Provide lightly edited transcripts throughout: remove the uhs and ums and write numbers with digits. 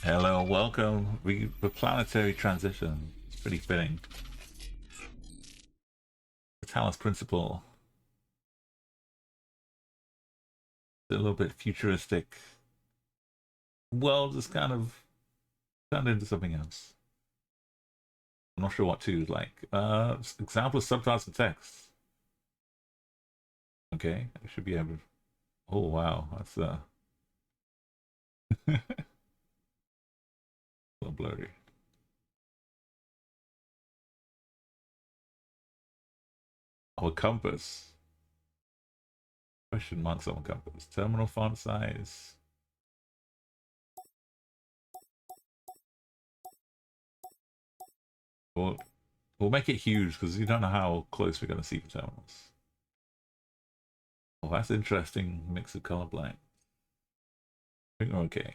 Hello, welcome. The planetary transition. It's pretty fitting. The Talos principle. It's a little bit futuristic. Well, just kind of turned into something else. I'm not sure what to like. Example of subtitles and text. Okay, I should be able. Oh wow, that's a little blurry. Oh, a compass. Question marks on compass. Terminal font size. We'll make it huge because you don't know how close we're going to see the terminals. Oh, that's interesting mix of color blank. I think we're okay.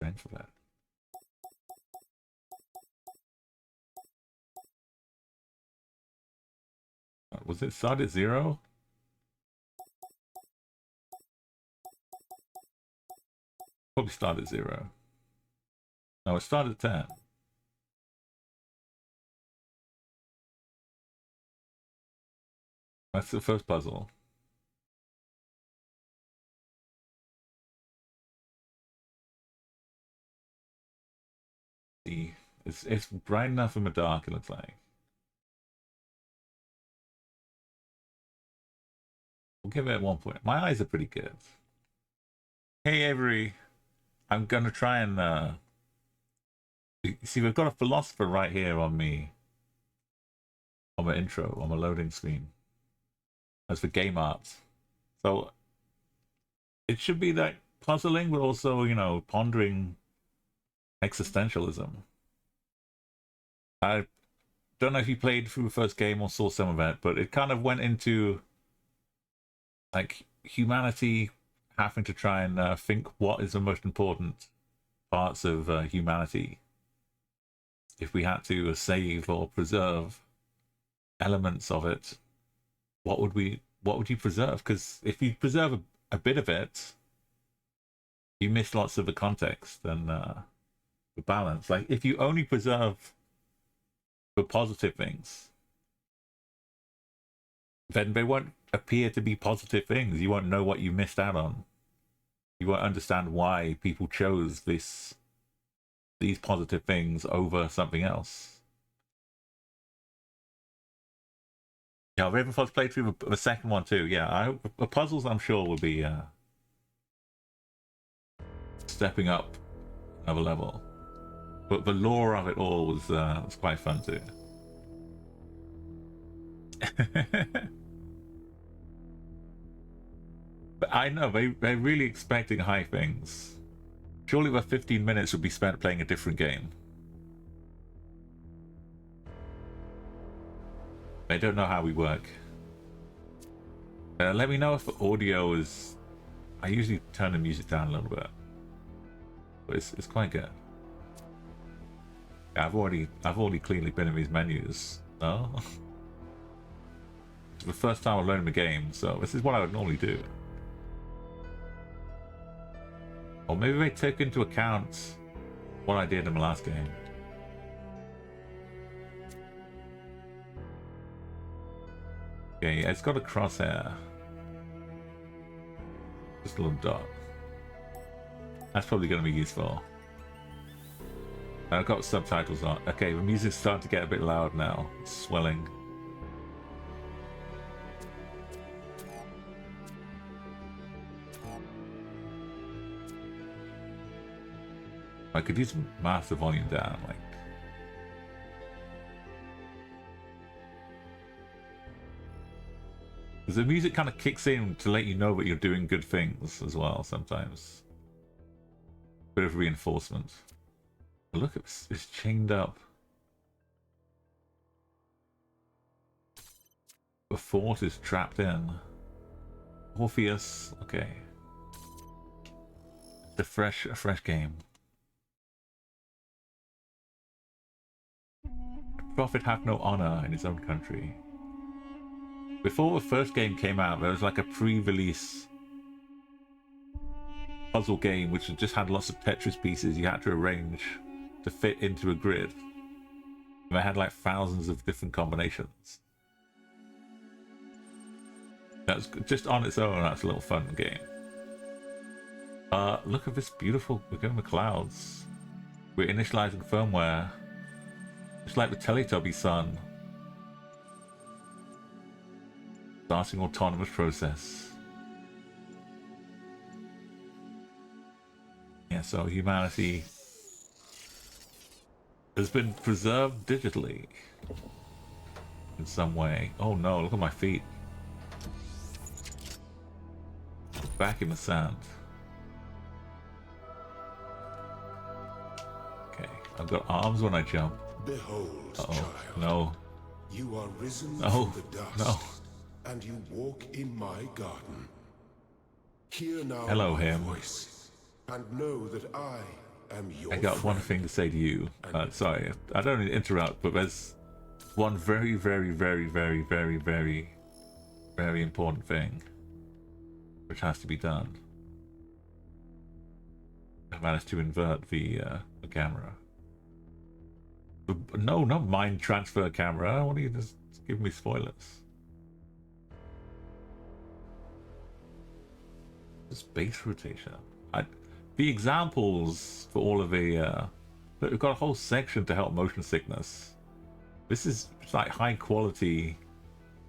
Thanks for that. Was it started at 0? Probably started at 0. No, it started at 10. That's the first puzzle. See, it's bright enough in the dark, it looks like. We'll give it 1 point. My eyes are pretty good. Hey Avery, I'm gonna try and see, we've got a philosopher right here on me. On my intro, on my loading screen. As for game art. So it should be like puzzling, but also, you know, pondering existentialism. I don't know if you played through the first game or saw some of it, but it kind of went into like humanity having to try and think what is the most important parts of humanity. If we had to save or preserve elements of it, what would you preserve? Because if you preserve a bit of it, you miss lots of the context and the balance. Like if you only preserve the positive things, then they won't appear to be positive things. You won't know what you missed out on. You won't understand why people chose these positive things over something else. Yeah, Ravenfall's played through the second one too. Yeah, the puzzles I'm sure will be stepping up another level. But the lore of it all was quite fun too. But I know they're really expecting high things. Surely the 15 minutes would be spent playing a different game. They don't know how we work. Let me know if the audio is... I usually turn the music down a little bit, but it's quite good. Yeah, I've already cleanly been in these menus. No, it's the first time I'm learning the game, so this is what I would normally do. Or maybe they took into account what I did in the last game. Okay, yeah, it's got a crosshair. Just a little dot. That's probably going to be useful. I've got subtitles on. Okay, the music's starting to get a bit loud now. It's swelling. I could use master volume down, like. Because the music kind of kicks in to let you know that you're doing good things as well sometimes. Bit of reinforcement. But look, it's chained up. The fort is trapped in. Orpheus, okay. A fresh game. The prophet hath no honor in his own country. Before the first game came out, there was like a pre-release puzzle game which just had lots of Tetris pieces you had to arrange to fit into a grid. And they had like thousands of different combinations. That's just on its own, that's a little fun game. Look at this beautiful, we're getting the clouds. We're initializing firmware. It's like the Teletubby sun. Starting autonomous process. Yeah, so humanity has been preserved digitally in some way. Oh no, look at my feet. Back in the sand. Okay, I've got arms when I jump. Behold, Uh-oh. child. No. You are risen No. from the dust, No. and you walk in my garden. Hear now Hello, my him. voice, and know that I am your I got friend. one thing to say to you. Sorry, I don't need to interrupt, but there's one very, very, very, very, very, very, very important thing which has to be done. I managed to invert the camera. But no, not mind transfer camera. What are you just giving me spoilers? Just base rotation. The examples for all of the we've got a whole section to help motion sickness. This is like high quality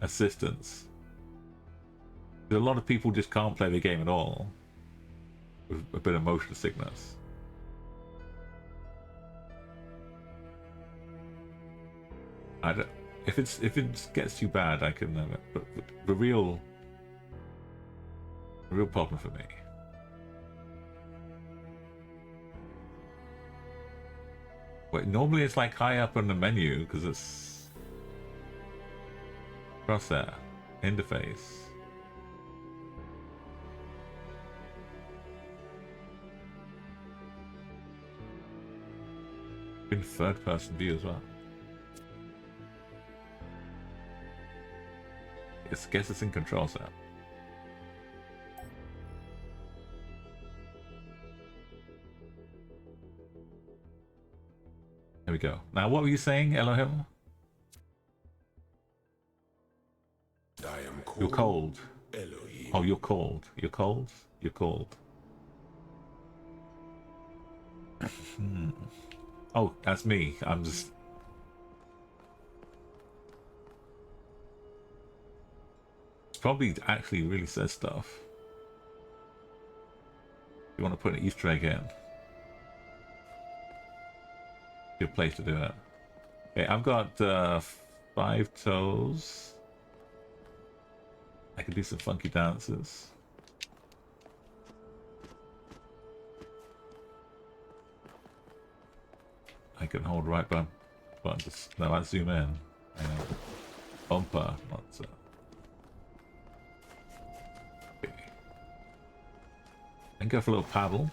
assistance. A lot of people just can't play the game at all with a bit of motion sickness. If it gets too bad, I can. But the real problem for me. Wait, normally it's like high up on the menu because it's across there, interface. In third-person view as well. I guess it's in control set. There we go. Now, what were you saying, Elohim? I am cold. You're cold. Elohim. Oh, you're cold. You're cold? You're cold. Oh, that's me. I'm just... It probably actually really says stuff. You want to put an Easter egg in. Good place to do it. Okay, I've got 5 toes. I can do some funky dances. I can hold right button to no, I zoom in. Bumper, not so. Okay. And go for a little paddle.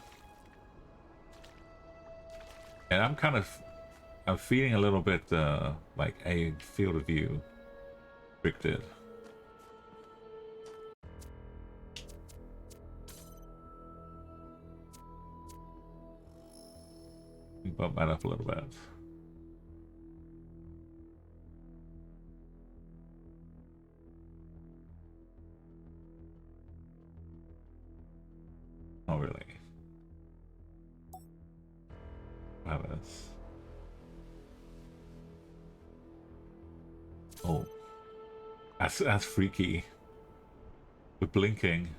And I'm feeling a little bit like a field of view restricted. Bump that up a little bit. Oh, really? Wow, oh, that's freaky. We're blinking.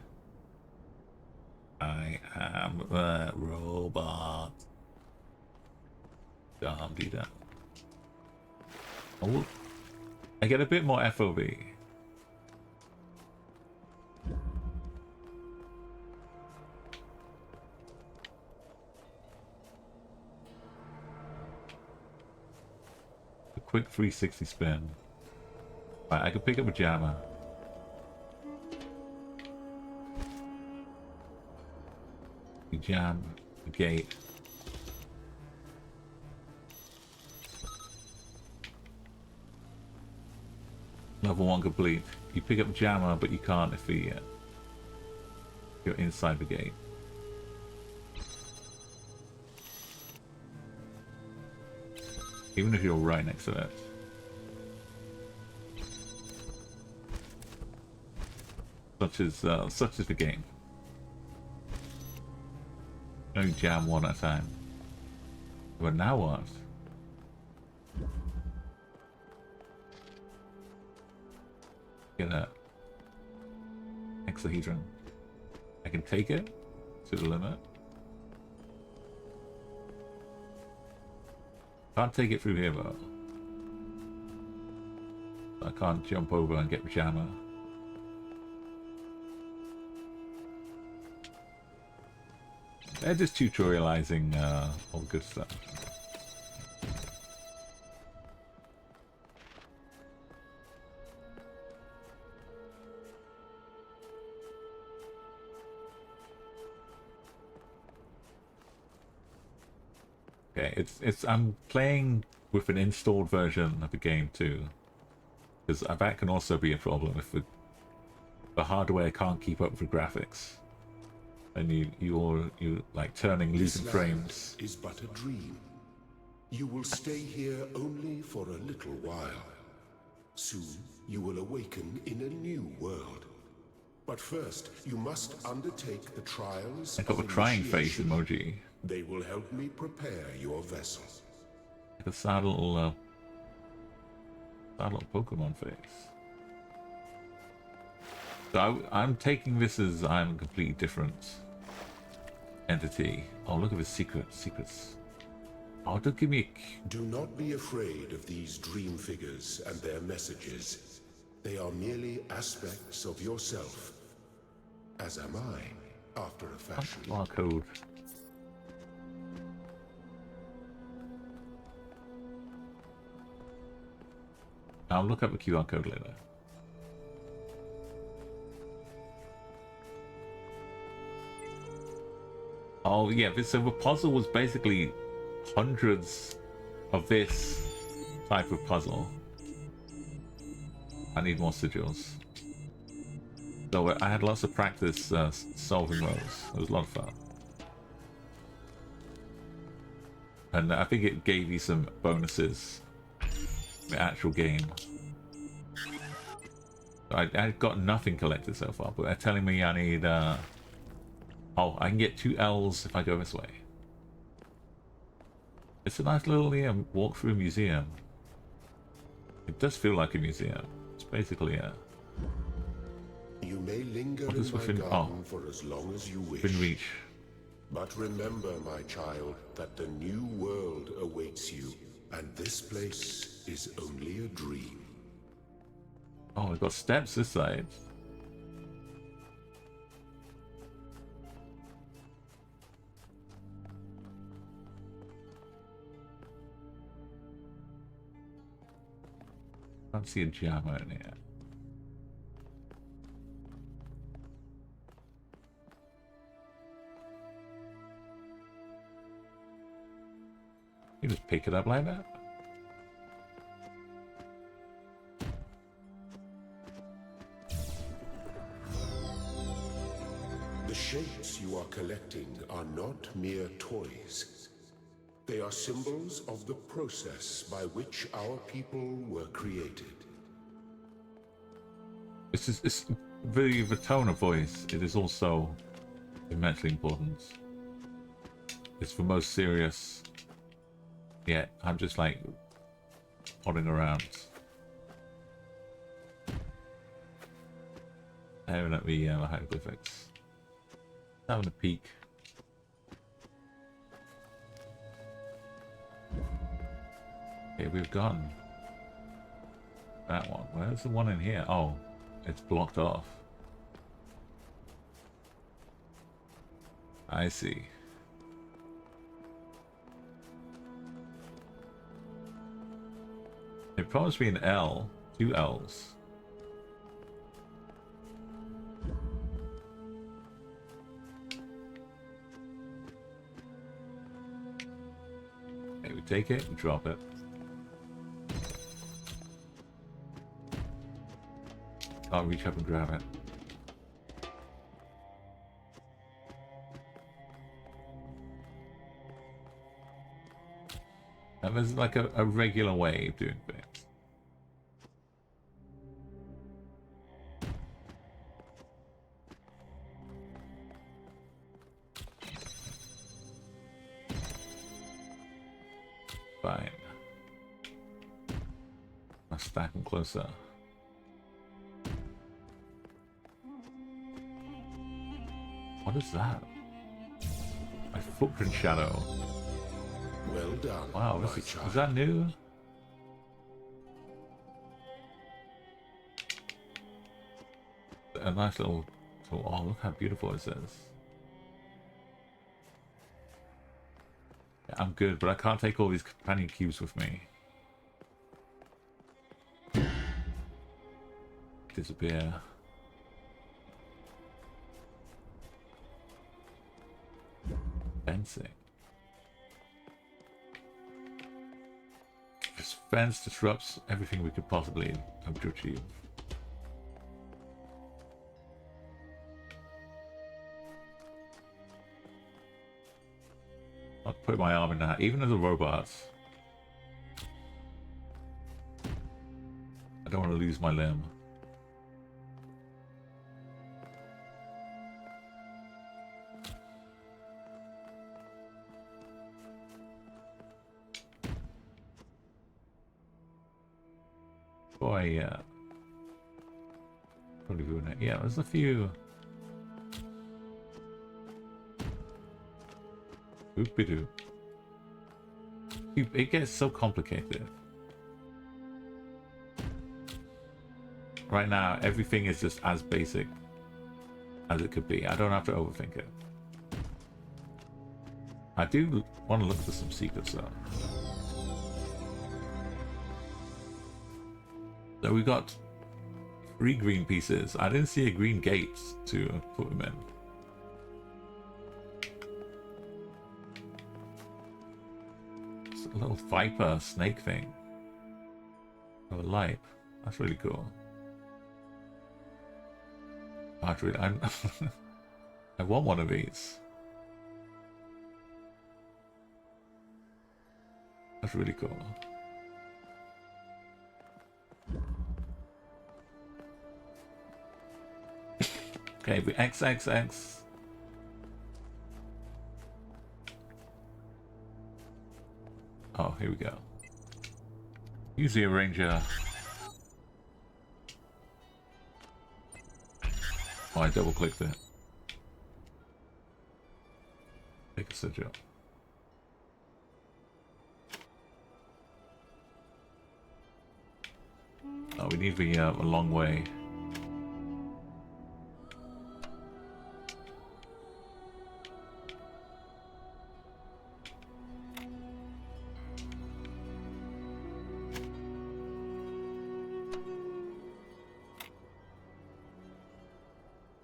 I am a robot. Do that. Oh, I get a bit more FOV. A quick 360 spin. Right, I can pick up a jammer. You jam the gate. Level 1 complete. You pick up jammer, but you can't if you're inside the gate. Even if you're right next to it. Such is the game. Only jam one at a time. But now what? Get that hexahedron. I can take it to the limit. Can't take it through here though. I can't jump over and get pajama. They're just tutorializing all good stuff. Okay, I'm playing with an installed version of the game too, because that can also be a problem if the hardware can't keep up with the graphics, and you like losing frames. This is but a dream. You will stay here only for a little while. Soon you will awaken in a new world. But first, you must undertake the trials. I got a crying face emoji. They will help me prepare your vessel. Like a sad little Pokemon face. So I'm taking this as I'm a completely different entity. Oh, look at the secrets. Oh, don't give me a... Do not be afraid of these dream figures and their messages. They are merely aspects of yourself. As am I, after a fashion. Barcode. I'll look up the QR code later. Oh yeah, so the puzzle was basically hundreds of this type of puzzle. I need more sigils. So I had lots of practice solving those. It was a lot of fun. And I think it gave you some bonuses in the actual game. So I got nothing collected so far, but they're telling me I need... Oh, I can get 2 L's if I go this way. It's a nice little walk-through museum. It does feel like a museum. It's basically a... You may linger in my garden for as long as you wish. Within reach. But remember, my child, that the new world awaits you, and this place is only a dream. Oh, we've got steps this side. Can't see a jammer in here. You just pick it up like that. The shapes you are collecting are not mere toys. They are symbols of the process by which our people were created. It's the tone of voice. It is also immensely important. It's the most serious. Yeah, I'm just like podding around. Staring at the hieroglyphics. Having a peek. Okay, we've gotten that one. Where's the one in here? Oh, it's blocked off. I see. It promised me an L, 2 L's. Okay, we take it and drop it. Can't reach up and grab it. And there's like a regular way of doing things. Fine. I'll stack them closer. What is that? My footprint shadow. Well done. Wow, my this is child. that new? A nice little tool. Oh, look how beautiful this is. Yeah, I'm good, but I can't take all these companion cubes with me. Disappear. Fencing. This fence disrupts everything we could possibly hope to achieve. I'll put my arm in that, even as a robot. I don't want to lose my limb. Boy, yeah. Probably ruin it. Yeah, there's a few. Oopie-doo. It gets so complicated. Right now, everything is just as basic as it could be. I don't have to overthink it. I do want to look for some secrets though. So we got 3 green pieces. I didn't see a green gate to put them in. It's a little viper snake thing. Oh, a light. That's really cool. Actually, I want one of these. That's really cool. Okay, we XXX. Oh, here we go. Usually a ranger. Oh, I double clicked it. Take a sigil. Oh, we need the a long way.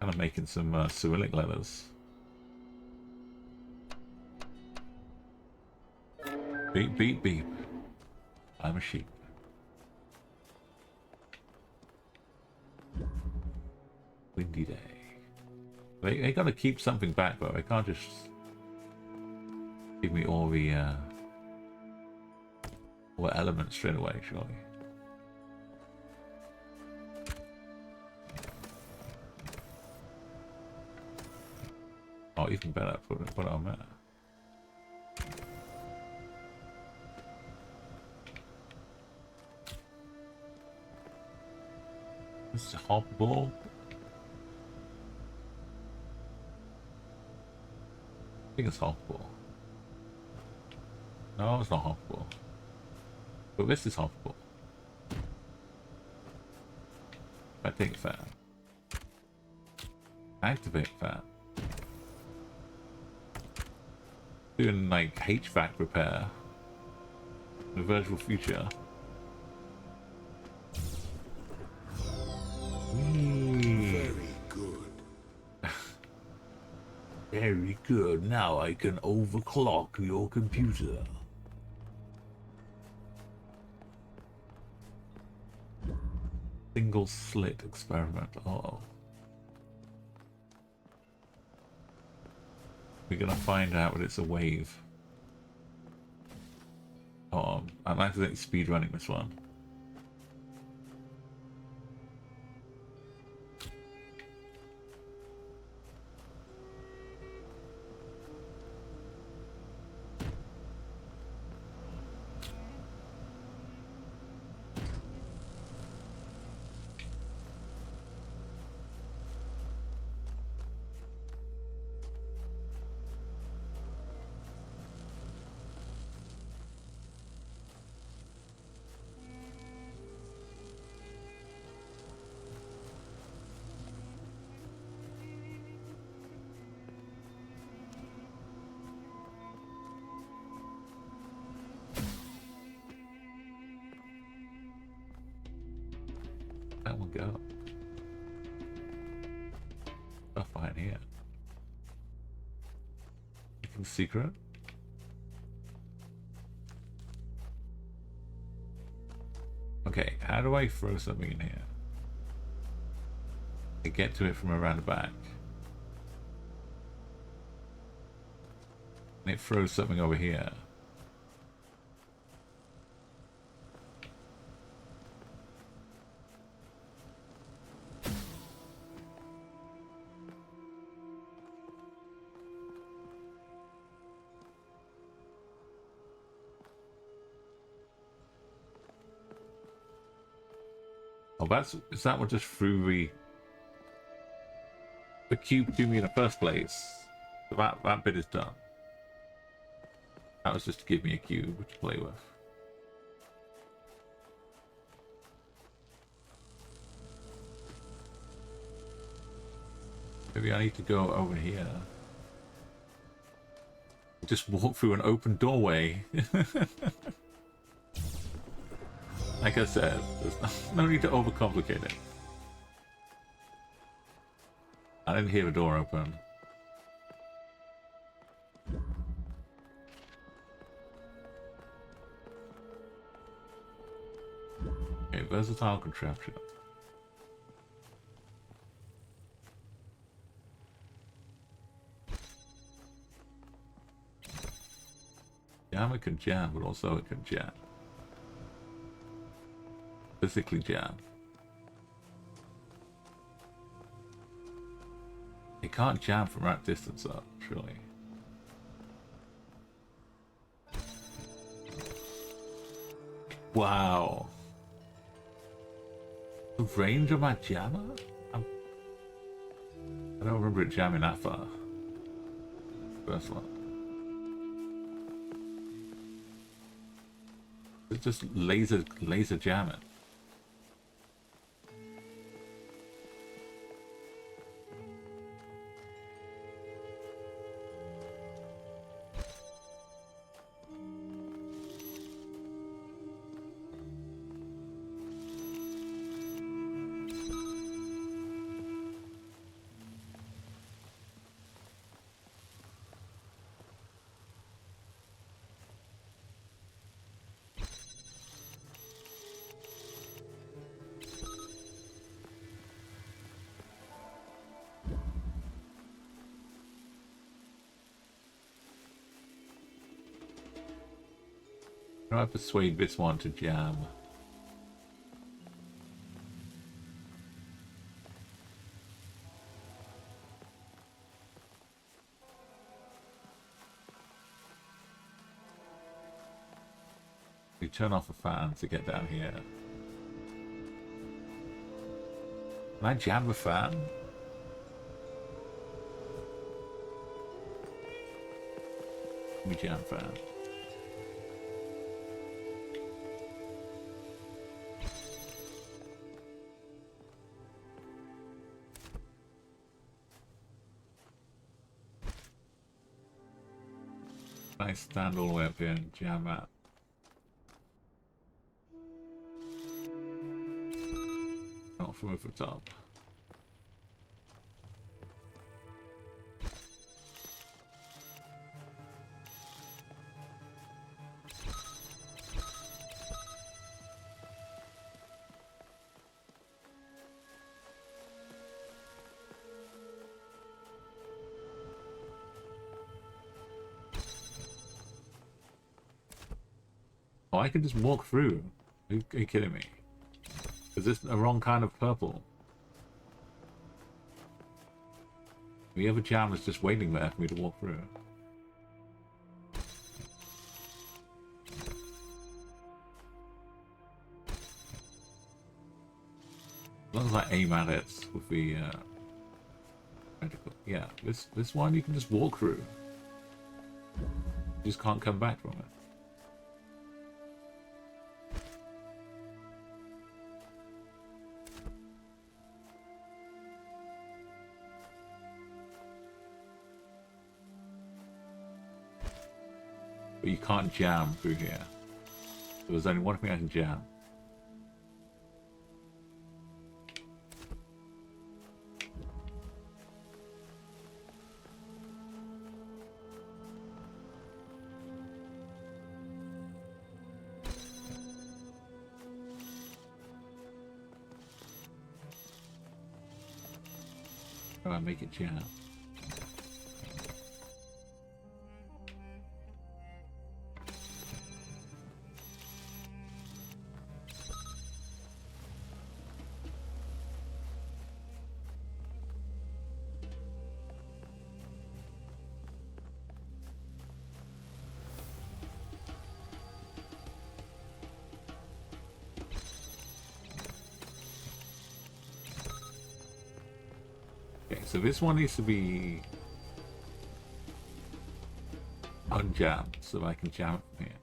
Kind of making some Cyrillic letters. Beep, beep, beep. I'm a sheep. Windy day. They gotta keep something back though. They can't just give me all the elements straight away, surely. Oh, even better. Put it on there. This is a hop ball. I think it's hop ball. No, it's not hop ball. But this is hop ball. I take that. Activate that. Doing like HVAC repair in the virtual future. Very good. Very good. Now I can overclock your computer. Single slit experiment. Uh-oh. We're gonna find out that it's a wave. Uh-oh. I'm accidentally speed running this one. That one go. Stuff behind here. Anything secret? Okay, how do I throw something in here? I get to it from around the back. And it throws something over here. Oh, is that what just threw the cube to me in the first place? So that bit is done. That was just to give me a cube to play with. Maybe I need to go over here. Just walk through an open doorway. Like I said, there's no need to overcomplicate it. I didn't hear the door open. Okay, versatile contraption. Jam, it can jam, but also it can jam. Physically jam. It can't jam from that distance up, surely. Wow. The range of my jammer? I don't remember it jamming that far. First one. It's just laser jamming. How do I persuade this one to jam? We turn off the fan to get down here. Can I jam the fan? Let me jam fan. I stand all the way up here and jam that. Not from over the top. Oh, I can just walk through. Are you kidding me? Is this a wrong kind of purple? The other jam is just waiting there for me to walk through. As long as I aim at it with the reticle. Yeah, this one you can just walk through. You just can't come back from it. But you can't jam through here. So there's only one thing I can jam. How do I make it jam? Okay, so this one needs to be unjammed so I can jam it from here.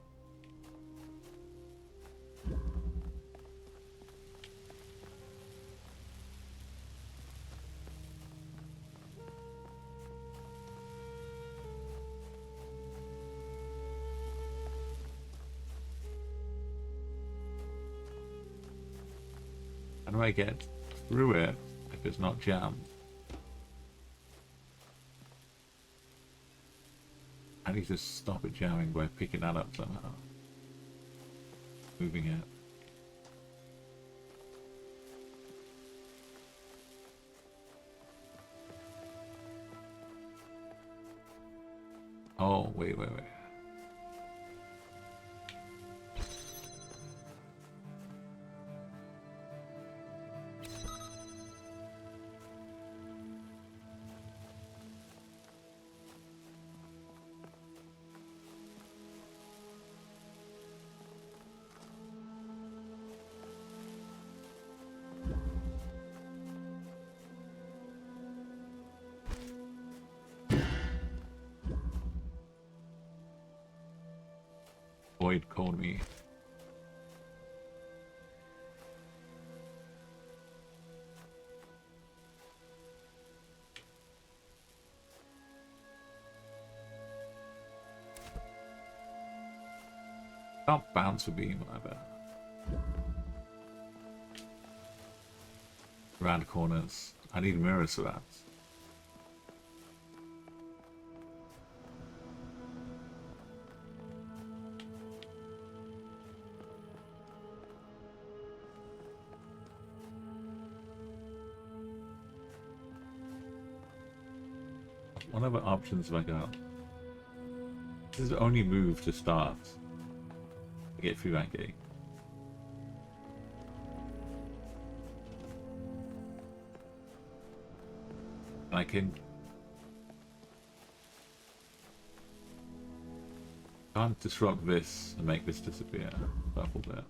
How do I get through it if it's not jammed? I need to stop it jamming by picking that up somehow. Moving it. Oh, wait. Void called me. Can't bounce a beam either. Around corners. I need mirrors for that. What other options have I got? This is the only move to start to get through that gate. I can't disrupt this and make this disappear. Purple bit.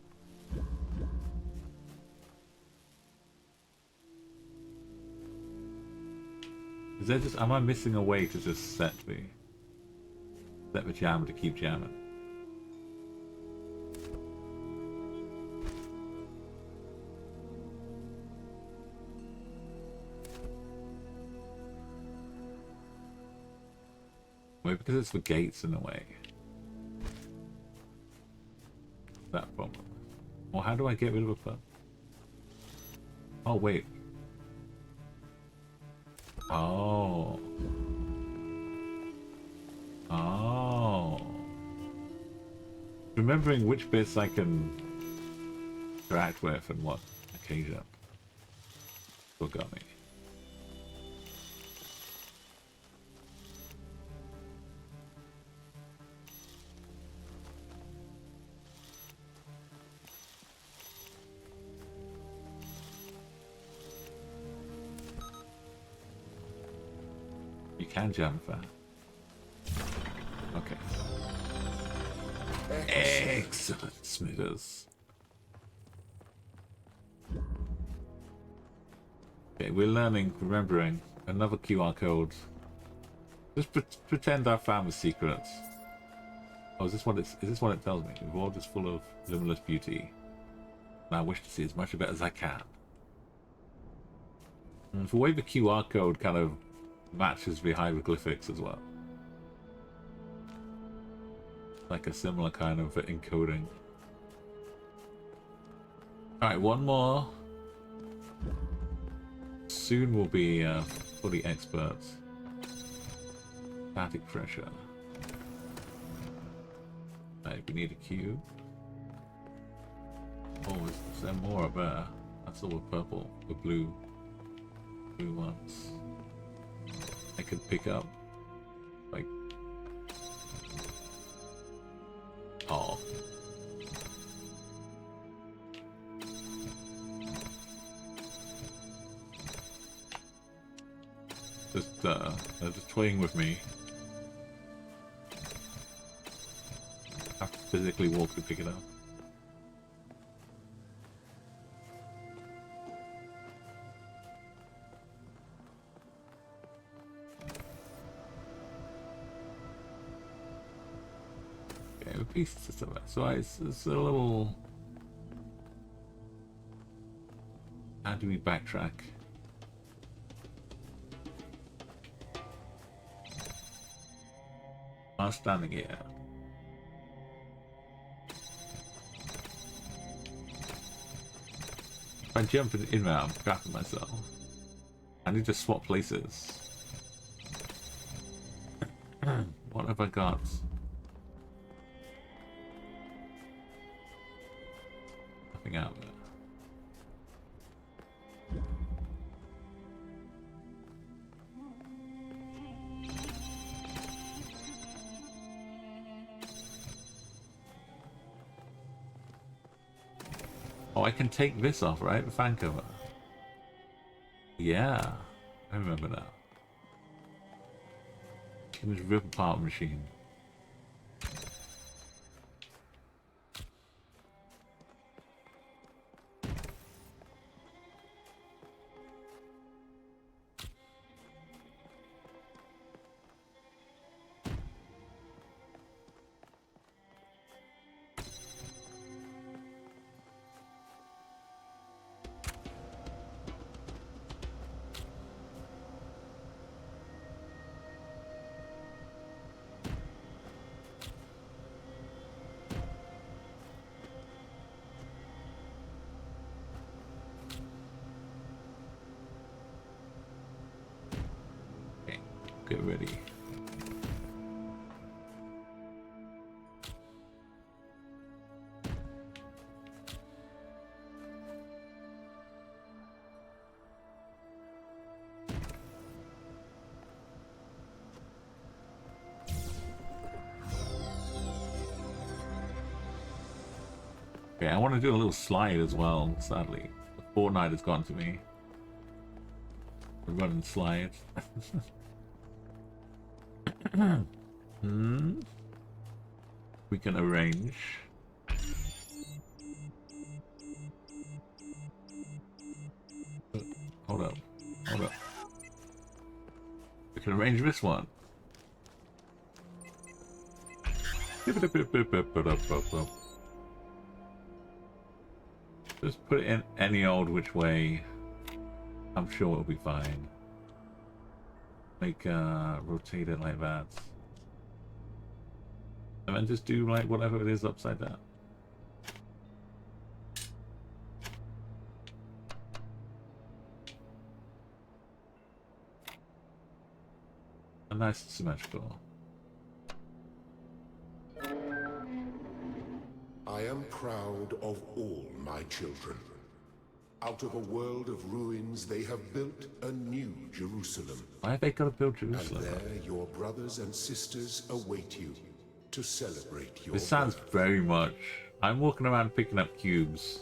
Is there just, am I missing a way to just set the jam to keep jamming? Maybe because it's the gates in a way. That problem. Or how do I get rid of a purple? Oh wait. Oh. Remembering which bits I can interact with and what occasion. What got me. You can jam that. Okay. Excellent, Smithers. Okay, we're learning, remembering another QR code. Just pretend I found the secrets. Oh, is this what it tells me? The world is full of limitless beauty, and I wish to see as much of it as I can. And the way the QR code kind of matches the hieroglyphics as well. Like a similar kind of encoding. Alright, one more. Soon we'll be fully experts. Static pressure. Right, we need a cube. Oh, is there more up there? That's all the purple, the blue ones. I could pick up, like, oh. They're just toying with me. I have to physically walk to pick it up. Okay, pieces of stuff. So it's a little. How do we backtrack? I'm standing here. If I jump in there, I'm trapping myself. I need to swap places. What have I got? Nothing out there. Oh, I can take this off, right? The fan cover. Yeah, I remember now. Can just rip apart machine. Get ready. Okay, I want to do a little slide as well, sadly. Fortnite has gone to me. Run and slide. We can arrange. Hold up. Hold up. We can arrange this one. Just put it in any old which way. I'm sure it'll be fine. Like, rotate it like that. And then just do, like, whatever it is upside down. A nice symmetrical. I am proud of all my children. Out of a world of ruins, they have built a new Jerusalem. Why have they got to build Jerusalem? And there, your brothers and sisters await you to celebrate your This sounds birth. very much... I'm walking around picking up cubes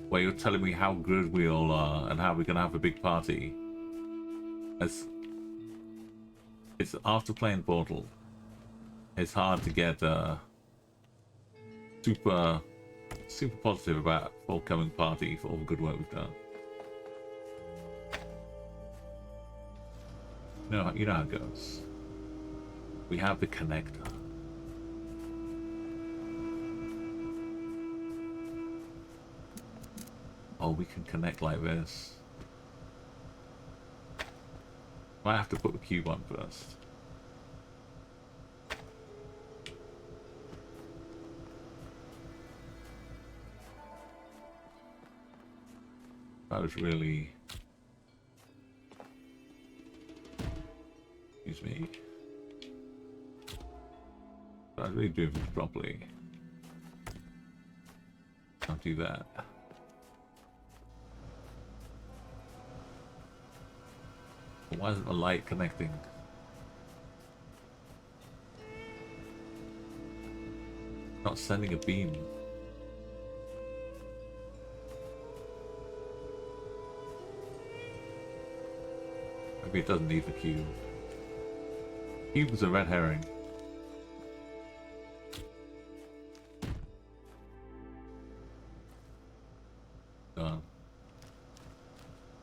where you're telling me how good we all are and how we're going to have a big party. It's after playing Portal, it's hard to get super positive about forthcoming party for all the good work we've done. You know how it goes. We have the connector. Oh, we can connect like this. Might have to put the cube on first. That was really... Excuse me. I was really doing things properly. Can't do that. Why isn't the light connecting? Not sending a beam. Maybe it doesn't need the cube. Cube was a red herring. Done.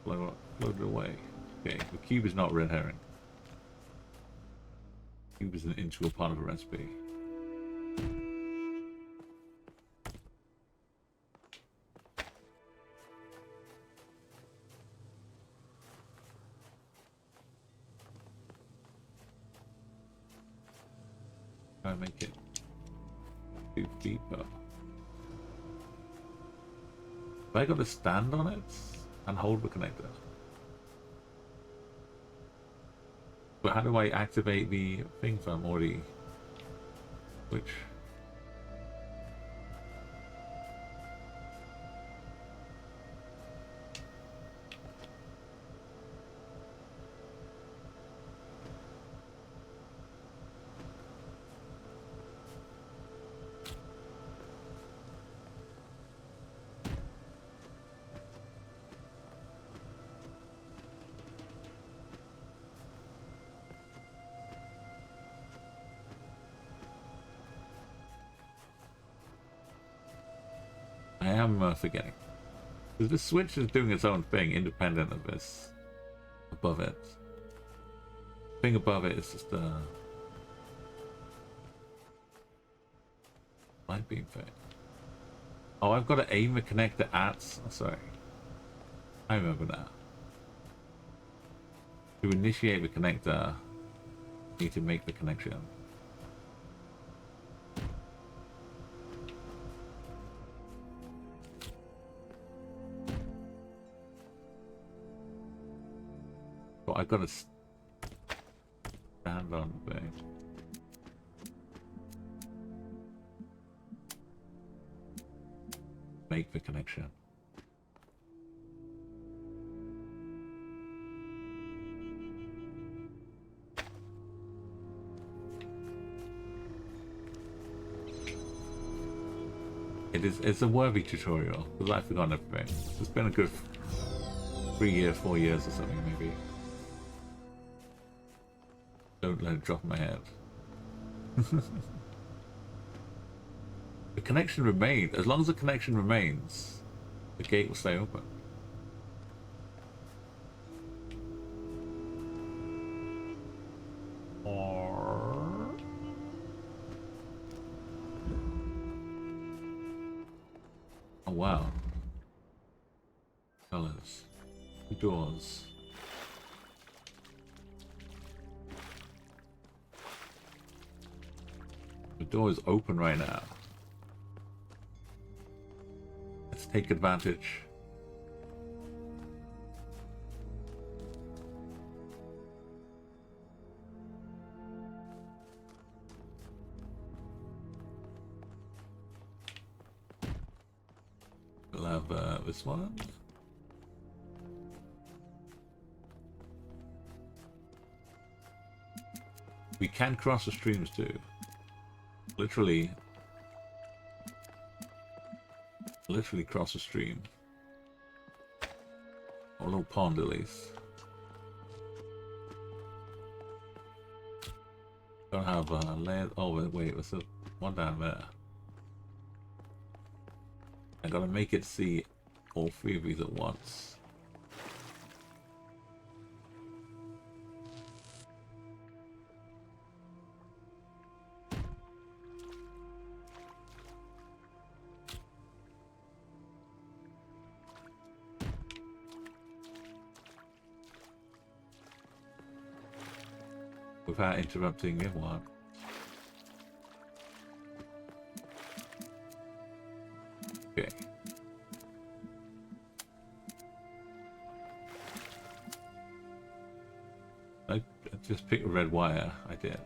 Float it away. Okay, the cube is not red herring. Cube is an integral part of a recipe. Try and make it do deeper. Have I got to stand on it and hold the connector? But how do I activate the thing if I'm already... Which... I am forgetting. Because this switch is doing its own thing, independent of this. Above it. The thing above it is just a... light beam thing. Oh, I've got to aim the connector at... Oh, sorry. I remember now. To initiate the connector, you need to make the connection. I gotta stand on the thing. Make the connection. It's a worthy tutorial, because I've forgotten everything. It's been a good 3 years, 4 years or something maybe. Don't let it drop in my head. The connection remains. As long as the connection remains, the gate will stay open. Or... Oh wow. Colors. Doors. The door is open right now. Let's take advantage. We'll have this one. We can cross the streams too. Literally cross the stream. Or a little pond at least. Don't have layers. Oh wait, there's one down there. I gotta make it see all three of these at once. Without interrupting everyone. Okay. I just picked a red wire. I did.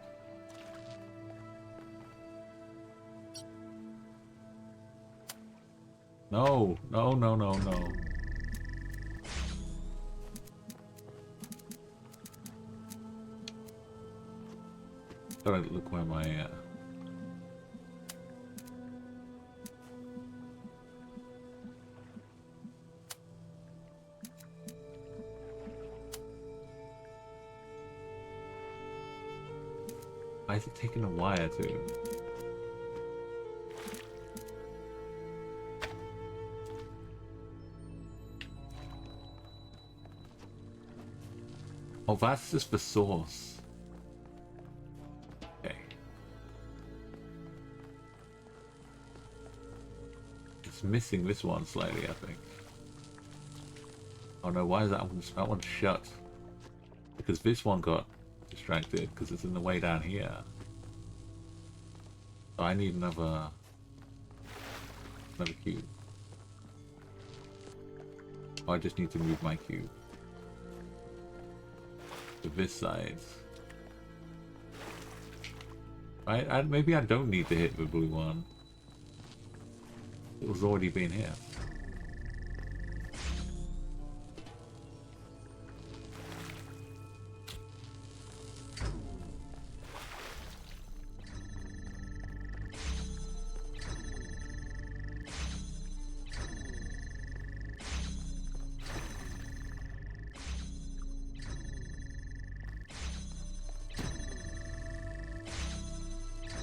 No, no, no, no, no. Gotta look where my why is it taking a wire to? Oh, that's just the source. Okay. It's missing this one slightly, I think. Oh no, why is that one shut? Because this one got distracted because it's in the way down here. So I need another cube. Oh, I just need to move my cube to this side. Maybe I don't need to hit the blue one. It was already been here.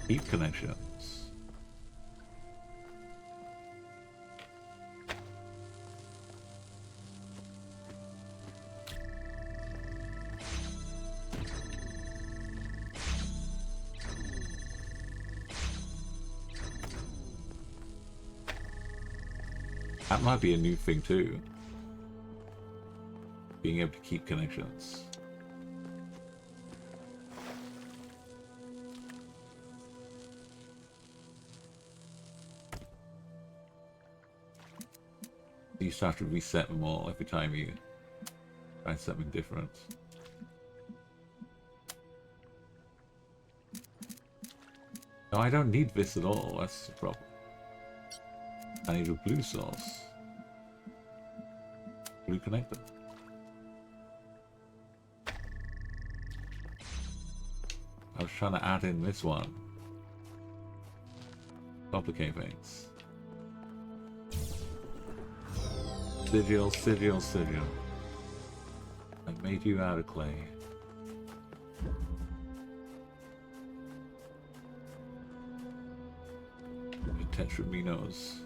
Deep connections. That might be a new thing too. Being able to keep connections. You start to reset them all every time you try something different. No, I don't need this at all, that's the problem. I need a blue source. Blue connector. I was trying to add in this one. Complicate things. Sigil, sigil, sigil. I made you out of clay. Tetraminos.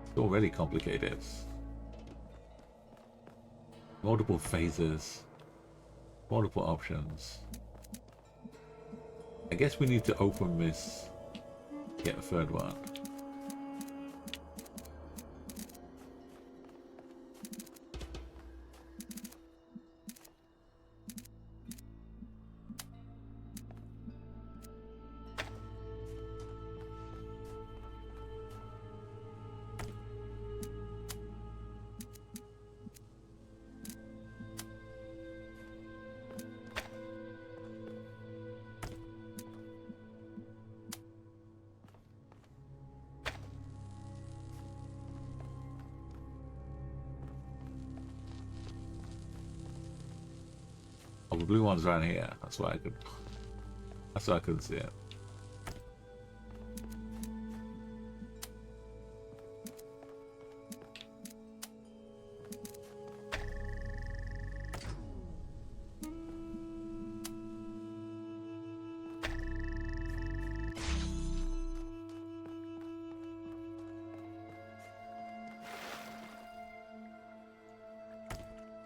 It's already complicated. Multiple phases. Multiple options. I guess we need to open this. Get a third one. Oh, the blue one's right here. That's why I could. That's why I couldn't see it.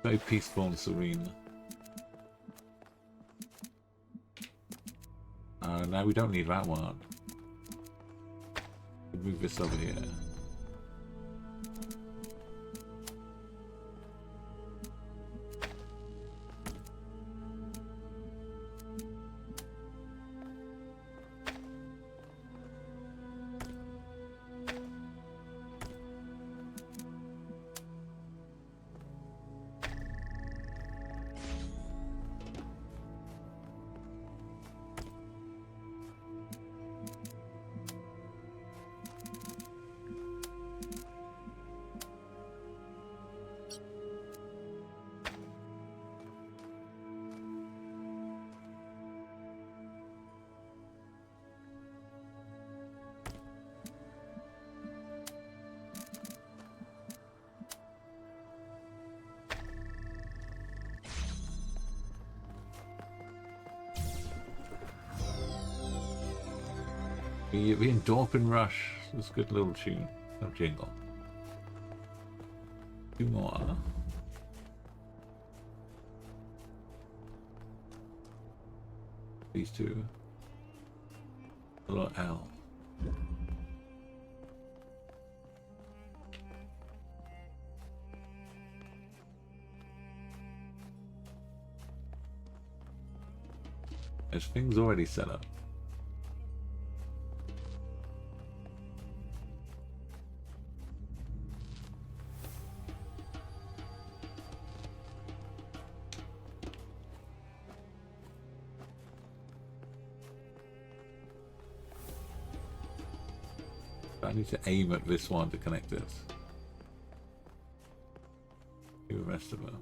Very peaceful and serene. Now we don't need that one. We'll move this over here. The Endorphin Rush. It's a good little tune. No jingle. Two more. These two. Little L. There's things already set up. I need to aim at this one to connect it. Do the rest of them.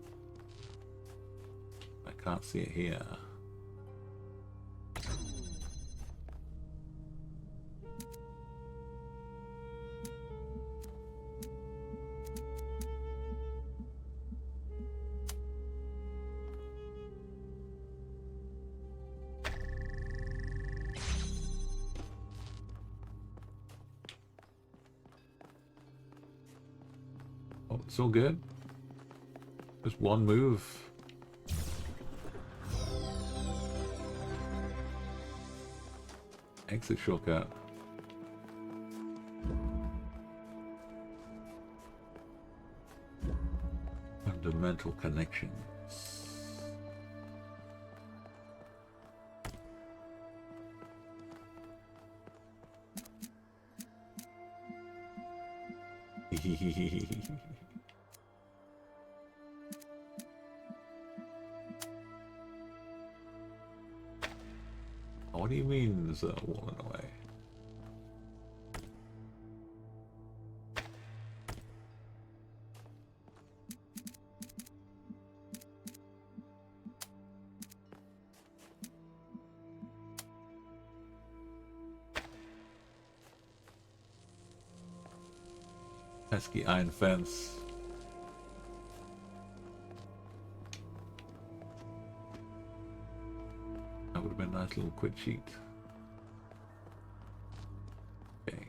I can't see it here. It's all good. Just one move. Exit shortcut. Fundamental connections. What do you mean there's a wall in the way? Pesky iron fence. That would have been a nice little quick sheet. Okay.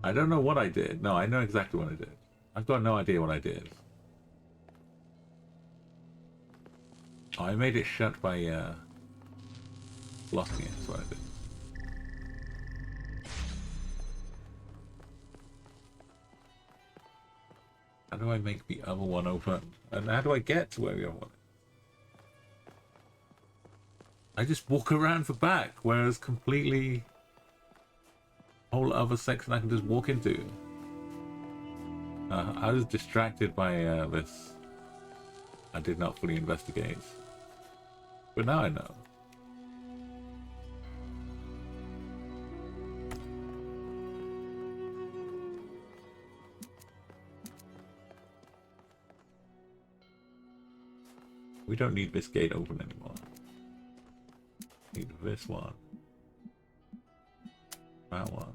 I don't know what I did. No, I know exactly what I did. I've got no idea what I did. Oh, I made it shut by blocking it, that's what I did. How do I make the other one open? And how do I get to where the other one is? I just walk around the back, whereas completely whole other section I can just walk into. I was distracted by this. I did not fully investigate. But now I know. We don't need this gate open anymore. Need this one. That one.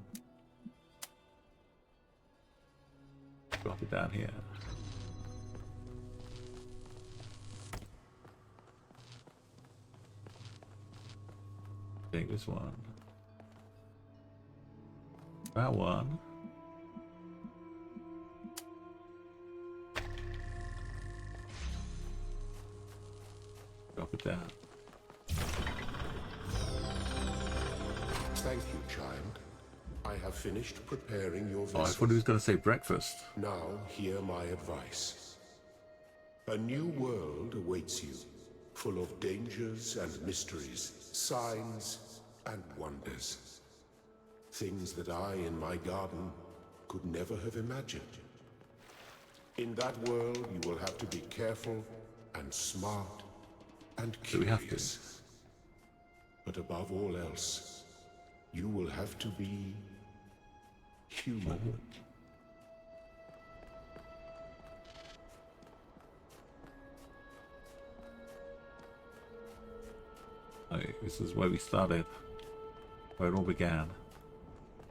Drop it down here. Take this one. That one. Drop it down. Thank you, child. I have finished preparing your Oh, vessel. I thought he was going to say breakfast. Now hear my advice. A new world awaits you, full of dangers and mysteries, signs and wonders. Things that I in my garden could never have imagined. In that world, you will have to be careful and smart and Do we have to? curious. But above all else, you will have to be human. Okay, this is where we started. Where it all began.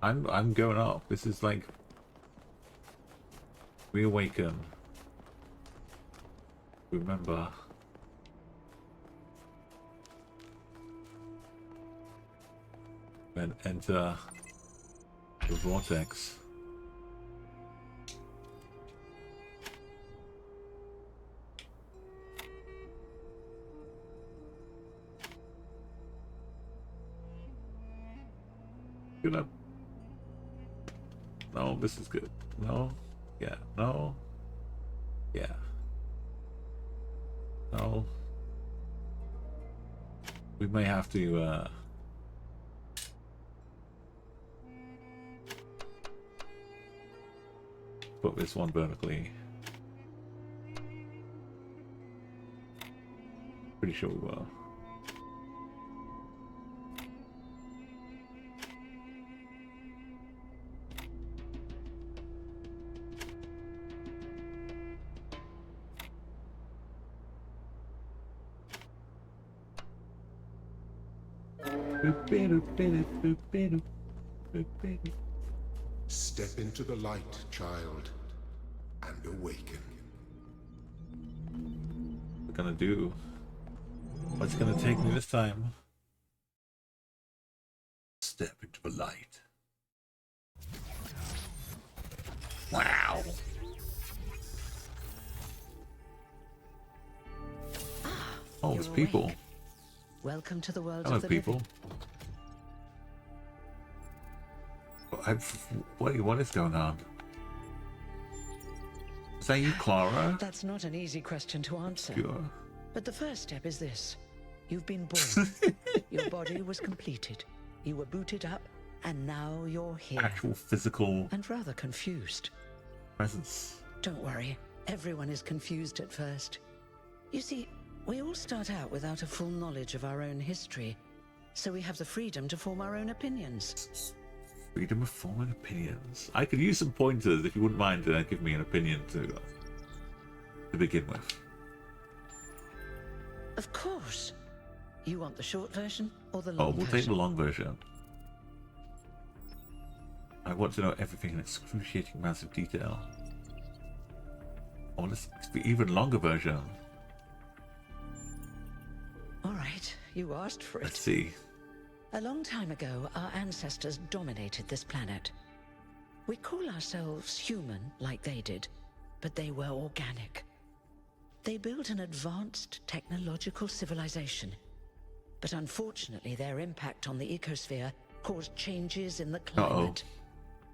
I'm going up. This is like reawaken. Remember. Then enter the vortex. Good up. No, this is good. No. Yeah. No. Yeah. No. We may have to put this one vertically. Pretty sure we will. Step into the light, child, and awaken. What gonna do? What's gonna take me this time? Step into the light. Wow. Oh, it's You're people. awake. Welcome to the world Hello, of the people. living. What is going on? Is that you, Clara? That's not an easy question to answer. Sure. But the first step is this. You've been born. Your body was completed. You were booted up, and now you're here. Actual physical And rather confused. presence. Don't worry. Everyone is confused at first. You see, we all start out without a full knowledge of our own history. So we have the freedom to form our own opinions. Freedom of forming opinions. I could use some pointers if you wouldn't mind to give me an opinion to begin with. Of course. You want the short version or the Oh, long we'll take version? the long version. I want to know everything in excruciating massive detail. Oh, let's the even longer version. All right, you asked for Let's it. see. A long time ago, our ancestors dominated this planet. We call ourselves human, like they did, but they were organic. They built an advanced technological civilization. But unfortunately, their impact on the ecosphere caused changes in the climate.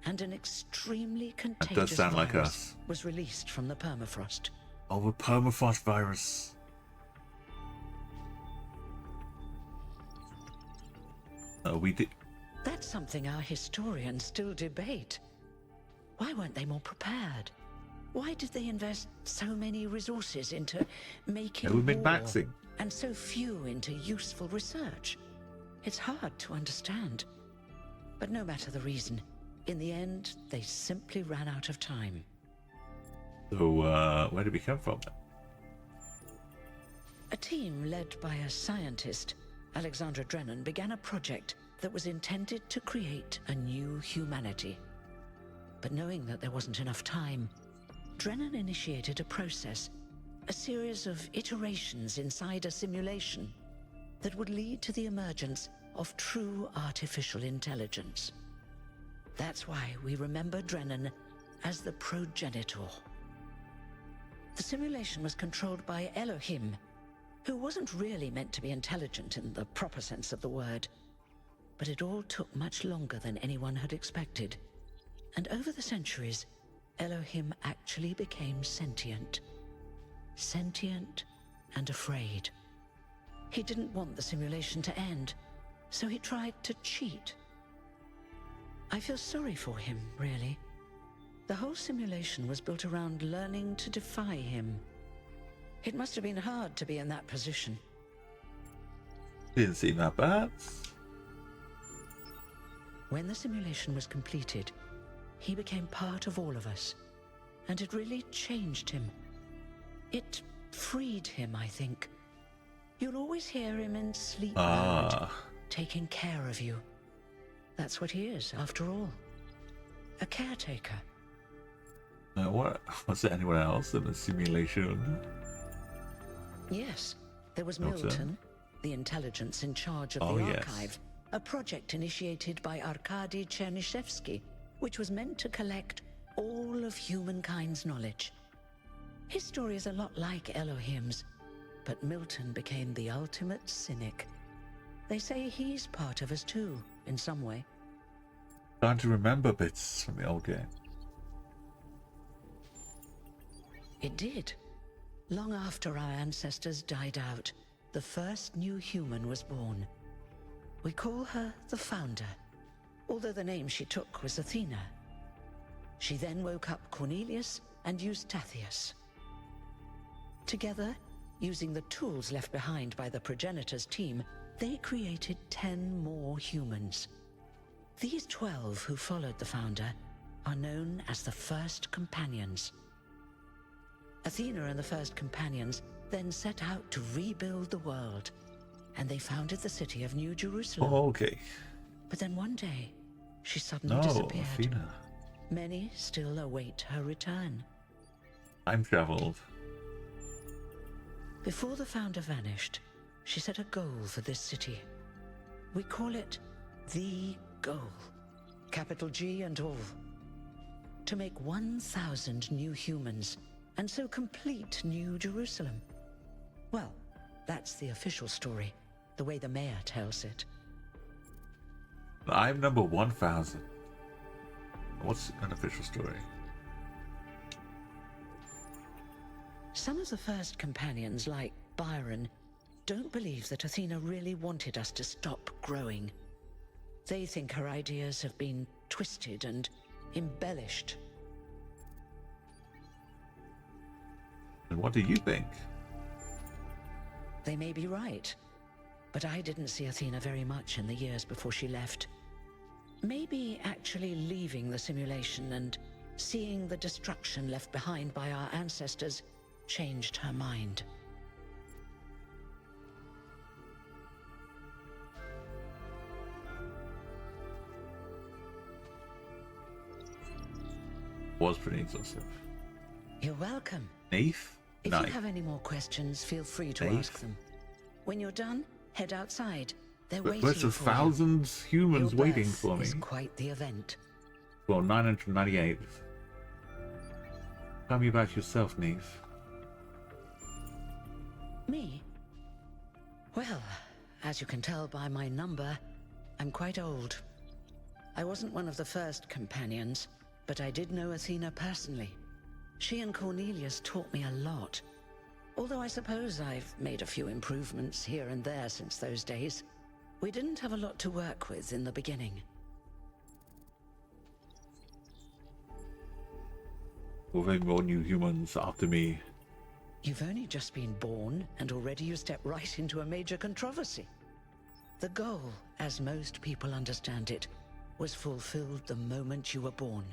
And an extremely contagious sound like virus us. was released from the permafrost. Oh, the permafrost virus. We did. That's something our historians still debate. Why weren't they more prepared? Why did they invest so many resources into making We've been war maxing. and so few into useful research? It's hard to understand. But no matter the reason, in the end, they simply ran out of time. So, where did we come from? A team led by a scientist, Alexandra Drennan, began a project that was intended to create a new humanity. But knowing that there wasn't enough time, Drennan initiated a process, a series of iterations inside a simulation that would lead to the emergence of true artificial intelligence. That's why we remember Drennan as the progenitor. The simulation was controlled by Elohim, who wasn't really meant to be intelligent in the proper sense of the word. But it all took much longer than anyone had expected. And over the centuries, Elohim actually became sentient. Sentient and afraid. He didn't want the simulation to end, so he tried to cheat. I feel sorry for him, really. The whole simulation was built around learning to defy him. It must have been hard to be in that position. Didn't seem that bad. When the simulation was completed, he became part of all of us, and it really changed him. It freed him, I think. You'll always hear him in sleep mode, taking care of you. That's what he is, after all. A caretaker. Was there anyone else in the simulation? Yes, there was Milton, the intelligence in charge of the archive, a project initiated by Arkady Chernyshevsky, which was meant to collect all of humankind's knowledge. His story is a lot like Elohim's, but Milton became the ultimate cynic. They say he's part of us too, in some way. Trying to remember bits from the old game. It did. Long after our ancestors died out, the first new human was born. We call her the Founder, although the name she took was Athena. She then woke up Cornelius and Eustathius. Together, using the tools left behind by the progenitors team, they created 10 more humans. These 12 who followed the Founder are known as the First Companions. Athena and the First Companions then set out to rebuild the world, and they founded the city of New Jerusalem. Oh, okay. But then one day, she suddenly disappeared. Athena. Many still await her return. Time traveled. Before the Founder vanished, she set a goal for this city. We call it the goal. Capital G and all. To make 1,000 new humans, and so complete New Jerusalem. Well, that's the official story, the way the mayor tells it. I'm number 1,000. What's an official story? Some of the First Companions, like Byron, don't believe that Athena really wanted us to stop growing. They think her ideas have been twisted and embellished. And what do you think? They may be right, but I didn't see Athena very much in the years before she left. Maybe actually leaving the simulation and seeing the destruction left behind by our ancestors changed her mind. Was pretty exhaustive. You're welcome. Knife? If Knife. you have any more questions, feel free to Knife. ask them. When you're done, head outside. They're But waiting there's for a thousand humans you. Your waiting birth for me. is quite the event. Well, 998. Tell me about yourself, Neve. Me? Well, as you can tell by my number, I'm quite old. I wasn't one of the First Companions, but I did know Athena personally. She and Cornelius taught me a lot. Although I suppose I've made a few improvements here and there since those days. We didn't have a lot to work with in the beginning. Will there be more new humans after me? You've only just been born, and already you step right into a major controversy. The goal, as most people understand it, was fulfilled the moment you were born.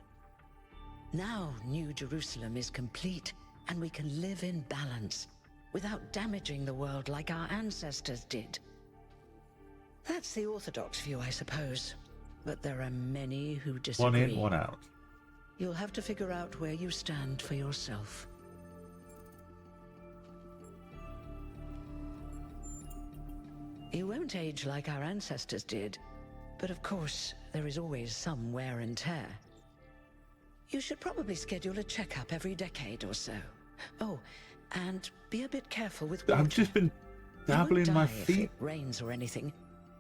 Now New Jerusalem is complete, and we can live in balance, without damaging the world like our ancestors did. That's the orthodox view, I suppose, but there are many who disagree. One in, one out. You'll have to figure out where you stand for yourself. You won't age like our ancestors did, But of course, there is always some wear and tear. You should probably schedule a checkup every decade or so. Oh, and be a bit careful with water. I've just been dabbling my feet. If it rains or anything,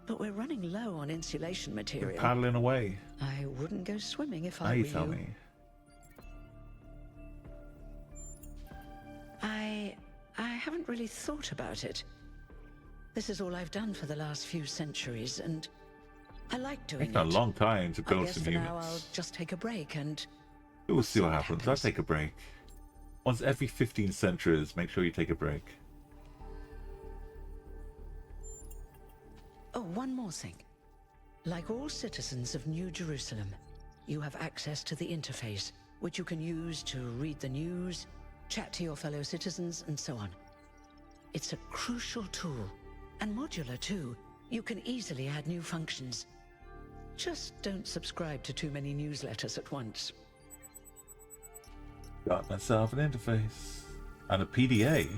but we're running low on insulation material. Paddling away. I wouldn't go swimming if Now I were you you. tell me. I haven't really thought about it. This is all I've done for the last few centuries, and I like doing It's a long time to I build guess some for units. now I'll just take a break and We'll see what happens. I'll take a break. Once every 15 centuries, make sure you take a break. Oh, one more thing. Like all citizens of New Jerusalem, you have access to the interface, which you can use to read the news, chat to your fellow citizens, and so on. It's a crucial tool, and modular too. You can easily add new functions. Just don't subscribe to too many newsletters at once. Got myself an interface. And a PDA.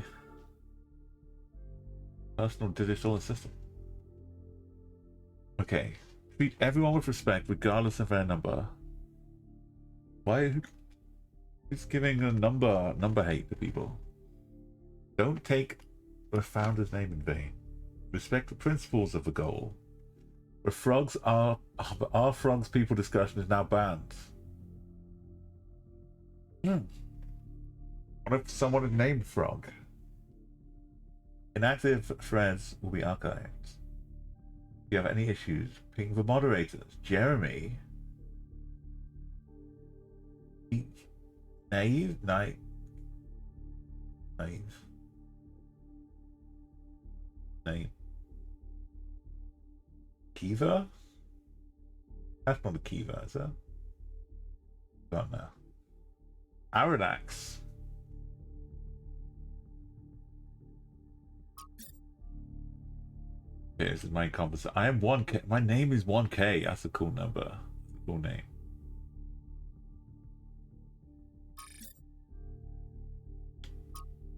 Personal digital assistant. Okay. Treat everyone with respect, regardless of their number. Why? Who's giving a number hate to people? Don't take the founder's name in vain. Respect the principles of the goal. The frogs are our frogs people discussion is now banned. What if someone is named Frog? Inactive threads will be archived. If you have any issues, ping the moderators. Jeremy. Naive? Naive. Kiva? That's not a Kiva, is that? Don't know. Aradax. Okay, this is my composite. I am 1K. My name is 1K. That's a cool number. That's a cool name.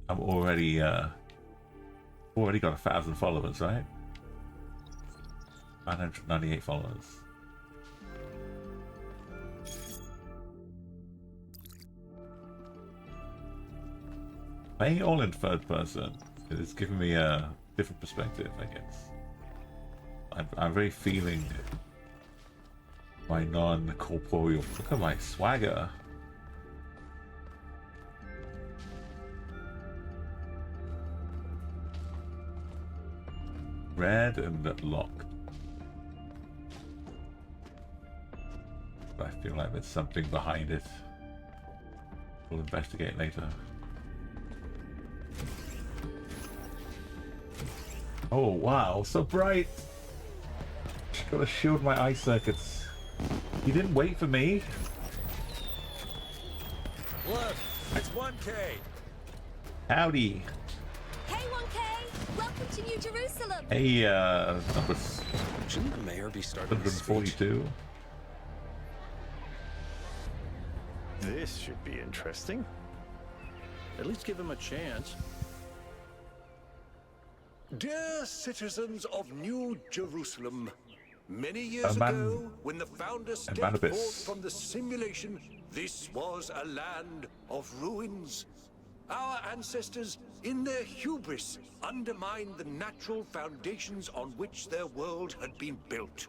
I'm already got 1,000 followers, right? 998 followers. Playing it all in third person is giving me a different perspective, I guess. I'm very feeling my non-corporeal. Look at my swagger. Red and locked. But I feel like there's something behind it. We'll investigate later. Oh wow, so bright! Just gotta shield my eye circuits. You didn't wait for me? Look, it's 1K. Howdy. Hey 1K! Welcome to New Jerusalem! Hey, number Shouldn't the mayor be starting his speech? 142. This should be interesting. At least give him a chance. Dear citizens of New Jerusalem, many years ago, when the founder stepped forth from the simulation, this was a land of ruins. Our ancestors, in their hubris, undermined the natural foundations on which their world had been built.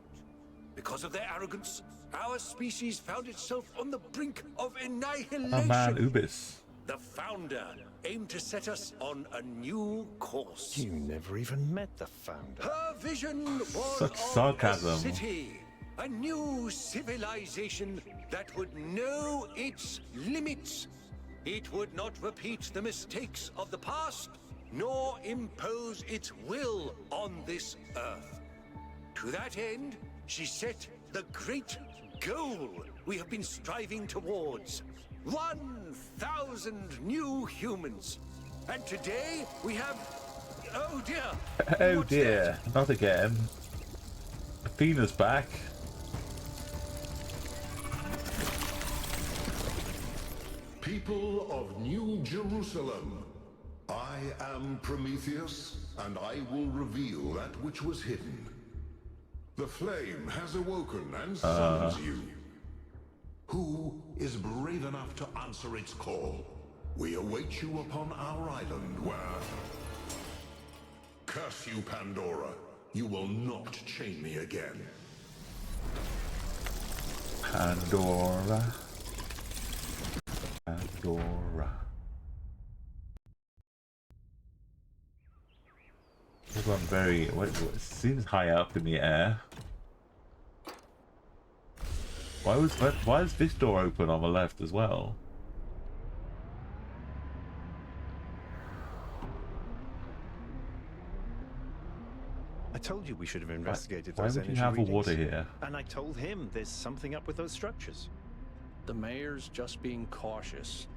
Because of their arrogance, our species found itself on the brink of annihilation. Oh man, Ubis. The founder aimed to set us on a new course. You never even met the founder. Her vision was Such of sarcasm. a city, a new civilization that would know its limits. It would not repeat the mistakes of the past, nor impose its will on this earth. To that end, she set the great goal we have been striving towards. 1,000 new humans. And today we have... Oh dear! Oh What's dear, not again. Athena's back. People of New Jerusalem, I am Prometheus, and I will reveal that which was hidden. The flame has awoken and summons you. Who is brave enough to answer its call? We await you upon our island where... Curse you, Pandora. You will not chain me again. Pandora. Pandora. This one very... It seems high up in the air. Why is this door open on the left as well? I told you we should have investigated Why those would you energy have a readings. water here? And I told him there's something up with those structures. The mayor's just being cautious.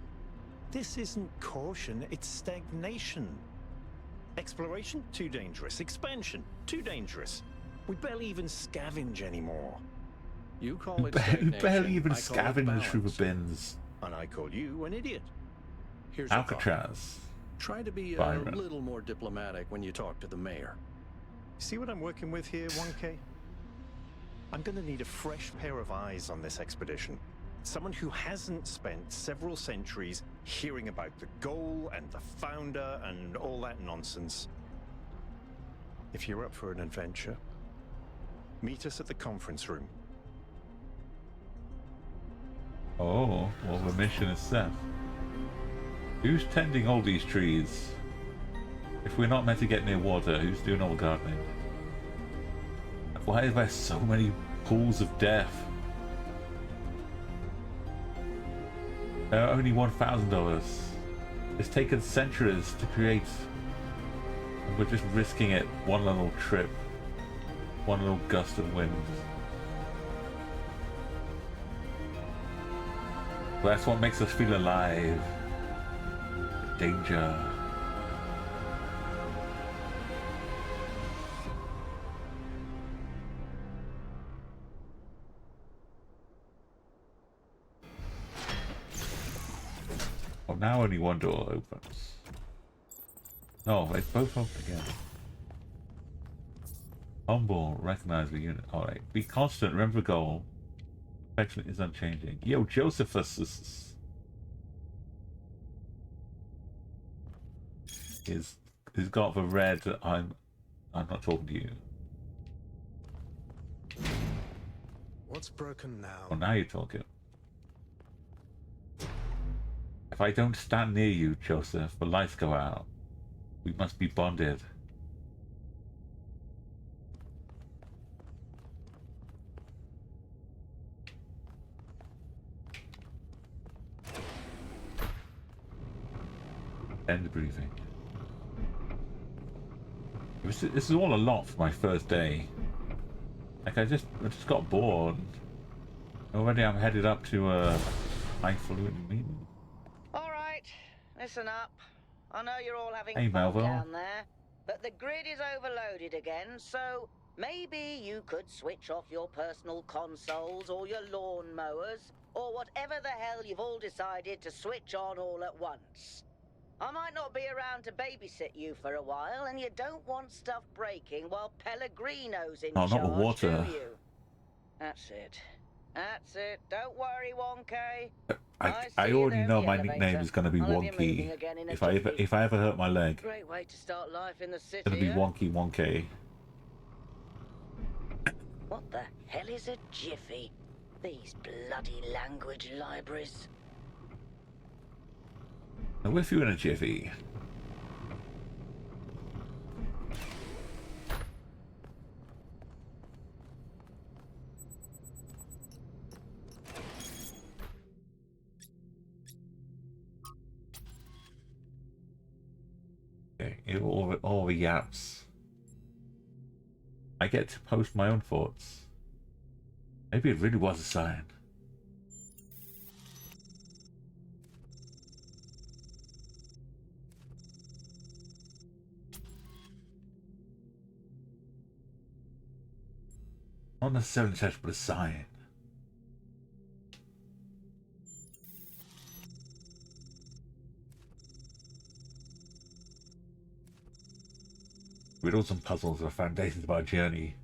This isn't caution, it's stagnation. Exploration? Too dangerous. Expansion? Too dangerous. We barely even scavenge anymore. You call it You stagnation, barely even I call it scavenge through the balance. bins. And I call you an idiot. Here's a thought. Alcatraz. Try to be a Byron. little more diplomatic when you talk to the mayor. See what I'm working with here, 1K? I'm gonna need a fresh pair of eyes on this expedition. Someone who hasn't spent several centuries hearing about the goal and the founder and all that nonsense. If you're up for an adventure, meet us at the conference room. Oh, well, the mission is set. Who's tending all these trees? If we're not meant to get near water, who's doing all the gardening? Why are there so many pools of death? They're only $1,000. It's taken centuries to create. And we're just risking it one little trip. One little gust of wind. That's what makes us feel alive. Danger. Well, now only one door opens. No, it's both open again. Humble, recognize the unit. Alright. Be constant, remember the goal. Perfection is unchanging. Yo, Josephus is got the red. I'm not talking to you. What's broken now? Well, now you're talking. If I don't stand near you, Joseph, the lights go out. We must be bonded. End briefing. This is all a lot for my first day. Like I just got bored. Already I'm headed up to a highfalutin meeting. All right, listen up. I know you're all having Hey, fun Melville. down there, but the grid is overloaded again, so maybe you could switch off your personal consoles or your lawn mowers or whatever the hell you've all decided to switch on all at once. I might not be around to babysit you for a while, and you don't want stuff breaking while Pellegrino's in Oh, charge, not the water. do you? That's it. That's it. Don't worry, 1K. I already know my nickname is going to be Wonky. If I ever hurt my leg, Great way to start life in the city. it's going to be huh? Wonky 1K. What the hell is a jiffy? These bloody language libraries. I'm with you in a jiffy. Okay, all the yaps. I get to post my own thoughts. Maybe it really was a sign. Not necessarily such, but a sign. Riddles and puzzles are the foundations of our journey.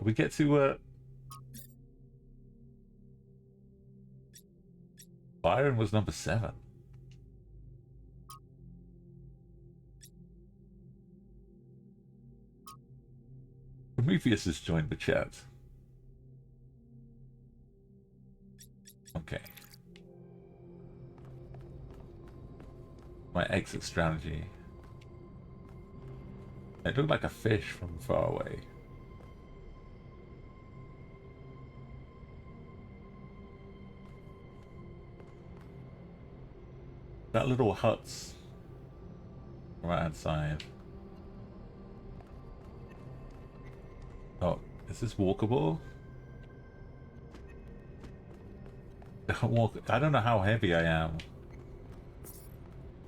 We get to Byron was number 7. Prometheus has joined the chat. Okay. My exit strategy. It looked like a fish from far away. That little hut's right hand side. Oh, is this walkable? I don't know how heavy I am.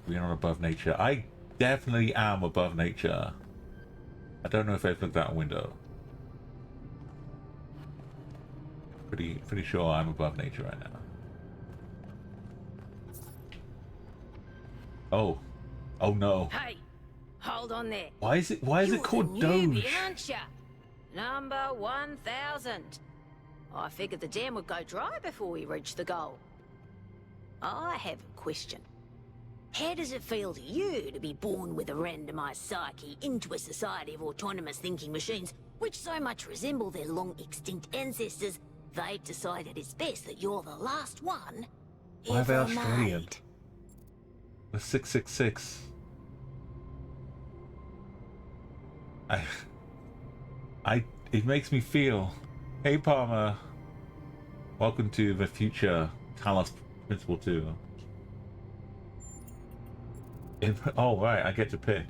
We are not above nature. I definitely am above nature. I don't know if I've looked out a window. Pretty sure I'm above nature right now. Oh no. Hey, hold on there. Why is it called You're the Doge? newbie, aren't ya? Number 1000. I figured the dam would go dry before we reach the goal. I have a question. How does it feel to you to be born with a randomized psyche into a society of autonomous thinking machines which so much resemble their long-extinct ancestors, they've decided it's best that you're the last one Why are they ever Australian? made? The 666. It makes me feel. Hey Palmer, welcome to the future Talos Principle 2. Oh right, I get to pick.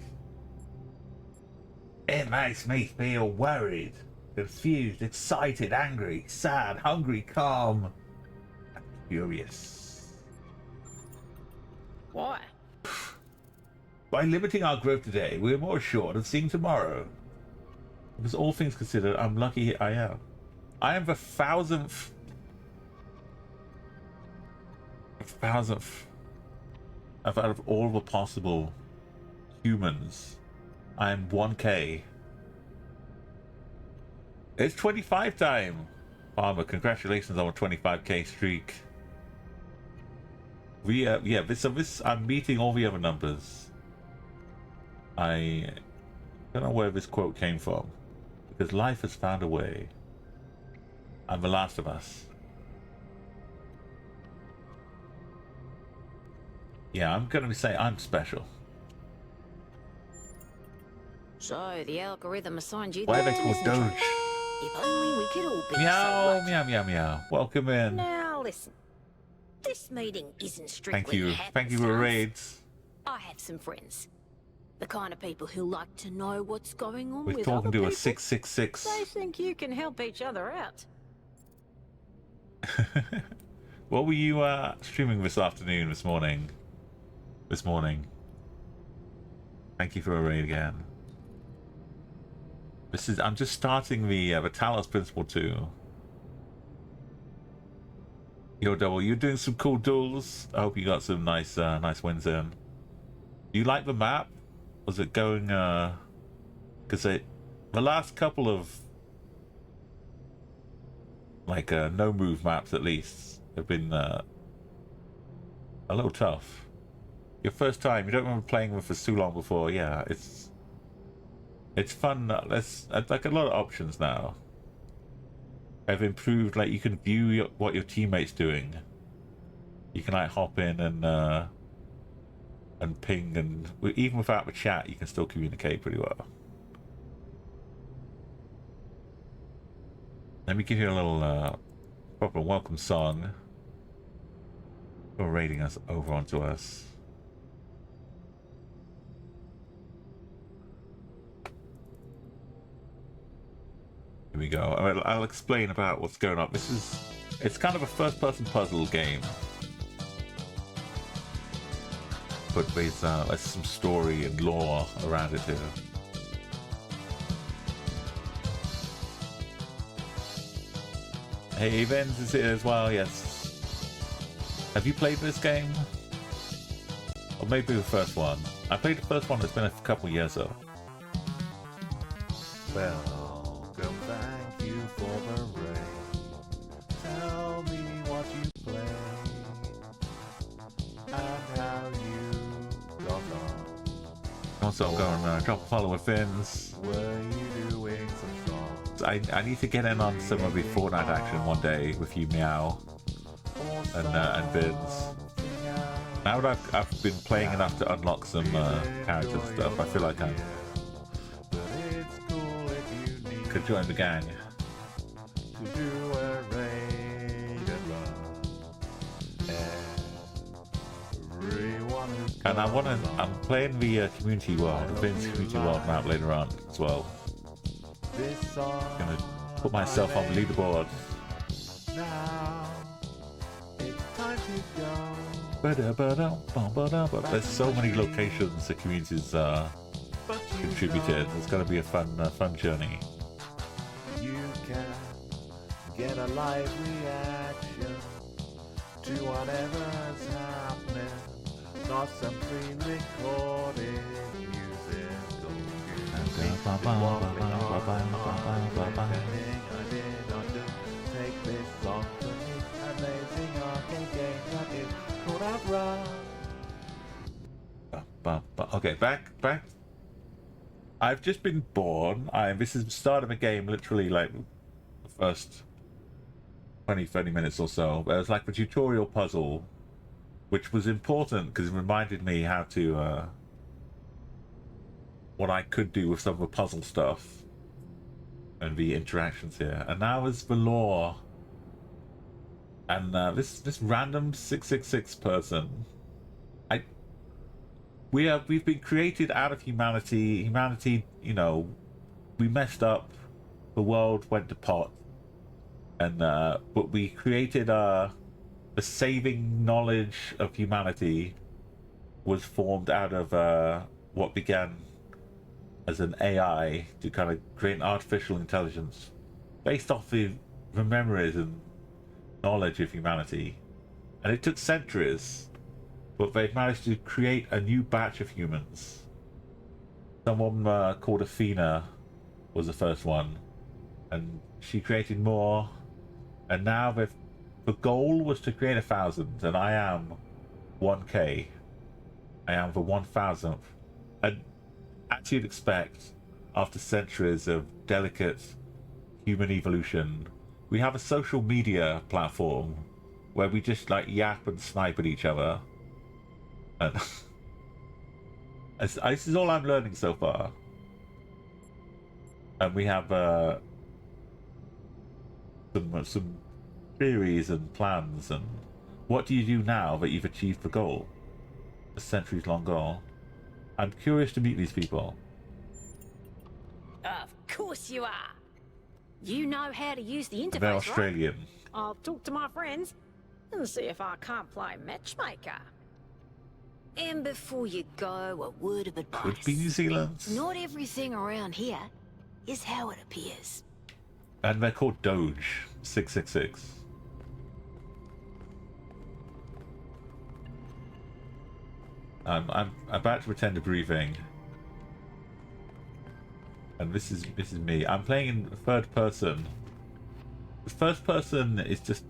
It makes me feel worried, confused, excited, angry, sad, hungry, calm, and furious. Why? By limiting our growth today, we're more assured of seeing tomorrow. Because all things considered, I'm lucky I am. I am the thousandth out of all the possible humans. I am 1K. It's 25 time! Farmer, congratulations on a 25K streak. I'm meeting all the other numbers. I don't know where this quote came from. Because life has found a way. I'm the last of us. Yeah, I'm gonna say I'm special. So the algorithm assigned you Why are that they called message. Doge? If only we could all be Meow, so meow, meow, meow. Welcome in. Now listen. This meeting isn't strictly Thank you. Thank you for happenstance. raids. I have some friends. The kind of people who like to know what's going on We're with talking other to a people. 666. They think you can help each other out. What were you streaming this afternoon, this morning? Thank you for a raid again. I'm just starting the Talos Principle 2. Yo, Double, you're doing some cool duels. I hope you got some nice wins in. Do you like the map? Was it going because the last couple of no move maps at least have been a little tough. Your first time, you don't remember playing with for too long before. Yeah, it's fun. There's like a lot of options now. I've improved, like you can view what your teammate's doing. You can like hop in and ping, and even without the chat you can still communicate pretty well. Let me give you a little proper welcome song for raiding us over onto us. Here we go. I'll explain about what's going on. It's kind of a first-person puzzle game, but there's some story and lore around it too. Hey, Evans is here as well, yes. Have you played this game? Or maybe the first one? I played the first one, it's been a couple years though. Welcome, thank you Also, I'm going to drop a follow with Fins. Were you doing some songs? I need to get in on some of the Fortnite action one day with you, Meow, and Fins. Now that I've been playing enough to unlock some character stuff, I feel like I could join the gang. And I'm playing the community world, the Vince community world map later on as well. Gonna put myself on the leaderboard. Now it's time to go. There's so many locations the community's contributed. It's gonna be a fun journey. You can get a live reaction to whatever's happening. Not some pre-recorded music. Take this song to me. Amazing arcade game that is called Outrun. Okay, back. I've just been born. This is the start of a game, literally like the first 20-30 minutes or so. But it was like the tutorial puzzle, which was important because it reminded me how to what I could do with some of the puzzle stuff and the interactions here. And now is the lore. And this random 666 person, we've been created out of humanity. Humanity, you know, we messed up. The world went to pot, and but we created the saving knowledge of humanity was formed out of what began as an AI to kind of create an artificial intelligence based off the memories and knowledge of humanity. And it took centuries, but they've managed to create a new batch of humans. Someone called Athena was the first one, and she created more, and now the goal was to create 1,000, and I am 1K. I am the 1,000th. And as you'd expect, after centuries of delicate human evolution, we have a social media platform where we just like yap and snipe at each other. And this is all I'm learning so far. And we have some theories and plans. And what do you do now that you've achieved the goal? A centuries-long goal. I'm curious to meet these people. Of course you are. You know how to use the interface, They're Australian. right? I'll talk to my friends and see if I can't play matchmaker. And before you go, a word of advice. Could be New Zealand. Not everything around here is how it appears. And they're called Doge 666. I'm about to attend a briefing, and this is me. I'm playing in third person. The first person is just.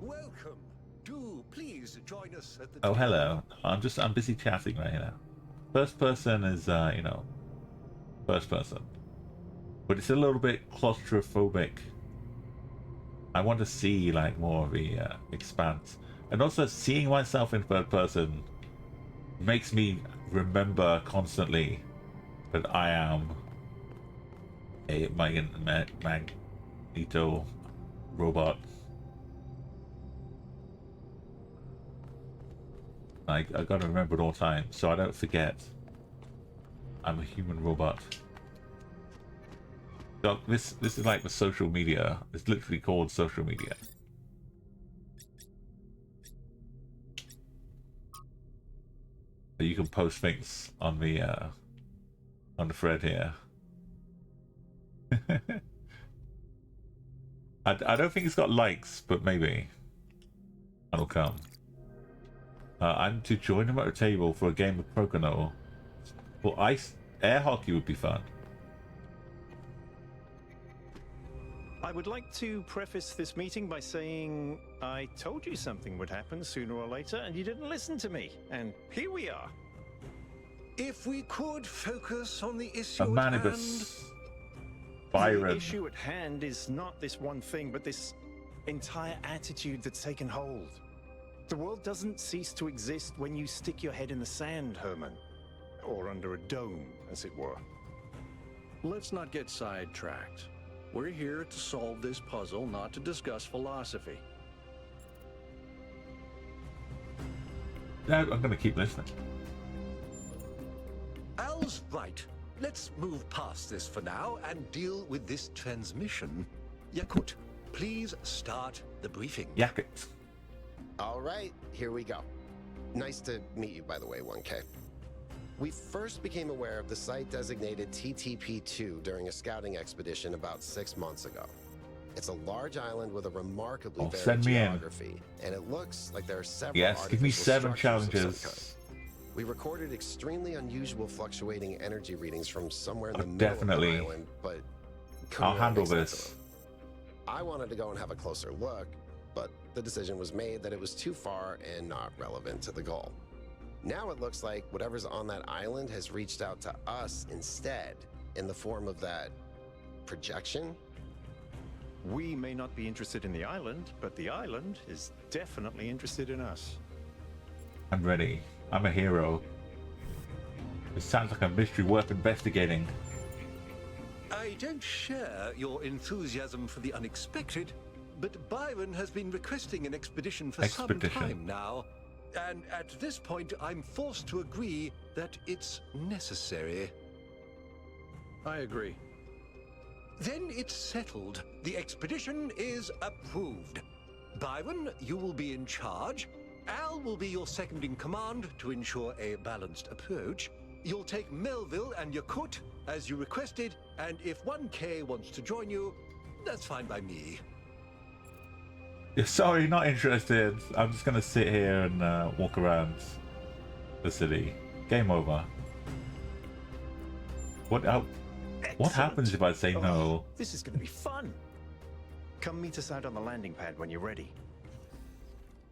Welcome. Do please join us at the. Oh, hello. I'm busy chatting right now. First person is you know, first person, but it's a little bit claustrophobic. I want to see like more of the expanse, and also seeing myself in third person makes me remember constantly that I am a Magneto robot. I gotta remember it all the time so I don't forget I'm a human robot. So this is like the social media. It's literally called social media. You can post things on the thread here. I don't think it's got likes, but maybe that'll come. I'm to join them at a table for a game of Pocono. Well, air hockey would be fun. I would like to preface this meeting by saying I told you something would happen sooner or later, and you didn't listen to me. And here we are. If we could focus on the issue A at hand. manibus. The Byron. issue at hand is not this one thing, but this entire attitude that's taken hold. The world doesn't cease to exist when you stick your head in the sand, Herman. Or under a dome, as it were. Let's not get sidetracked. We're here to solve this puzzle, not to discuss philosophy. No, I'm going to keep listening. Al's right. Let's move past this for now and deal with this transmission. Yakut, please start the briefing. Yakut. All right, here we go. Nice to meet you, by the way, 1K. We first became aware of the site designated TTP-2 during a scouting expedition about 6 months ago. It's a large island with a remarkably varied geography, and it looks like there are several give me 7 structures of some challenges. kind. We recorded extremely unusual fluctuating energy readings from somewhere in the middle definitely. of the island, but I'll handle make sense this. of them. I wanted to go and have a closer look, but the decision was made that it was too far and not relevant to the goal. Now it looks like whatever's on that island has reached out to us instead, in the form of that projection. We may not be interested in the island, but the island is definitely interested in us. I'm ready. I'm a hero. It sounds like a mystery worth investigating. I don't share your enthusiasm for the unexpected, but Byron has been requesting an expedition for some time now. And at this point, I'm forced to agree that it's necessary. I agree. Then it's settled. The expedition is approved. Byron, you will be in charge. Al will be your second in command to ensure a balanced approach. You'll take Melville and Yakut as you requested, and if 1K wants to join you, that's fine by me. Sorry, not interested. I'm just going to sit here and walk around the city. Game over. What happens if I say no? This is going to be fun. Come meet us out on the landing pad when you're ready.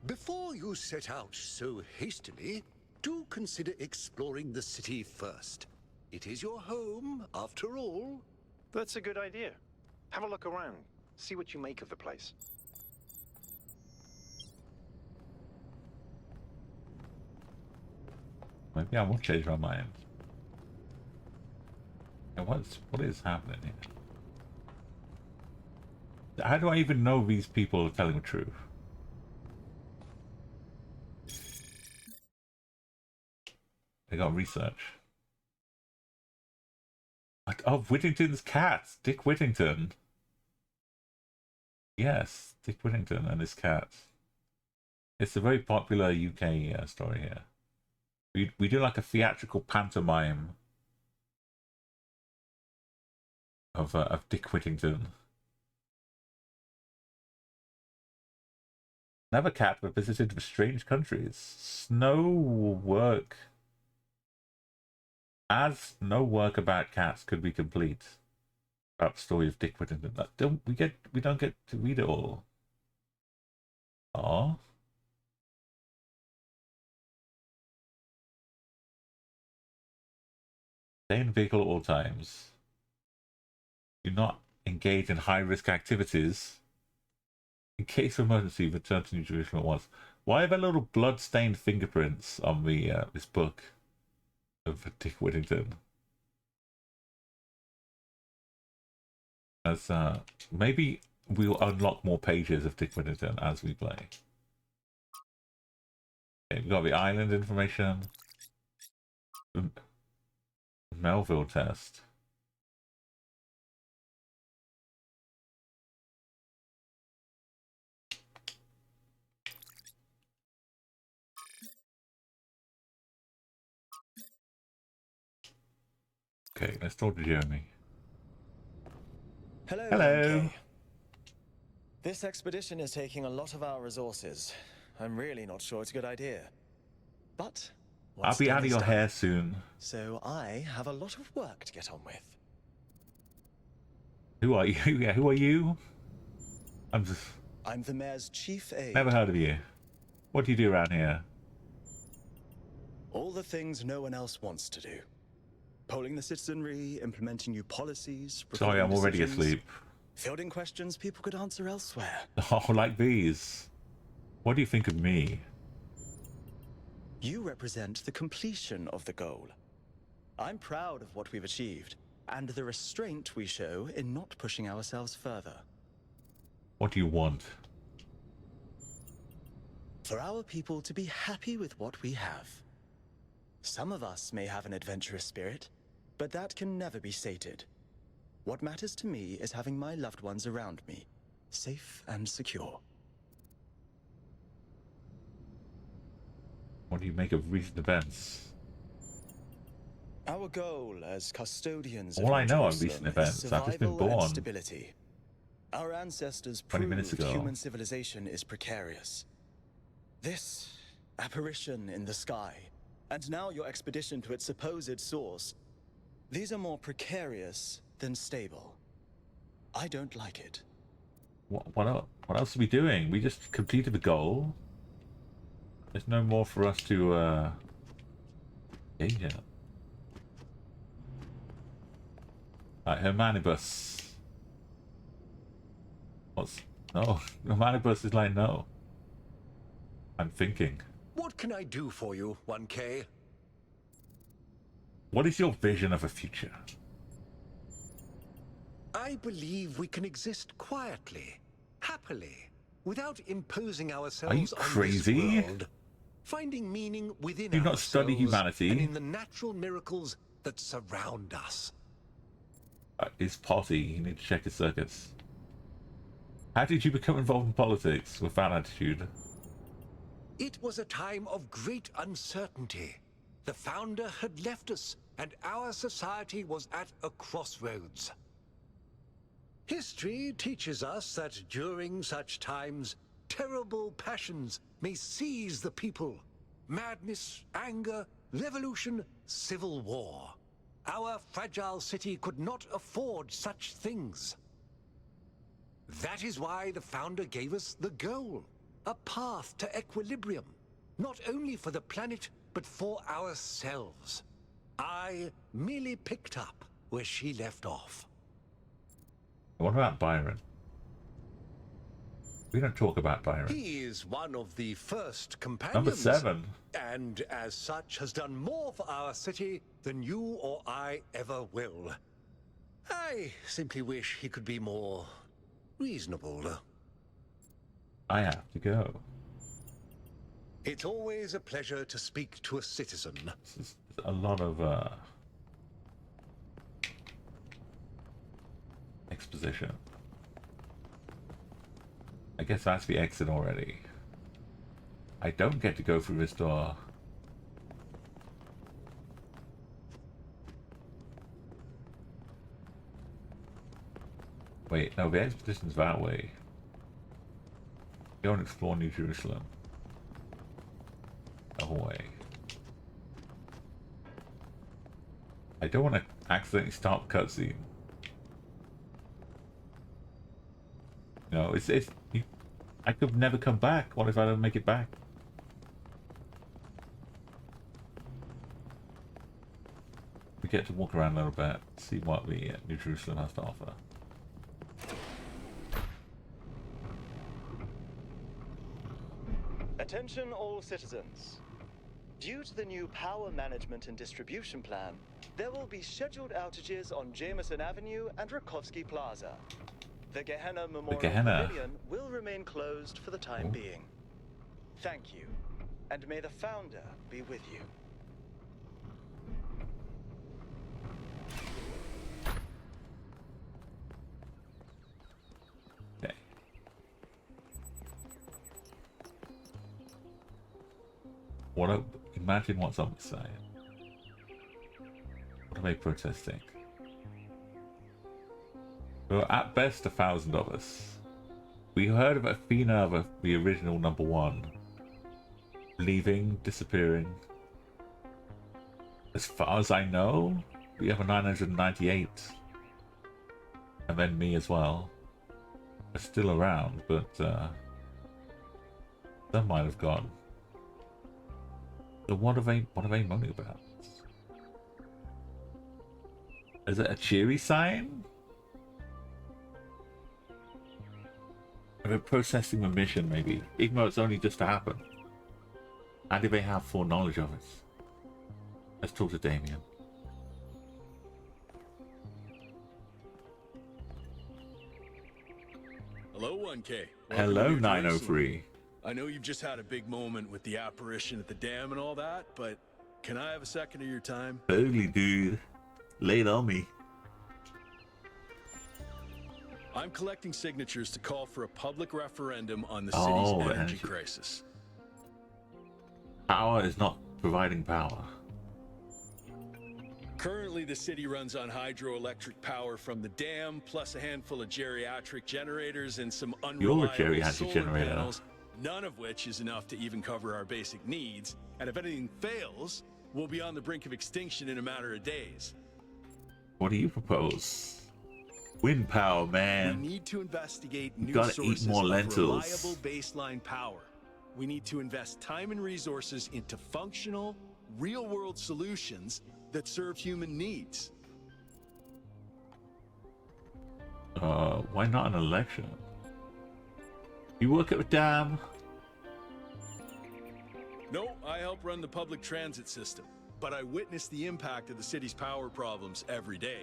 Before you set out so hastily, do consider exploring the city first. It is your home, after all. That's a good idea. Have a look around. See what you make of the place. Maybe I will change my mind. And what is happening here? How do I even know these people are telling the truth? They got research. Oh, Whittington's cat! Dick Whittington! Yes, Dick Whittington and his cat. It's a very popular UK story here. We do like a theatrical pantomime of Dick Whittington. Never cat, but visited strange countries. No work about cats could be complete. About the story of Dick Whittington. We don't get to read it all. Aww. Stay in the vehicle at all times. Do not engage in high-risk activities. In case of emergency, return to New Jerusalem at once. Why are there little blood-stained fingerprints on the this book of Dick Whittington? As maybe we'll unlock more pages of Dick Whittington as we play. Okay, we've got the island information. The Melville test. Okay, let's talk to Jeremy. Hello. Hello. This expedition is taking a lot of our resources. I'm really not sure it's a good idea. But I'll be out of your hair soon. So I have a lot of work to get on with. Who are you? Yeah, who are you? I'm the mayor's chief aide. Never heard of you. What do you do around here? All the things no one else wants to do. Polling the citizenry, implementing new policies... Sorry, I'm already decisions, asleep. Fielding questions people could answer elsewhere. Oh, like these. What do you think of me? You represent the completion of the goal. I'm proud of what we've achieved, and the restraint we show in not pushing ourselves further. What do you want? For our people to be happy with what we have. Some of us may have an adventurous spirit, but that can never be sated. What matters to me is having my loved ones around me, safe and secure. What do you make of recent events? Our goal as custodians All I know of Jerusalem recent events, I've just been survival and born. stability. Our ancestors 20 minutes proved ago. human civilization is precarious. This apparition in the sky, and now your expedition to its supposed source, these are more precarious than stable. I don't like it. What else are we doing? We just completed the goal. There's no more for us to gauge at. Right, Hermanibus. What's... No, Hermanibus is like, no. I'm thinking. What can I do for you, 1K? What is your vision of a future? I believe we can exist quietly, happily, without imposing ourselves Are you crazy? on this world. Finding meaning within Do you not study ourselves humanity? and in the natural miracles that surround us. He's potty. You need to check his circuits. How did you become involved in politics with that attitude? It was a time of great uncertainty. The founder had left us, and our society was at a crossroads. History teaches us that during such times, terrible passions may seize the people. Madness, anger, revolution, civil war. Our fragile city could not afford such things. That is why the founder gave us the goal, a path to equilibrium, not only for the planet, but for ourselves. I merely picked up where she left off. What about Byron? We don't talk about Byron. He is one of the first companions. Number 7. And as such has done more for our city than you or I ever will. I simply wish he could be more reasonable. I have to go. It's always a pleasure to speak to a citizen. This is a lot of exposition. I guess that's the exit already. I don't get to go through this door. Wait, no, the expedition's that way. Go and explore New Jerusalem. Away. I don't want to accidentally start the cutscene. No, I could never come back. What if I don't make it back? We get to walk around a little bit, see what the New Jerusalem has to offer. Attention all citizens. Due to the new power management and distribution plan, there will be scheduled outages on Jameson Avenue and Rakovsky Plaza. The Gehenna Memorial Pavilion will remain closed for the time being. Thank you, and may the founder be with you. Okay. Imagine what someone's saying. What are they protesting? There were at best 1,000 of us. We heard of Athena, the original number 1, leaving, disappearing. As far as I know, we have a 998. And then me as well. Are still around, but some might have gone. So what are they moaning about? Is it a cheery sign? Are they processing the mission, maybe? Even though it's only just to happen. How do they have foreknowledge of it? Let's talk to Damien. Hello, 1K. Hello, 903. I know you've just had a big moment with the apparition at the dam and all that, but can I have a second of your time? Totally, dude. Lay it on me. I'm collecting signatures to call for a public referendum on the city's energy crisis. Power is not providing power. Currently, the city runs on hydroelectric power from the dam, plus a handful of geriatric generators and some unreliable solar panels, none of which is enough to even cover our basic needs. And if anything fails, we'll be on the brink of extinction in a matter of days. What do you propose? Wind power, man. We need to investigate new Gotta sources eat more of lentils. reliable baseline power. We need to invest time and resources into functional, real-world solutions that serve human needs. Why not an election? You work at the dam? No, I help run the public transit system, but I witness the impact of the city's power problems every day.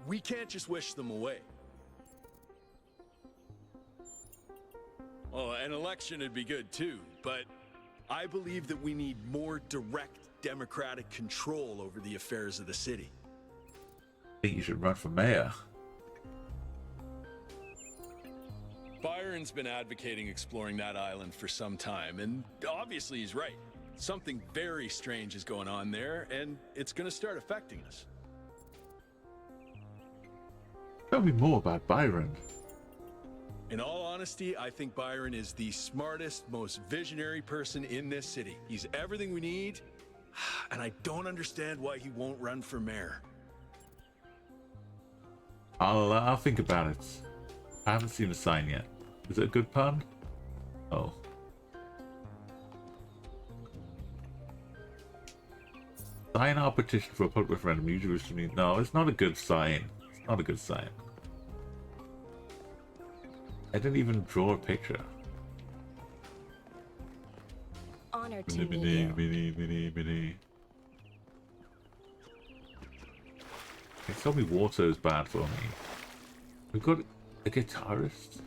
We can't just wish them away. Oh, an election would be good too, but I believe that we need more direct democratic control over the affairs of the city. I think you should run for mayor. Byron's been advocating exploring that island for some time, and obviously he's right. Something very strange is going on there, and it's going to start affecting us. Tell me more about Byron. In all honesty, I think Byron is the smartest, most visionary person in this city. He's everything we need, and I don't understand why he won't run for mayor. I'll think about it. I haven't seen a sign yet. Is it a good pun? Oh. Sign our petition for a public referendum. Usually, no, it's not a good sign. It's not a good sign. I didn't even draw a picture. Honored to meet you. They told me water is bad for me. We've got a guitarist.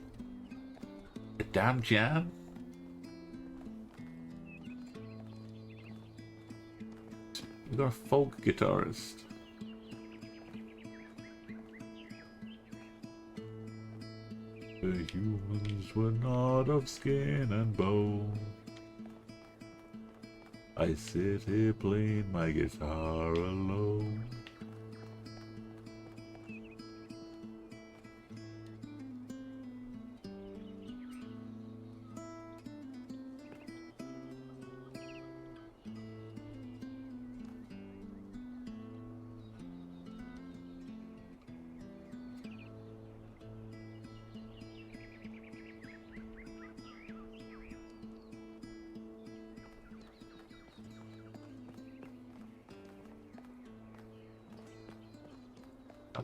A damn Jan. We've got a folk guitarist. The humans were not of skin and bone. I sit here playing my guitar alone.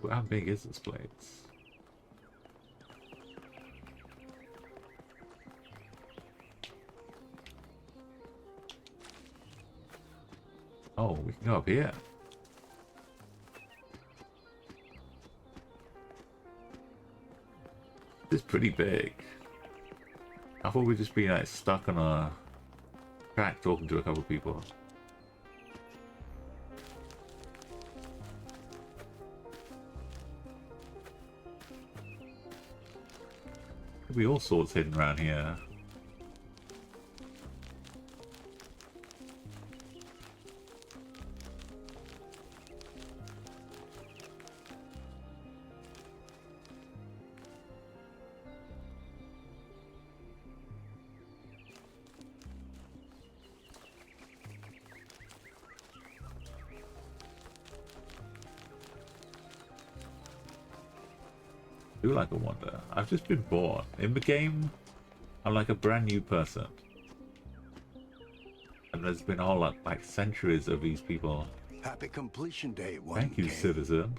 How big is this place? Oh, we can go up here. This is pretty big. I thought we'd just be like stuck on a track talking to a couple people. There'll be all sorts hidden around here. I do like a wonder. I've just been born. In the game, I'm like a brand new person. I and there's been a whole lot, like centuries of these people. Happy completion day, 1K. Thank you, citizen.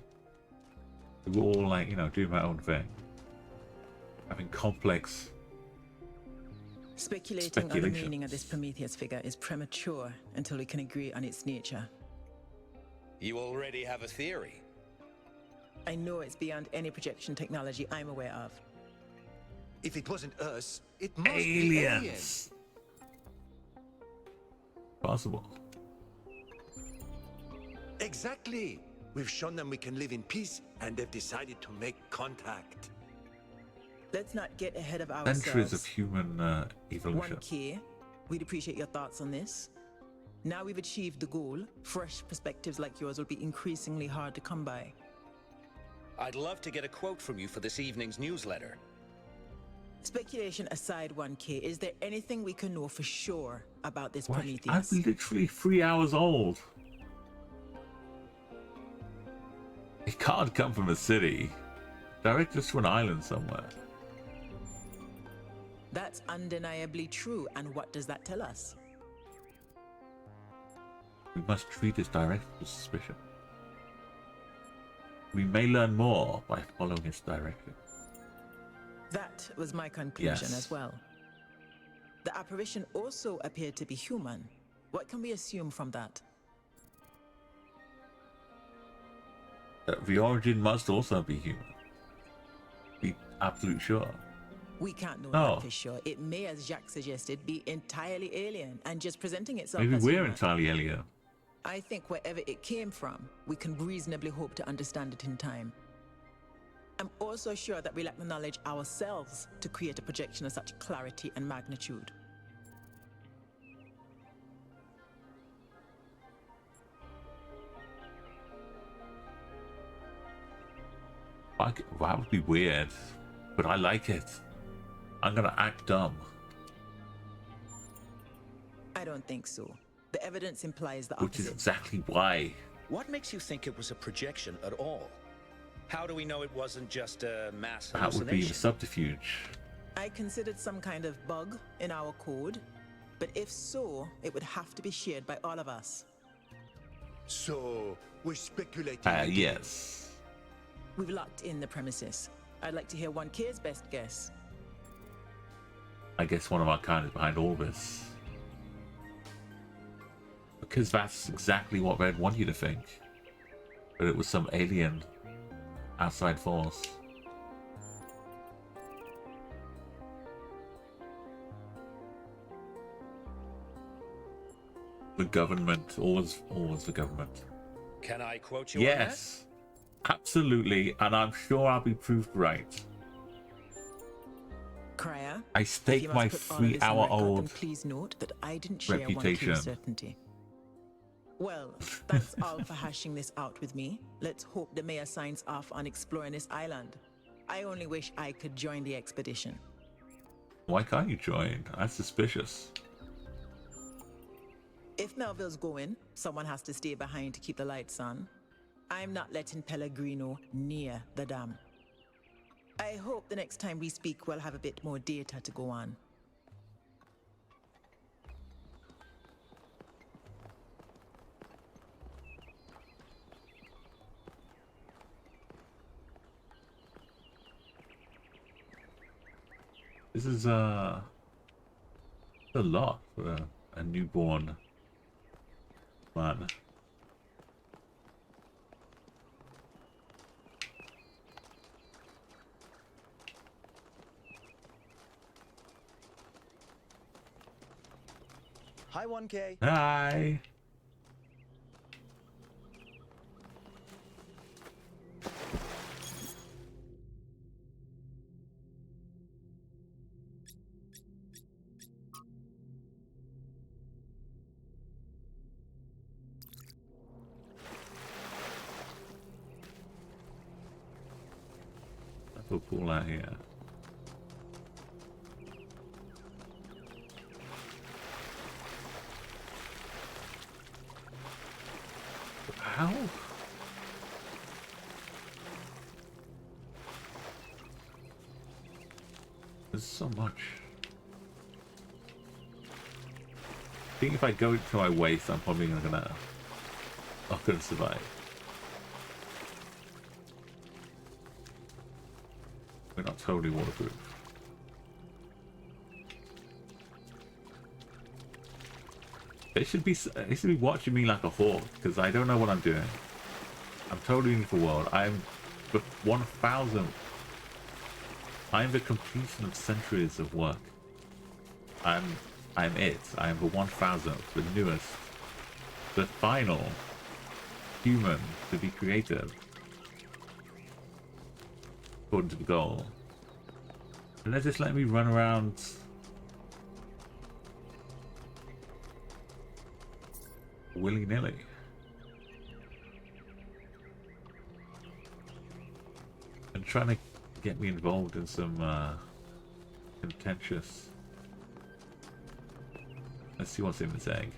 We're all like, you know, doing my own thing. Having complex Speculating on the meaning of this Prometheus figure is premature until we can agree on its nature. You already have a theory. I know it's beyond any projection technology I'm aware of. If it wasn't us, it must aliens. be aliens. Possible. Exactly. We've shown them we can live in peace, and they've decided to make contact. Let's not get ahead of ourselves. Centuries of human evolution. 1K, we'd appreciate your thoughts on this. Now we've achieved the goal, fresh perspectives like yours will be increasingly hard to come by. I'd love to get a quote from you for this evening's newsletter. Speculation aside, 1K, is there anything we can know for sure about this What? Prometheus? I'm literally 3 hours old. It can't come from a city. Direct us to an island somewhere. That's undeniably true, and what does that tell us? We must treat his direction with suspicion. We may learn more by following his direction. That was my conclusion Yes. as well. The apparition also appeared to be human. What can we assume from that? The origin must also be human. Be absolute sure. We can't know No. that for sure. It may, as Jacques suggested, be entirely alien and just presenting itself Maybe as we're human. entirely alien. I think wherever it came from, we can reasonably hope to understand it in time. I'm also sure that we lack the knowledge ourselves to create a projection of such clarity and magnitude. That would be weird, but I like it. I'm gonna act dumb. I don't think so. The evidence implies the Which is opposite. exactly why. What makes you think it was a projection at all? How do we know it wasn't just a mass That would be the hallucination? subterfuge. I considered some kind of bug in our code, but if so, it would have to be shared by all of us. So, we're speculating. Yes. We've locked in the premises. I'd like to hear 1K's best guess. I guess one of our kind is behind all this. Because that's exactly what Red want you to think. That it was some alien outside force. The government, always the government. Can I quote you on that? Yes, absolutely, and I'm sure I'll be proved right. Cryer, I if you stake must my put all of this on 3-hour-old record, then please note that I didn't share reputation. 1K's certainty. Well, thanks all for hashing this out with me. Let's hope the mayor signs off on exploring this island. I only wish I could join the expedition. Why can't you join? That's suspicious. If Melville's going, someone has to stay behind to keep the lights on. I'm not letting Pellegrino near the dam. I hope the next time we speak we'll have a bit more data to go on. This is a lot for a newborn man. Hi, 1K. Hi. That's so cool out here. How? There's so much. think if I go to my waist, I'm probably not gonna survive. We're not totally waterproof. They should be watching me like a hawk because I don't know what I'm doing. I'm totally new to the world. I'm the 1,000th. I'm the completion of centuries of work. I'm it. I am the 1,000th, the newest, the final human to be created according to the goal. And they're just letting me run around willy-nilly. And trying to get me involved in some contentious... Let's see what's in this egg.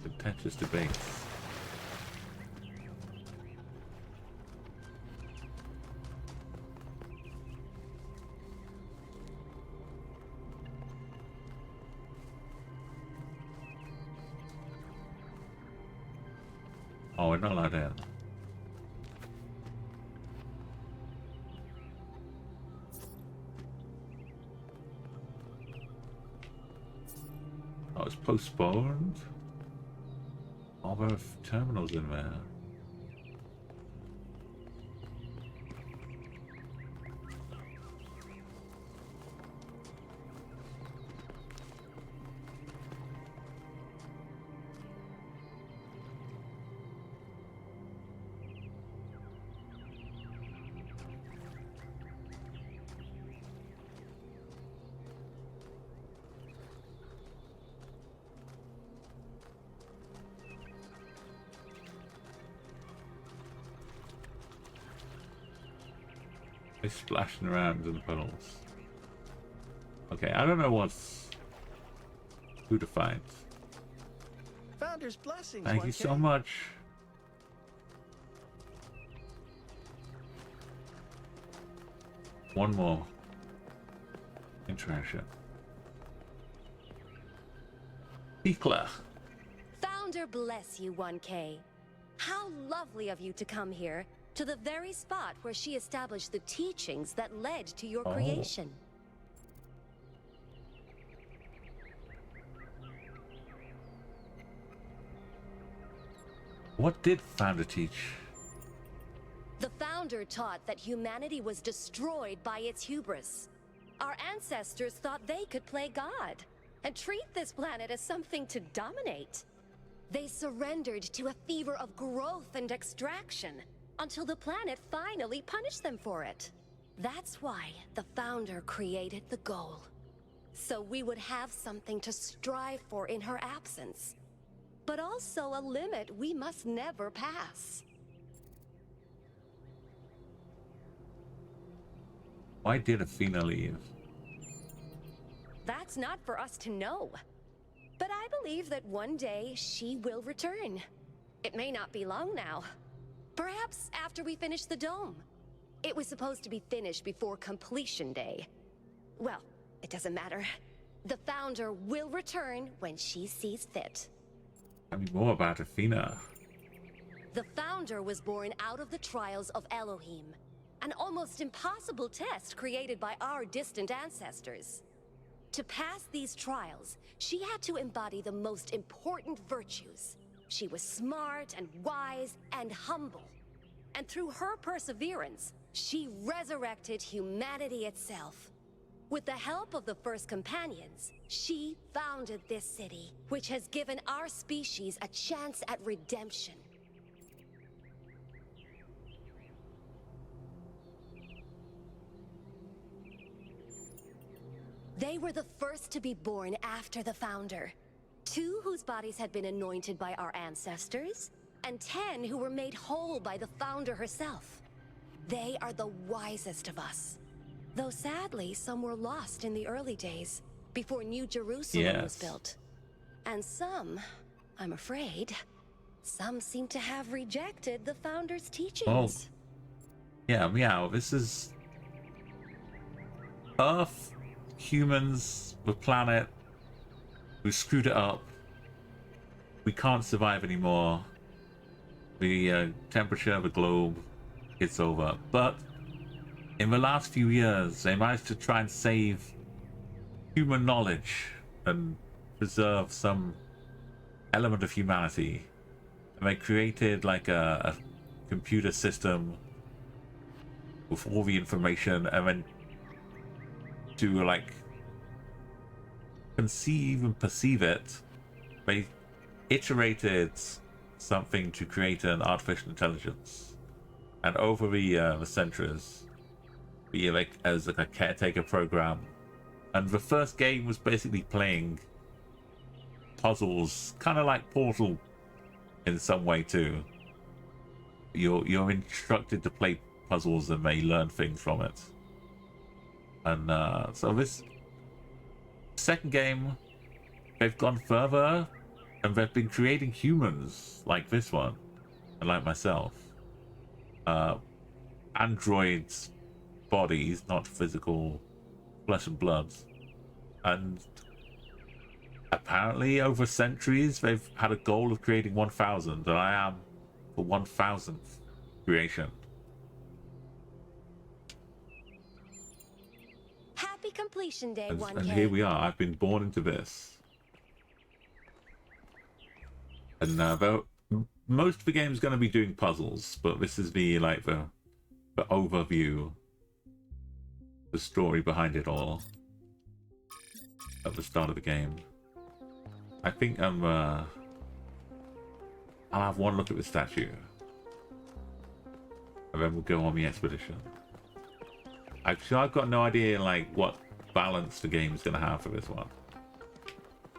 Contentious debates. Oh, we're not allowed in. Oh, it's postponed? Oh, there are terminals in there. They're splashing around in the puddles. Okay, I don't know who to find. Founder's blessings. Thank you so much. One more interaction. Ikla. Founder bless you, 1K. How lovely of you to come here, to the very spot where she established the teachings that led to your creation. What did Founder teach? The Founder taught that humanity was destroyed by its hubris. Our ancestors thought they could play God and treat this planet as something to dominate. They surrendered to a fever of growth and extraction until the planet finally punished them for it. That's why the Founder created the goal. So we would have something to strive for in her absence, but also a limit we must never pass. Why did Athena leave? That's not for us to know. But I believe that one day she will return. It may not be long now. Perhaps after we finish the dome. It was supposed to be finished before completion day. Well, it doesn't matter. The Founder will return when she sees fit. Tell me more about Athena. The Founder was born out of the trials of Elohim, an almost impossible test created by our distant ancestors. To pass these trials, she had to embody the most important virtues. She was smart and wise and humble. And through her perseverance, she resurrected humanity itself. With the help of the first companions, she founded this city, which has given our species a chance at redemption. They were the first to be born after the Founder. 2 whose bodies had been anointed by our ancestors, and 10 who were made whole by the Founder herself. They are the wisest of us. Though sadly, some were lost in the early days, before New Jerusalem was built. And some, I'm afraid, some seem to have rejected the Founder's teachings. Oh. Yeah, meow, this is... Earth humans, the planet, we screwed it up. We can't survive anymore. The temperature of the globe gets over. But in the last few years, they managed to try and save human knowledge and preserve some element of humanity. And they created like a computer system with all the information, and then to like conceive and perceive it, they iterated something to create an artificial intelligence. And over the centuries, like as like a caretaker program, and the first game was basically playing puzzles, kind of like Portal in some way too. You're instructed to play puzzles and they learn things from it. And so this second game, they've gone further and they've been creating humans like this one and like myself. Androids bodies, not physical flesh and blood. And apparently over centuries they've had a goal of creating 1,000, and I am the 1,000th creation. Happy completion day, 1K. And here we are. I've been born into this. And though most of the game is going to be doing puzzles, but this is the like the overview, the story behind it all at the start of the game. I think I'll have one look at the statue, and then we'll go on the expedition. Actually, I've got no idea like what balance the game is going to have for this one.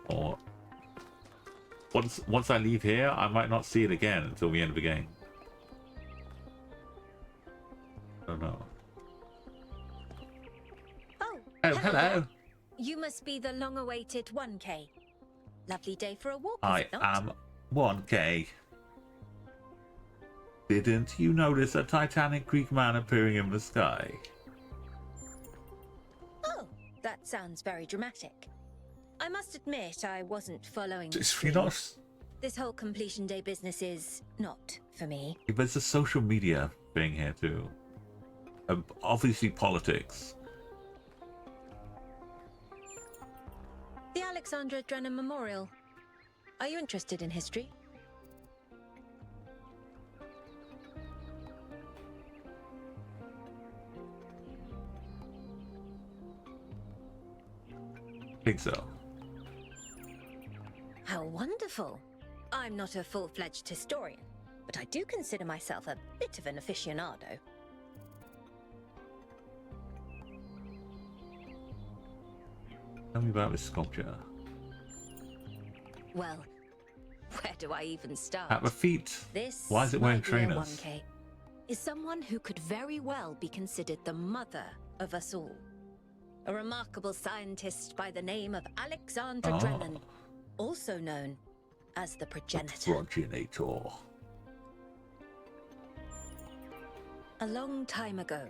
Or once I leave here, I might not see it again until the end of the game. I don't know. Oh, hello. You must be the long-awaited 1K. Lovely day for a walk, is I it not? am 1K. Didn't you notice a Titanic Greek man appearing in the sky? Oh, that sounds very dramatic. I must admit I wasn't following the It's stream. not. This whole completion day business is not for me. There's a social media thing here too. Obviously politics. The Alexandra Drennan Memorial. Are you interested in history? I think so. How wonderful. I'm not a full-fledged historian, but I do consider myself a bit of an aficionado. Tell me about this sculpture. Well, where do I even start? At the feet. This, Why is it wearing my dear trainers? 1K, is someone who could very well be considered the mother of us all. A remarkable scientist by the name of Alexandra Drennan, also known as the Progenitor. Progenitor. A long time ago,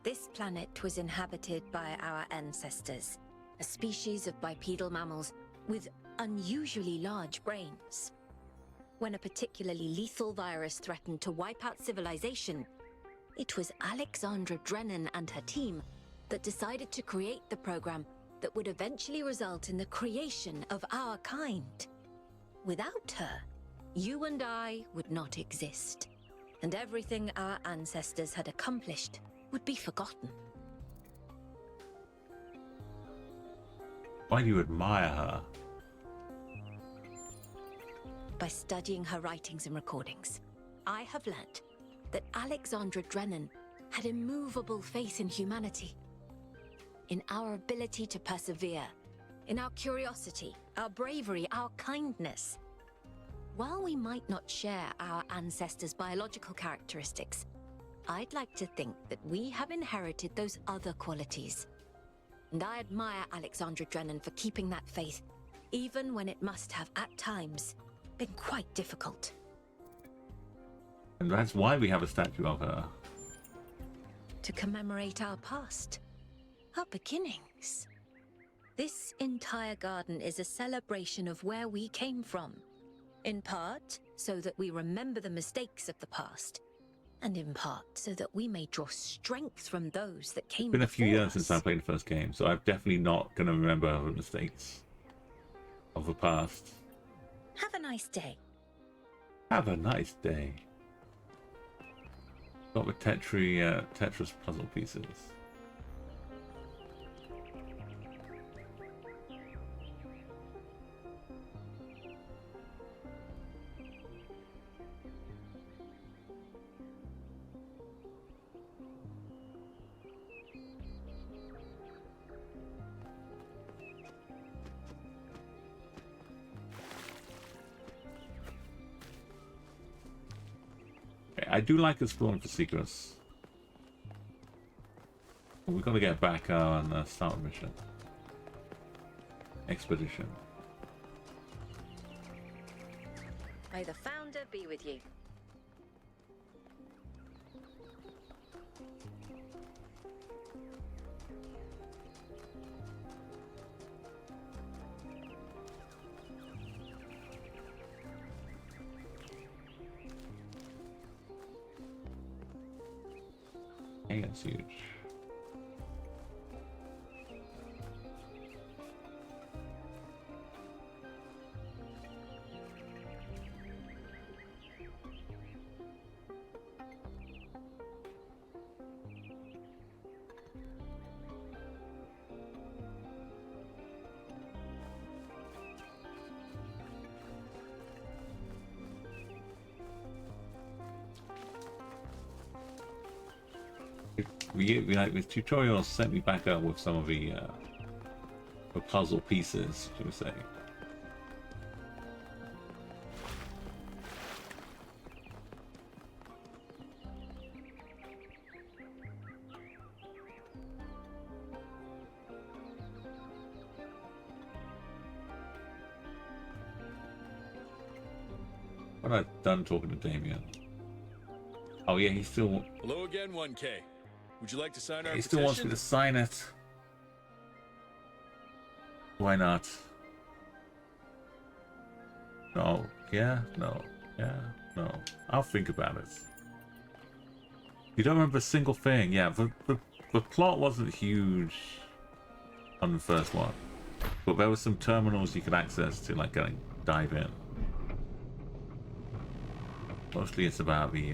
this planet was inhabited by our ancestors, a species of bipedal mammals with unusually large brains. When a particularly lethal virus threatened to wipe out civilization, it was Alexandra Drennan and her team that decided to create the program that would eventually result in the creation of our kind. Without her, you and I would not exist, and everything our ancestors had accomplished would be forgotten. Why do you admire her? By studying her writings and recordings, I have learnt that Alexandra Drennan had immovable faith in humanity, in our ability to persevere, in our curiosity, our bravery, our kindness. While we might not share our ancestors' biological characteristics, I'd like to think that we have inherited those other qualities. And I admire Alexandra Drennan for keeping that faith, even when it must have, at times, been quite difficult. And that's why we have a statue of her. To commemorate our past, our beginnings. This entire garden is a celebration of where we came from. In part, so that we remember the mistakes of the past. And in part, so that we may draw strength from those that came before us. It's been a few years since I played the first game, so I'm definitely not going to remember the mistakes of the past. Have a nice day. Have a nice day. Got the Tetris puzzle pieces. I do like exploring for secrets. We've got to get back on start mission. Expedition. May the founder be with you. Hey, that's huge. Like this tutorial sent me back up with some of the puzzle pieces, should we say. When I'm done talking to Damien. Oh yeah, he still... Hello again, 1K. Would you like to sign our He petition? still wants me to sign it. Why not? No. Yeah? No. Yeah? No. I'll think about it. You don't remember a single thing. Yeah, the plot wasn't huge on the first one. But there were some terminals you could access to, like, dive in. Mostly it's about the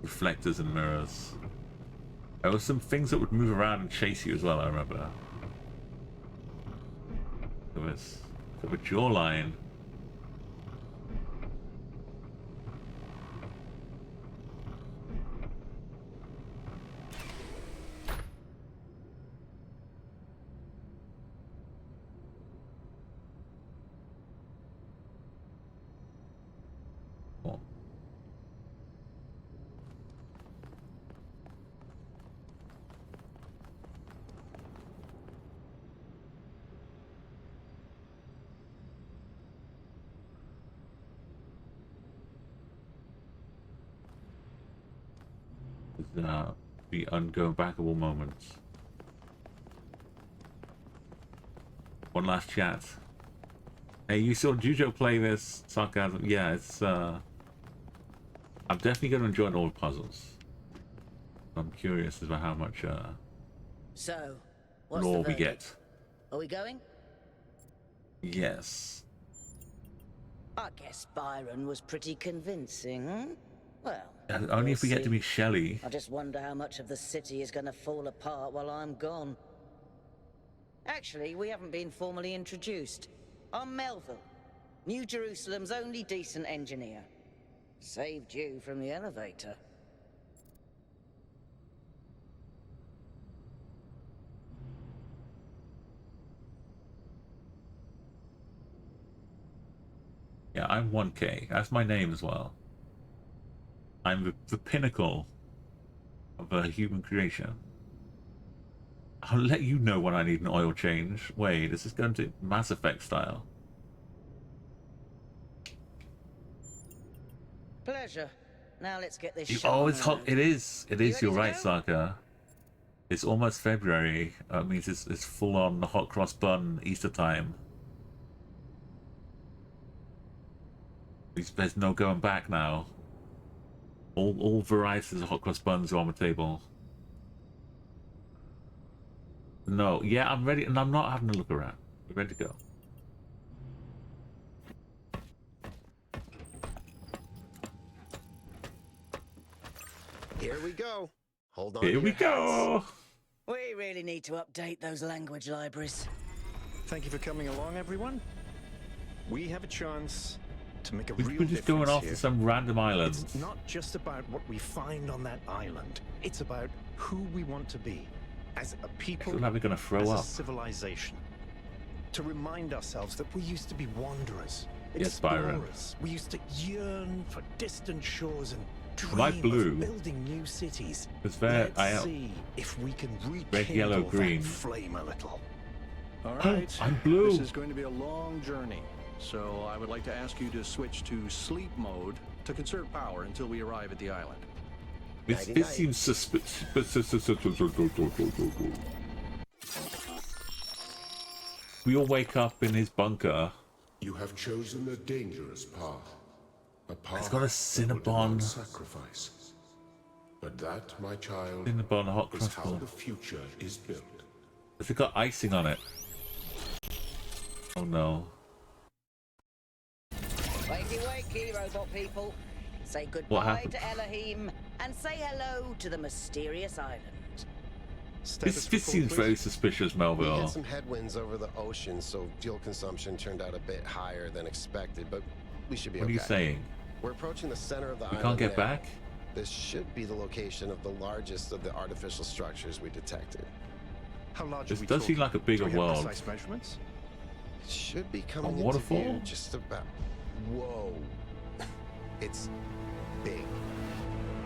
reflectors and mirrors. There were some things that would move around and chase you as well, I remember. There was a jawline. Cool. The ungobackable moments. One last chat. Hey, you saw Jujo play this sarcasm? Yeah, it's I'm definitely going to enjoy all the puzzles. I'm curious as to how much So, what's lore the we verdict? get. Are we going? Yes. I guess Byron was pretty convincing, hmm? Well, Only if we get to meet Shelley. I just wonder how much of the city is going to fall apart while I'm gone. Actually, we haven't been formally introduced. I'm Melville, New Jerusalem's only decent engineer. Saved you from the elevator. Yeah, I'm 1K. That's my name as well. I'm the pinnacle of a human creation. I'll let you know when I need an oil change. Wait, is this going to Mass Effect style? Pleasure. Now let's get this You, show oh, on it's hot. road. It is. It is. You You're ready right, to Saka. It's almost February. That means it's full on hot cross bun Easter time. There's no going back now. All varieties of hot cross buns are on the table. No, yeah, I'm ready, and I'm not having a look around. We're ready to go. Here we go. Hold on. Here we go. We really need to update those language libraries. Thank you for coming along, everyone. We have a chance to make a real We're just going off here. to some random island. It's not just about what we find on that island. It's about who we want to be as a people, I feel like we're gonna throw as up. a civilization. To remind ourselves that we used to be wanderers, Yes, Byron. explorers. We used to yearn for distant shores and Am I dream blue? of building new cities. It's fair. Let's I am. see if we can Red, yellow, rekindle green. that flame a little. All right. I'm blue. This is going to be a long journey, so I would like to ask you to switch to sleep mode to conserve power until we arrive at the island. This seems suspicious. We all wake up in his bunker. You have chosen a dangerous path. A path It's got a Cinnabon. sacrifice. But that, my child, Cinnabon hot is cross how bun. the future is built. Has it got icing on it? Oh no. Wakey, wakey, robot people. Say What goodbye happened? to Elohim and say hello to the mysterious island. This seems very suspicious, We Melville. had some headwinds over the ocean, so fuel consumption turned out a bit higher than expected, but we should be What are okay. you saying? We're approaching the center of the We island can't get now. back? This should be the location of the largest of the artificial structures we detected. How large This are we does seem talking? like a bigger Do we have world. precise measurements? It should be coming into waterfall? view just about. Whoa. It's big.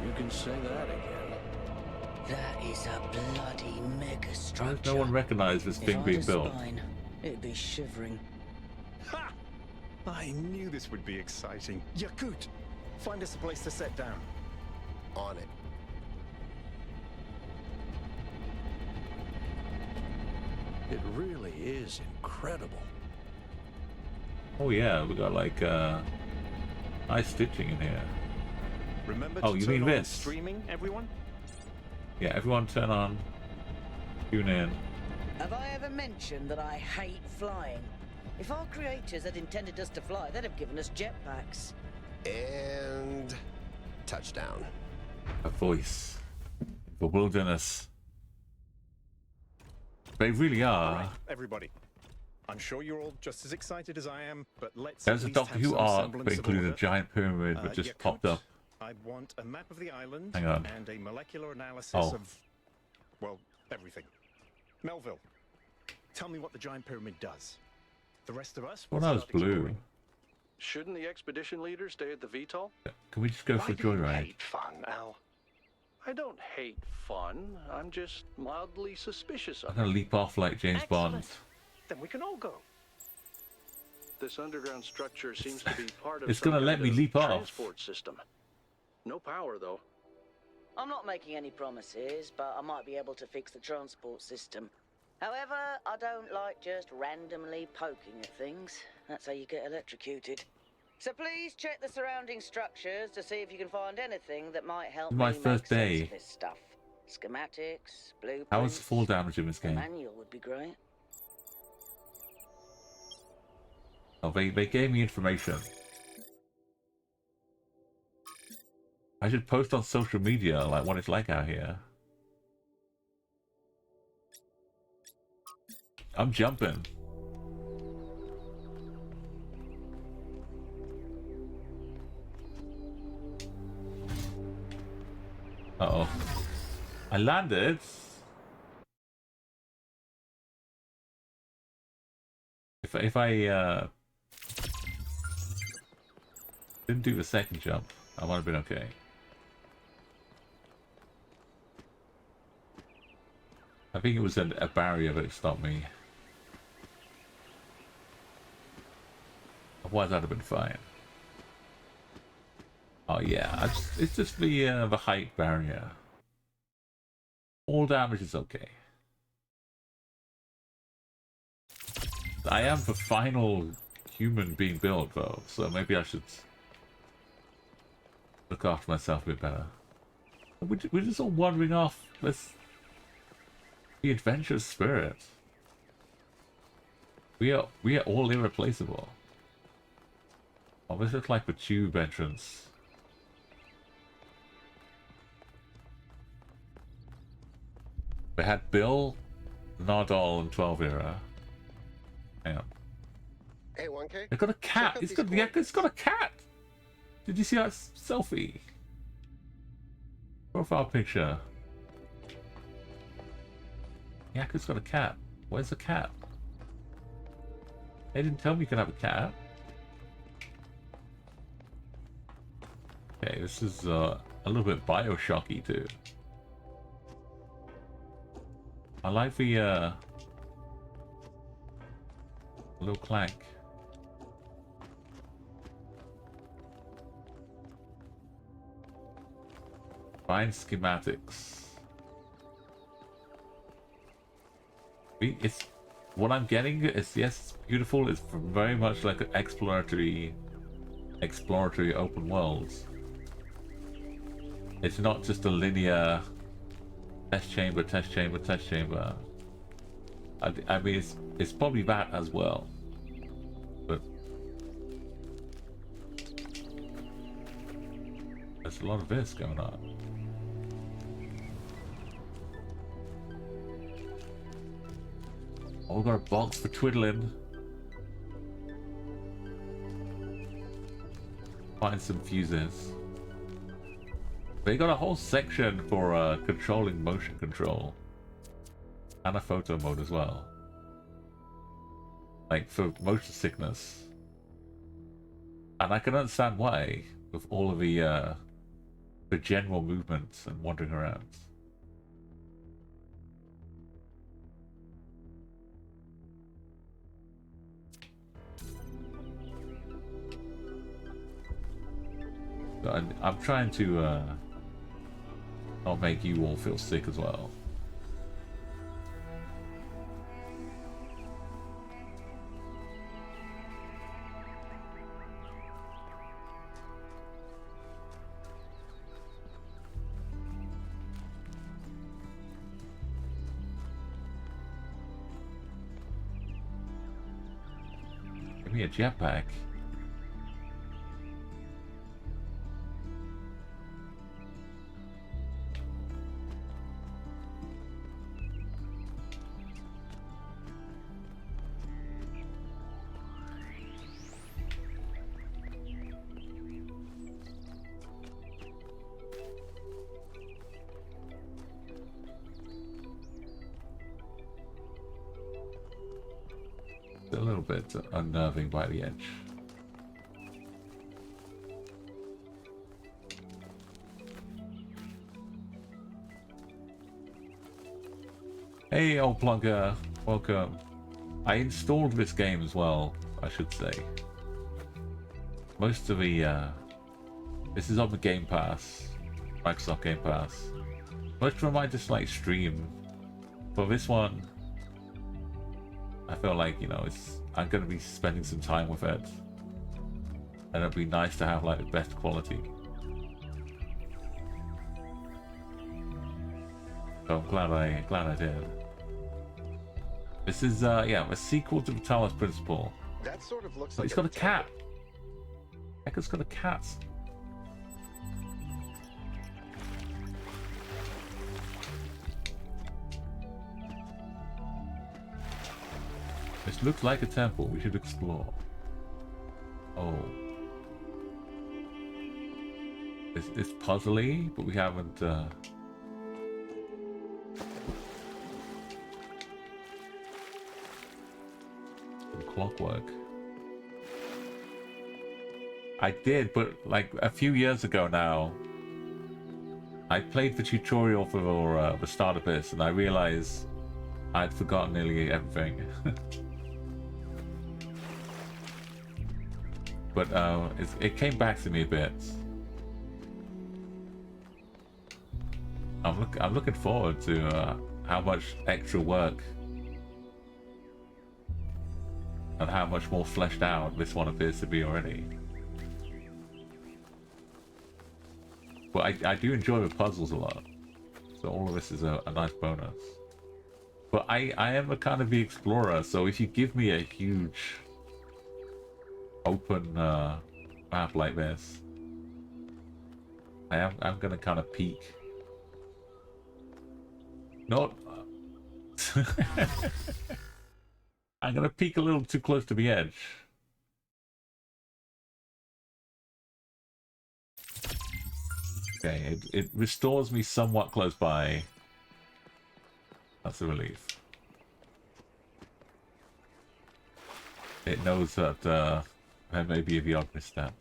You can say that again. That is a bloody mega Why structure. does no one recognize this If thing I being had a built? spine, it'd be shivering. Ha! I knew this would be exciting. Yakut, find us a place to set down. On it. It really is incredible. Oh yeah, we got like nice stitching in here. Remember Oh, to you turn mean on this? streaming, everyone? Yeah, everyone turn on. Tune in. Have I ever mentioned that I hate flying? If our creators had intended us to fly, they'd have given us jetpacks. And touchdown. A voice. The wilderness. They really are. All right, everybody. I'm sure you're all just as excited as I am, but let's There's at a least Doctor have Who some arc semblance that of included a order. giant pyramid that just Yakut, popped up. I want a map of the island Hang on. and a molecular analysis Oh. of, well, everything. Melville, tell me what the giant pyramid does. The rest of us will Well, that was start blue. exploring. Shouldn't the expedition leader stay at the VTOL? Can we just go for a joyride? Hate fun, Al. I don't hate fun. I'm just mildly suspicious I'm of gonna it. leap off like James Bond. Then we can all go. This underground structure seems to be part of It's some gonna let kind me of leap off. transport system. No power, though. I'm not making any promises, but I might be able to fix the transport system. However, I don't like just randomly poking at things. That's how you get electrocuted. So please check the surrounding structures to see if you can find anything that might help My me first make sense day. of this stuff. Schematics, blueprints. How is the fall damage in this A game? manual would be great. Oh, they gave me information. I should post on social media like what it's like out here. I'm jumping. Uh-oh. I landed. If I didn't do the second jump, I might have been okay. I think it was a barrier that stopped me. Otherwise, I'd have been fine. Oh yeah, it's just the height barrier. All damage is okay. I am the final human being built, though, so maybe I should look after myself a bit better. We're just all wandering off. Let's the adventurous spirit. We are all irreplaceable. Oh, this looks like the tube entrance. We had Bill, Nardole, and 12 era. Hang on. Hey, 1K. It's got a cat. It's got a cat. Did you see that selfie? Profile picture. Yaku's got a cat. Where's the cat? They didn't tell me you could have a cat. Okay, this is a little bit Bioshocky too. I like the little clank. Find schematics. It's what I'm getting is, yes, it's beautiful. It's very much like an exploratory open worlds. It's not just a linear test chamber, test chamber, test chamber. I mean, it's probably that as well, but there's a lot of this going on. Oh, we got a box for twiddling. Find some fuses. They got a whole section for controlling motion control. And a photo mode as well. Like for motion sickness. And I can understand why, with all of the general movements and wandering around. So I'm trying to not make you all feel sick as well. Give me a jetpack. A little bit unnerving by the edge. Hey, old plugger, welcome. I installed this game as well, I should say. Most of the this is on the Game Pass, Microsoft Game Pass. Most of them I just like stream. For this one, I feel like, you know, I'm going to be spending some time with it, and it'd be nice to have like the best quality. So I'm glad I did. This is yeah, a sequel to the Talos Principle. That sort of looks But like it's got a cat. Heck, it's got a cat. This looks like a temple. We should explore. Oh. It's puzzly, but we haven't some clockwork. I did, but like a few years ago now, I played the tutorial for the start of this, and I realized I'd forgotten nearly everything. But it came back to me a bit. I'm looking forward to how much extra work and how much more fleshed out this one appears to be already. But I do enjoy the puzzles a lot, so all of this is a nice bonus. But I am a kind of the explorer, so if you give me a huge open map like this, I'm gonna kind of peek. Not. I'm gonna peek a little too close to the edge. Okay, it restores me somewhat close by. That's a relief. It knows that there may be the odd misstep.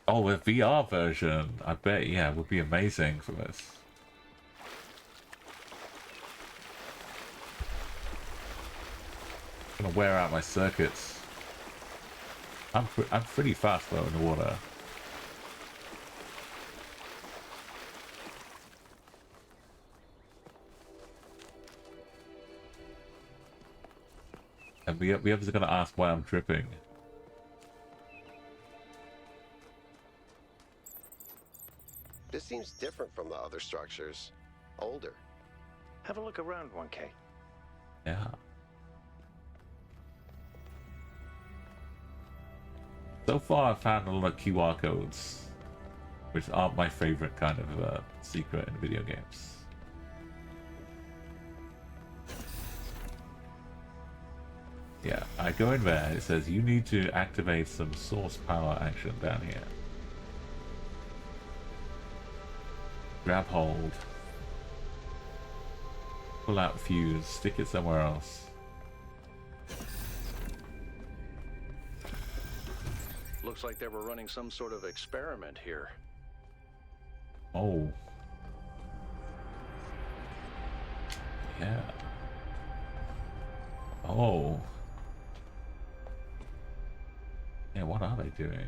Oh, a VR version, I bet, yeah, would be amazing for this. I'm gonna wear out my circuits. I'm pretty fast though in the water. And the others are gonna ask why I'm dripping. This seems different from the other structures. Older. Have a look around, 1K. Yeah. So far, I've found a lot of QR codes, which aren't my favorite kind of secret in video games. Yeah, I go in there, it says you need to activate some source power action down here. Grab hold. Pull out fuse, stick it somewhere else. Looks like they were running some sort of experiment here. Oh. Yeah. Oh. Yeah, what are they doing?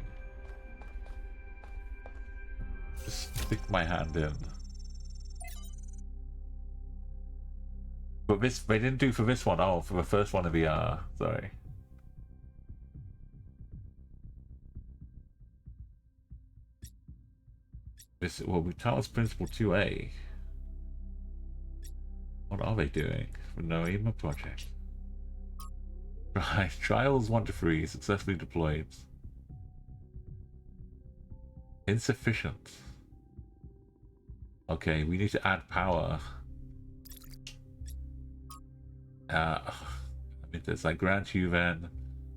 Just stick my hand in. But this, they didn't do for this one. Oh, for the first one of the, sorry. This will be Talos Principle 2A. What are they doing for Noema project? Right, trials 1 to 3 successfully deployed. Insufficient. Okay, we need to add power. I mean, this I grant you then,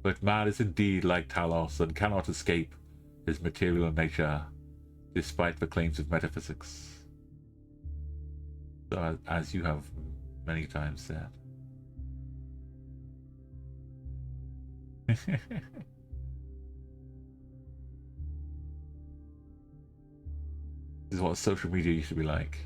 but man is indeed like Talos and cannot escape his material nature, despite the claims of metaphysics. So, as you have many times said. This is what social media used to be like.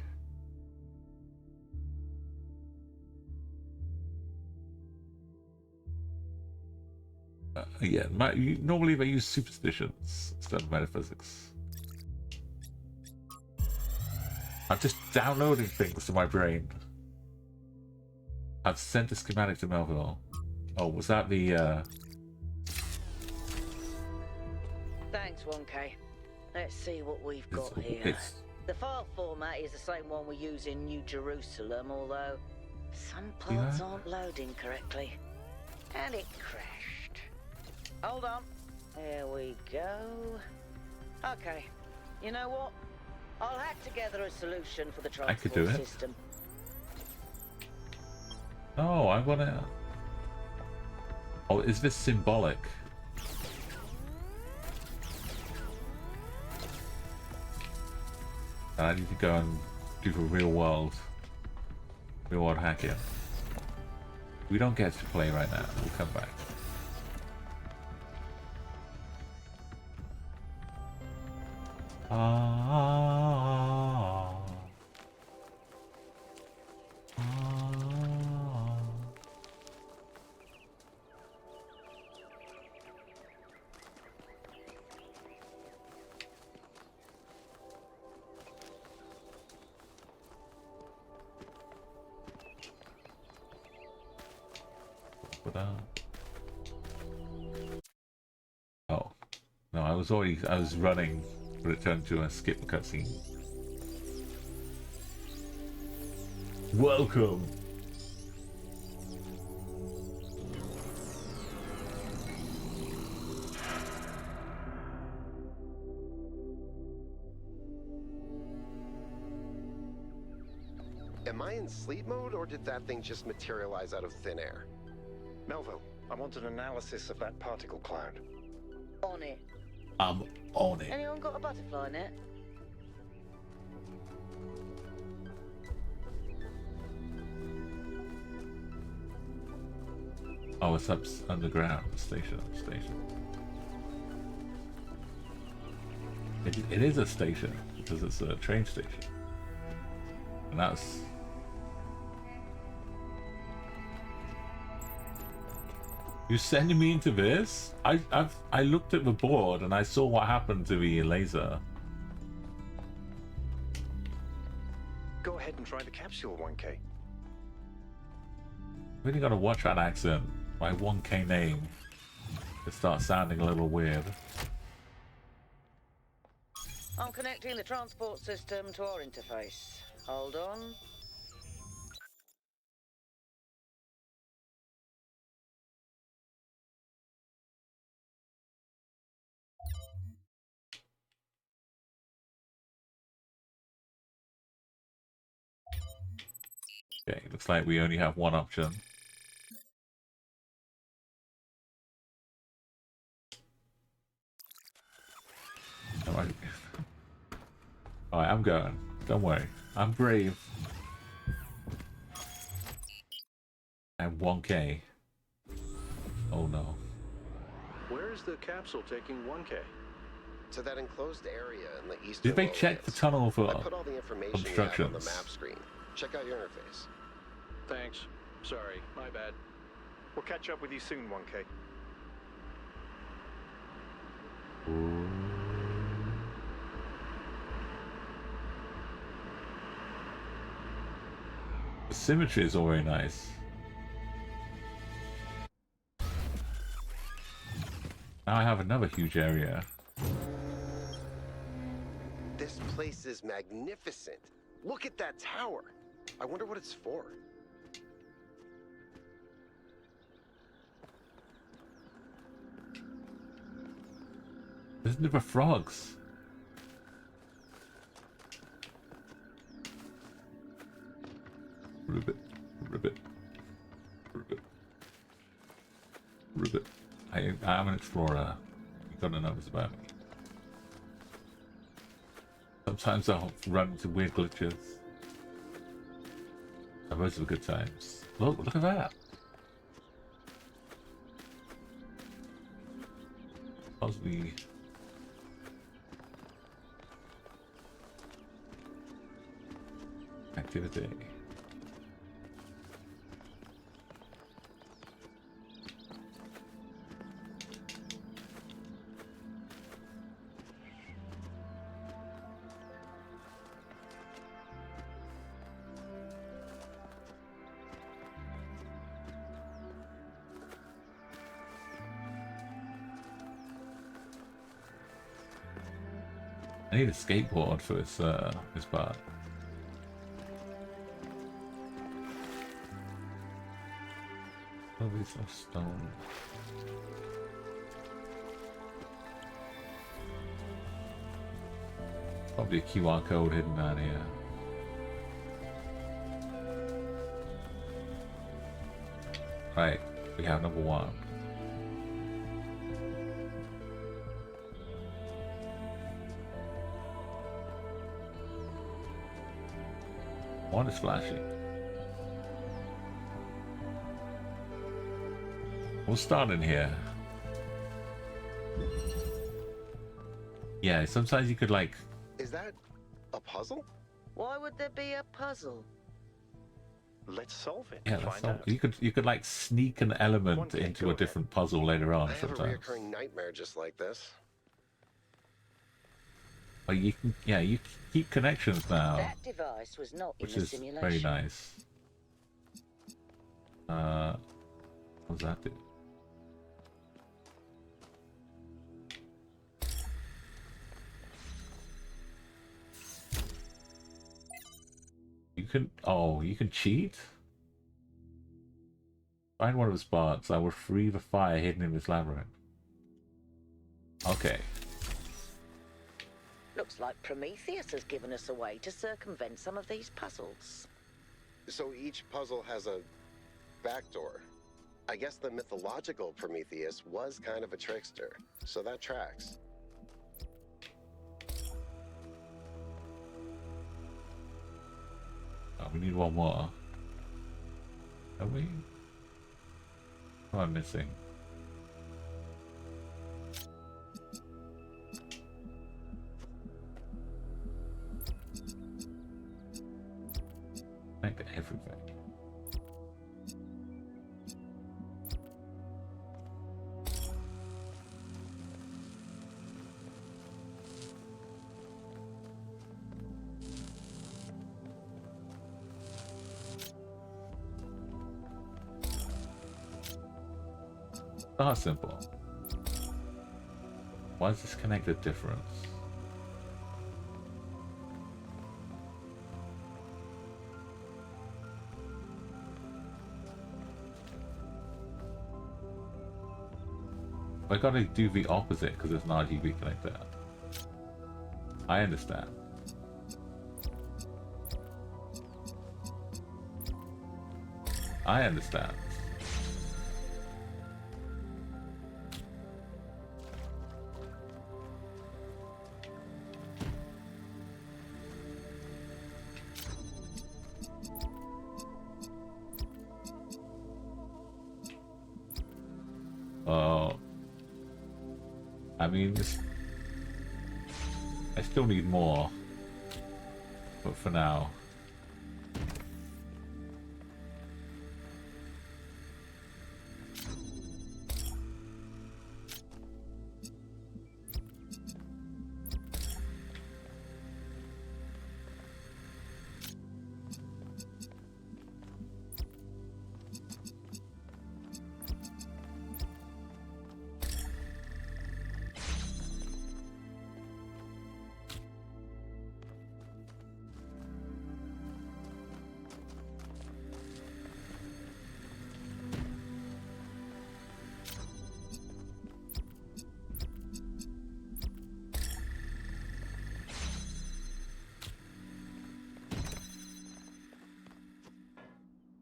Yeah, normally they use superstitions instead of metaphysics. I'm just downloading things to my brain. I've sent a schematic to Melville. Oh, was that the Thanks, 1K. Let's see what we've got here. The file format is the same one we use in New Jerusalem, although some parts aren't loading correctly. And it crashed. Hold on. There we go. Okay. You know what? I'll hack together a solution for the transport system. Oh, I wanna... Oh, is this symbolic? I need to go and do the real world hacking. We don't get to play right now. We'll come back. but oh no, I was running, but it turned to a skip cutscene. Welcome. Am I in sleep mode, or did that thing just materialize out of thin air? Melville, I want an analysis of that particle cloud. On it. I'm on it. Anyone got a butterfly in it? Oh, it's up underground. Station. It is a station because it's a train station, and that's. You sending me into this? I looked at the board and I saw what happened to the laser. Go ahead and try the capsule, 1K. Really gotta watch that accent. My 1K name. It starts sounding a little weird. I'm connecting the transport system to our interface. Hold on. Okay, looks like we only have one option. Alright, I'm going. Don't worry. I'm brave. I'm 1K. Oh no. Where is the capsule taking 1K? To that enclosed area in the eastern Did they check the tunnel for I put all the information you have on the map screen. Check out your interface. Thanks. Sorry, my bad. We'll catch up with you soon, 1K. The symmetry is all very nice. Now I have another huge area. This place is magnificent. Look at that tower. I wonder what it's for. There's never frogs. Ribbit. I'm an explorer. You gotta know this about me. Sometimes I'll run into weird glitches. And those are the good times. Look at that. Possibly. Activity. I need a skateboard for this part. Oh, these are stone. Probably a QR code hidden down here. Right, we have number one. One is flashing. We'll start in here. Yeah, sometimes you could like... Is that a puzzle? Why would there be a puzzle? Let's solve it. Yeah, let's solve it. You could like sneak an element into a different puzzle later on. I have sometimes. a recurring nightmare just like this. But you can, yeah, you keep connections now. That device was not which in the is simulation. very nice. What does that do? You can... Oh, you can cheat? Find one of the spots. I will free the fire hidden in this labyrinth. Okay. Looks like Prometheus has given us a way to circumvent some of these puzzles. So each puzzle has a backdoor. I guess the mythological Prometheus was kind of a trickster, so that tracks. Oh, we need one more. Are we? What am I missing? Make everything. Not simple. Why is this connected difference? I gotta do the opposite because it's an RGB connector. I understand. I understand. I mean, I still need more, but for now.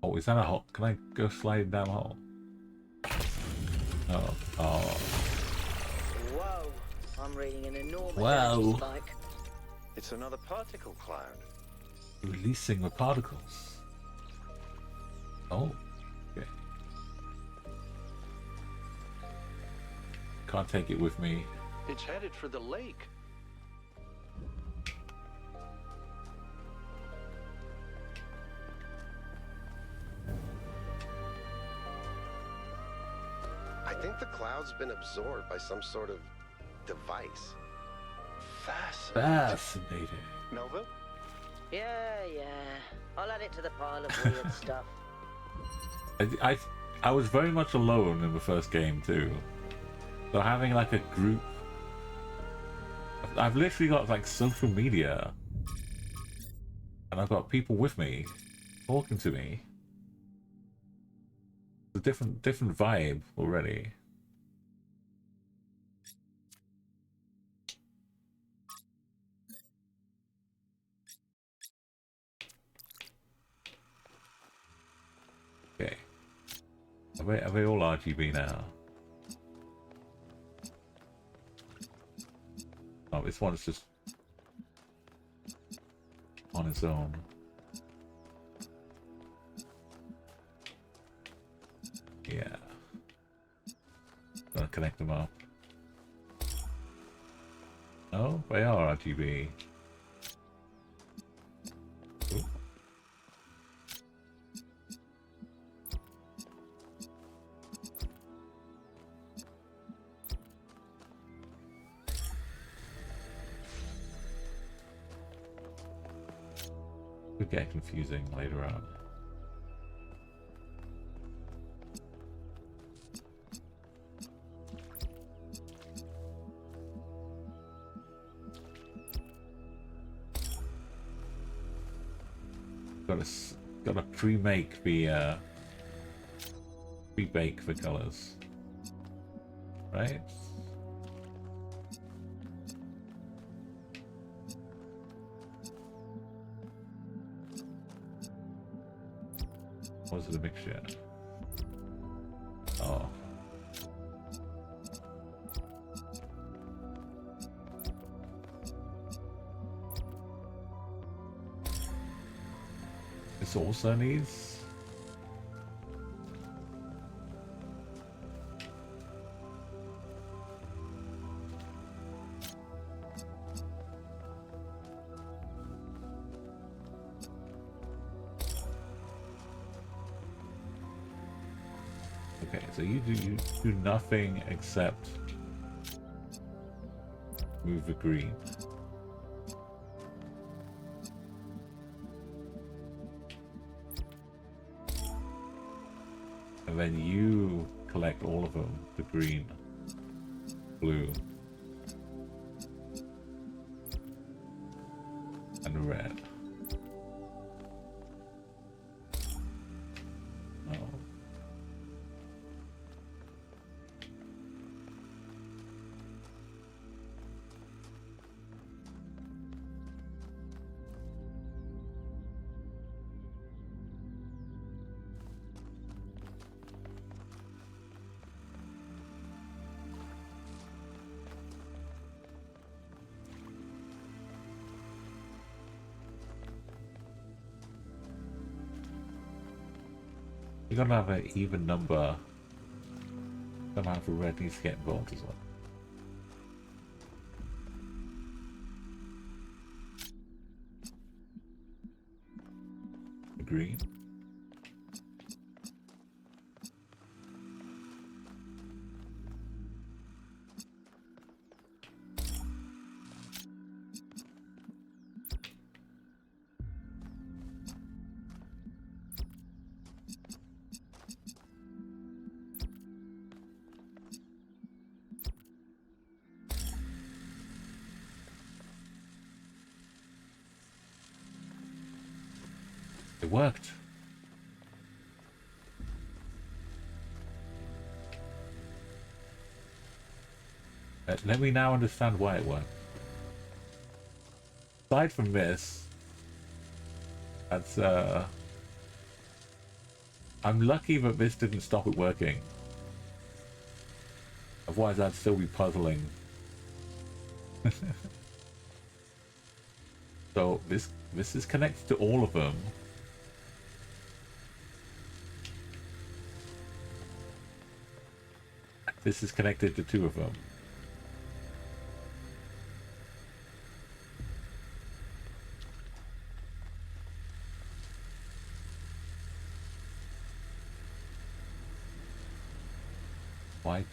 Oh, is that a hole? Can I go sliding down the hole? Oh, oh. Whoa! I'm reading an enormous Wow. energy spike. It's another particle cloud. Releasing the particles. Oh, okay. Can't take it with me. It's headed for the lake. I think the cloud's been absorbed by some sort of device. Fascinating. Nova? Yeah. I'll add it to the pile of weird stuff. I was very much alone in the first game too. So having like a group, I've literally got like social media, and I've got people with me, talking to me. It's a different vibe already. Okay. Are they all RGB now? Oh, this one's just on its own. Yeah. Gonna connect them up. Oh, they are RGB. Ooh. Could get confusing later on. gotta pre-make the pre-bake the colors, right? What was it a mixture? Oh. This also needs... Okay, so you do nothing except move the green. And then you collect all of them, the green, blue, and red. Oh. You're gonna have an even number. Somehow the red needs to get involved as well. The green. It worked. Let me now understand why it worked. Aside from this, that's I'm lucky that this didn't stop it working. Otherwise I'd still be puzzling. So this is connected to all of them. This is connected to two of them.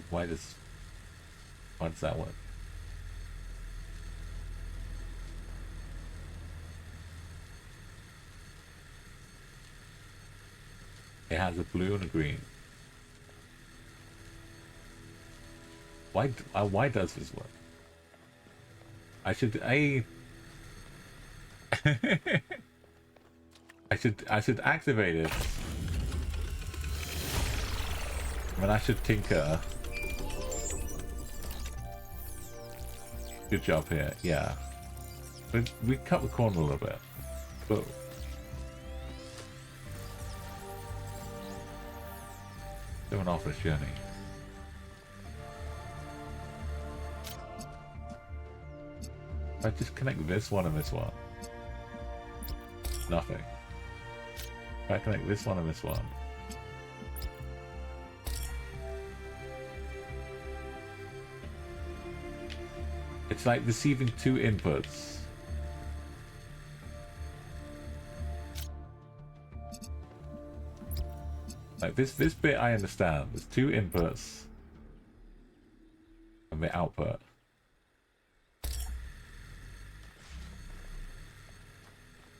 Why does that work? It has a blue and a green. Why does this work? I should I should activate it. I mean, I should tinker. Good job here, yeah. But we cut the corner a little bit. But doing off this journey. If I just connect this one and this one. Nothing. If I connect this one and this one. It's like receiving two inputs. Like this bit I understand. There's two inputs and the output.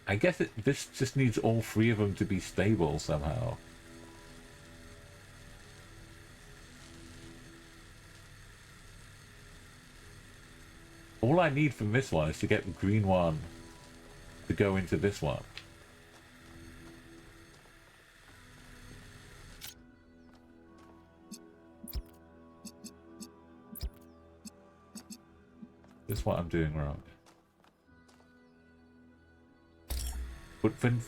I guess this just needs all three of them to be stable somehow. All I need from this one is to get the green one to go into this one. this what I'm doing wrong? But when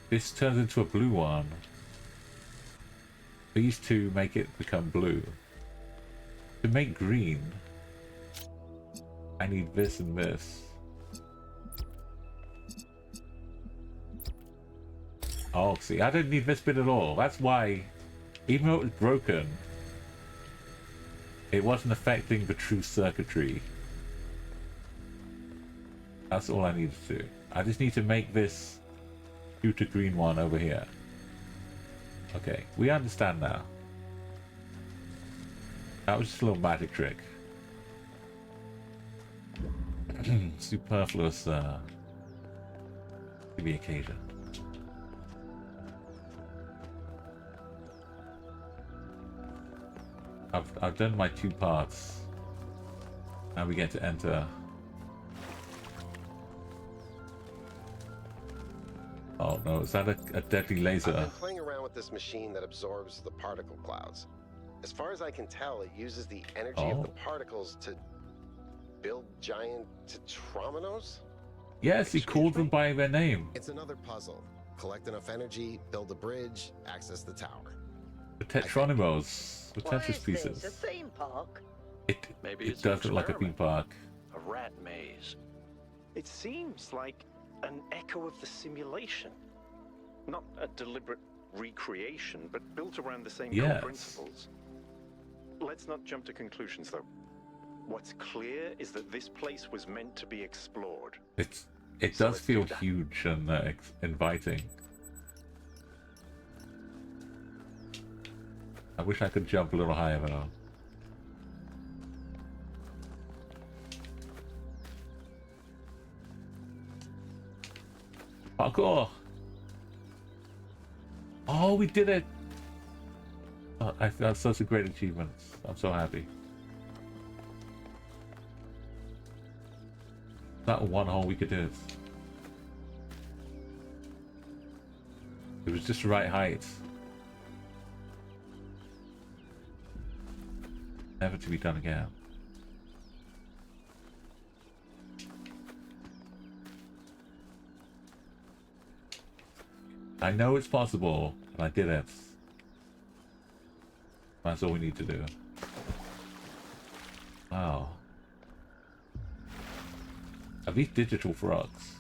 this turns into a blue one, these two make it become blue. To make green, I need this and this. Oh, see, I don't need this bit at all. That's why, even though it was broken, it wasn't affecting the true circuitry. That's all I need to do. I just need to make this shoot a green one over here. Okay, we understand now. That was just a little magic trick. Superfluous to the occasion. I've done my 2 parts. Now we get to enter. Oh no, is that a deadly laser? I've been playing around with this machine that absorbs the particle clouds. As far as I can tell, it uses the energy of the particles to build giant tetrominos? Yes, he called them by their name. It's another puzzle. Collect enough energy, build a bridge, access the tower. The tetronimos, the Tetris pieces. A theme park? It Maybe does look like a theme park. A rat maze. It seems like an echo of the simulation. Not a deliberate recreation, but built around the same core principles. Let's not jump to conclusions, though. What's clear is that this place was meant to be explored. It does feel huge and inviting. I wish I could jump a little higher though. Parkour! Oh, we did it! Oh, that's such a great achievement. I'm so happy. That one hole we could do it. It was just the right height. Never to be done again. I know it's possible, and I did it. That's all we need to do. Wow. Are these digital frogs?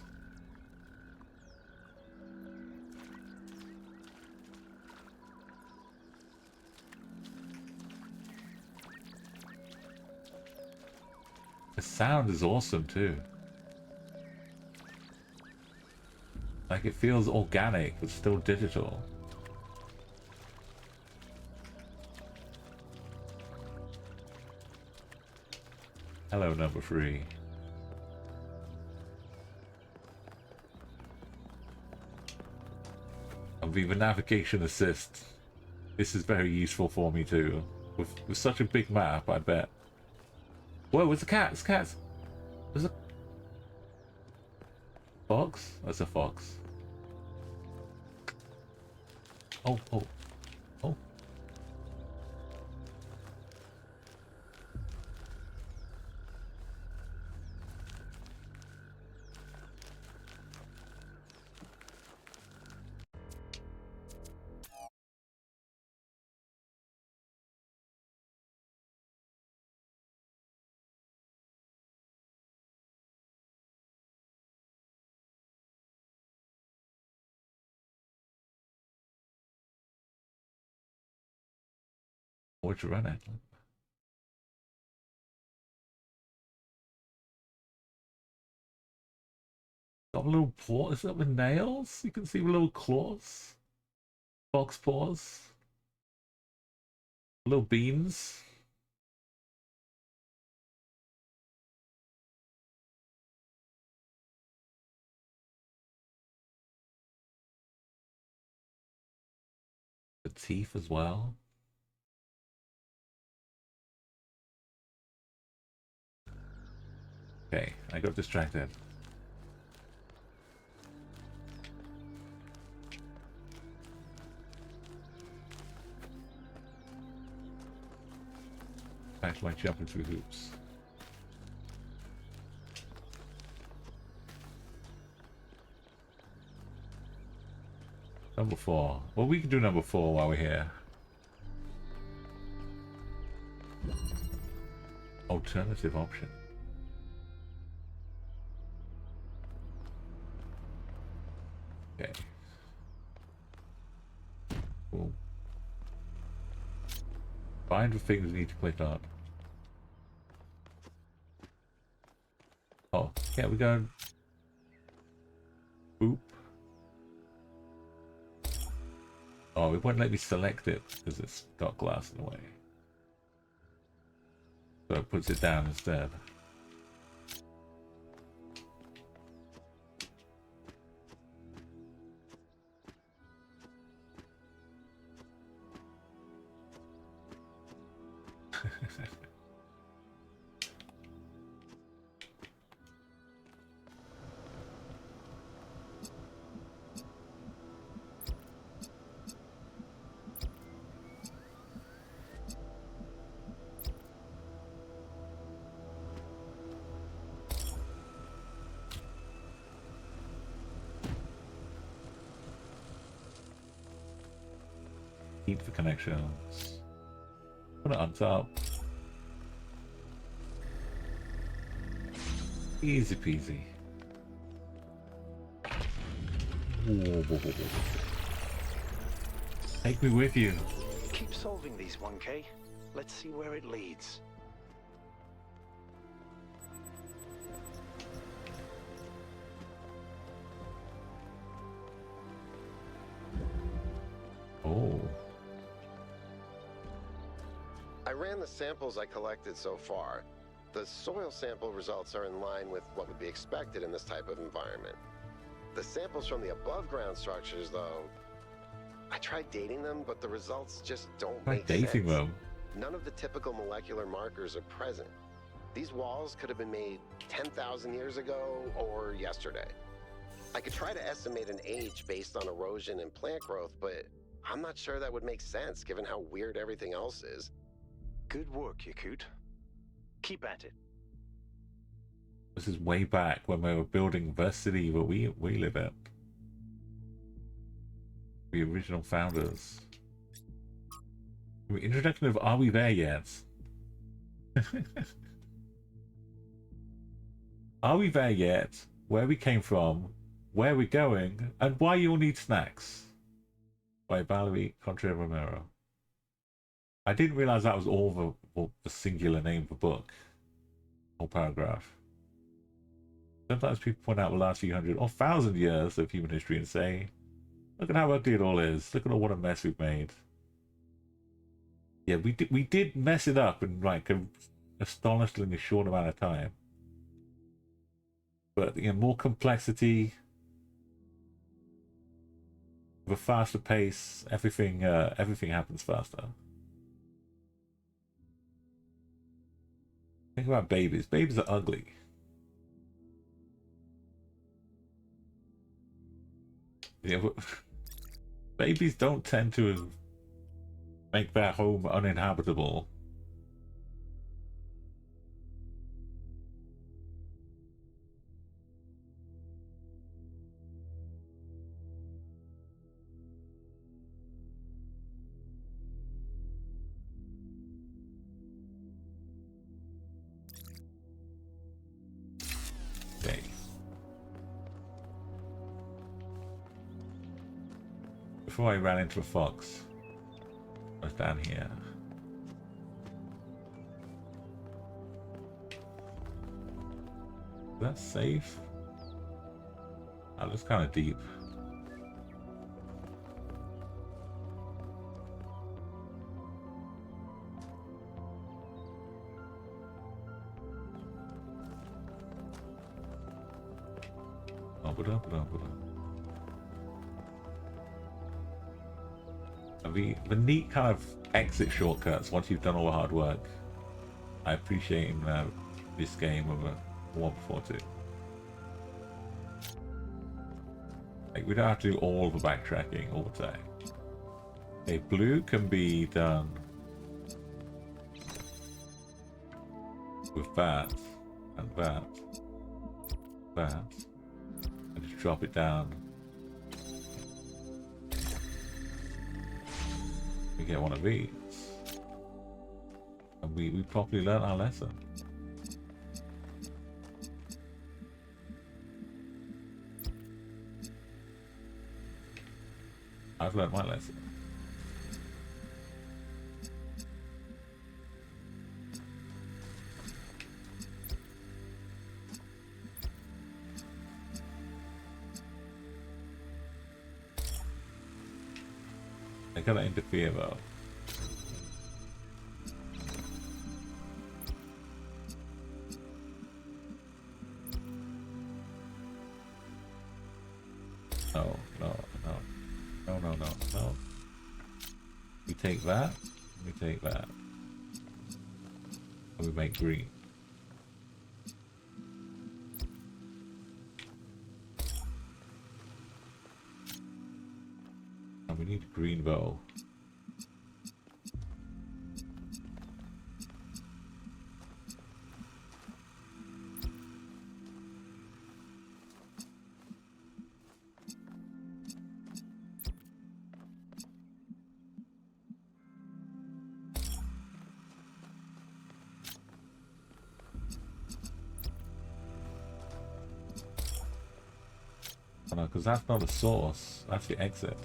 The sound is awesome too. Like it feels organic, but still digital. Hello, number 3. And the navigation assist. This is very useful for me too. With such a big map, I bet. Whoa, it's a cat! It's cats! There's a fox? That's a fox. Oh, oh, oh. What'd you run at? Got a little paw. Is that with nails? You can see the little claws. Fox paws. Little beans. The teeth as well. Okay, I got distracted. Back to my jumping through hoops. Number 4. Well, we can do number 4 while we're here. Alternative option. Okay. Cool. Find the things we need to click on. Oh, yeah, we go. Boop. Oh, it won't let me select it because it's got glass in the way. So it puts it down instead. Keep the connections. Put it on top. Easy peasy. Whoa. Take me with you. Keep solving these, 1K. Let's see where it leads. Oh. I ran the samples I collected so far. The soil sample results are in line with what would be expected in this type of environment. The samples from the above-ground structures, though, I tried dating them, but the results just don't make sense. Them. None of the typical molecular markers are present. These walls could have been made 10,000 years ago or yesterday. I could try to estimate an age based on erosion and plant growth, but I'm not sure that would make sense given how weird everything else is. Good work, Yakut. Keep at it. This is way back when we were building the city that we live in. The original founders. The introduction of Are We There Yet? Are we there yet? Where we came from? Where we're going? And why you'll need snacks? By Valerie Contra Romero. I didn't realize that was all the singular name of the book. Whole paragraph. Sometimes people point out the last few hundred or thousand years of human history and say, look at how ugly it all is. Look at what a mess we've made. Yeah, we did mess it up in like an astonishingly short amount of time. But you know, more complexity, with a faster pace, everything happens faster. Think about babies. Babies are ugly. Yeah, but babies don't tend to make their home uninhabitable. Okay. Before I ran into a fox, I was down here. Is that safe? Oh, that's kind of deep. The neat kind of exit shortcuts once you've done all the hard work. I appreciate in this game over the one before too. Like we don't have to do all the backtracking all the time. Okay, blue can be done with that and that, and just drop it down. We get one of these. And we properly learned our lesson. I've learned my lesson. They gotta interfere though. No, no, no. No, no, no, no. We take that, we take that. And we make green. And we need a green bow. Oh, no, because that's not a source, that's the exit.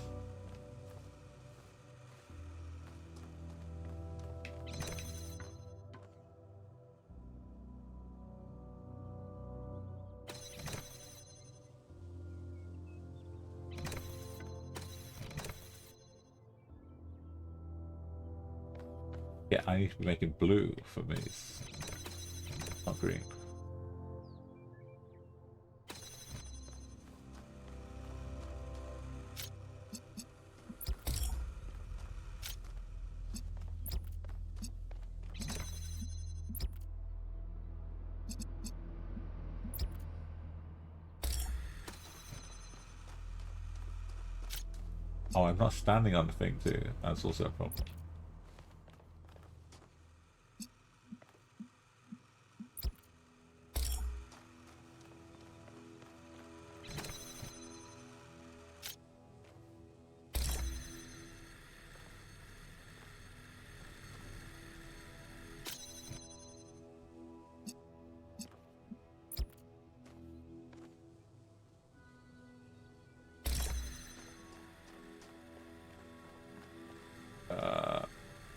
Yeah, I need to be making blue for these, not green. Oh, I'm not standing on the thing too. That's also a problem.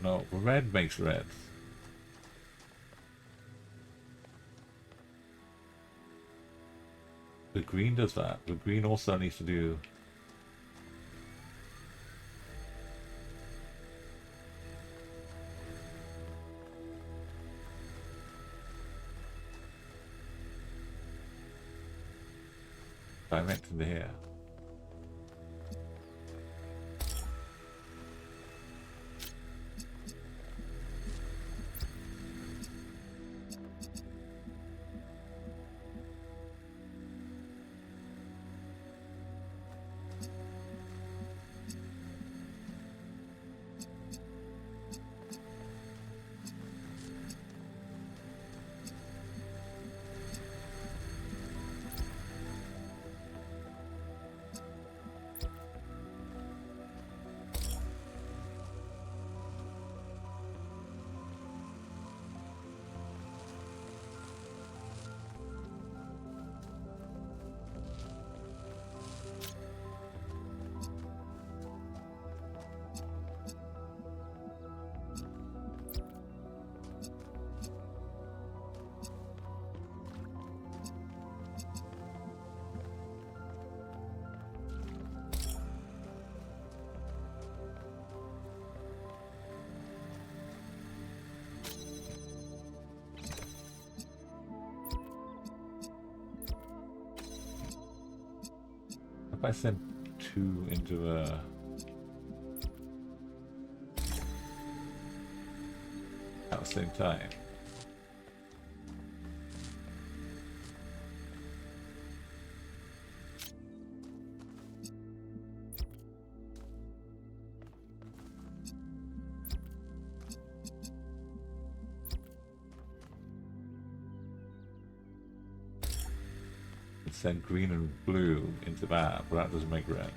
No, red makes red. The green does that. The green also needs to do... direct into here. If I send two into a... at the same time. Send green and blue into that, but that doesn't make red.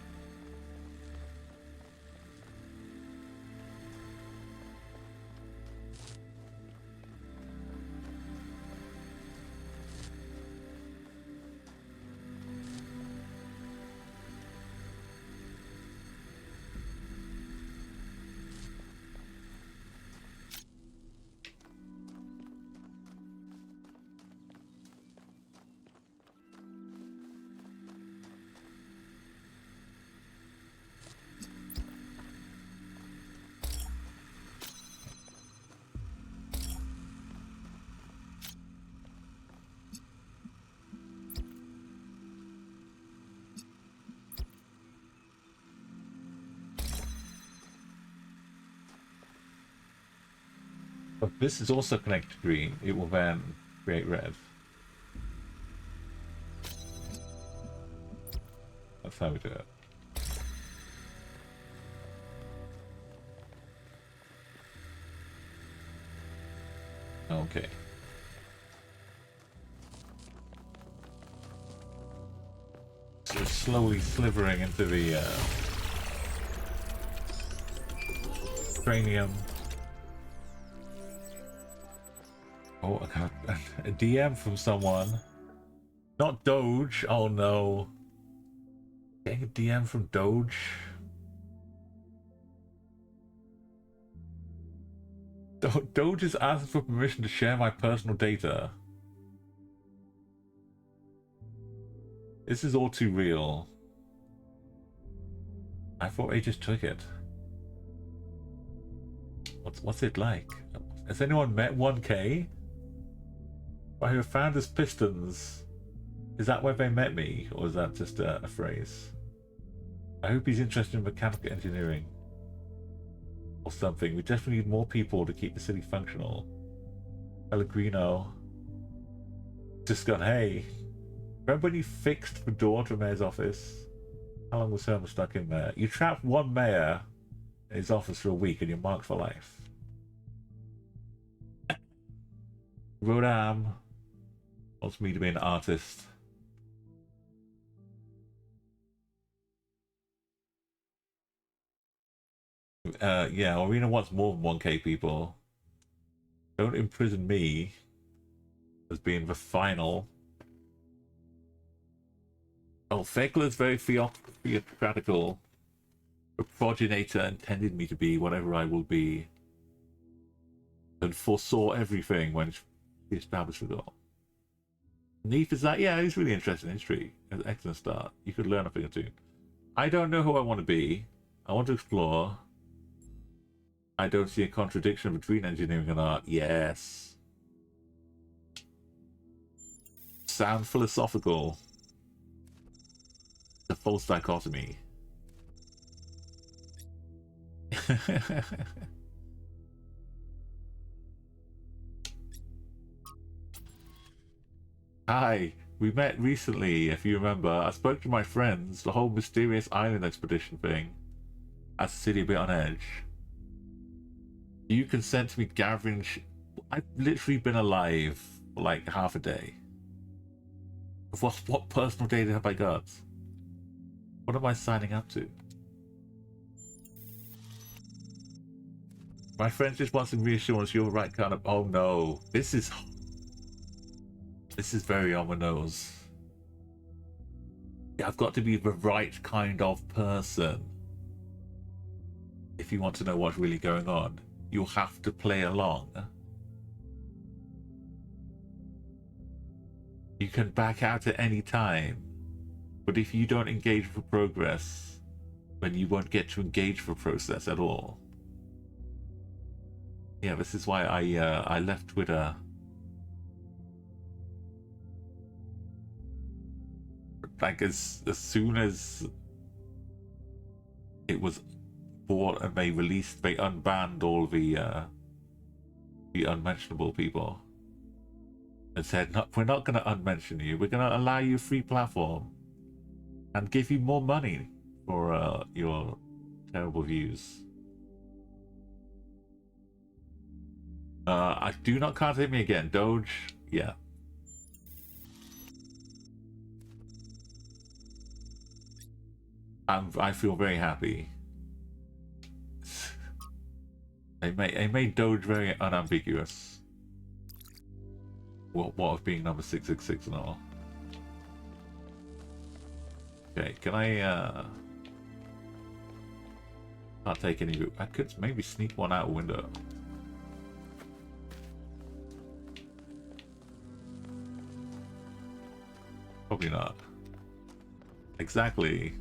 But this is also connected to green. It will then create red. That's how we do it. Okay. So it's slowly slithering into the cranium. Oh, I got a DM from someone. Not Doge. Oh no. Getting a DM from Doge. Doge is asking for permission to share my personal data. This is all too real. I thought they just took it. What's it like? Has anyone met 1K? By who found his pistons? Is that where they met me, or is that just a phrase? I hope he's interested in mechanical engineering. Or something. We definitely need more people to keep the city functional. Pellegrino. Just got, hey. Remember when you fixed the door to the mayor's office? How long was Herman stuck in there? You trapped one mayor in his office for a week and you're marked for life. Rodam wants me to be an artist. Yeah, Arena wants more than 1K people. Don't imprison me as being the final. Oh, Fekler's very theocratical. The progenitor intended me to be whatever I will be, and foresaw everything when she established the goal. Neef is that? Yeah, he's really interested in history. An excellent start. You could learn a thing or two. I don't know who I want to be. I want to explore. I don't see a contradiction between engineering and art. Yes. Sound philosophical. The false dichotomy. Hi, we met recently, if you remember. I spoke to my friends, the whole mysterious island expedition thing. As the city a bit on edge. Do you consent to me gathering I've literally been alive for like half a day. What personal data have I got? What am I signing up to? My friend just wants some reassurance you're the right kind of... Oh no. This is very on the nose. Yeah, I've got to be the right kind of person. If you want to know what's really going on, you'll have to play along. You can back out at any time, but if you don't engage for progress, then you won't get to engage for process at all. Yeah, this is why I left Twitter. Like as soon as it was bought and they unbanned all the unmentionable people and said, no, we're not going to unmention you. We're going to allow you a free platform and give you more money for your terrible views. I do not contact me again. Doge, yeah. I feel very happy. They made Doge very unambiguous. What of being number 666 and all. Okay, can I not take any... I could maybe sneak one out a window. Probably not. Exactly.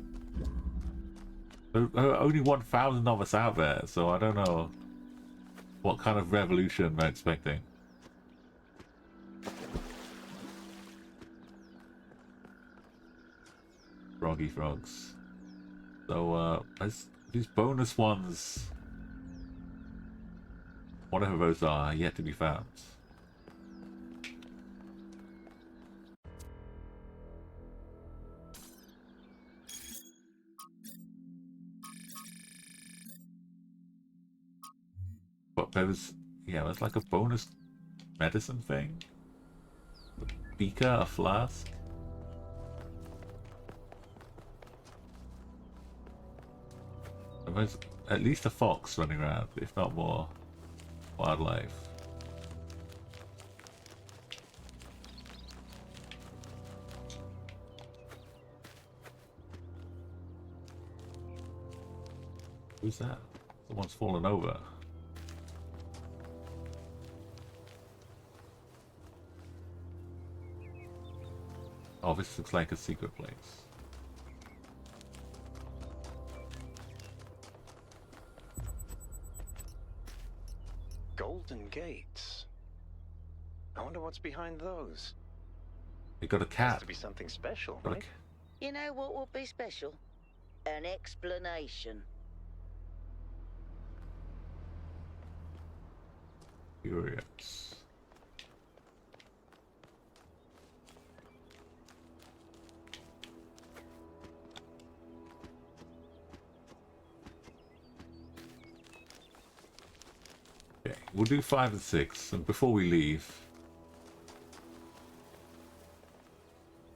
There are only 1,000 of us out there, so I don't know what kind of revolution we're expecting. Froggy frogs. So, these bonus ones Whatever those are yet to be found. But there was, yeah, there's like a bonus medicine thing. A beaker, a flask. And there's at least a fox running around, if not more wildlife. Who's that? Someone's fallen over. Oh, this looks like a secret place. Golden gates. I wonder what's behind those. They got a cat. Has to be something special, Got a right? You know what would be special? An explanation. Curious. Okay, we'll do 5 and 6, and before we leave,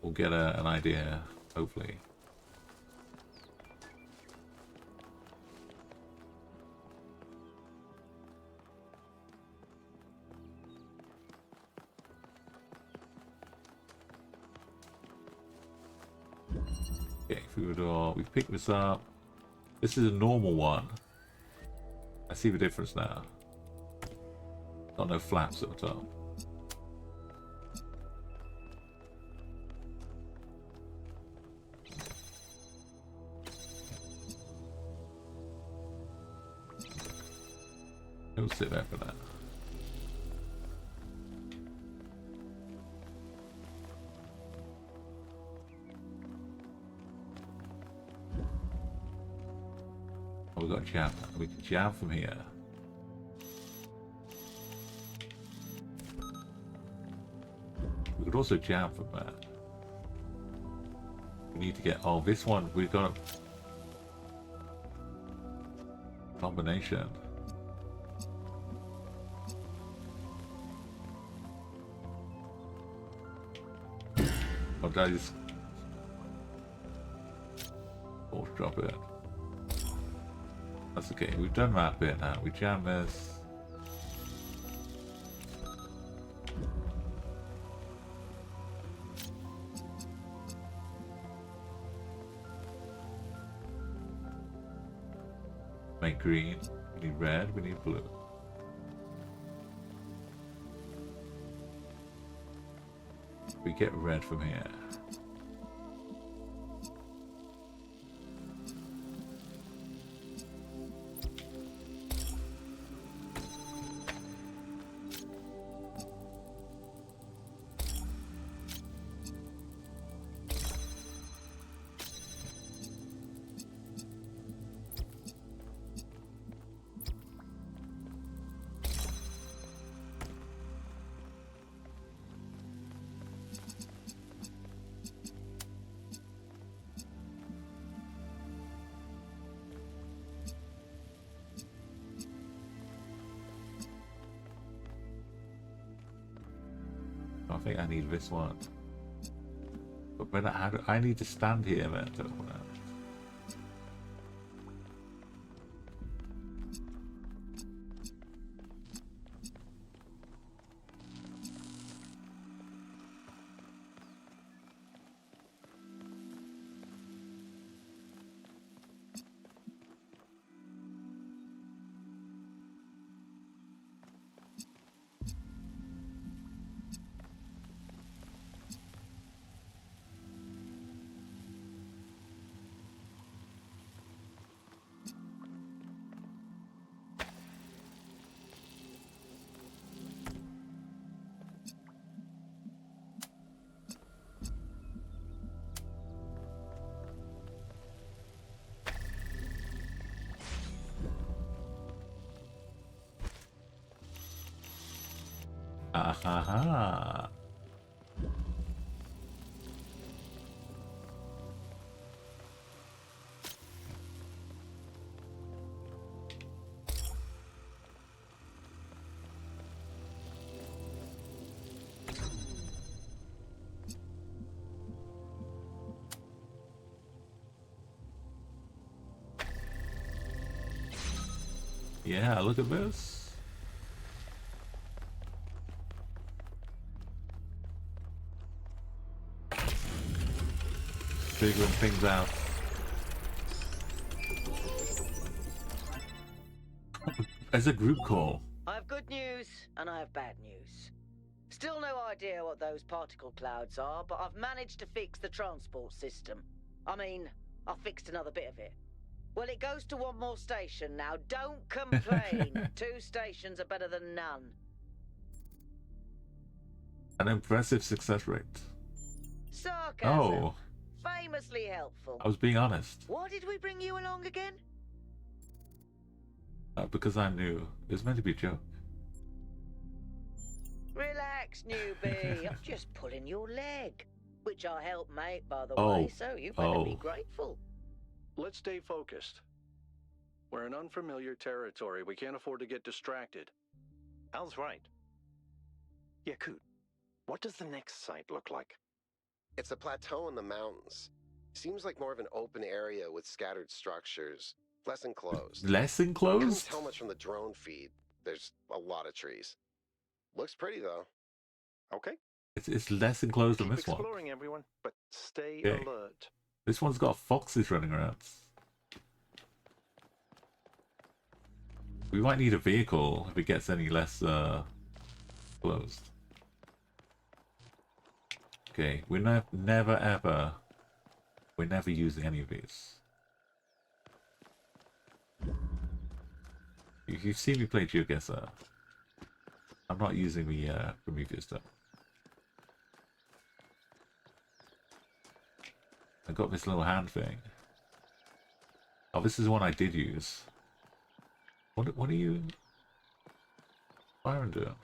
we'll get an idea, hopefully. Okay, food door. We've picked this up. This is a normal one. I see the difference now. Got no flaps at the top. He'll sit there for that. Oh, we got jam. We can jam from here. We could also jam from that. We need to get. Oh, this one we've got a combination. Oh, did I just drop it? That's okay. We've done that bit now. We jam this. Make green. We need red. We need blue. We get red from here. I think I need this one. But when I need to stand here then to open it. Aha. Yeah, look at this. Figuring things out. As a group call. I have good news and I have bad news. Still no idea what those particle clouds are, but I've managed to fix the transport system. I mean, I've fixed another bit of it. Well, it goes to one more station now. Don't complain. 2 stations are better than none. An impressive success rate. Sarcasm. Oh. Famously helpful. I was being honest. Why did we bring you along again? Because I knew. It was meant to be a joke. Relax, newbie. I'm just pulling your leg. Which I helped make, by the way, so you better be grateful. Let's stay focused. We're in unfamiliar territory. We can't afford to get distracted. Al's right. Yakut, what does the next site look like? It's a plateau in the mountains. Seems like more of an open area with scattered structures. Less enclosed. Less enclosed? Couldn't tell much from the drone feed. There's a lot of trees. Looks pretty though. Okay. It's less enclosed than Keep this one. exploring, everyone, but stay Okay. alert. This one's got foxes running around. We might need a vehicle if it gets any less closed. Okay, we're never using any of these. You've seen me play GeoGuessr. I'm not using the Prometheus stuff. I got this little hand thing. Oh, this is one I did use. What are you, Byron, doing?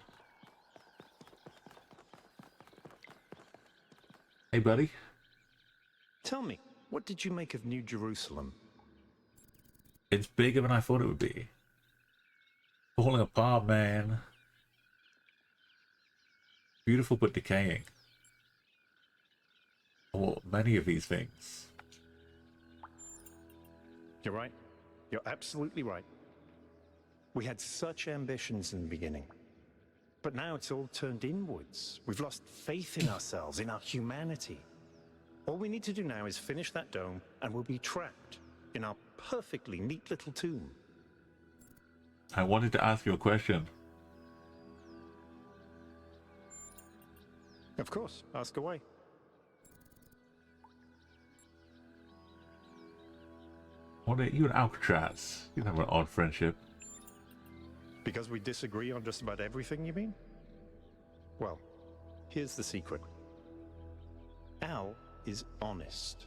Hey, buddy. Tell me, what did you make of New Jerusalem? It's bigger than I thought it would be. Falling apart, man. Beautiful but decaying. Or many of these things. You're right. You're absolutely right. We had such ambitions in the beginning. But now it's all turned inwards. We've lost faith in ourselves, in our humanity. All we need to do now is finish that dome, and we'll be trapped in our perfectly neat little tomb. I wanted to ask you a question. Of course, ask away. What are you and Alcatraz? You have an odd friendship. Because we disagree on just about everything, you mean? Well, here's the secret. Al is honest.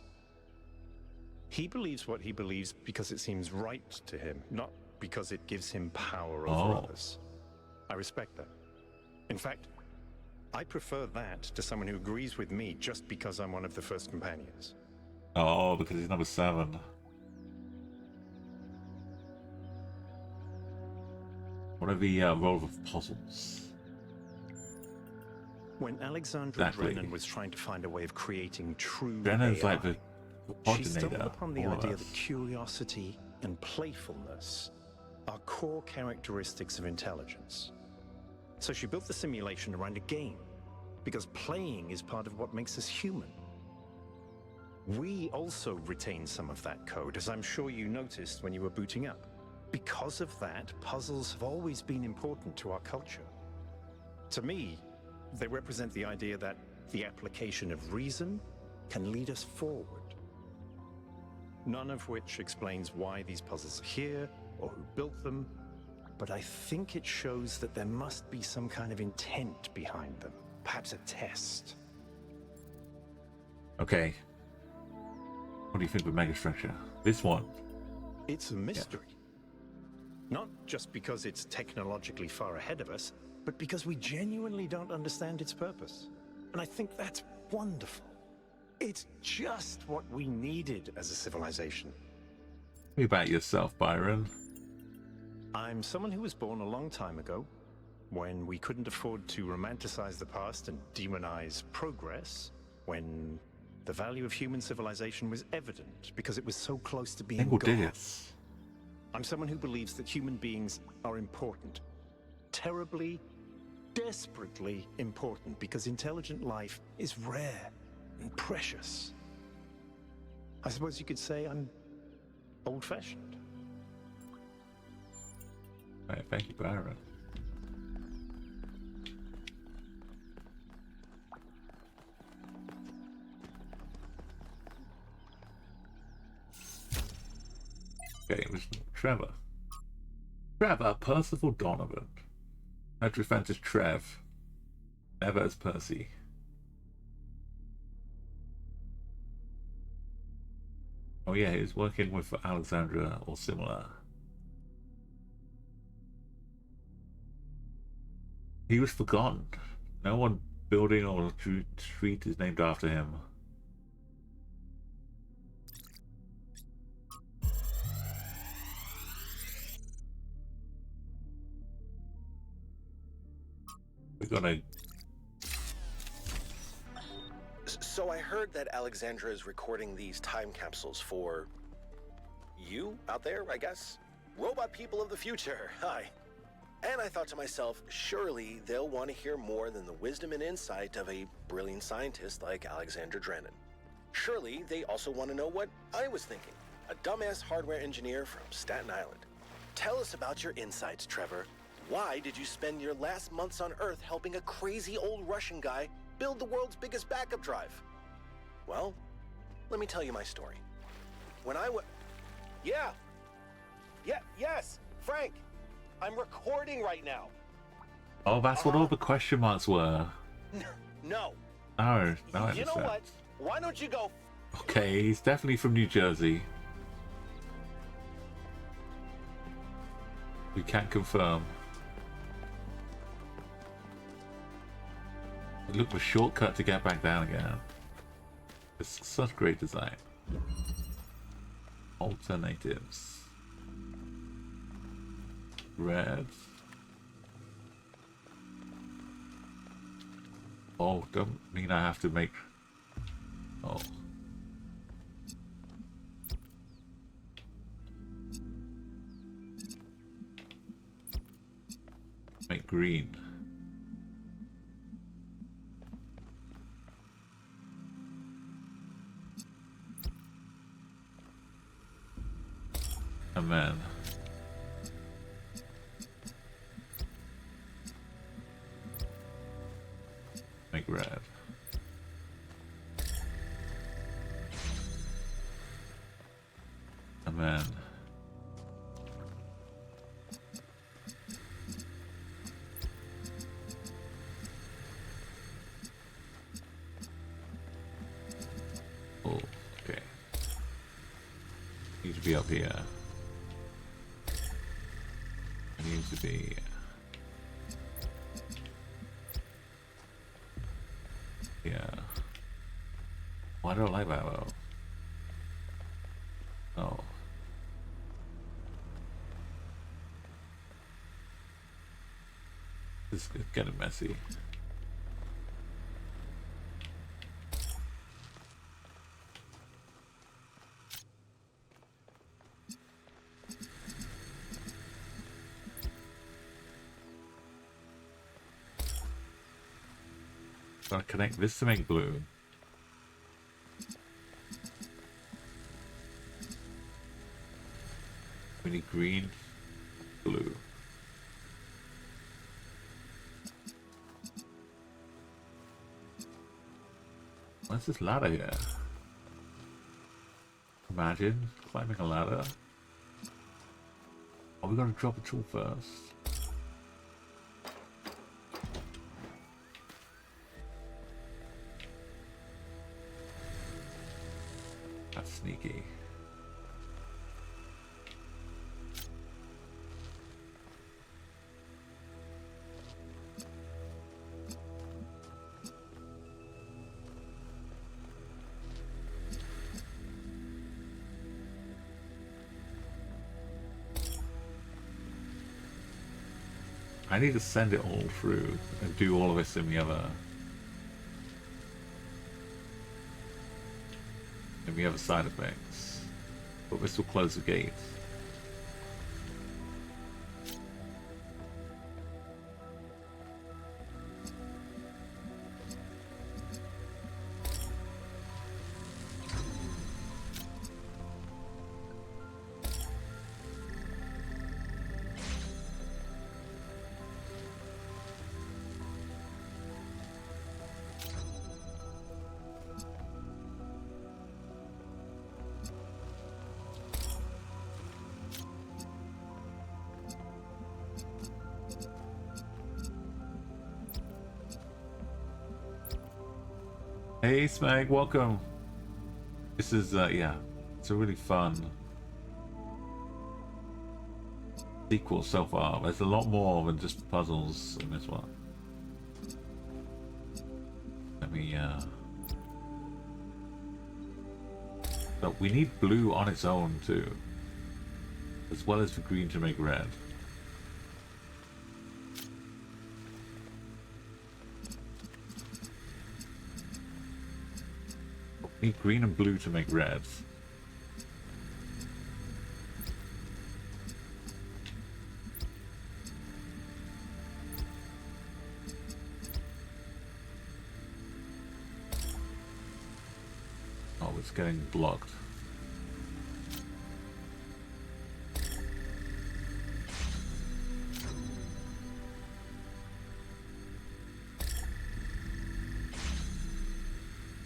He believes what he believes because it seems right to him, not because it gives him power over others. I respect that. In fact, I prefer that to someone who agrees with me just because I'm one of the first companions. Oh, because he's number 7. What are the role of puzzles? When Alexandra Drennan was trying to find a way of creating true Drennan's AI, like the she stumbled upon the all of idea us. that curiosity and playfulness are core characteristics of intelligence. So she built the simulation around a game, because playing is part of what makes us human. We also retain some of that code, as I'm sure you noticed when you were booting up. Because of that, puzzles have always been important to our culture. To me, they represent the idea that the application of reason can lead us forward. None of which explains why these puzzles are here or who built them, but I think it shows that there must be some kind of intent behind them, perhaps a test. Okay. What do you think of megastructure? This one. It's a mystery. Not just because it's technologically far ahead of us, but because we genuinely don't understand its purpose. And I think that's wonderful. It's just what we needed as a civilization. Tell me about yourself, Byron. I'm someone who was born a long time ago, when we couldn't afford to romanticize the past and demonize progress, when the value of human civilization was evident because it was so close to being gone. I'm someone who believes that human beings are important. Terribly, desperately important, because intelligent life is rare and precious. I suppose you could say I'm old-fashioned. Right, thank you, Byron. Okay, it was Trevor. Trevor Percival Donovan. No defense as Trev. Never as Percy. Oh yeah, he was working with Alexandra or similar. He was forgotten. No one building or street is named after him. We're gonna... So I heard that Alexandra is recording these time capsules for... you out there, I guess? Robot people of the future, hi. And I thought to myself, surely they'll want to hear more than the wisdom and insight of a brilliant scientist like Alexandra Drennan. Surely they also want to know what I was thinking, a dumbass hardware engineer from Staten Island. Tell us about your insights, Trevor. Why did you spend your last months on Earth helping a crazy old Russian guy build the world's biggest backup drive? Well, let me tell you my story. When I was... Yes, Frank! I'm recording right now. Oh, that's what all the question marks were. No. Oh, no, I You know what? Why don't you go... Okay, he's definitely from New Jersey. We can't confirm. Look for a shortcut to get back down again. It's such great design. Alternatives. Red. Oh, don't mean I have to make... Oh. Make green. And then make red. And then oh, okay. Need to be up here. It needs to be yeah. Why don't I like that though? Oh. This is getting messy. Gotta connect this to make blue. We need green, blue. What's this ladder here? Imagine climbing a ladder. Are we gonna drop a tool first? That's sneaky. I need to send it all through and do all of this in the other side of things. But this will close the gate. Hey Smeg, welcome. This is yeah, it's a really fun sequel so far. There's a lot more than just puzzles in this one. Let me but we need blue on its own too, as well as the green to make red. Need green and blue to make red. Oh, it's getting blocked.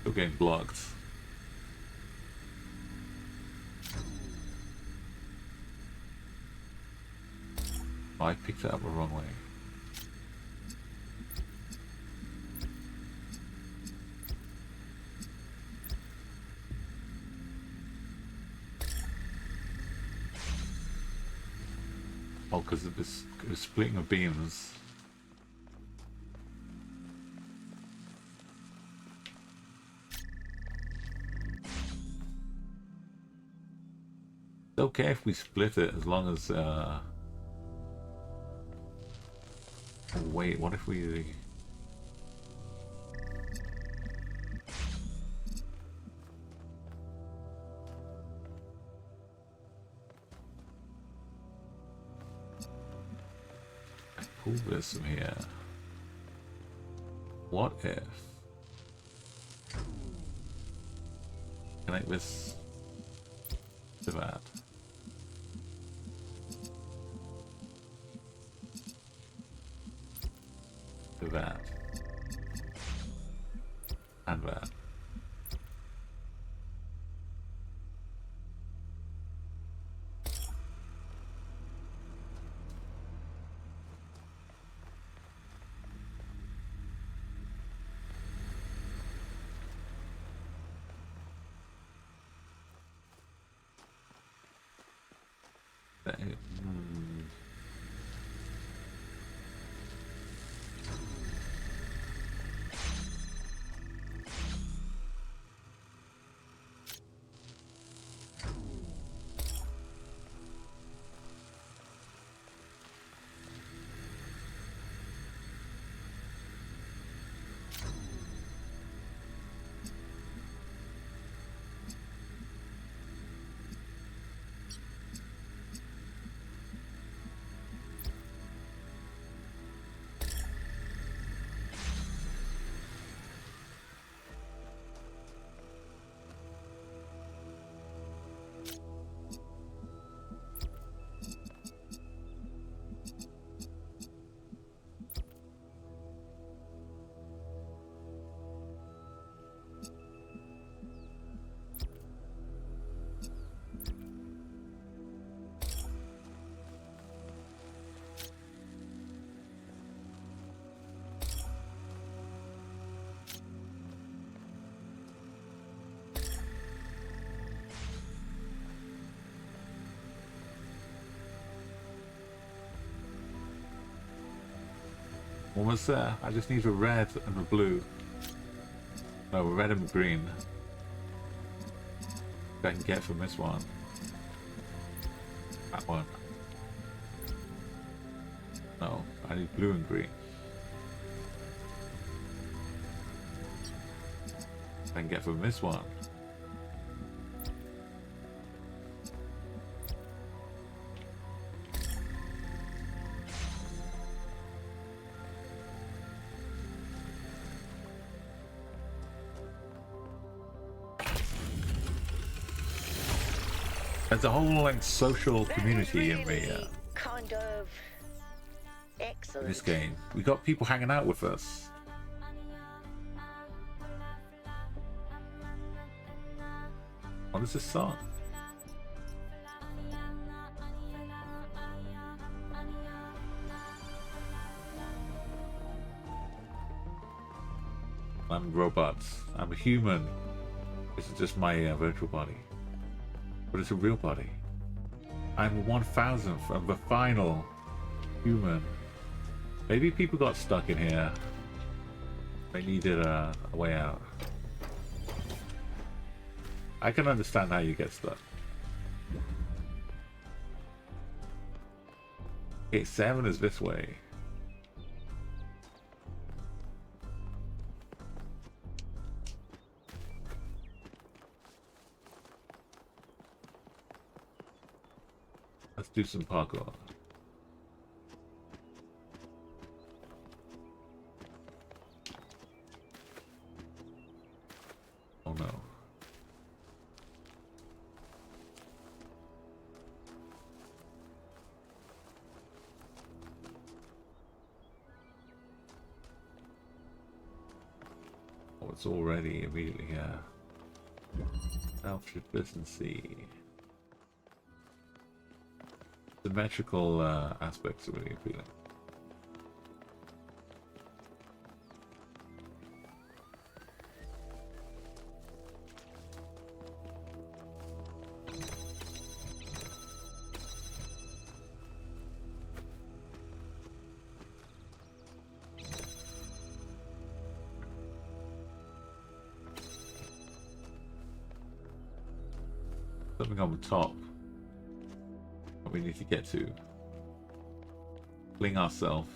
Still getting blocked. Oh, I picked it up the wrong way. Oh, because of this splitting of beams. It's okay if we split it as long as oh, wait, what if we... I pull this from here. What if... connect this to that? To that. And that. Almost there. I just need a red and a blue. No, a red and a green. I can get from this one. That one. No. I need blue and green. I can get from this one. There's a whole like social community in the kind of excellent. this game. We got people hanging out with us. What is this song? I'm a robot. I'm a human. This is just my virtual body. But it's a real body. I'm 1,000th of the final human. Maybe people got stuck in here. They needed a way out. I can understand how you get stuck. Okay, 7 is this way. Let's do some parkour. Oh no. Oh, it's already immediately here. Alfred listen see. Symmetrical aspects are really appealing. Something on the top. What we need to get to. Fling ourselves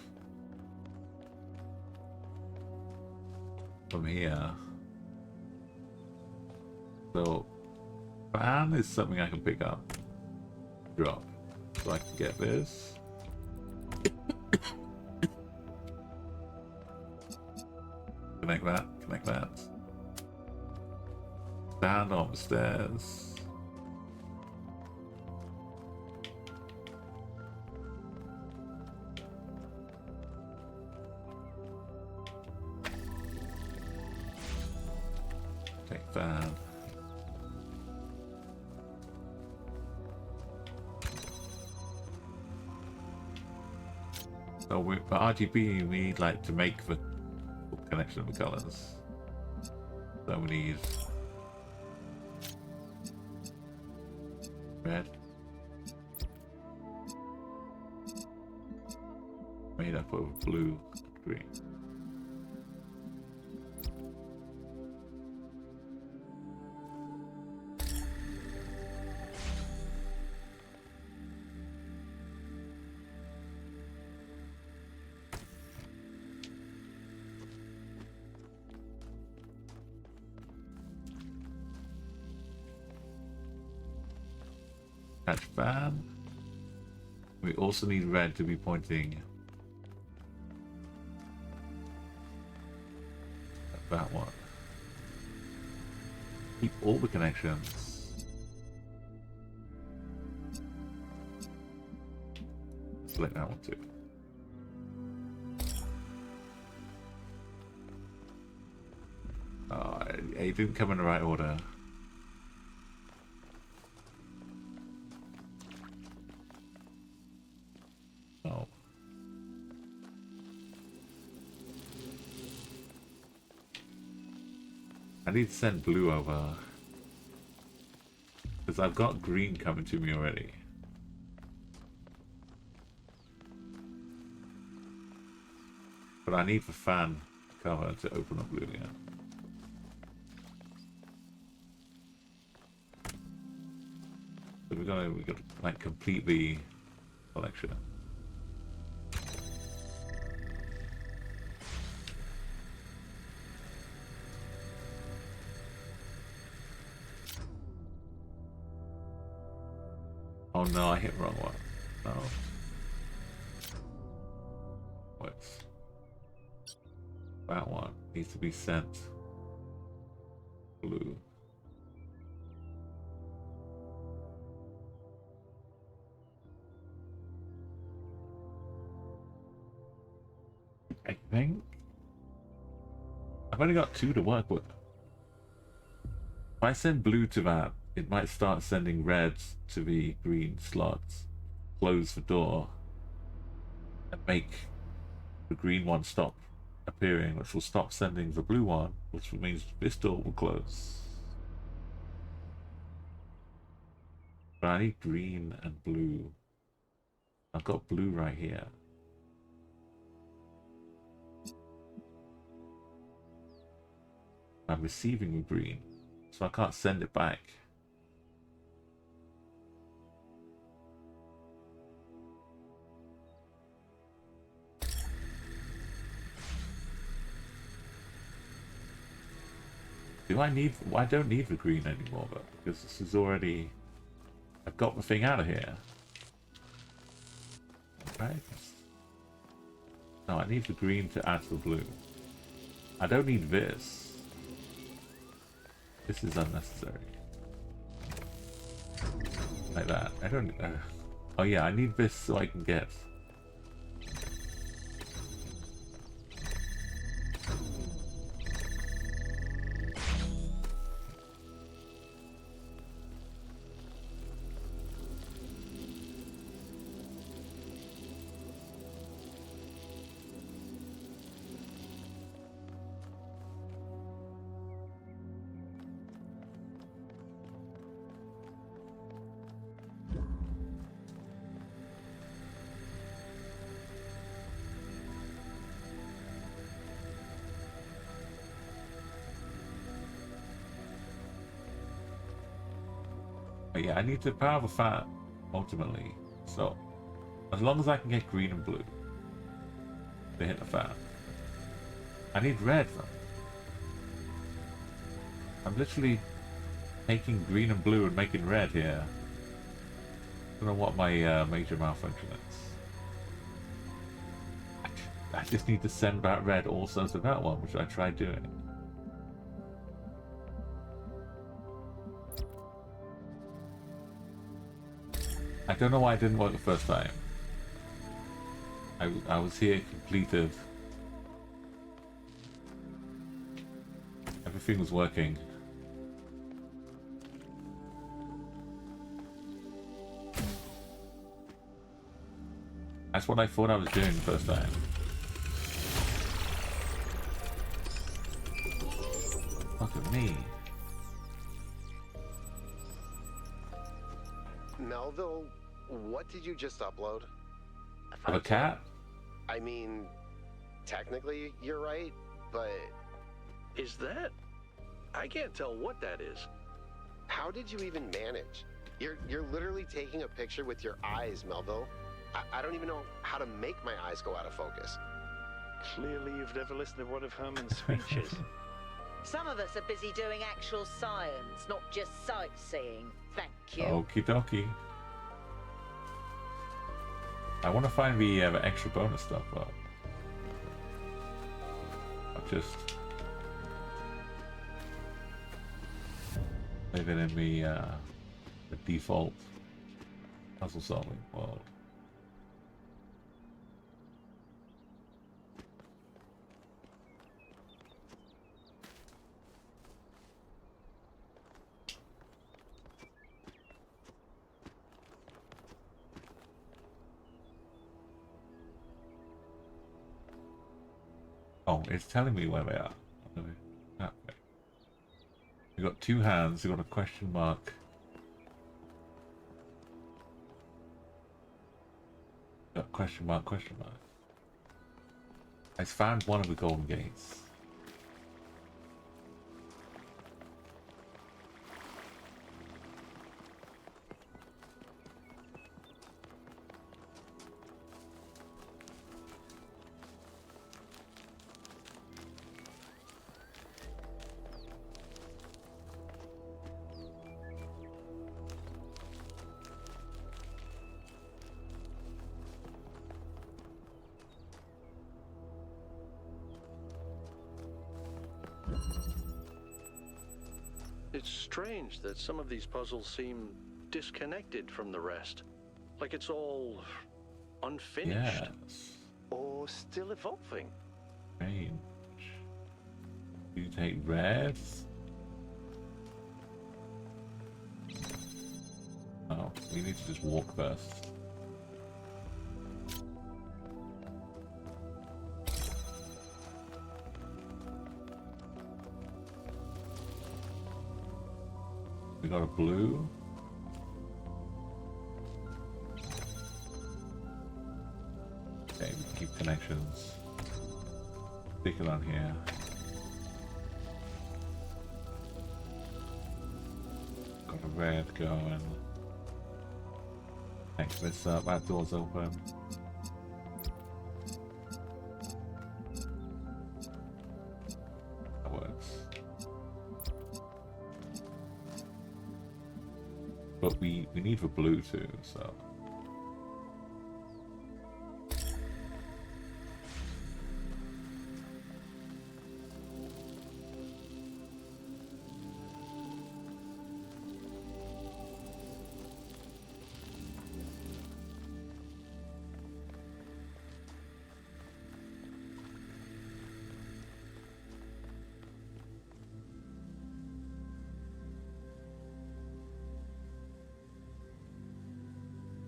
from here. So fan is something I can pick up. Drop. So I can get this. Connect that, connect that. Stand on the stairs. Take that. So for RGB we need like to make the connection of the colors. So we need red. Made up of blue, green. Catch fan. We also need red to be pointing at that one. Keep all the connections. Select that one too. Oh, it didn't come in the right order. Oh. I need to send blue over. Because I've got green coming to me already. But I need the fan cover to open up blue again. So we got to like complete the collection. Oh no, I hit the wrong one. No. What's that one? Needs to be sent blue. I think I've only got 2 to work with. If I send blue to that, it might start sending reds to the green slots, close the door, and make the green one stop appearing, which will stop sending the blue one, which means this door will close. But I need green and blue. I've got blue right here. I'm receiving the green, so I can't send it back. Do I need... I don't need the green anymore, though, because this is already... I've got the thing out of here. Right? No, I need the green to add the blue. I don't need this. This is unnecessary. Like that. I don't... oh yeah, I need this so I can get... But yeah, I need to power the fan, ultimately. So, as long as I can get green and blue to hit the fan. I need red, though. I'm literally taking green and blue and making red here. I don't know what my major malfunction is. I just need to send that red also to that one, which I tried doing. I don't know why it didn't work the first time. I was here completed. Everything was working. That's what I thought I was doing the first time. Look at me. Melville, what did you just upload? A cat? I mean, technically you're right, but... Is that? I can't tell what that is. How did you even manage? You're literally taking a picture with your eyes, Melville. I don't even know how to make my eyes go out of focus. Clearly you've never listened to one of Herman's speeches. Some of us are busy doing actual science, not just sightseeing. Thank you. Okie dokie. I want to find the extra bonus stuff, but I'll just leave it in the default puzzle solving world. Oh, it's telling me where they are. Okay. We've got 2 hands, we've got a question mark. Got question mark, question mark. I found one of the golden gates. It's strange that some of these puzzles seem disconnected from the rest. Like it's all unfinished. Yes. Or still evolving. Strange. You take red. Oh, we need to just walk first. We got a blue. Okay, we can keep connections. Stick it on here. Got a red going. Next this up, that door's open. That works. But we need for blue too, so.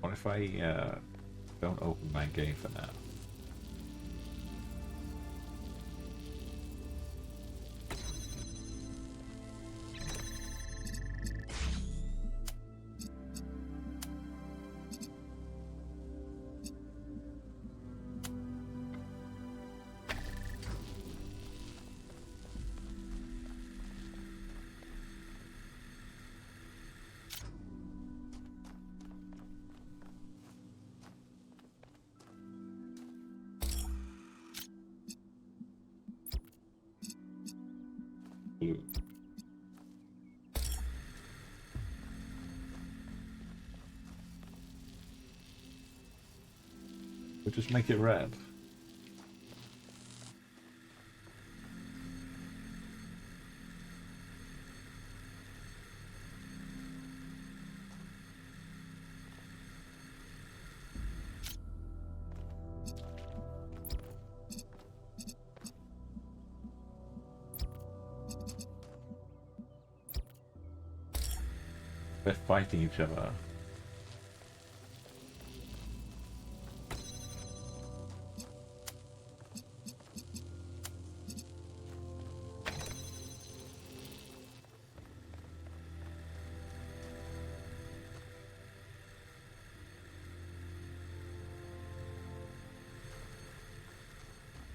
What if I don't open my game for now? Blue. We'll just make it red. They're fighting each other.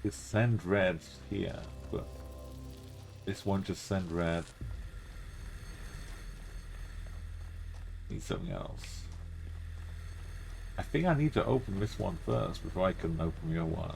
Just send red here, but this one just send red. Need something else. I think I need to open this one first before I can open your one.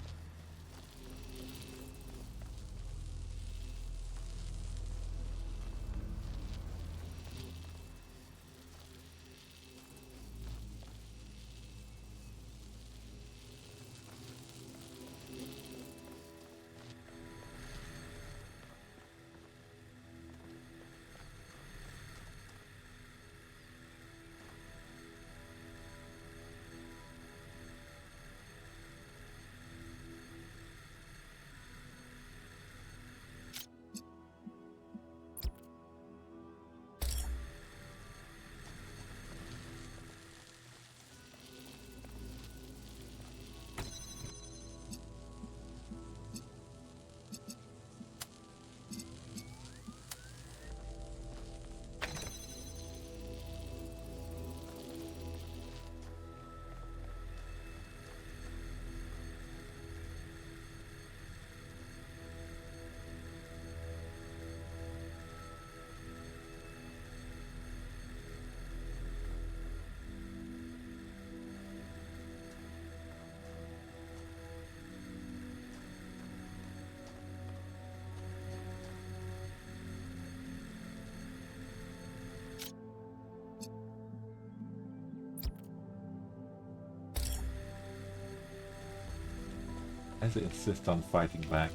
Why does it insist on fighting back?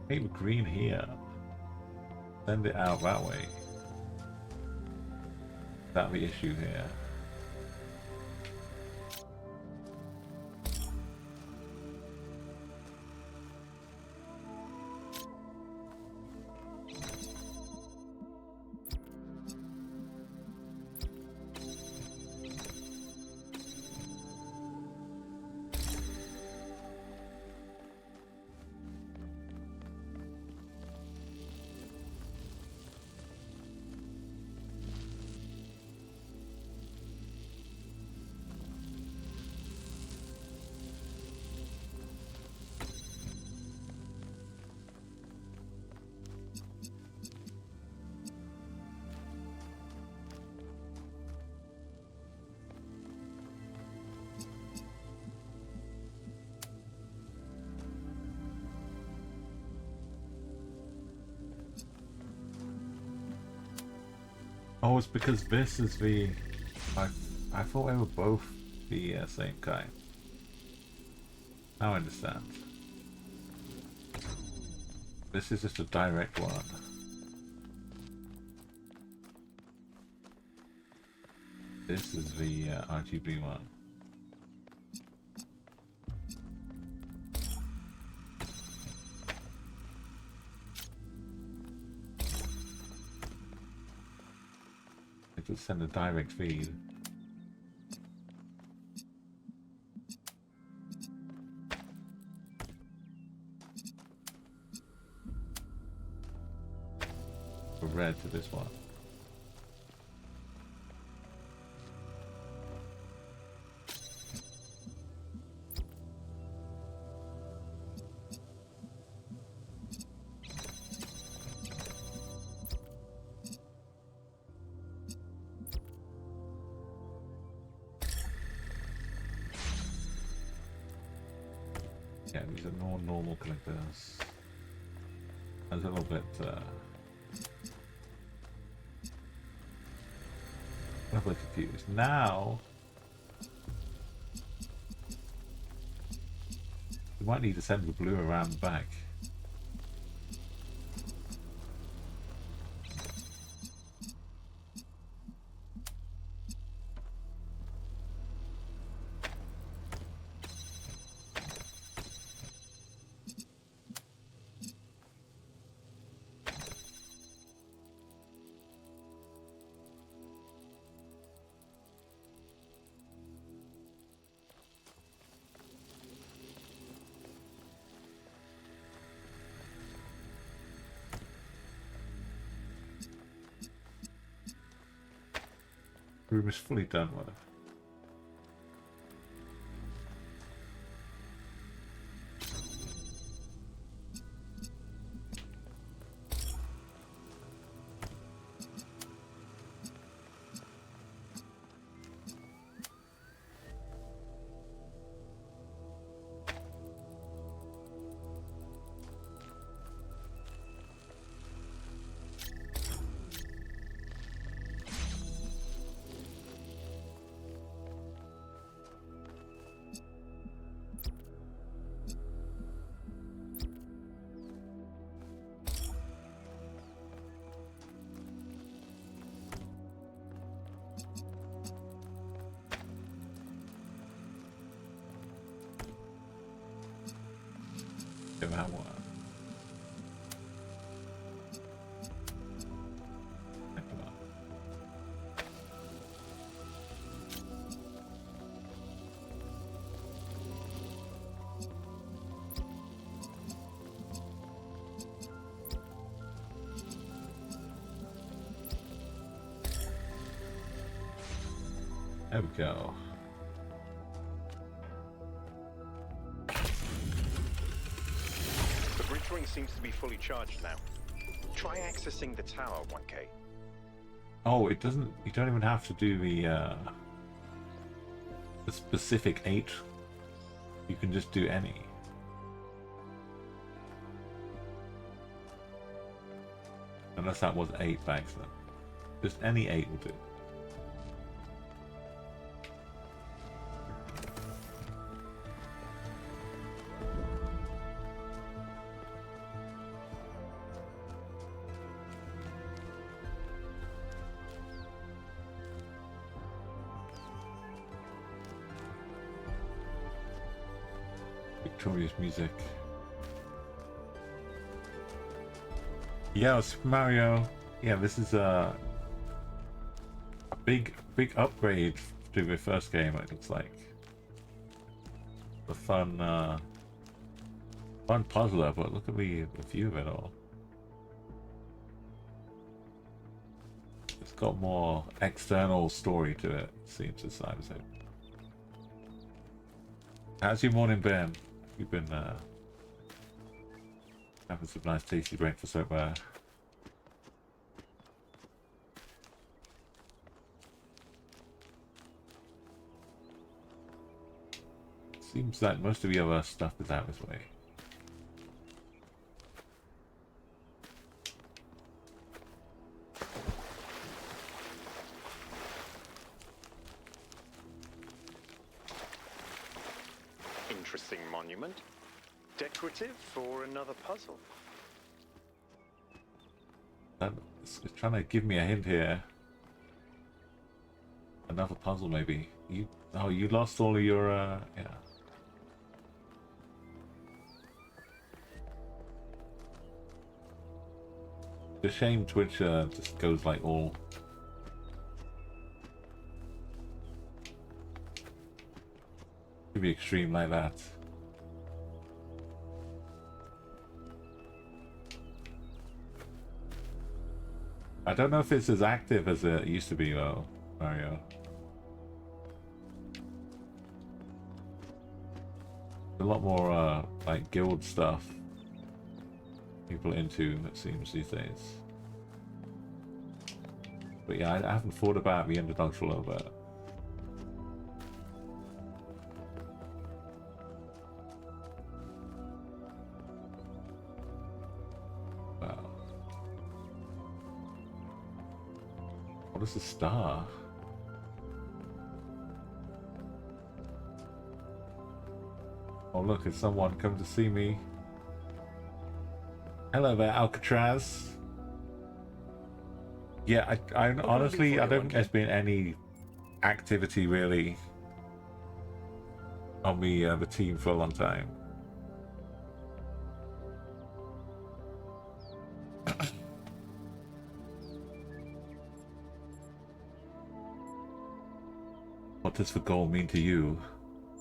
Maybe green here. Send it out that way. That's the issue here. Oh, it's because this is the... I thought they were both the same kind. Now I understand. This is just a direct one. This is the RGB one. Just send a direct feed. For red to this one. Yeah, these are more normal collectors. I was a little bit confused. Now we might need to send the blue around the back. Room is fully done with. Give that one. There we go. The bridge ring seems to be fully charged now. Try accessing the tower, 1K. Oh, it doesn't. You don't even have to do the specific 8. You can just do any. Unless that was 8 back then. Just any 8 will do. Victorious music. Yeah, Super Mario. Yeah, this is a big upgrade to the first game. It looks like a fun puzzler, but look at the view of it all. It's got more external story to it, seems as I was hoping. How's your morning been? You've been having some nice tasty breakfast over there. Seems like most of the other stuff is out this way. Interesting monument. Decorative for another puzzle. It's trying to give me a hint here. Another puzzle, maybe. You lost all of your yeah. It's a shame Twitch just goes like all to be extreme like that. I don't know if it's as active as it used to be though, Mario. A lot more like guild stuff people into, it seems, these days. But yeah, I haven't thought about the underdogs for a little bit. Wow. What is a star? Oh look, it's someone come to see me. Hello there, Alcatraz. Yeah, I honestly, I don't think there's been any activity really on the team for a long time. What does the goal mean to you?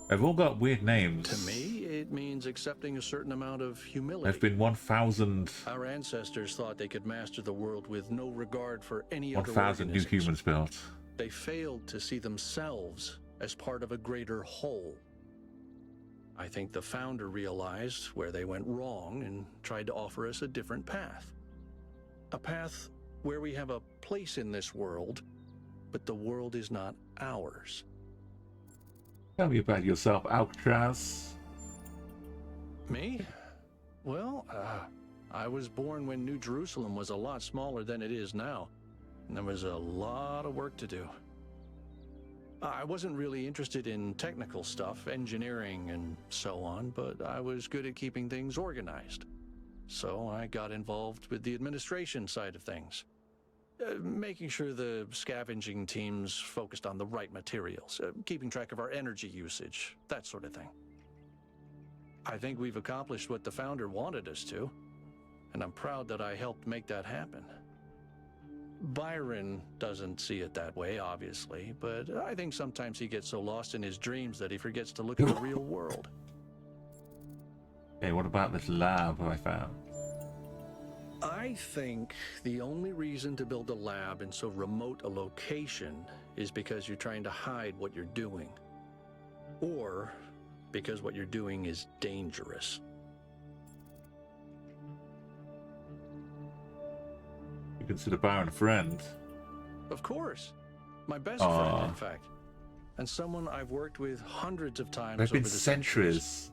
They've all got weird names. To me, it means accepting a certain amount of humility. There's been 1,000. Our ancestors thought they could master the world with no regard for any other 1,000 new humans built. They failed to see themselves as part of a greater whole. I think the founder realized where they went wrong and tried to offer us a different path. A path where we have a place in this world, but the world is not ours. Tell me about yourself, Alcatraz. Me? Well, I was born when New Jerusalem was a lot smaller than it is now, and there was a lot of work to do. I wasn't really interested in technical stuff, engineering and so on, but I was good at keeping things organized. So I got involved with the administration side of things. Making sure the scavenging teams focused on the right materials, keeping track of our energy usage, that sort of thing. I think we've accomplished what the founder wanted us to, and I'm proud that I helped make that happen. Byron doesn't see it that way, obviously, but I think sometimes he gets so lost in his dreams that he forgets to look at the real world. Hey, what about this lab I found? I think the only reason to build a lab in so remote a location is because you're trying to hide what you're doing. Or because what you're doing is dangerous. You consider Byron a friend? Of course. My best friend, in fact. And someone I've worked with hundreds of times There've been over the centuries.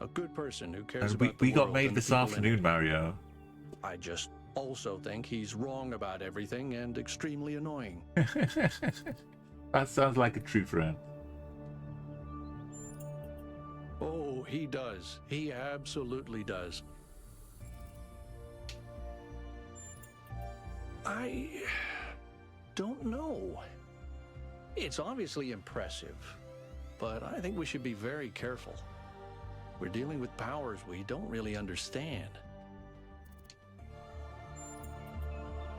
A good person who cares And about we the got world made and this the people in afternoon, it. Mario. I just also think he's wrong about everything and extremely annoying. That sounds like a true friend. Oh, he does. He absolutely does. I don't know. It's obviously impressive, but I think we should be very careful. We're dealing with powers we don't really understand.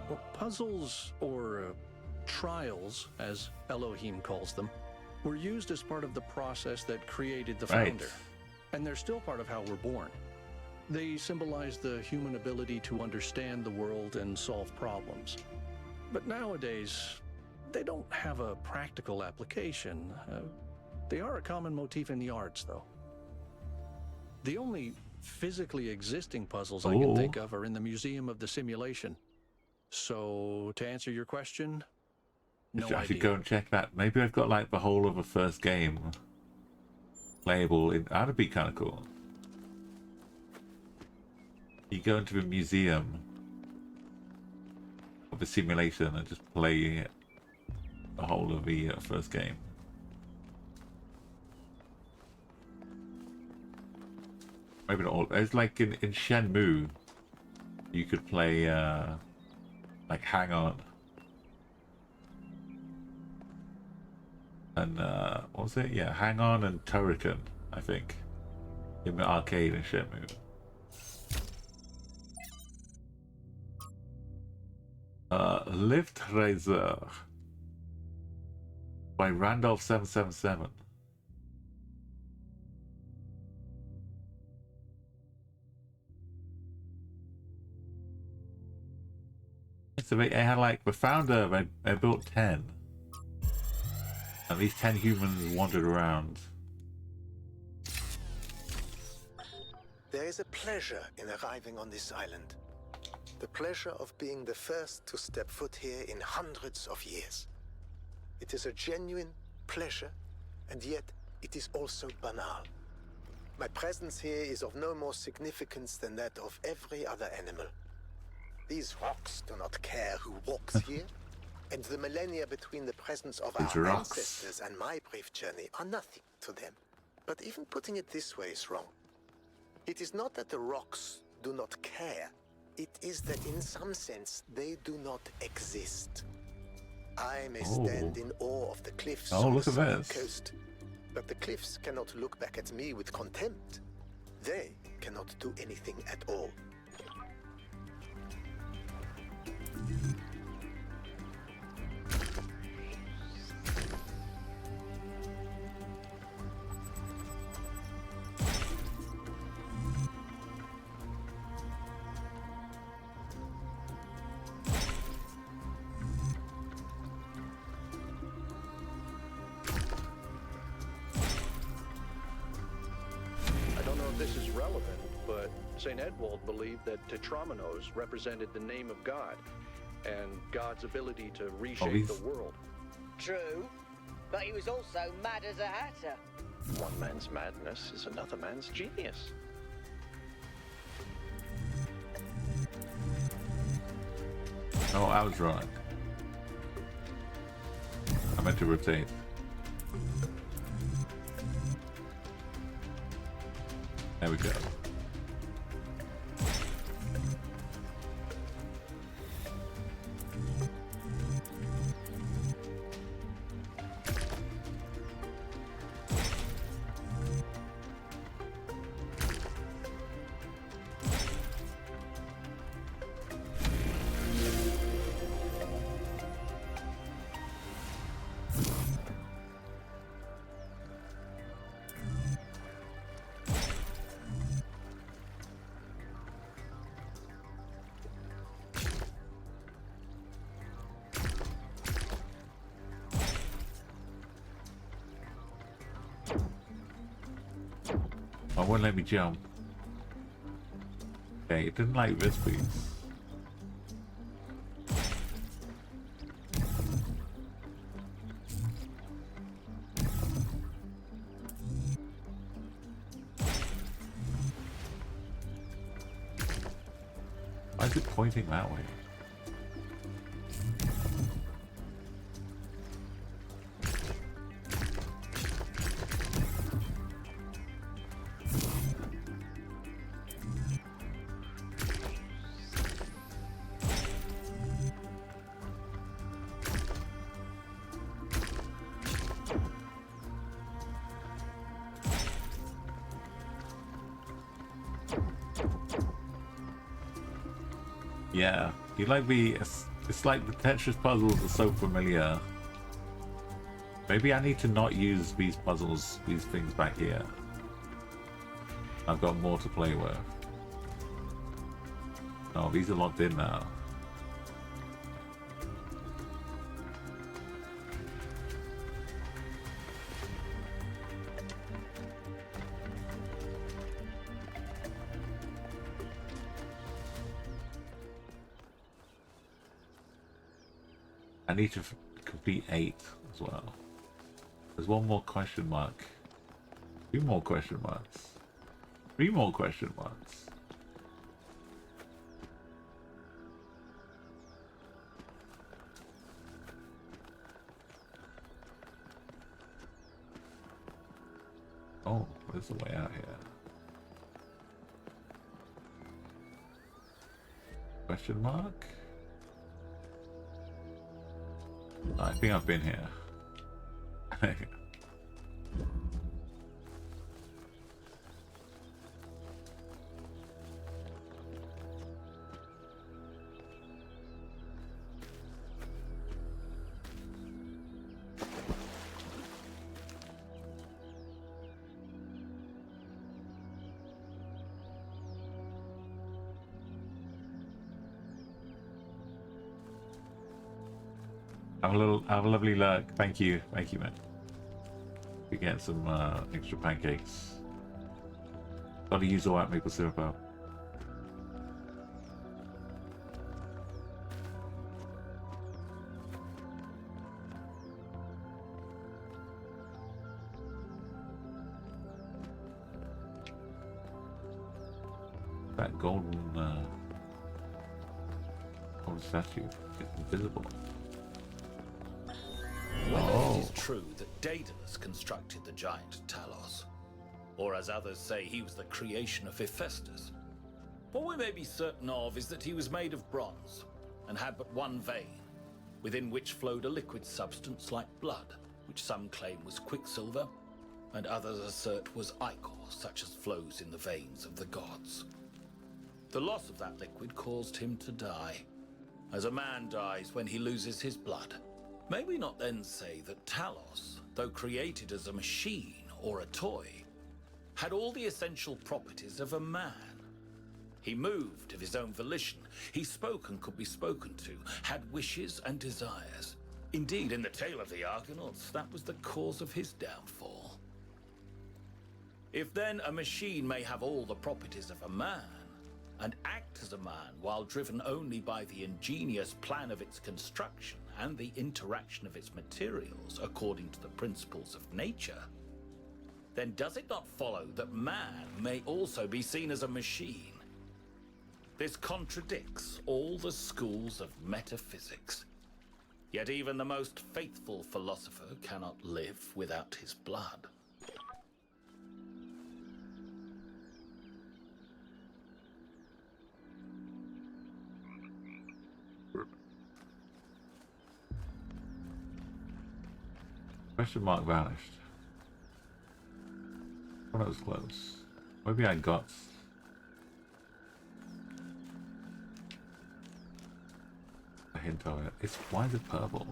Well, puzzles, or trials, as Elohim calls them, were used as part of the process that created the Founder. And they're still part of how we're born. They symbolize the human ability to understand the world and solve problems. But nowadays, they don't have a practical application. They are a common motif in the arts, though. The only physically existing puzzles I can think of are in the Museum of the Simulation. So, to answer your question, no I should idea. go and check that. Maybe I've got like the whole of a first game playable. That'd be kind of cool. You go into a museum of the simulation and just play the whole of the first game. Maybe not all. It's like in Shenmue, you could play like Hang On. And what was it? Yeah, Hang On and Turrican, I think, in the arcade in Shenmue. Live Treasure by Randolph777. So they had like the founder, they built 10. And these 10 humans wandered around. There is a pleasure in arriving on this island. The pleasure of being the first to step foot here in hundreds of years. It is a genuine pleasure, and yet it is also banal. My presence here is of no more significance than that of every other animal. These rocks do not care who walks here, and the millennia between the presence of our ancestors and my brief journey are nothing to them. But even putting it this way is wrong. It is not that the rocks do not care. It is that in some sense they do not exist. I may stand in awe of the cliffs on the southern coast, but the cliffs cannot look back at me with contempt. They cannot do anything at all. This is relevant, but St. Edwald believed that Tetramenos represented the name of God and God's ability to reshape the world. True, but he was also mad as a hatter. One man's madness is another man's genius. Oh, I was wrong. I meant to rotate. There we go. Oh, it wouldn't let me jump. Okay, it didn't like this piece. Why is it pointing that way? Yeah, you like me. It's like the Tetris puzzles are so familiar. Maybe I need to not use these puzzles, these things back here. I've got more to play with. Oh, these are locked in now. I need to complete 8 as well. There's one more question mark. 2 more question marks. 3 more question marks. Oh, where's the way out here? Question mark? I think I've been here. Have a lovely luck. Thank you, man. We get some extra pancakes. Gotta use all that maple syrup out. That golden statue is invisible. Whether it is true that Daedalus constructed the giant Talos, or as others say he was the creation of Hephaestus, what we may be certain of is that he was made of bronze, and had but one vein, within which flowed a liquid substance like blood, which some claim was quicksilver, and others assert was ichor, such as flows in the veins of the gods. The loss of that liquid caused him to die, as a man dies when he loses his blood. May we not then say that Talos, though created as a machine or a toy, had all the essential properties of a man? He moved of his own volition, he spoke and could be spoken to, had wishes and desires. Indeed, in the tale of the Argonauts, that was the cause of his downfall. If then a machine may have all the properties of a man, and act as a man while driven only by the ingenious plan of its construction and the interaction of its materials according to the principles of nature, then does it not follow that man may also be seen as a machine? This contradicts all the schools of metaphysics. Yet even the most faithful philosopher cannot live without his blood. Question mark vanished. Oh, that was close. Maybe I got a hint of it. Why is it purple?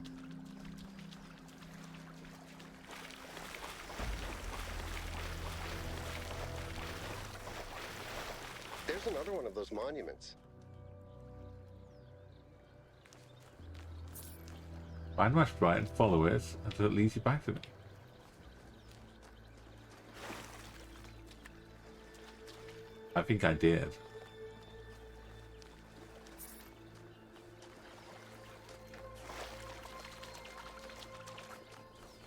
There's another one of those monuments. Find my sprite and follow it until it leads you back to me. I think I did.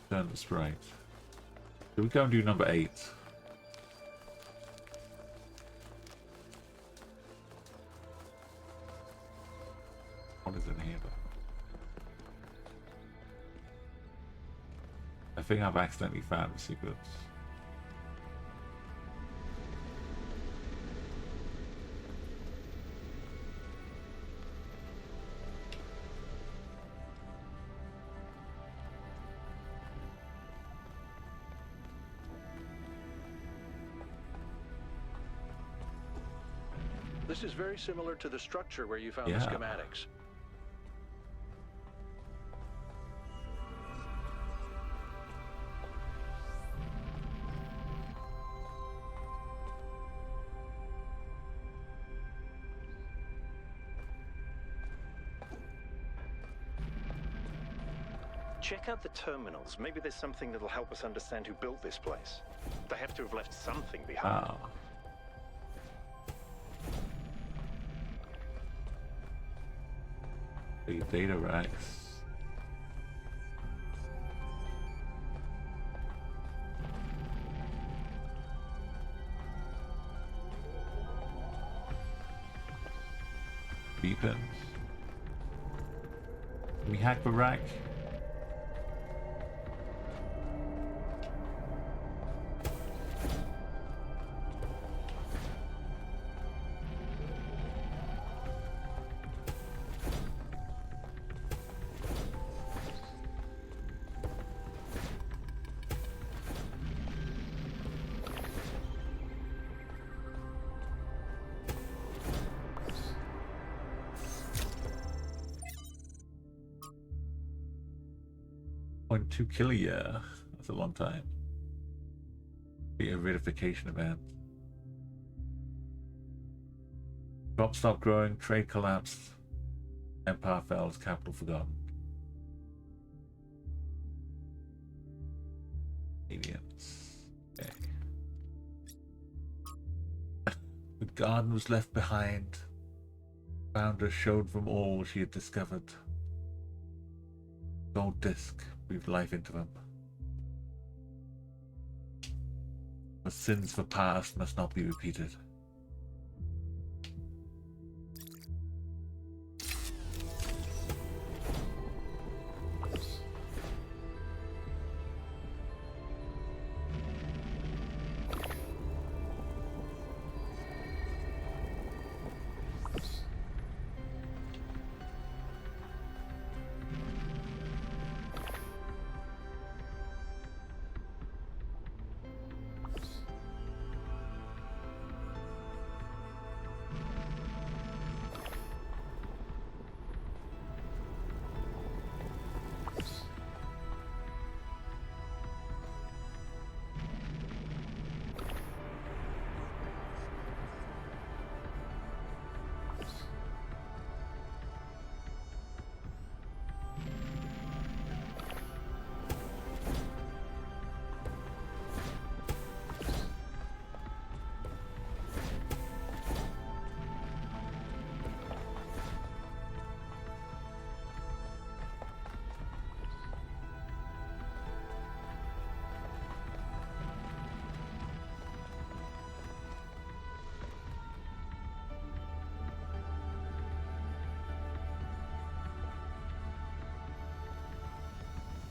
Turn the sprite. Should we go and do number 8? What is in here though? I think I've accidentally found the secrets. This is very similar to the structure where you found the Yeah. schematics. Check out the terminals. Maybe there's something that'll help us understand who built this place. They have to have left something behind. Ah. The data racks. Beepins. Can we hack the rack? .2 kill a year. That's a long time. Be a verification event. Crop stopped growing, trade collapsed, empire fell, capital forgotten. Aliens. Okay. The garden was left behind. Founder showed them all she had discovered. Gold disc breathed life into them. The sins for past must not be repeated.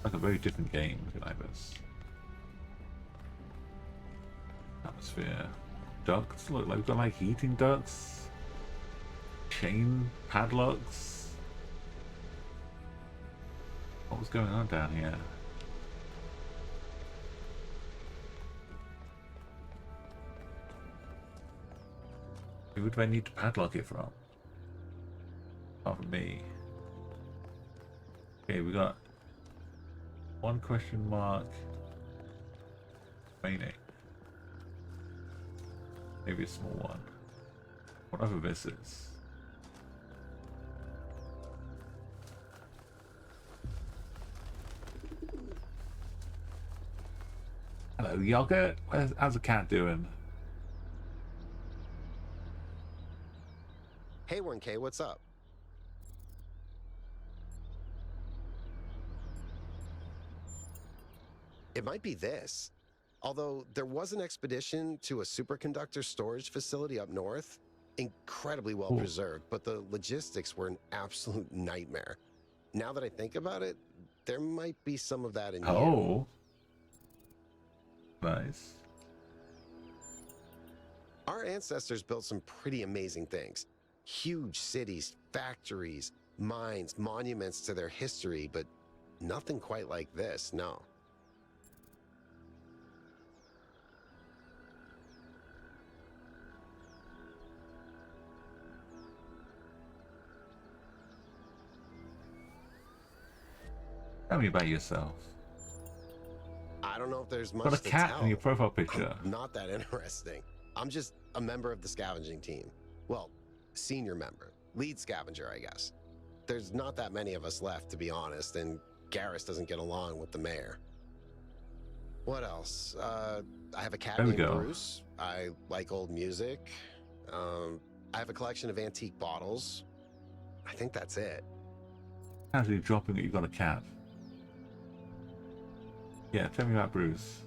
Like a very different game, looking like this. Atmosphere. Ducts look like we've got like heating ducts. Chain padlocks. What was going on down here? Who do I need to padlock it from? Apart from me. Okay, we got one question mark remaining. Maybe a small one. Whatever this is. Hello, Yogurt. How's the cat doing? Hey, 1K, what's up? It might be this. Although there was an expedition to a superconductor storage facility up north, incredibly well preserved, but the logistics were an absolute nightmare. Now that I think about it, there might be some of that in you. Oh. Nice. Our ancestors built some pretty amazing things. Huge cities, factories, mines, monuments to their history, but nothing quite like this, no. Tell me about yourself. I don't know if there's much Got a to cat tell. in your profile picture. I'm not that interesting. I'm just a member of the scavenging team. Well, senior member. Lead scavenger, I guess. There's not that many of us left, to be honest, and Garrus doesn't get along with the mayor. What else? I have a cat named Bruce. I like old music. I have a collection of antique bottles. I think that's it. Casually dropping it, you got a cat. Yeah, tell me about Bruce.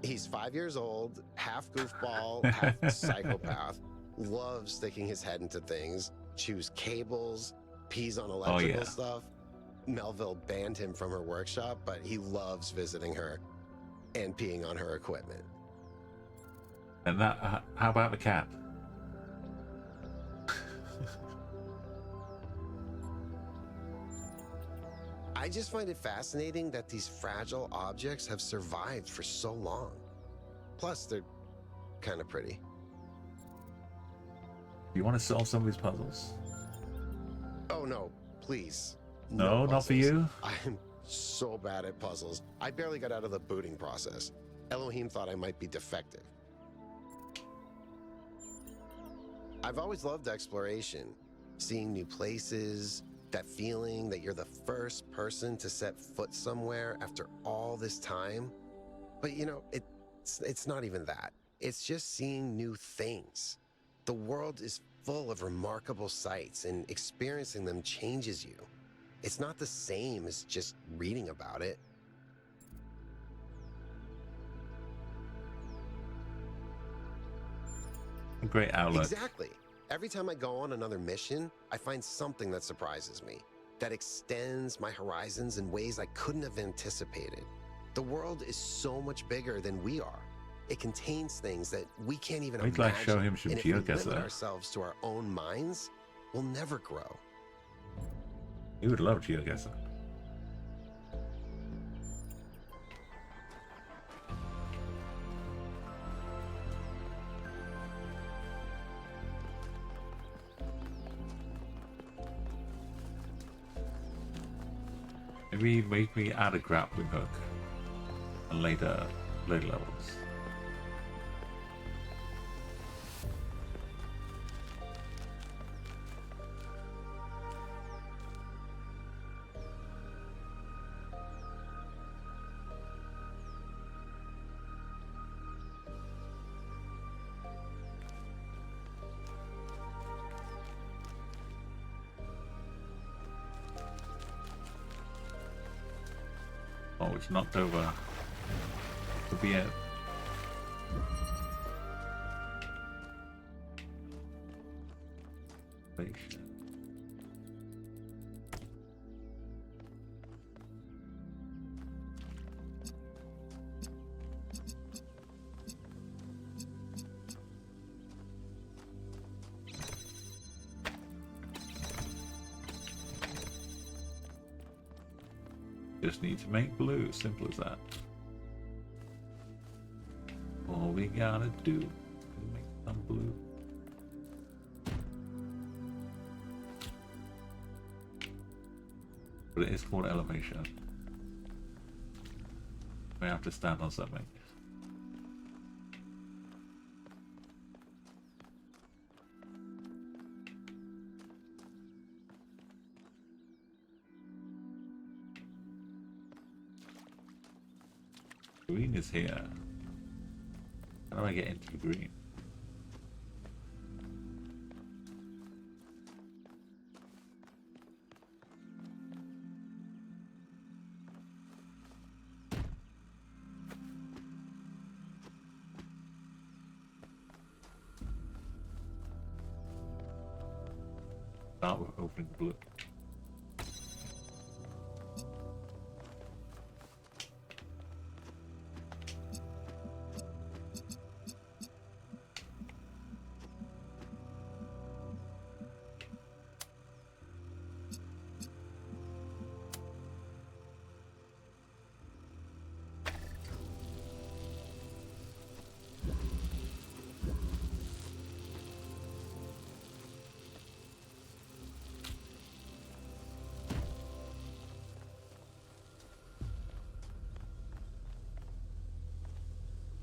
He's 5 years old, half goofball, half psychopath. Loves sticking his head into things, chews cables, pees on electrical stuff. Melville banned him from her workshop, but he loves visiting her and peeing on her equipment. And that, how about the cat? I just find it fascinating that these fragile objects have survived for so long. Plus, they're kind of pretty. You want to solve some of these puzzles? Oh no, please. No, not for you? I'm so bad at puzzles. I barely got out of the booting process. Elohim thought I might be defective. I've always loved exploration. Seeing new places, that feeling that you're the first person to set foot somewhere after all this time. But you know, it's not even that. It's just seeing new things. The world is full of remarkable sights, and experiencing them changes you. It's not the same as just reading about it. A great outlook. Exactly. Every time I go on another mission, I find something that surprises me, that extends my horizons in ways I couldn't have anticipated. The world is so much bigger than we are. It contains things that we can't even imagine. I'd like to show him some and if we geoguessr. limit ourselves to our own minds, we'll never grow. You would love geoguessr. Maybe make me add a grappling hook on later levels. Oh, it's knocked over the BF. Just need to make blue, simple as that. All we gotta do is make some blue. But it is called elevation. We have to stand on something. Green is here. How do I get into the green? Start with opening the blue.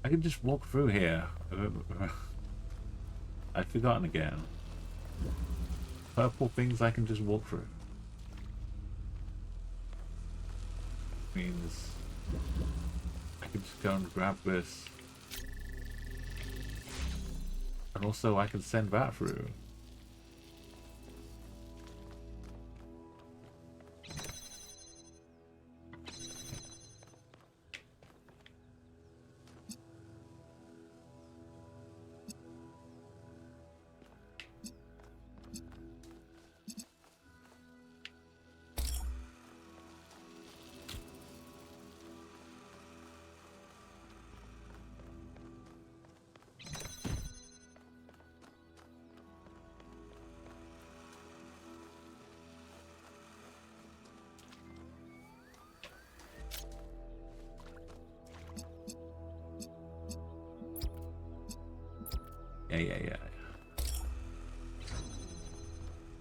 I can just walk through here. I've forgotten again. Purple things I can just walk through. Means I can just go and grab this. And also I can send that through. Yeah.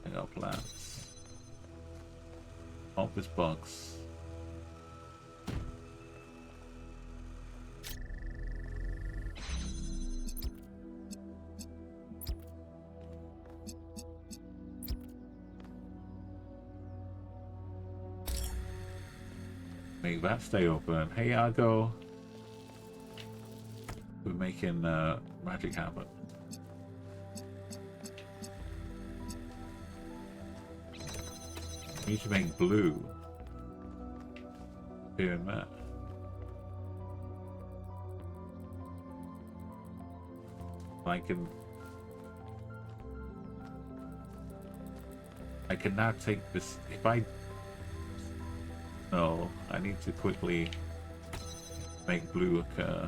I got plans. Office box. Make that stay open. Hey, Argo. We're making magic happen. We need to make blue. Here and there. I can now take this. If I no, I need to quickly make blue occur.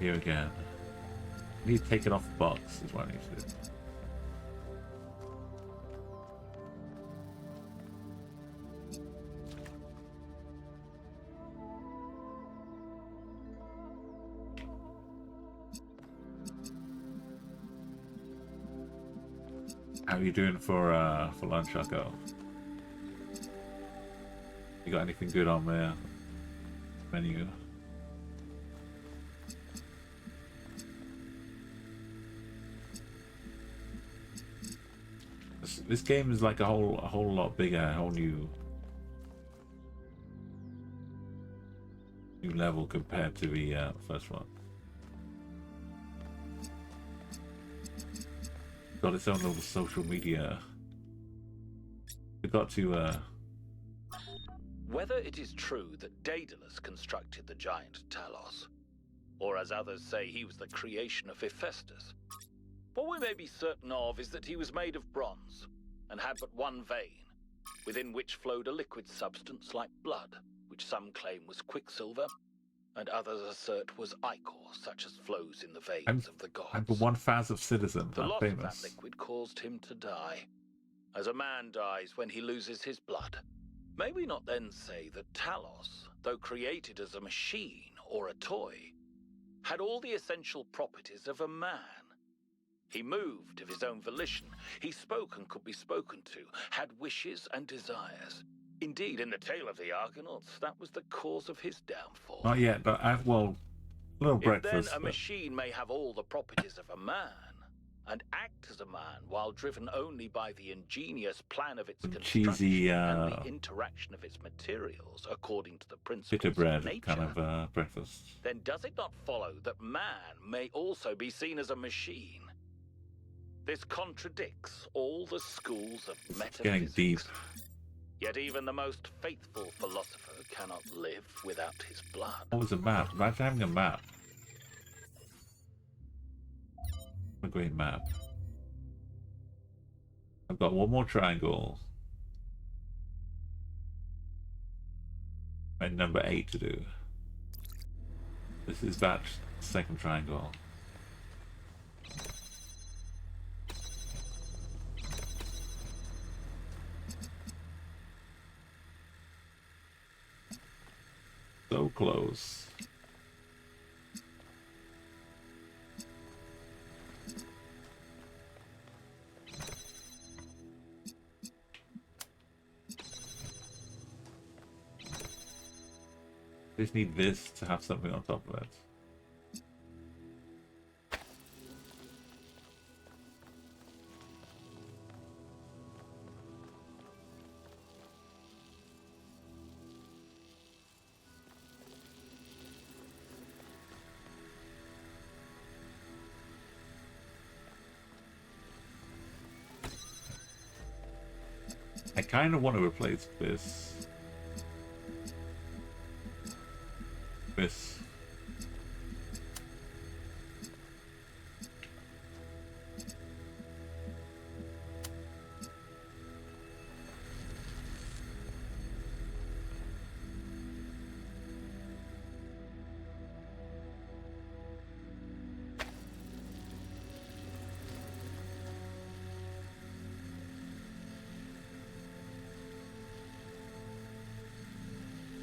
Here again. I need to take it off the box, is what I need to do. How are you doing for lunch, Argo? You got anything good on the menu? This game is like a whole lot bigger, a whole new level compared to the first one. Got its own little social media. We got to Whether it is true that Daedalus constructed the giant Talos, or as others say he was the creation of Hephaestus, what we may be certain of is that he was made of bronze, and had but one vein, within which flowed a liquid substance like blood, which some claim was quicksilver, and others assert was ichor, such as flows in the veins of the gods. I'm the 1,000th citizen. The I'm loss famous. of that liquid caused him to die, as a man dies when he loses his blood. May we not then say that Talos, though created as a machine or a toy, had all the essential properties of a man? He moved of his own volition. He spoke and could be spoken to, had wishes and desires. Indeed, in the tale of the Argonauts, that was the cause of his downfall. Not yet, but I've, well, a little If breakfast. then a but machine may have all the properties of a man, and act as a man while driven only by the ingenious plan of its construction cheesy, and the interaction of its materials according to the principles bitter bread of nature, kind of breakfast. then does it not follow that man may also be seen as a machine? This contradicts all the schools of metaphysics. Getting deep. Yet even the most faithful philosopher cannot live without his blood. What was a map? Imagine having a map. A great map. I've got one more triangle. And number 8 to do. This is that second triangle. So close. just need this to have something on top of it. I kind of want to replace this.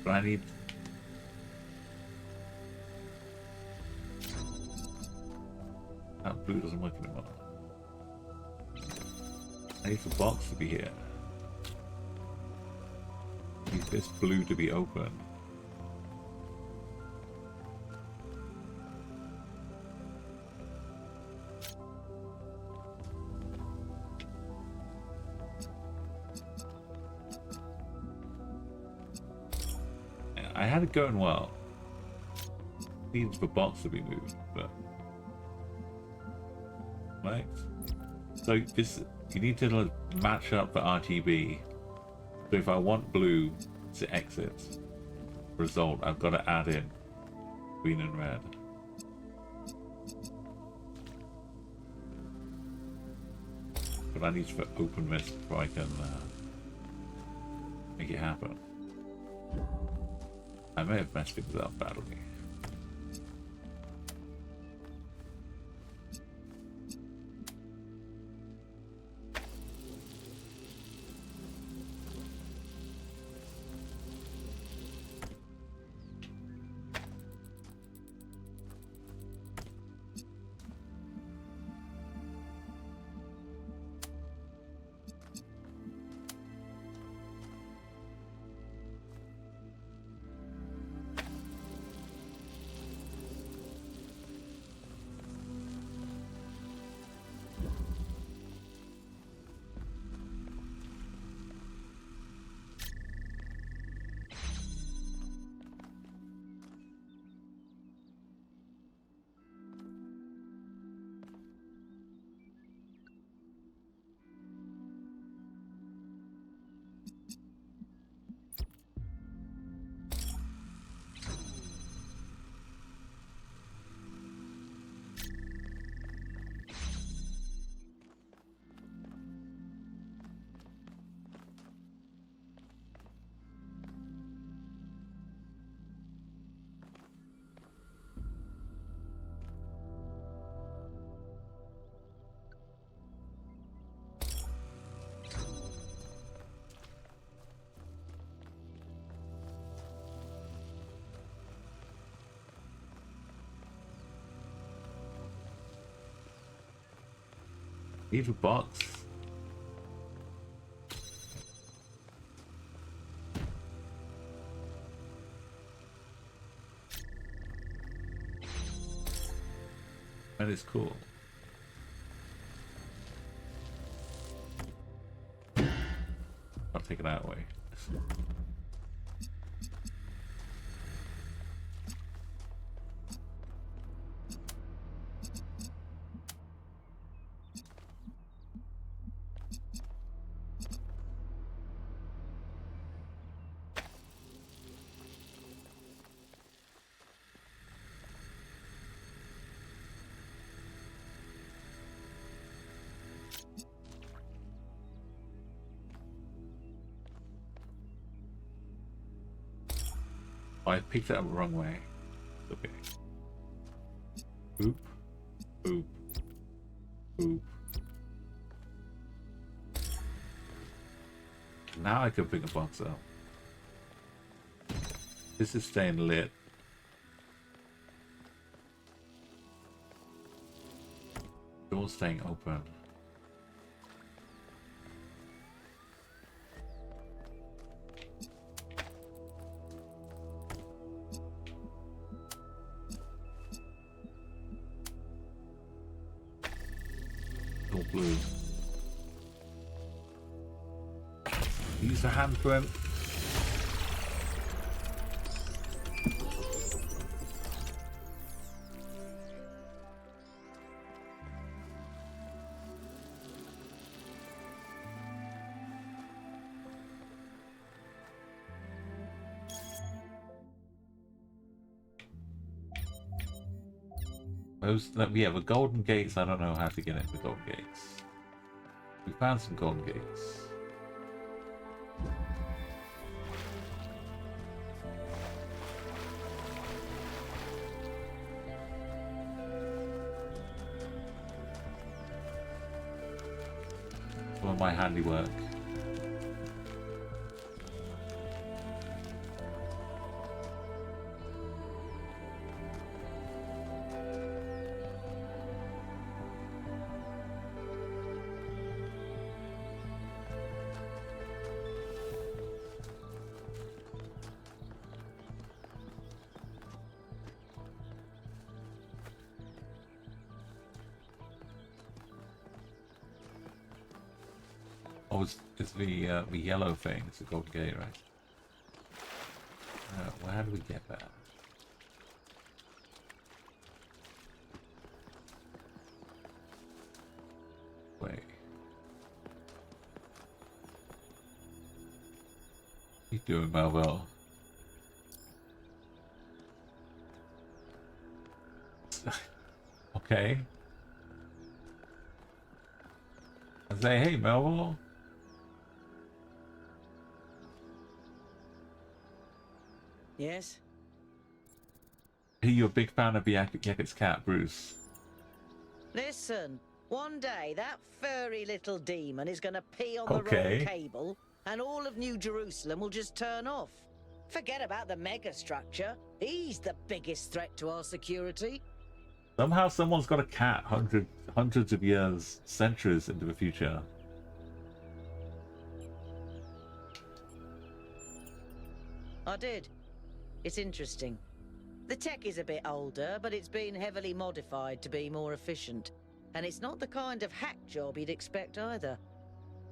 But I need... That blue doesn't work anymore. I need the box to be here. I need this blue to be open. I had it going well. Needs the box to be moved, but right. So this, you need to match up the RGB. So if I want blue to exit result, I've got to add in green and red. But I need to open this before I can make it happen. I may have messed things up badly. Need a box. That is cool. I'll take it that way. I picked it up the wrong way. Okay. Boop. Boop. Boop. Now I can pick a box up. This is staying lit. Door's staying open. all blue. Use the handprint. Yeah, the golden gates, I don't know how to get into the golden gates. We found some golden gates. Some of my handiwork. Oh, it's the yellow thing. It's the golden gate, right? Well, how do we get that? Wait. What are you doing, Melville? Okay. I say, hey, Melville. Yes? Hey, you're a big fan of Yakut's cat, Bruce. Listen, one day that furry little demon is gonna pee on the wrong cable, and all of New Jerusalem will just turn off. Forget about the megastructure. He's the biggest threat to our security. Somehow someone's got a cat hundreds of years, centuries into the future. I did. It's interesting. The tech is a bit older, but it's been heavily modified to be more efficient. And it's not the kind of hack job you'd expect either.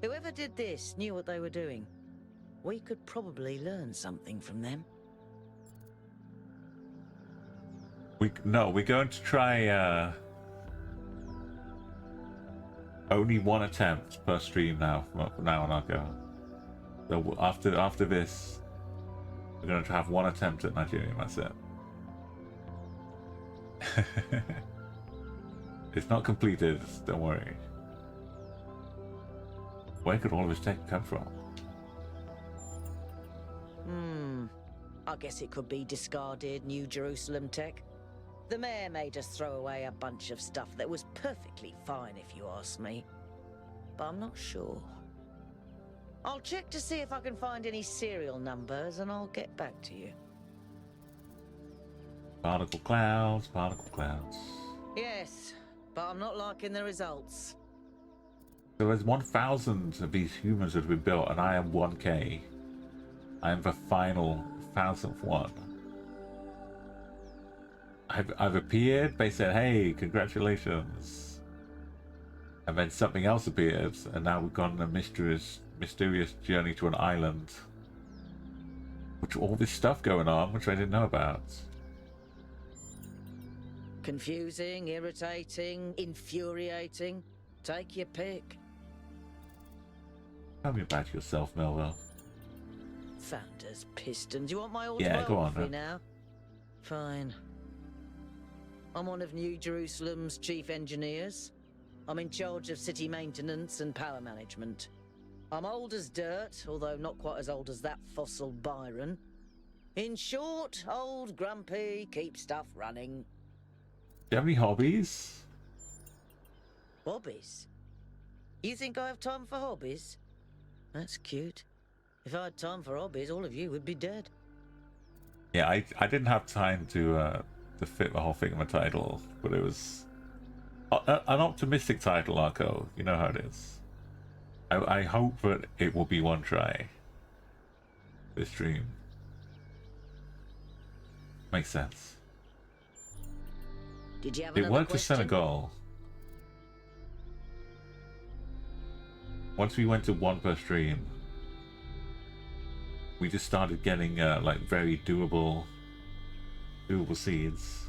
Whoever did this knew what they were doing. We could probably learn something from them. We're going to try only one attempt per stream now from now on. I'll go. So after this, we're going to have one attempt at Nigeria. That's it. It's not completed. Don't worry. Where could all of this tech come from? I guess it could be discarded New Jerusalem tech. The mayor made us throw away a bunch of stuff that was perfectly fine, if you ask me. But I'm not sure. I'll check to see if I can find any serial numbers, and I'll get back to you. Particle clouds, particle clouds. Yes, but I'm not liking the results. So there's 1,000 of these humans that have been built, and I am 1K. I am the final 1,000th one. I've appeared, they said, hey, congratulations. And then something else appeared, and now we've gone on a mysterious journey to an island. Which all this stuff going on, which I didn't know about. Confusing, irritating, infuriating. Take your pick. Tell me about yourself, Melville. Founders Pistons. You want my Yeah, go on. Now? Fine. I'm one of New Jerusalem's chief engineers. I'm in charge of city maintenance and power management. I'm old as dirt, although not quite as old as that fossil Byron. In short, old, grumpy, keep stuff running. Do you have any hobbies? Hobbies? You think I have time for hobbies? That's cute. If I had time for hobbies, all of you would be dead. Yeah, I didn't have time to fit the whole thing in my title, but it was an optimistic title, Arco. You know how it is. I hope that it will be one try. This stream. Makes sense. Did you have It another worked for question? Senegal. once we went to 1 per stream, we just started getting like very doable seeds.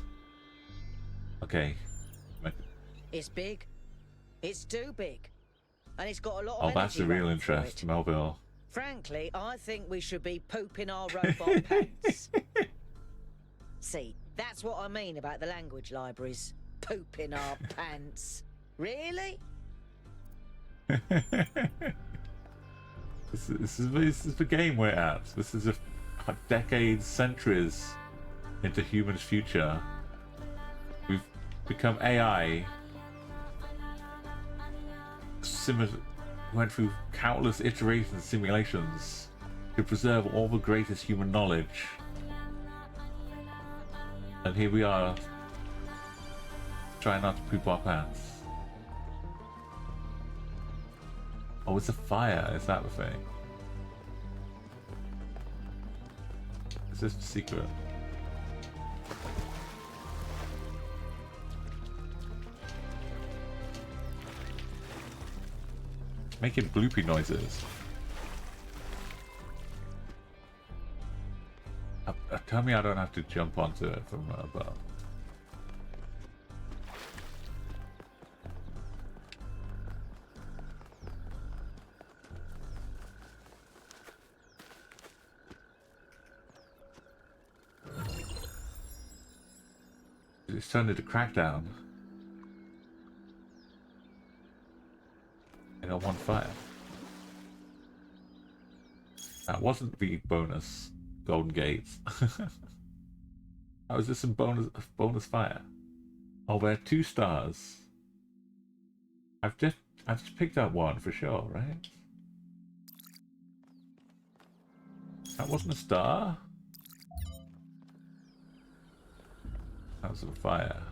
Okay. It's big. It's too big. And it's got a lot of Oh, that's the energy real running through interest, it. Melville. Frankly, I think we should be pooping our robot pants. See, that's what I mean about the language libraries. Pooping our pants. Really? This is the game we're at. This is a decades, centuries into humans' future. We've become AI. Went through countless iterations and simulations to preserve all the greatest human knowledge. And here we are, trying not to poop our pants. Oh, it's a fire, is that the thing? Is this the secret? Making bloopy noises. Tell me I don't have to jump onto it from above. It's turned into Crackdown. And on 1 fire. That wasn't the bonus Golden Gates. That was just some bonus fire. Oh, there are 2 stars. I've just picked up 1 for sure, right? That wasn't a star. That was a fire.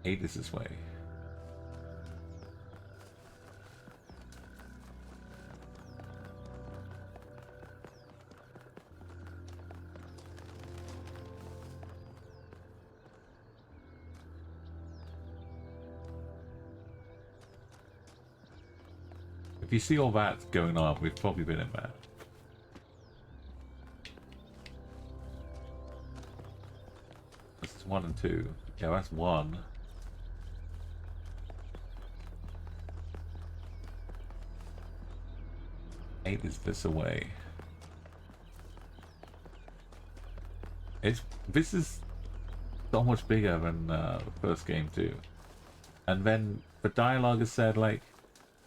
Eight is this way. If you see all that going on, we've probably been in there. This is 1 and 2. Yeah, that's 1. Eight is this away. This is so much bigger than the first game too. And then the dialogue has said like,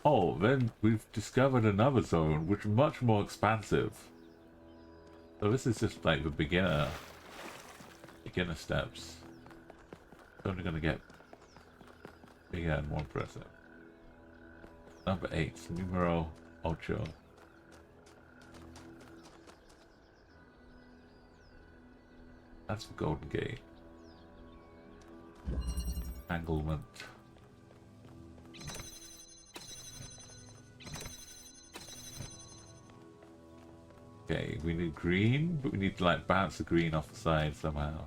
oh, then we've discovered another zone which is much more expansive. So this is just like the beginner steps. It's only gonna get bigger and more impressive. Number 8, numero 8. That's the Golden Gate. Anglement. Okay, we need green, but we need to like bounce the green off the side somehow.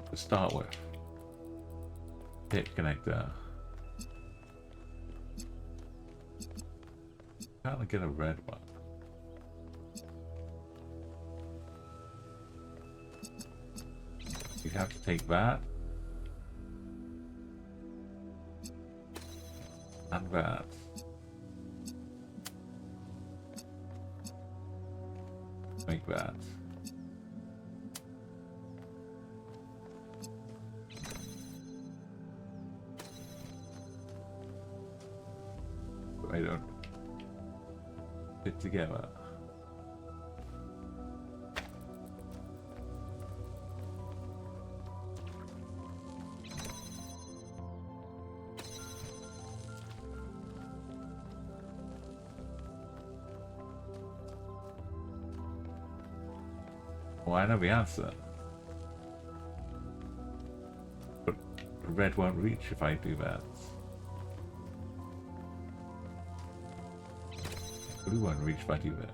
To start with. Hit connector. Can't I get a red one? You have to take that. And that. Make that. But I don't fit together. Well, I know the answer. But red won't reach if I do that. Blue won't reach if I do this.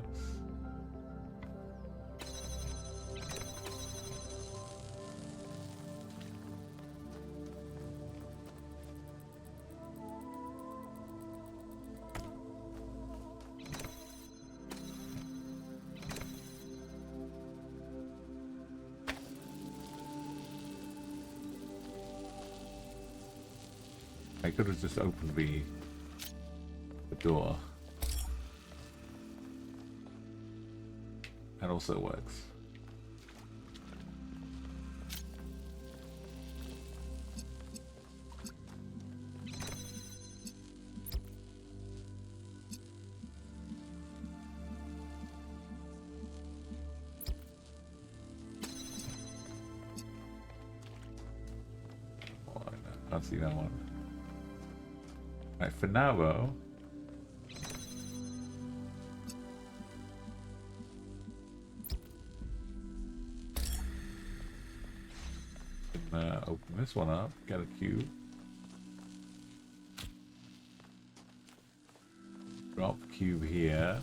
I could have just opened the door. That also works. Oh, I can't see that one. Right, for now though, open this one up, get a cube. Drop cube here.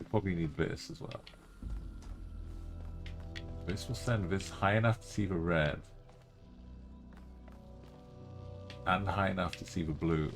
Probably need this as well. This will send this high enough to see the red. And high enough to see the blue.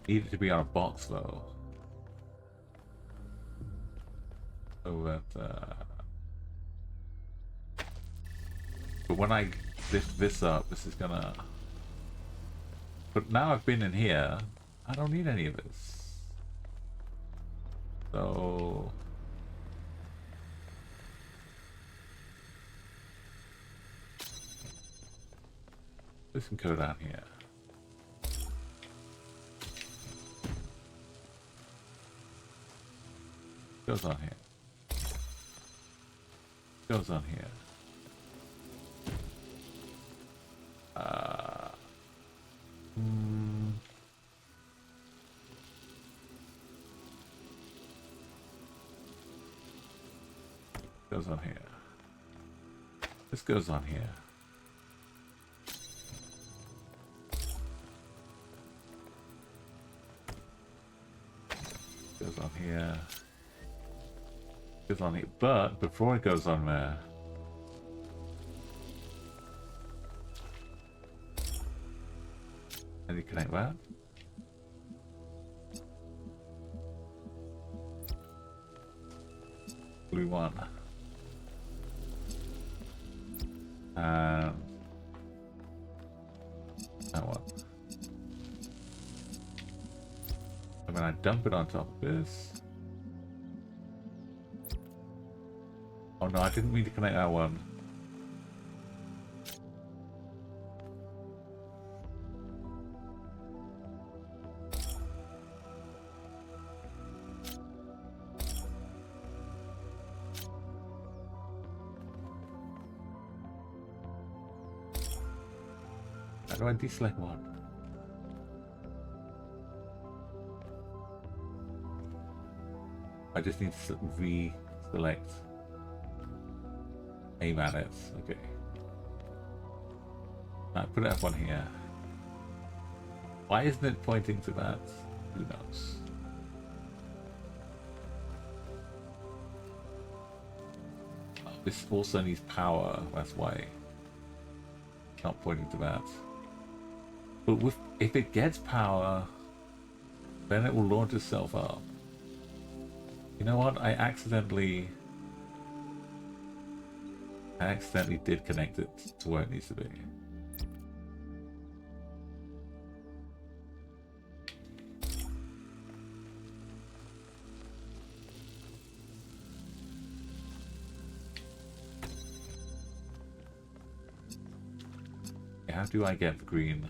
Need it to be on a box though. So that but when I lift this up, this is gonna, but now I've been in here, I don't need any of this. So this can go down here. Goes on here. Goes on here. Goes on here. This goes on here. Goes on here. Goes on it, but before it goes on there, can you connect that? Blue one. And that one. And then I dump it on top of this. Oh no, I didn't mean to connect that one. How do I deselect one? I just need to re-select. Aim at it. Okay. Right, put it up on here. Why isn't it pointing to that? Who knows? Oh, this also needs power. That's why it's not pointing to that. But if it gets power, then it will launch itself up. You know what? I accidentally did connect it to where it needs to be. How do I get the green?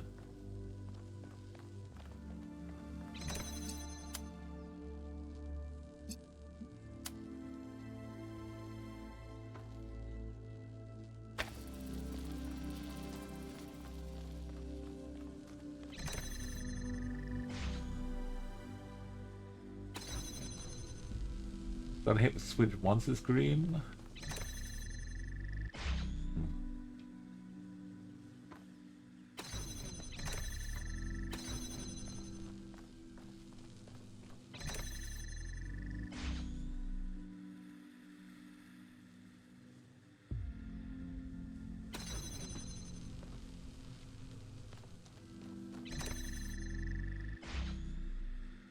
Gotta hit the switch once it's green.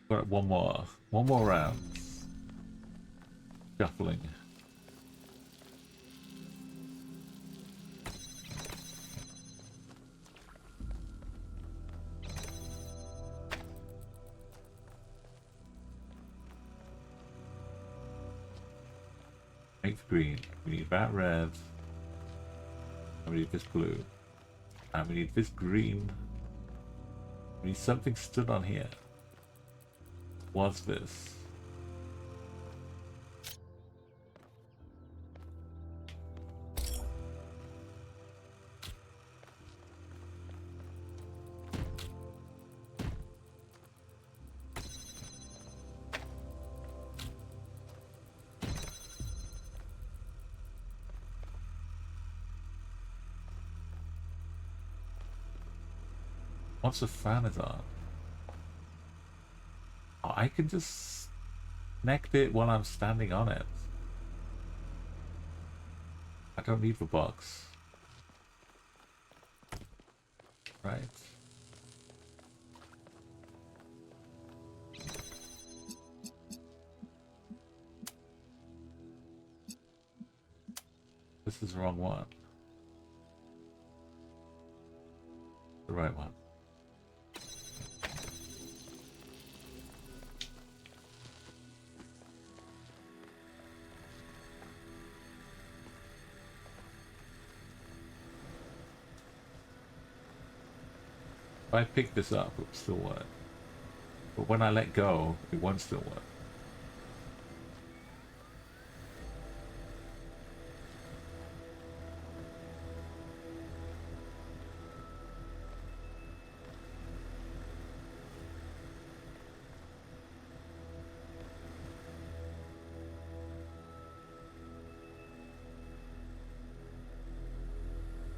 Got one more round. Shuffling. Make green. We need that red. And we need this blue. And we need this green. We need something stood on here. What's this? Once the fan is on, oh, I can just connect it while I'm standing on it. I don't need the box. Right. This is the wrong one. The right one. If I pick this up, it will still work. But when I let go, it won't still work.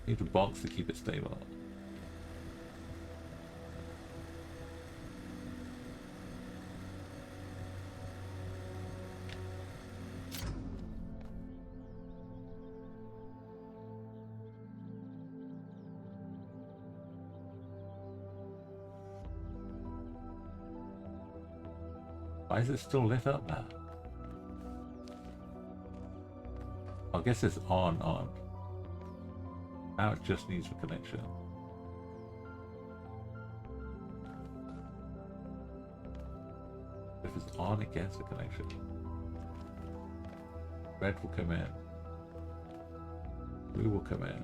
Need a box to keep it stable. Why is it still lit up now? I guess it's on. Now it just needs a connection. If it's on, it gets a connection. Red will come in. Blue will come in.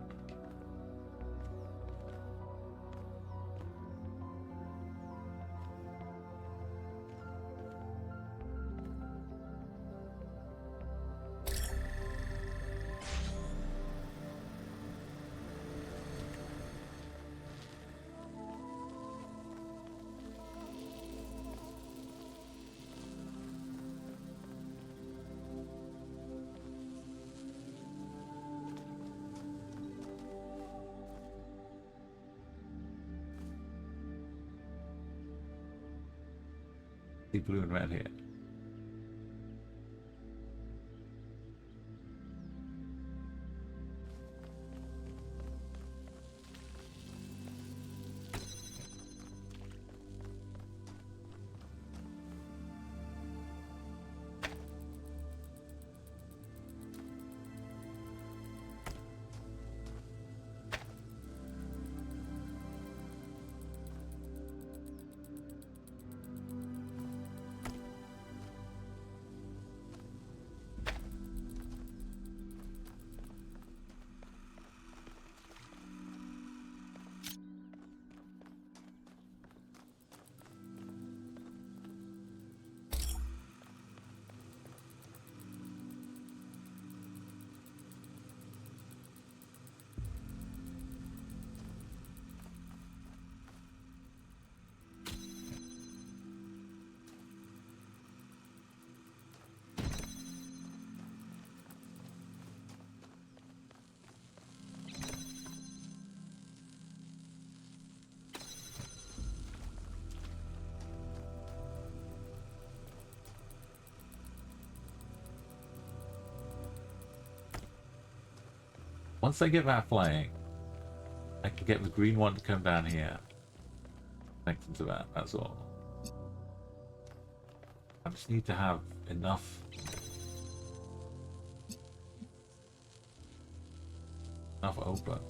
See blue and red here. Once I get that flying, I can get the green one to come down here. Connected to that, that's all. I just need to have enough. Enough open.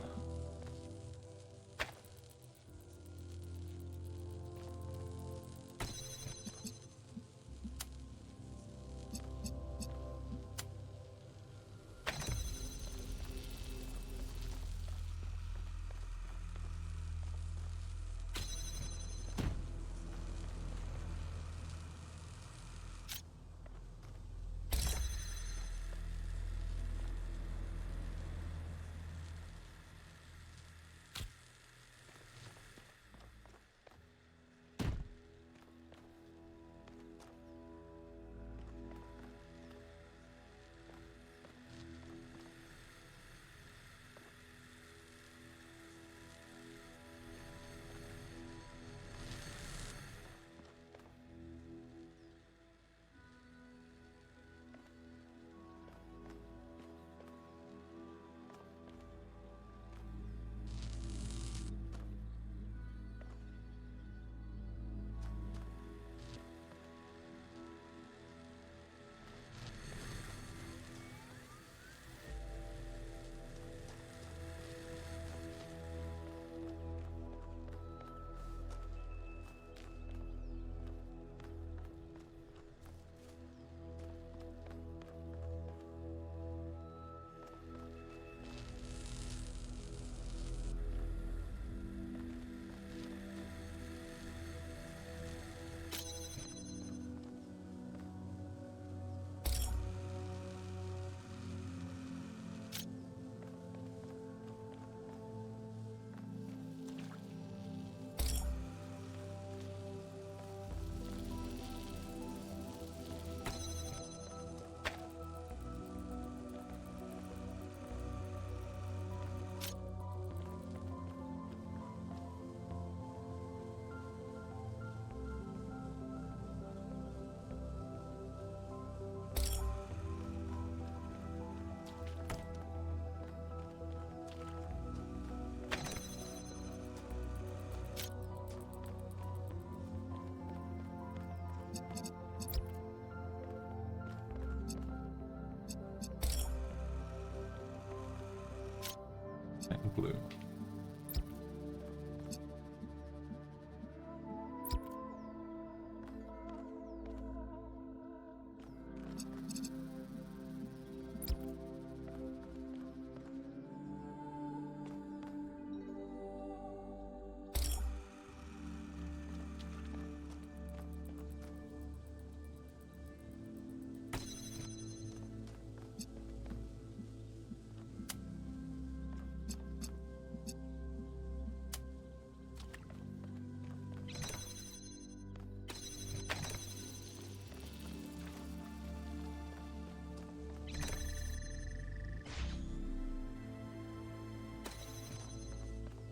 Blue.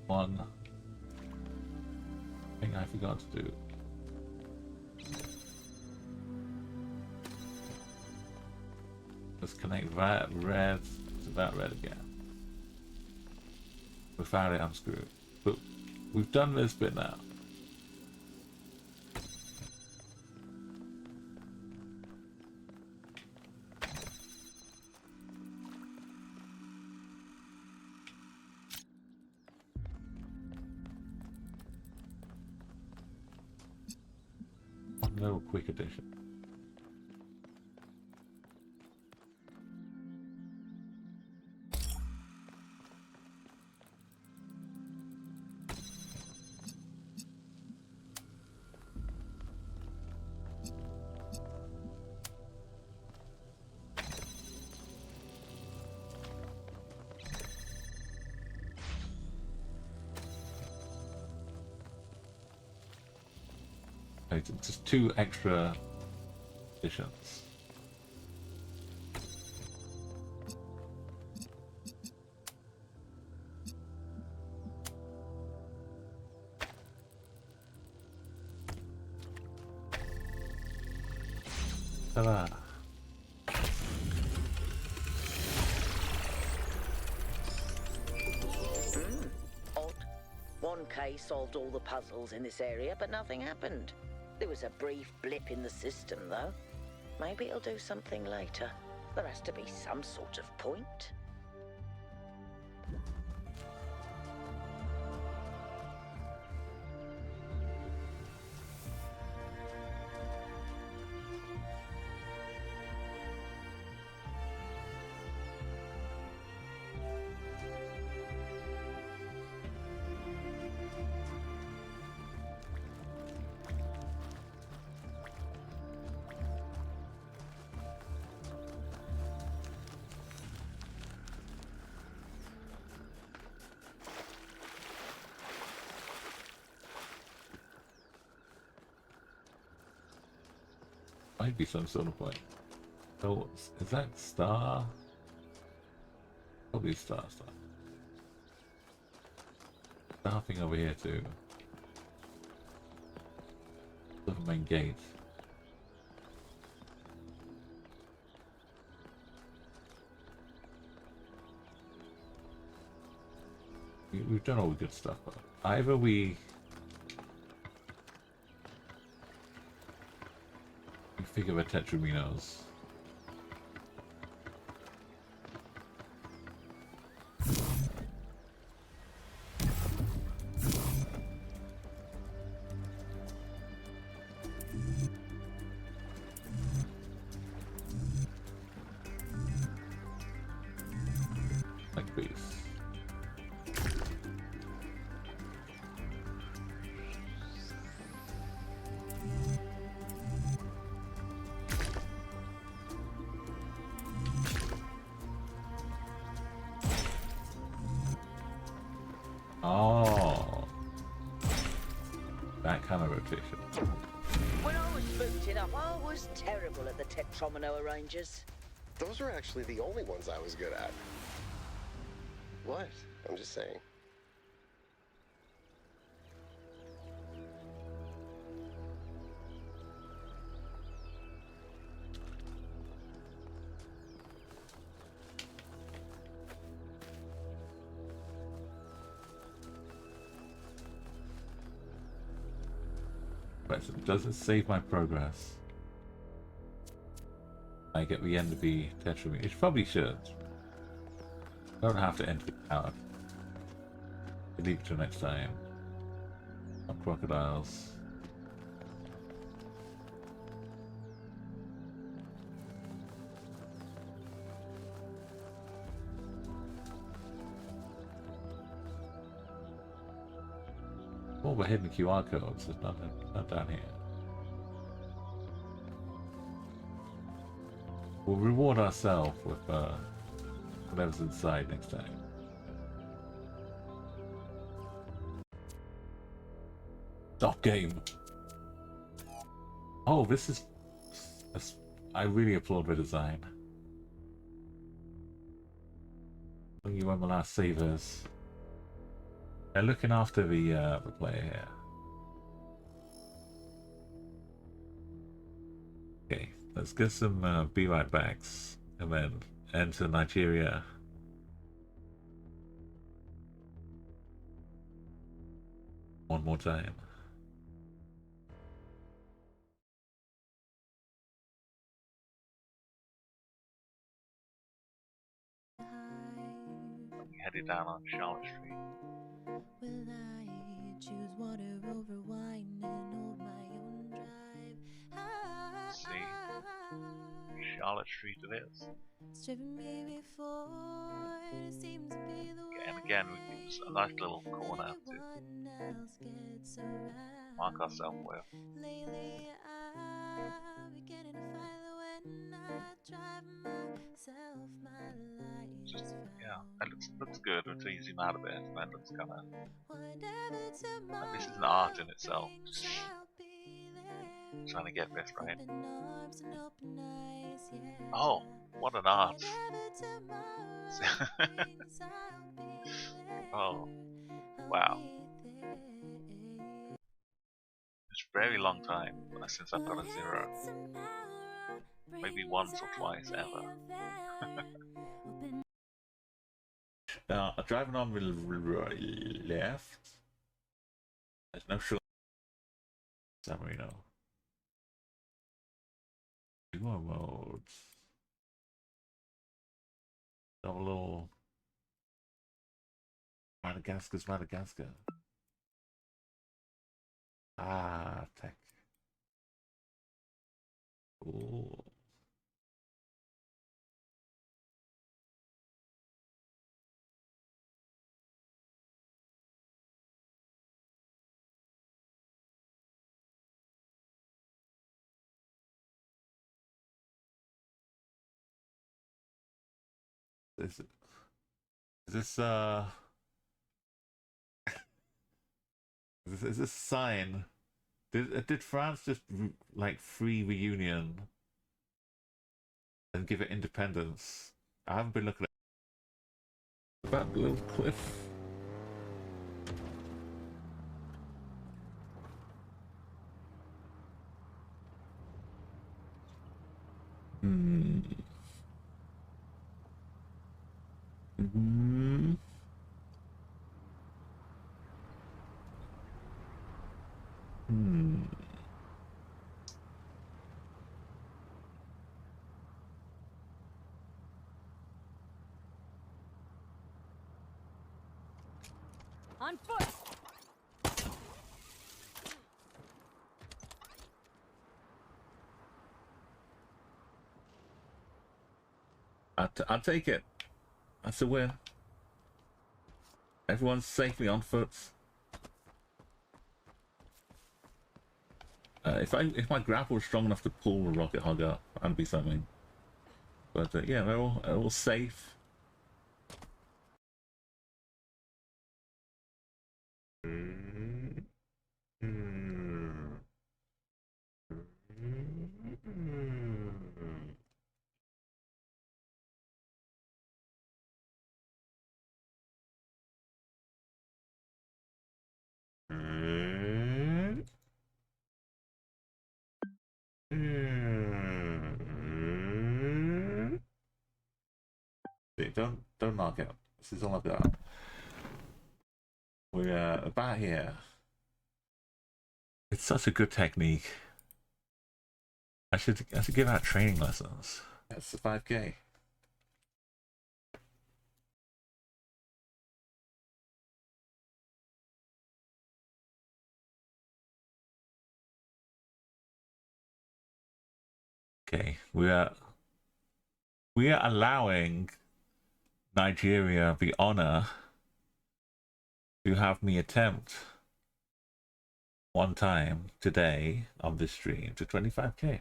One thing I forgot to do. Let's connect that red to that red again. Without it, I'm screwed. But we've done this bit now. Little quick addition. Just 2 extra additions. Ta-da! solved all the puzzles in this area, but nothing happened. There was a brief blip in the system, though. Maybe it'll do something later. There has to be some sort of point. Might be some sort of point. So, is that star? Probably star. Star thing over here too. The main gate. We've done all the good stuff. Either we figure out Tetraminos. Like this. Oh, that kind of rotation. When I was booted up, I was terrible at the Tetromino arrangers. Those are actually the only ones I was good at. What? I'm just saying. Right, so it doesn't save my progress. I get the end of the Tetramino. It probably should. Don't have to enter it out. Delete till next time. Not crocodiles. All the hidden QR codes. There's nothing not down here. We'll reward ourselves with whatever's inside next time. Stop game. Oh, this is. I really applaud the design. Bring you when the last savers. They're looking after the player here. Okay, let's get some be right backs and then enter Nigeria. One more time. Headed down on Charlotte Street. Will I choose water over wine and hold my own drive? See, Charlotte Street it is. It's driven me before, it seems to be the way. And again, we use a nice little corner to mark ourselves with. Lately, I'm beginning to find that when I drive myself, my light is Just, found. yeah, that looks good until you zoom out a bit. That looks kind of. Like this is an art in itself. Just trying to get this right. Oh, what an art! Oh, wow! It's a very long time since I've got a 0. Maybe once or twice ever. Now, driving on the left. There's no short San Marino. Duo modes. Have a little Madagascar's Madagascar. Ah, tech. Ooh. Is this is this a sign? Did France just like free reunion and give it independence? I haven't been looking at that little cliff. Hmm. Hmm. Hmm. On foot! I'll take it. That's a win. Everyone's safely on foot. If my grapple was strong enough to pull the rocket hog up, that'd be something. But yeah, they're all safe. Don't knock out. This is all I've got. We're about here. It's such a good technique. I should give out training lessons. That's the 5K. Okay, we are allowing Nigeria the honor to have me attempt one time today on this stream to 25K.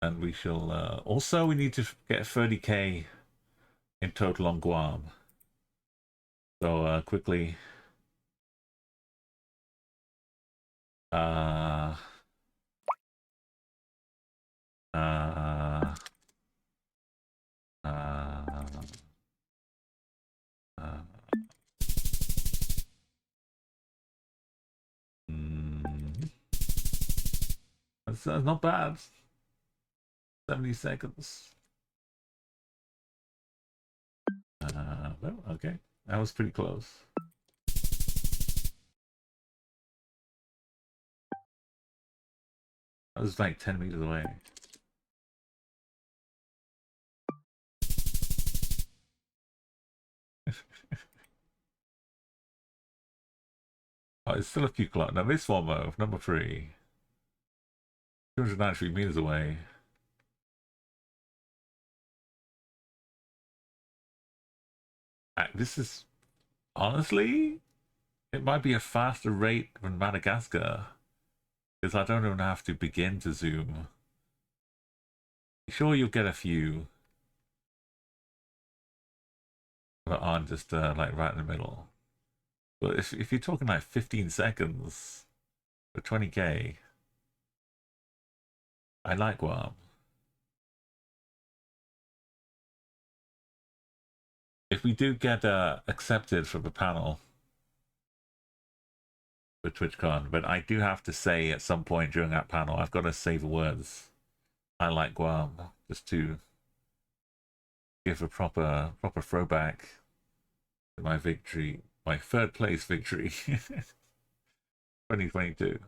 And we shall also we need to get 30K in total on Guam. So quickly that's not bad. 70 seconds. Well, okay. That was pretty close. I was like 10 meters away. Oh, it's still a few clocks. Now this one move, number 3. 293 meters away. This is honestly, it might be a faster rate than Madagascar, because I don't even have to begin to zoom. Sure, you'll get a few that aren't just like right in the middle. But if you're talking like 15 seconds for 20K, I like Guam. If we do get accepted for the panel for TwitchCon, but I do have to say at some point during that panel, I've got to say the words I like Guam, just to give a proper throwback My victory, my third place victory. 2022.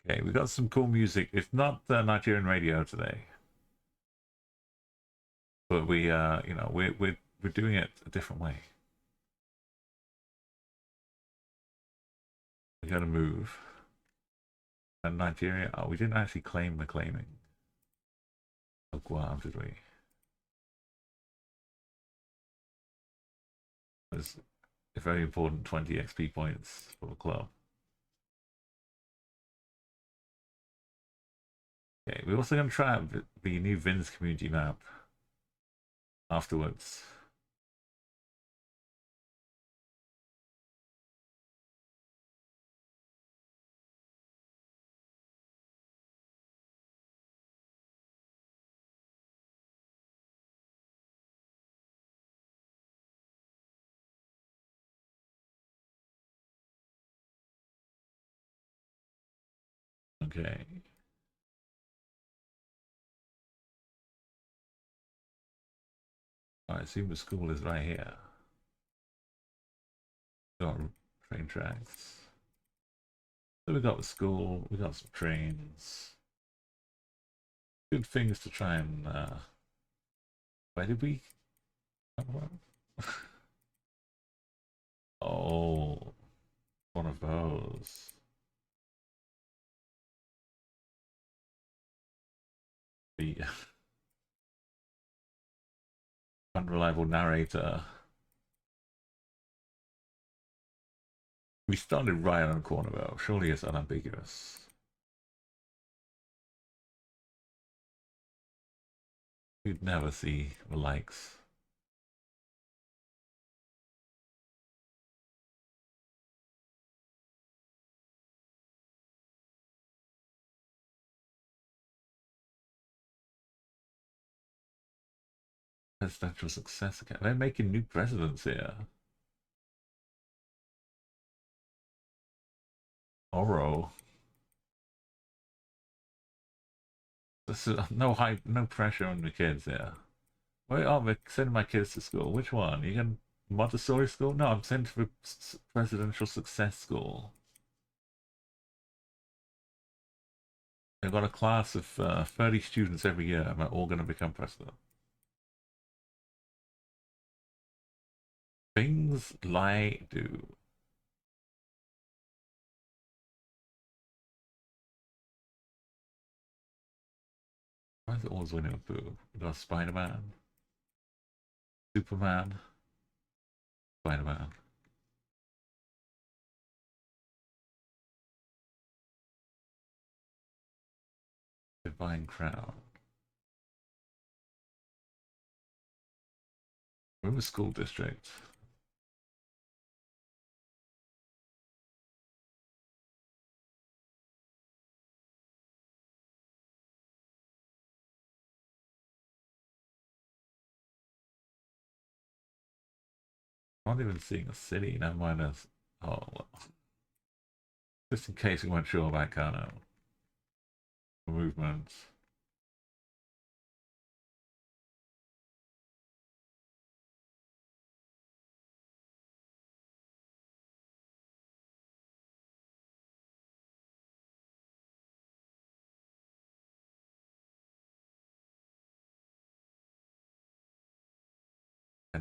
Okay, we got some cool music. It's not Nigerian radio today, but we, you know, we're doing it a different way. We got to move. And Nigeria, oh, we didn't actually claim the claiming of Guam, did we? It was a very important 20 XP points for the club. Okay, we're also going to try out the new Vin's community map afterwards. Okay. I assume the school is right here. Got train tracks. So we got the school, we got some trains. Good things to try and where did we come from? Oh, one of those. The unreliable narrator. We started right on the corner though. Surely it's unambiguous. You'd never see the likes. Presidential success again. They're making new presidents here. Oro. This is no pressure on the kids here. Wait, oh, they're sending my kids to school. Which one? You can Montessori school? No, I'm sent to the presidential success school. They've got a class of 30 students every year, and they're all going to become president. Things lie do. Why is it always winning with Boo? We got Spider-Man, Superman, Spider-Man. Divine Crown. We're in the school district. I'm not even seeing a city, never mind us. Oh, well. Just in case we weren't sure about Kano. Movements.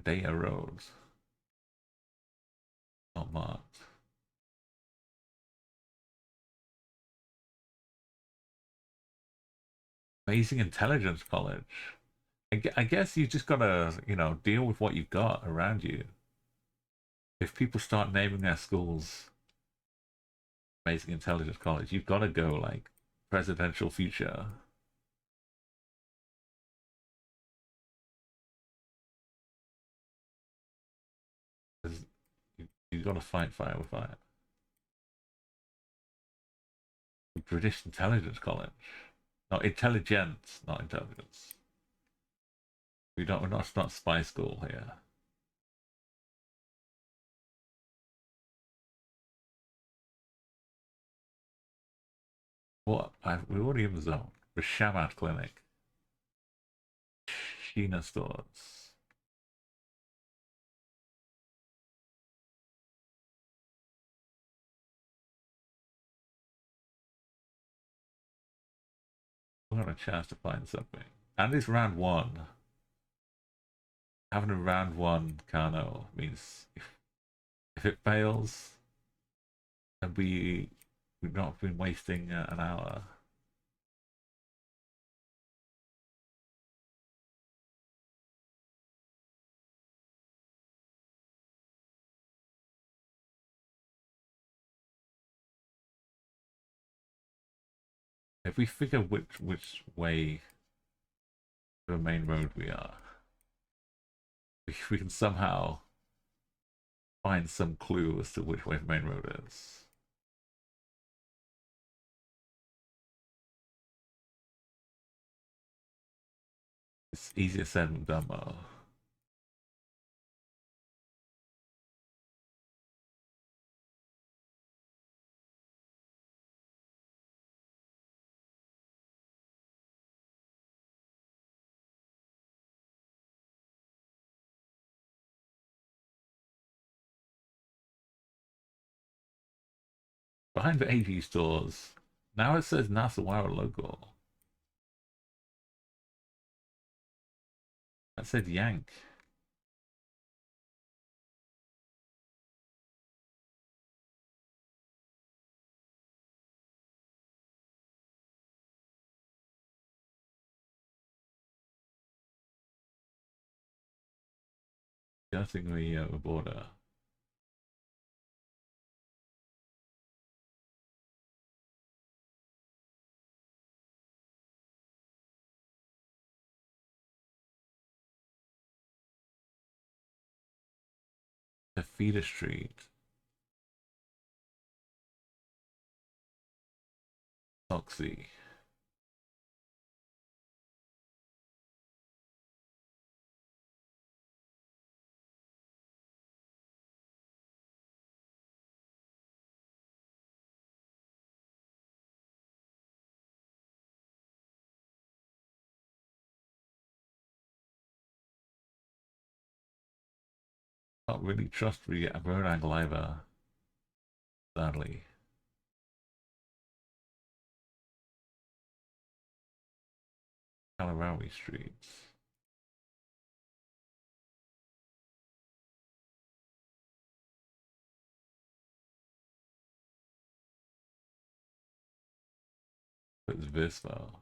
Data roads. Not marked. Amazing Intelligence College. I guess you just gotta, you know, deal with what you've got around you. If people start naming their schools Amazing Intelligence College, you've got to go like presidential future. You've got to fight fire with fire. The British Intelligence College. No, intelligence, not intelligence. We're not spy school here. What? We're already in the zone. The Shamat Clinic. Sheena stores. We got a chance to find something. And it's round one. Having a round one Kano means if it fails, then we've not been wasting an hour. If we figure which way the main road we are, we can somehow find some clue as to which way the main road is. It's easier said than done, though. Behind the AV stores, now it says Nasawara logo. That said Yank. Guessing the border. The Feeder Street. Oxy. Can't really trust the road angle either, sadly. Kalarawi streets. What's this though?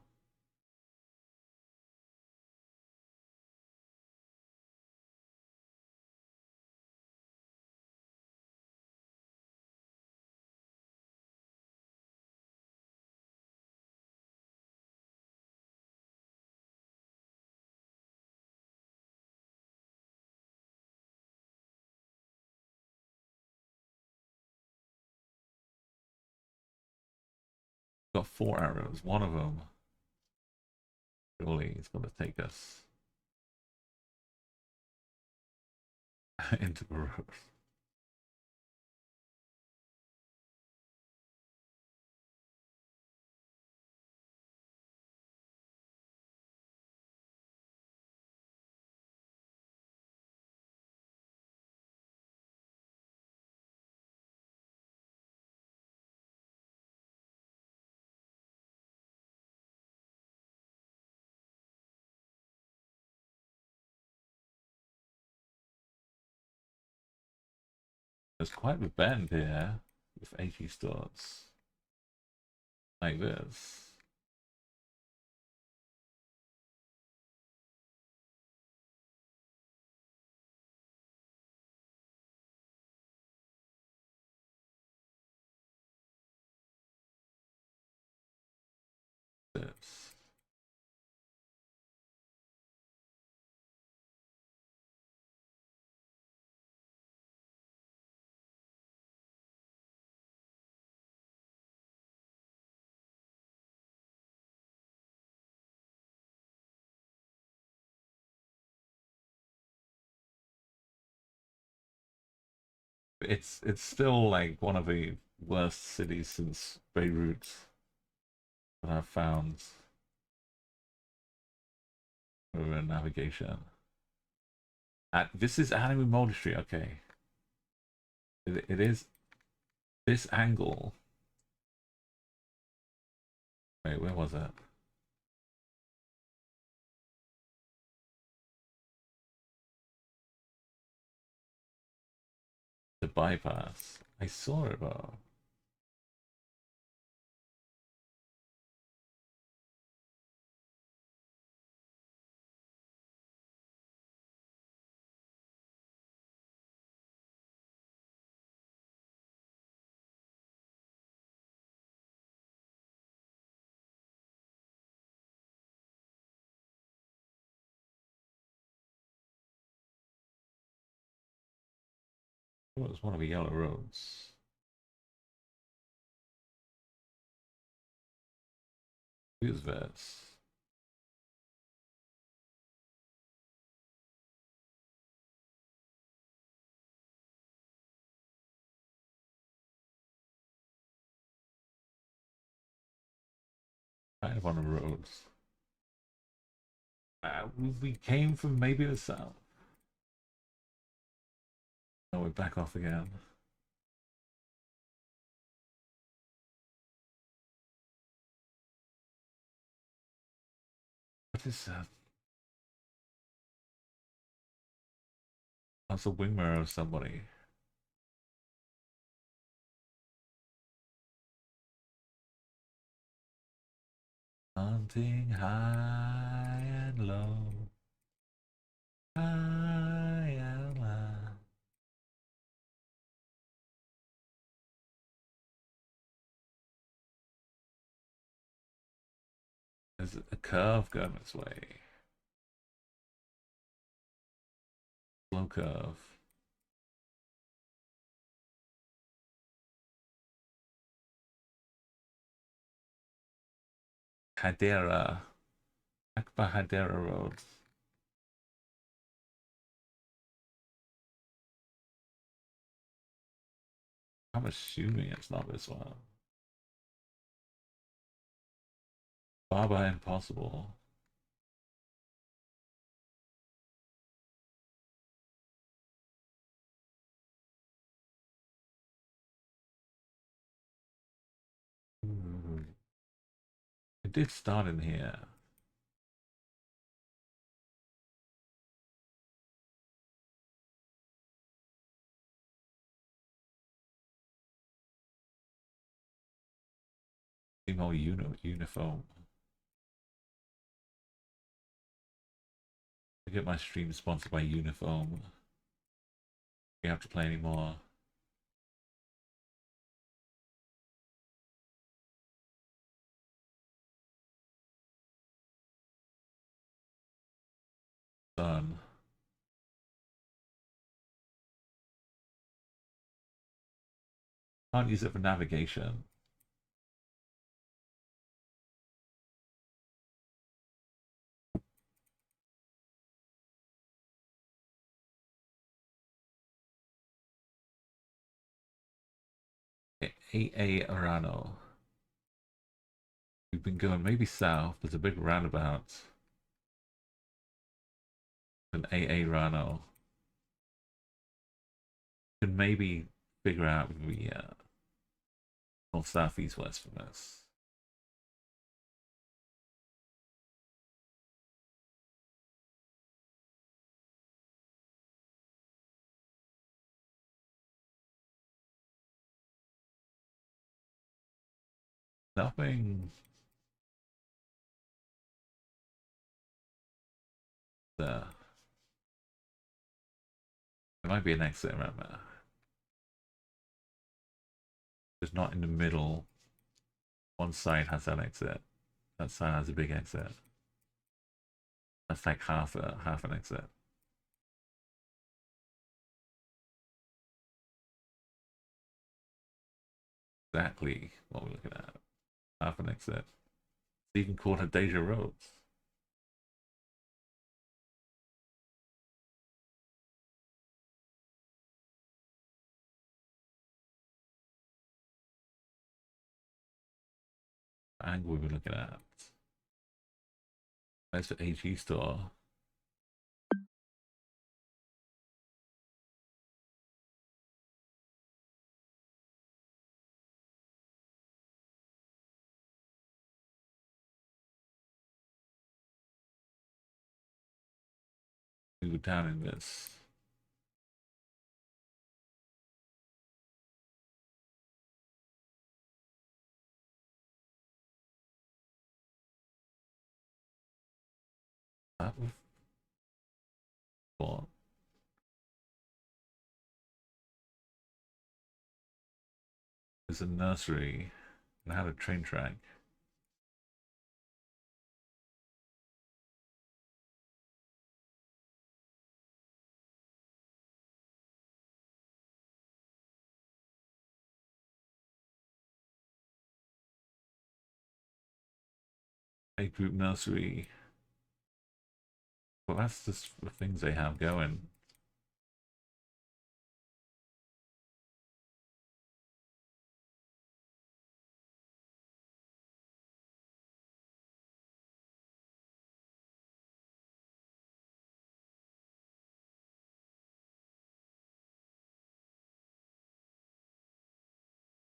Got 4 arrows. One of them surely is going to take us into the road. There's quite a bend here with 80 starts like this. This. It's still like one of the worst cities since Beirut that I've found over navigation. This is Anime Monastery, okay. It is this angle. Wait, where was it? The bypass. I saw it though. It was one of the yellow roads. Who's this? Kind of on the roads. We came from maybe the south. No, we're back off again. What is that? That's a wing mirror of somebody. Hunting high and low. High and low. There's a curve going this way. Slow curve. Hadera. Akbar Hadera Road. I'm assuming it's not this one. Baba Impossible. Ooh. It did start in here. Female uniform. I get my stream sponsored by Uniform. You have to play anymore. Done. Can't use it for navigation. AA Arano. We've been going maybe south. There's a big roundabout. An AA Rano. Can maybe figure out the north, south, east, west from this. Nothing. There. There might be an exit around there. It's not in the middle. One side has that exit. That side has a big exit. That's like half an exit. Exactly what we're looking at. Half an exit. It's even called Hadeja Roads. angle we were looking at? That's the AG store. We were down in this. What? There's a nursery and had a train track. A group nursery. Well, that's just the things they have going.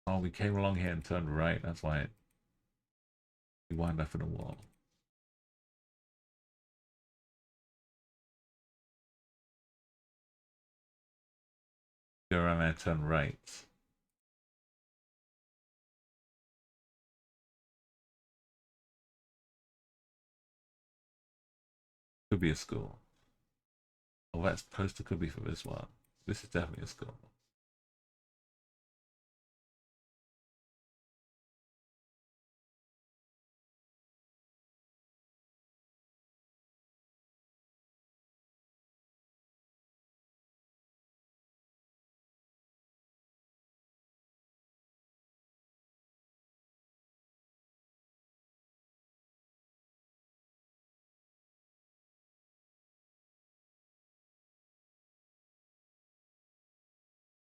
Oh, we came along here and turned right. That's why we wound up in a wall. Go around there, turn right. Could be a school. Oh, that poster could be for this one. This is definitely a school.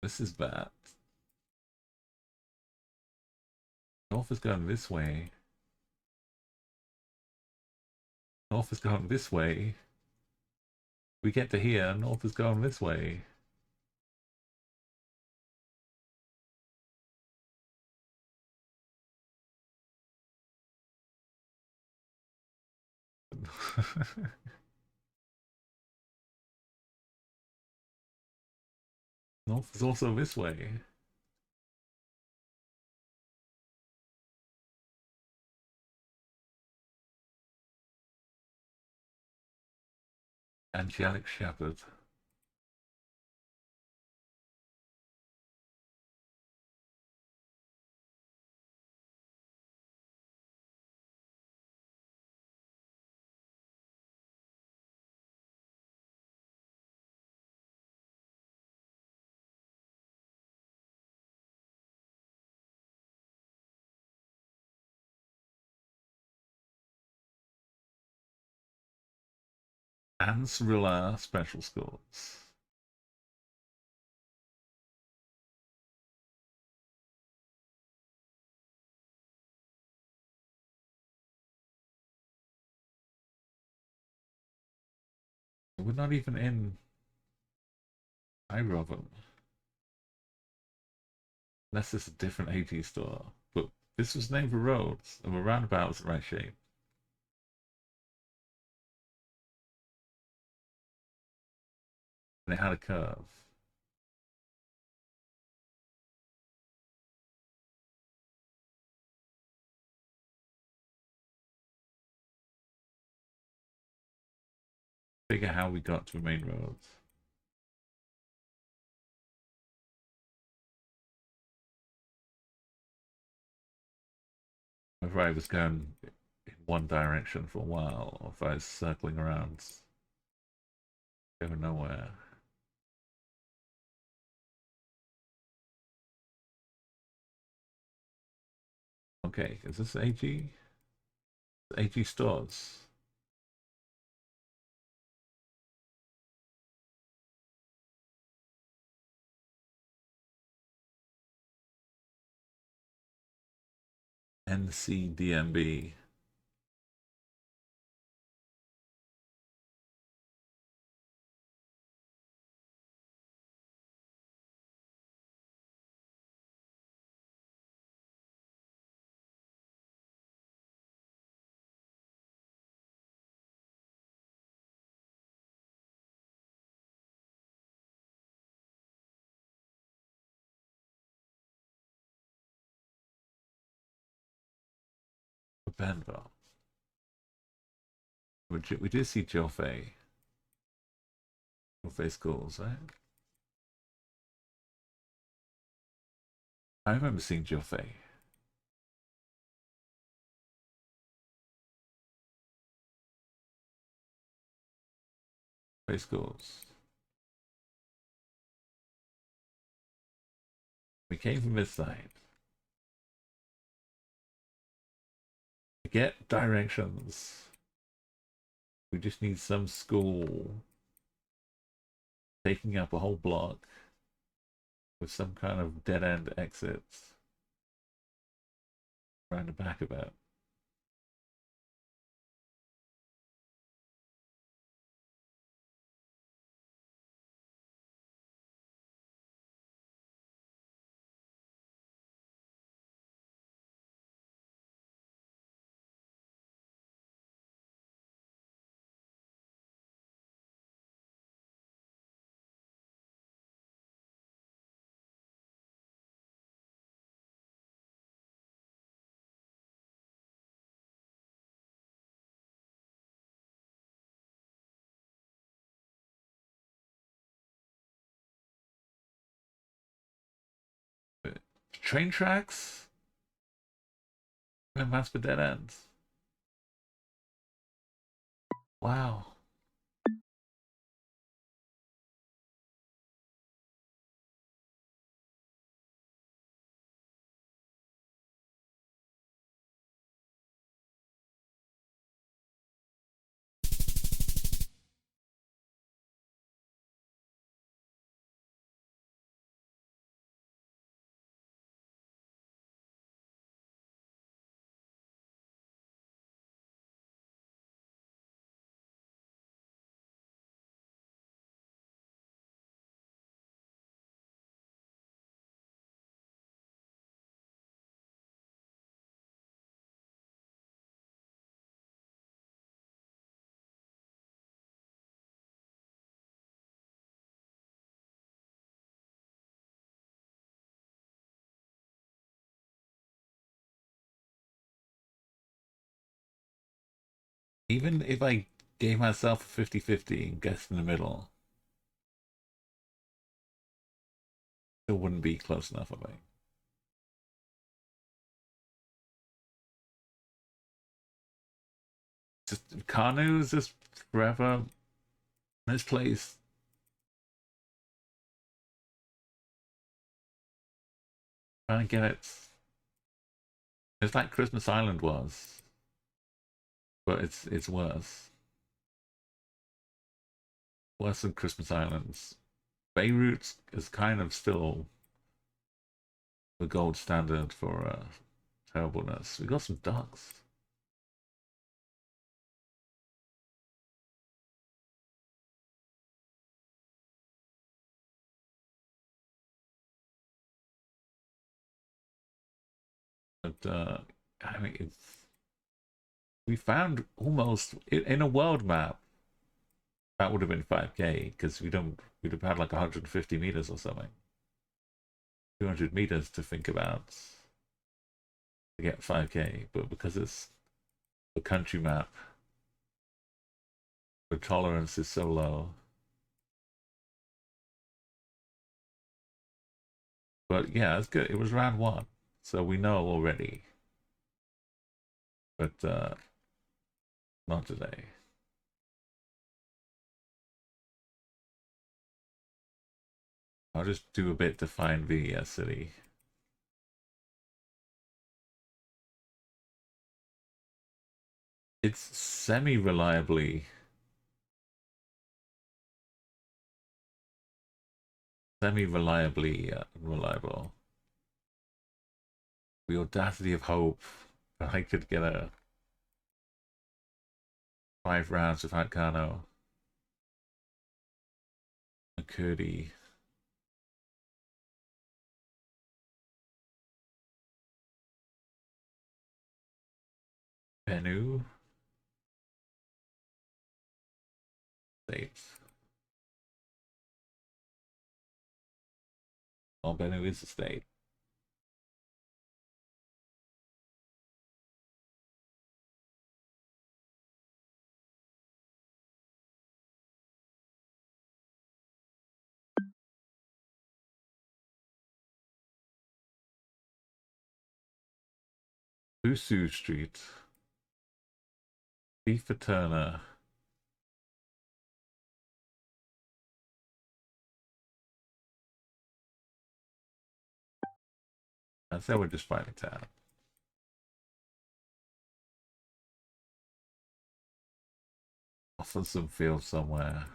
This is bad. North is going this way. North is going this way. We get to here, North is going this way. North is also this way. Angelic Shepherd. Ansrilla Special Schools. We're not even in either of them. Unless it's a different AT store. But this was named for roads, and the roundabout was the right shape. And it had a curve. Figure how we got to the main roads. Whether I was going in one direction for a while, or if I was circling around, going nowhere. Okay, is this AG? AG stores. NCDMB. Benville. We did see Joffrey. Joffrey schools, right? I remember seeing Joffrey. Joffrey schools. We came from this side. To get directions. We just need some school taking up a whole block with some kind of dead-end exits around the back of it. Train tracks? And that's for dead ends. Wow. Even if I gave myself a 50-50 and guessed in the middle, it wouldn't be close enough, I think. Just Kanu's just forever misplaced. Trying to get it. It's like Christmas Island was, but it's worse. Worse than Christmas Islands. Beirut is kind of still the gold standard for terribleness. We got some ducks. But I mean, we found almost in a world map that would have been 5K because we'd have had like 150 meters or something, 200 meters to think about to get 5K. But because it's a country map, the tolerance is so low. But yeah, it's good. It was round 1. So we know already, but not today. I'll just do a bit to find the city. It's semi-reliably reliable. The audacity of hope I could get a 5 rounds without Kano. A Cody. Bennu. States. Oh, Bennu is a state. Usu Street. Beef Turner. I say we're just finding town. Off on some field somewhere.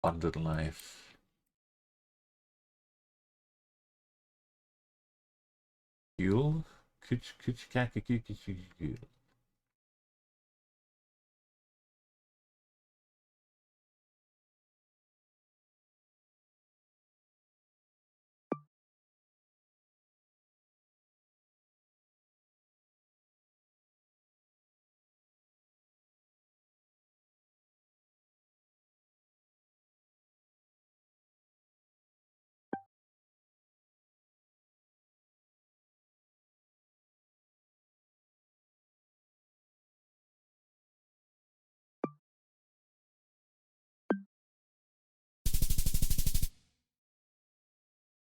Abundant life. Fuel? Kuchikaka.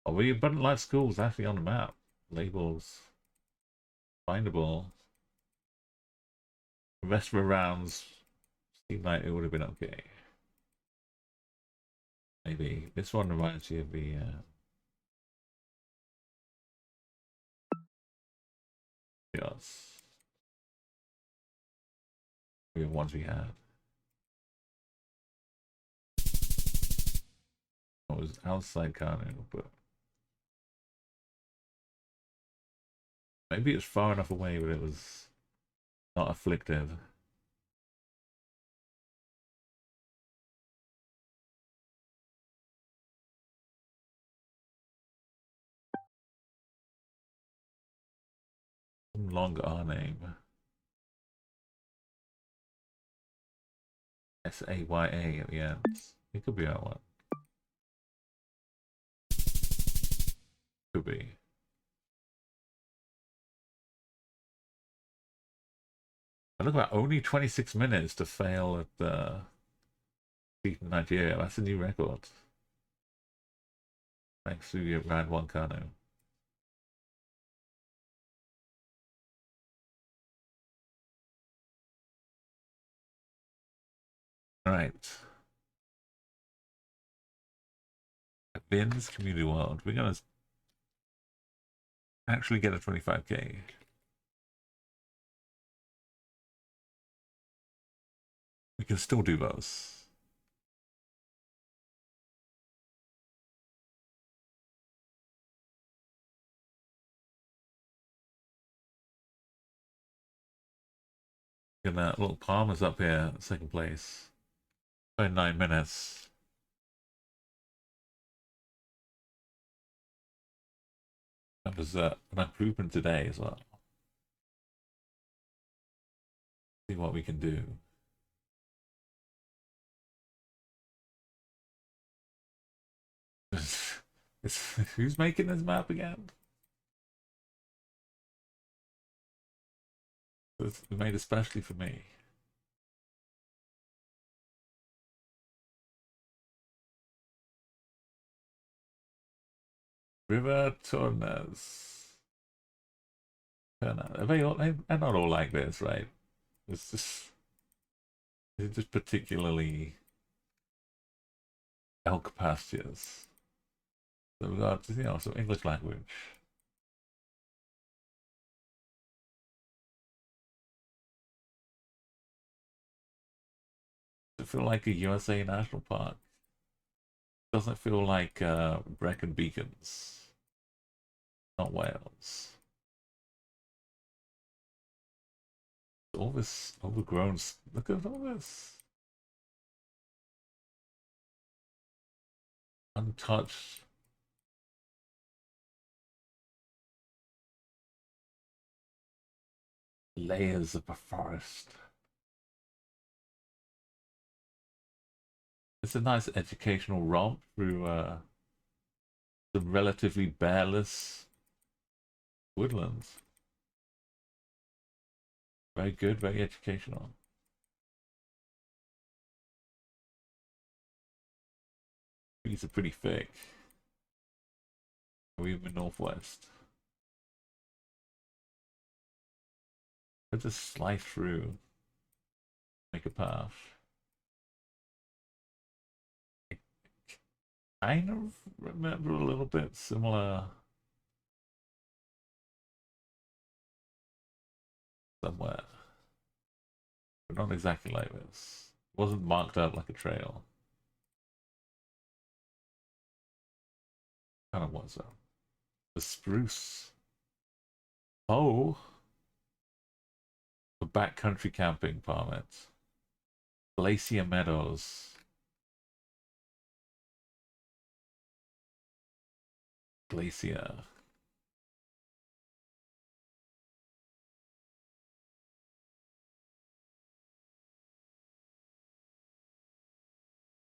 Oh, the Abundant Life School is actually on the map. Labels. Findable. The rest of the rounds seem like it would have been okay. Maybe. This one reminds you of the... yes. The ones we had. It was outside Kanu, but... maybe it's far enough away, but it was not afflictive. Some longer R name. Saya at the end. It could be that one. Could be. I look at only 26 minutes to fail at the beat in Nigeria. That's a new record. Thanks to your round 1 Kanu. Alright. Bins Community World. We're gonna actually get a 25k. We can still do those. And that little Palmer's up here, second place. In 9 minutes. That was an improvement today as well. See what we can do. Who's making this map again? It's made especially for me. River Tornes. They're not all like this, right? It's just particularly elk pastures. So we've got, you know, some English language. Does it feel like a USA national park? Doesn't feel like Brecon Beacons. Not Wales. All this overgrown. Look at all this. Untouched. Layers of a forest. It's a nice educational romp through some relatively bearless woodlands. Very good, very educational. Trees are pretty thick. We're in the northwest. Let's just slice through. Make a path. I kind of remember a little bit similar somewhere. But not exactly like this. It wasn't marked out like a trail. Kind of was though. The spruce. Oh! The backcountry camping permit. Glacier Meadows. Glacier.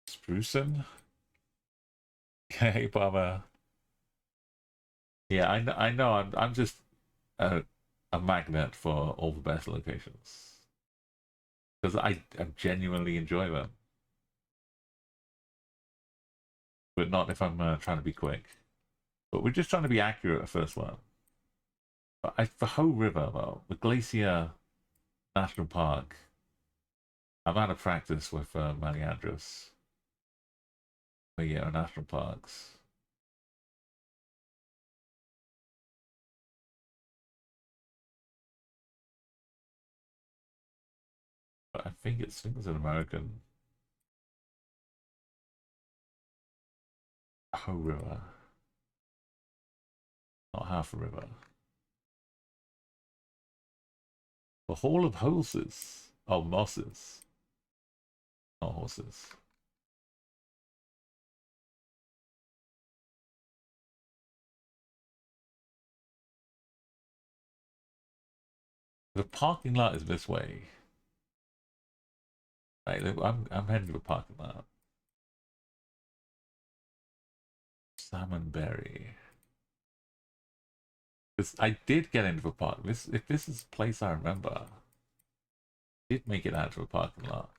Sprucin? Hey, Baba. Yeah, I know. I'm just a magnet for all the best locations because I genuinely enjoy them, but not if I'm trying to be quick. But we're just trying to be accurate at first one. But the whole river, though, the Glacier National Park. I'm out of practice with Maliandros. But yeah, national parks. But I think it's an American. Whole river. Not half a river. The Hall of Horses. Oh, mosses. Not horses. The parking lot is this way. Right, I'm heading to the parking lot. Salmonberry. Because I did get into the park. If this is a place I remember, I did make it out to a parking lot.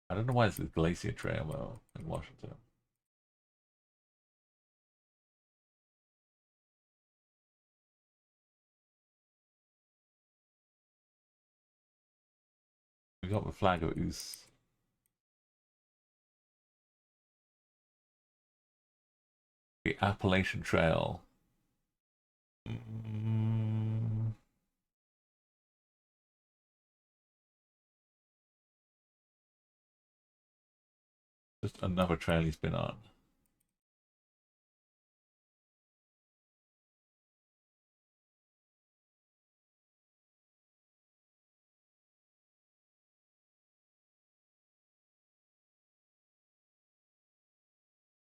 I don't know why it's the Glacier Trail though in Washington. We got the flag of Oos. The Appalachian Trail. Just another trail he's been on.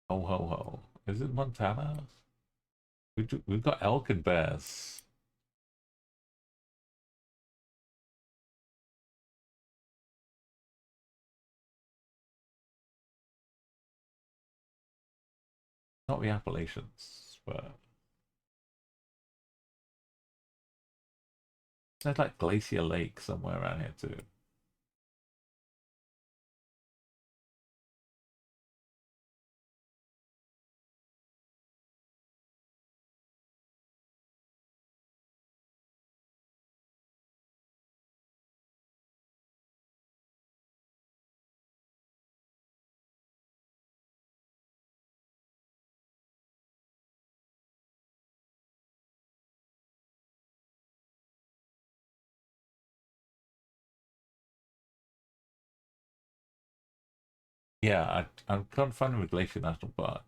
Ho ho ho. Is it Montana? We've got elk and bears. Not the Appalachians, but there's like Glacier Lake somewhere around here too. Yeah, I'm trying to find a Glacier National Park.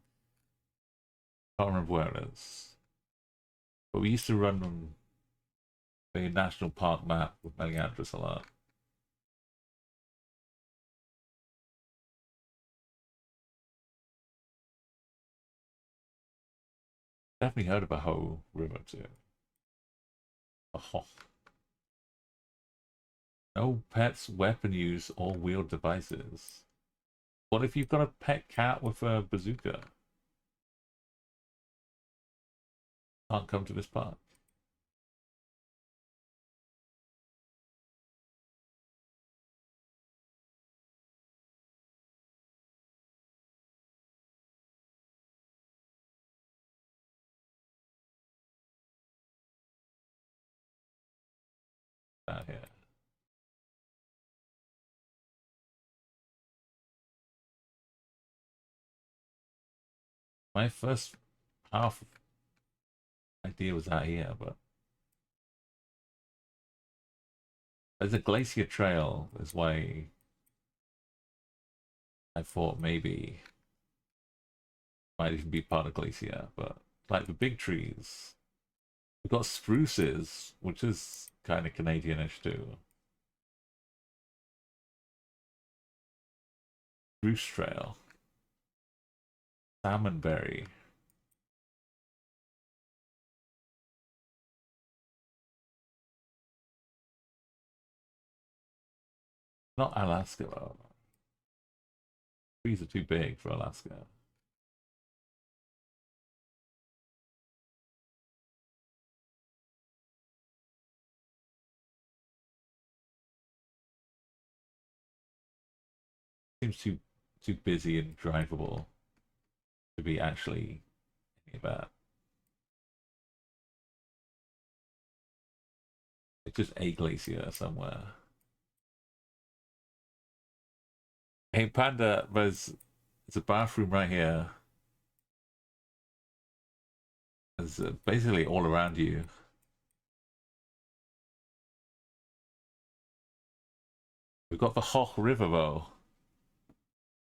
Can't remember where it is. But we used to run a national park map with Meliandris a lot. Definitely heard of a whole river too. Oh. No pets, weapon use, or wheeled devices. What if you've got a pet cat with a bazooka? Can't come to this park. Out here. My first half idea was out here, but there's a glacier trail, is why I thought maybe might even be part of glacier, but like the big trees. We've got spruces, which is kind of Canadianish too. Spruce Trail. Salmonberry. Not Alaska though. Trees are too big for Alaska. Seems too busy and drivable to be actually any of that. It's just a glacier somewhere. Hey Panda, there's a bathroom right here. It's basically all around you. We've got the Hoch River though.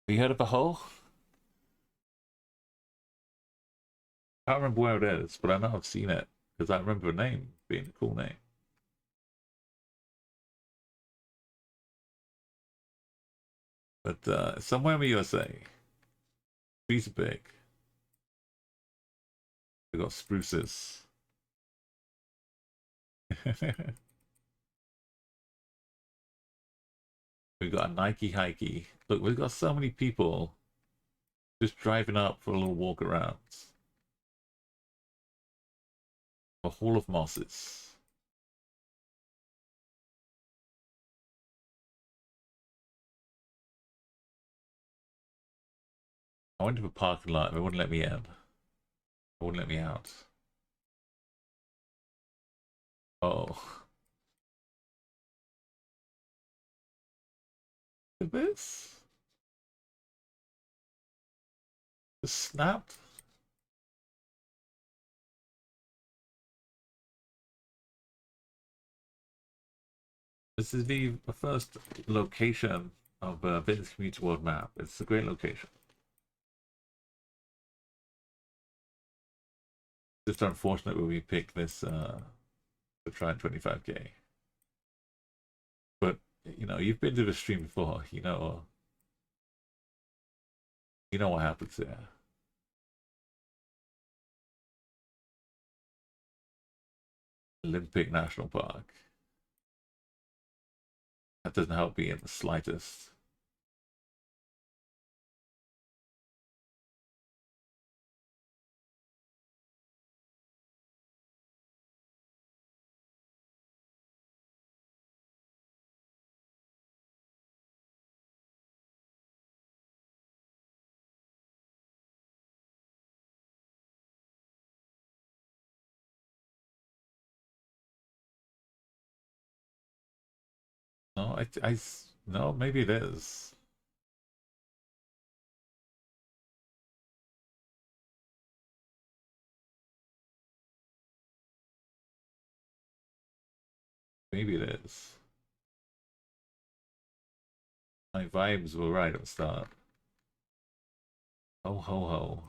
Have you heard of the Hoch? I can't remember where it is, but I know I've seen it because I remember the name being a cool name. But somewhere in the USA. Trees are big. We've got spruces. We've got a Nike hikey. Look, we've got so many people just driving up for a little walk around. A Hall of Mosses. I went to the parking lot. They wouldn't let me in. They wouldn't let me out. Oh. Look at this. Just snapped. This is the first location of Business Community World map. It's a great location. Just unfortunate when we pick this to try 25K. But you know, you've been to the stream before. You know what happens there. Olympic National Park. That doesn't help me in the slightest. No, no, maybe it is. Maybe it is. My vibes were right at the start. Ho ho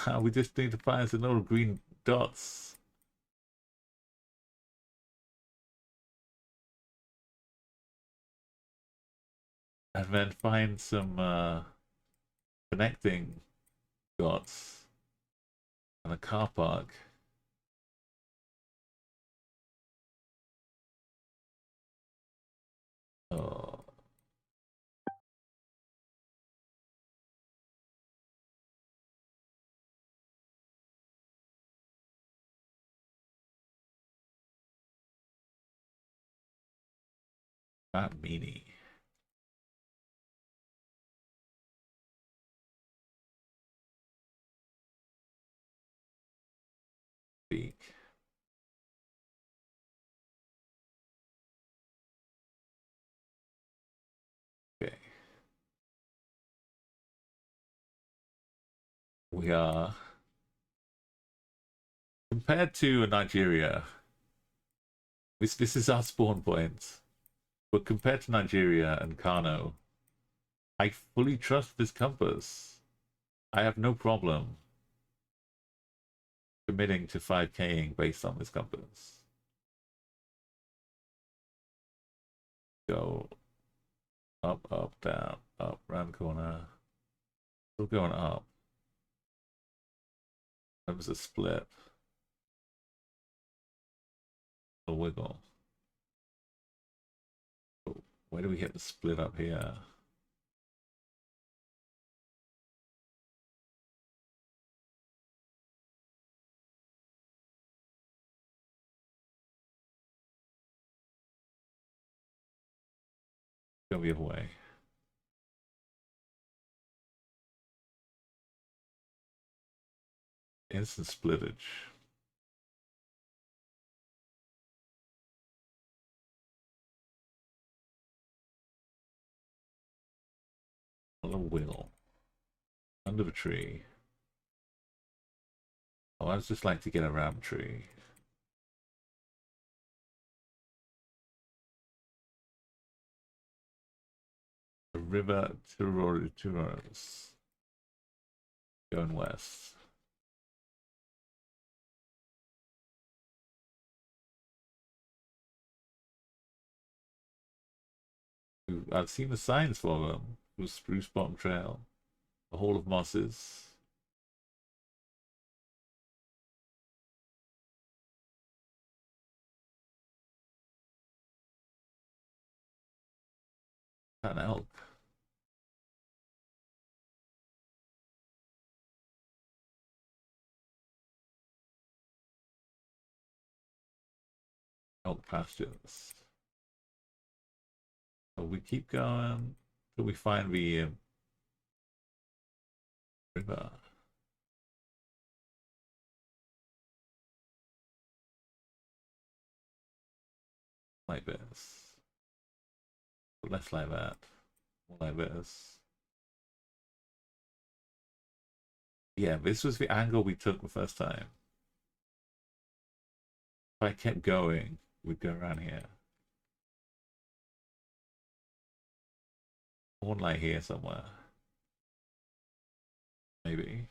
ho. We just need to find some little green dots. And then find some connecting dots and a car park. Oh. Not meanie. Speak. Okay. We are compared to Nigeria. This is our spawn point. But compared to Nigeria and Kano, I fully trust this compass. I have no problem committing to 5K'ing based on this compass. Go up, up, down, up, round corner. Still going up. There was a split. A wiggle. Oh, where do we hit the split up here? Go the other way. Instant splittage. A little wiggle. Under the tree. Oh, I just like to get around the tree. The river Turos. Going west. I've seen the signs for them. It was Spruce Bottom Trail. The Hall of Mosses. An elk. Elk pastures. So we keep going till we find the river. Like this. But less like that. More like this. Yeah, this was the angle we took the first time. If I kept going, we'd go around here. One like here somewhere. Maybe.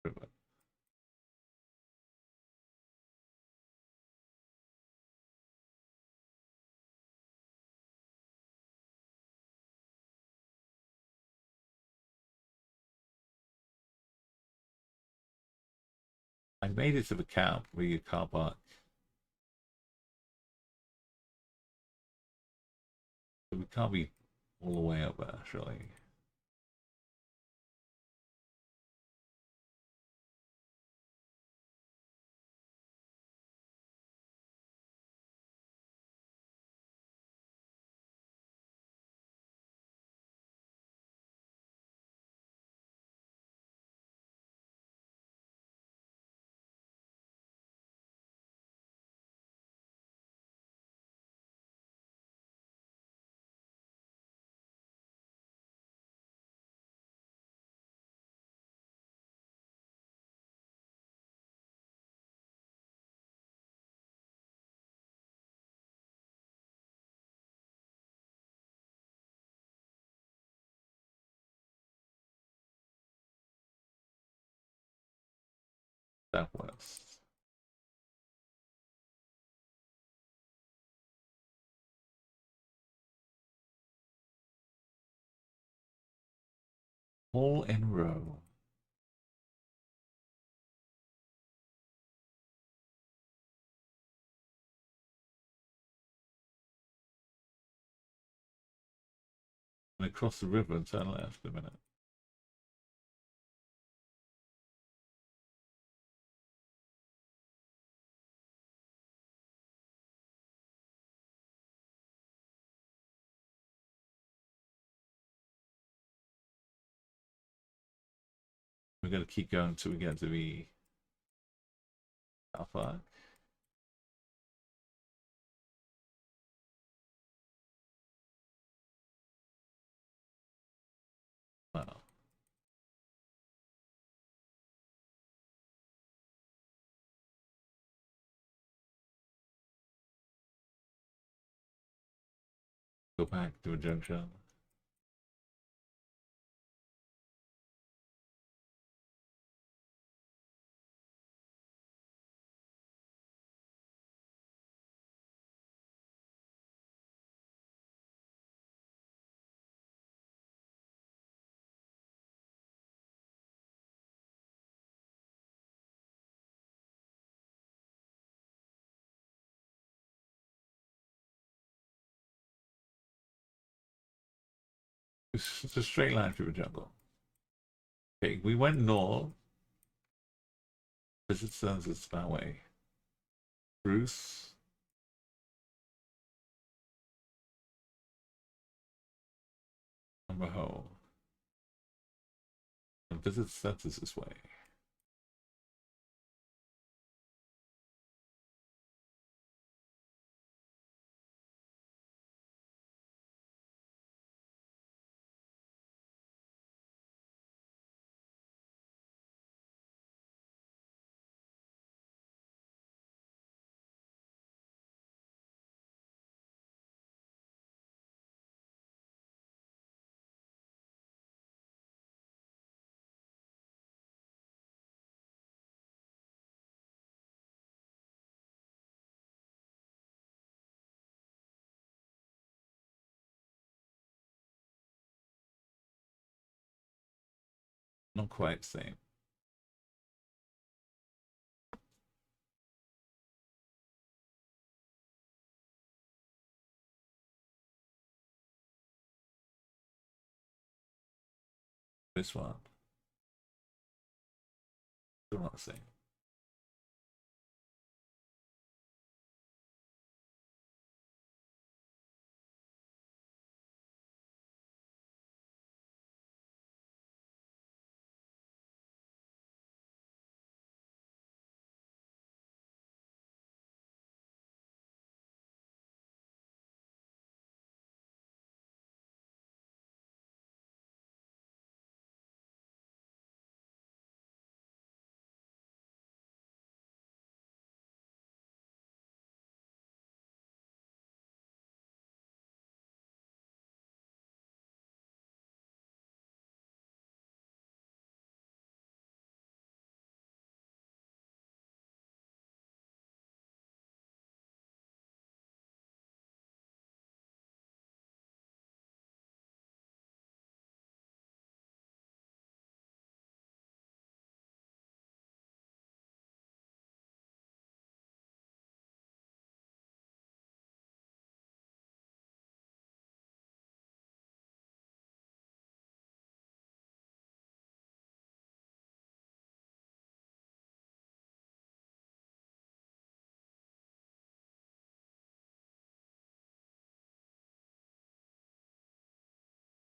River. I made it to the camp where you car park. So we can't be all the way up there, surely. Southwest. All in row. And across the river and turn left a minute. We're going to keep going until we get to the Alpha. Wow. Go back to a junction. It's a straight line through the jungle. Okay, we went north. Visit census that way. Bruce. Number home. And visit census this way. Not quite the same. This one. Still not the same.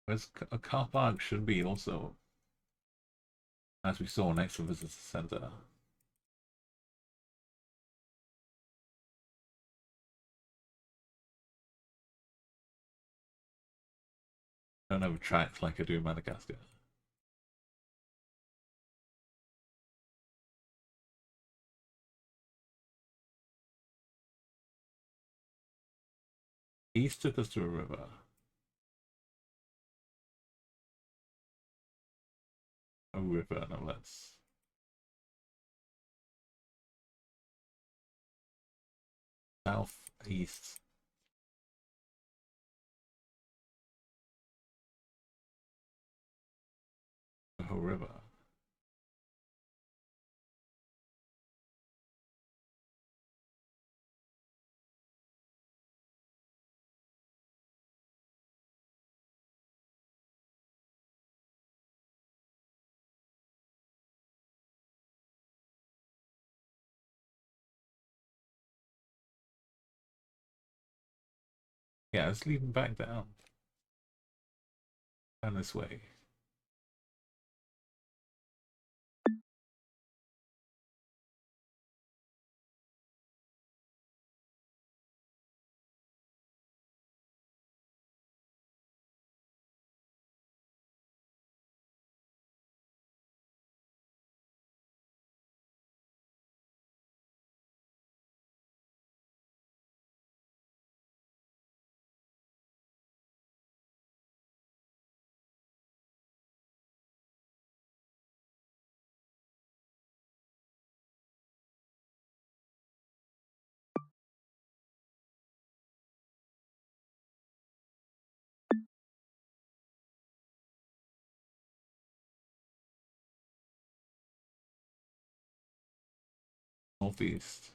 Where's a car park should be also, as we saw next to visitor center. Don't have a track like I do in Madagascar. East took us to a river. A river, no less. Southeast. The river. Yeah, it's leading back down. Down this way. Northeast.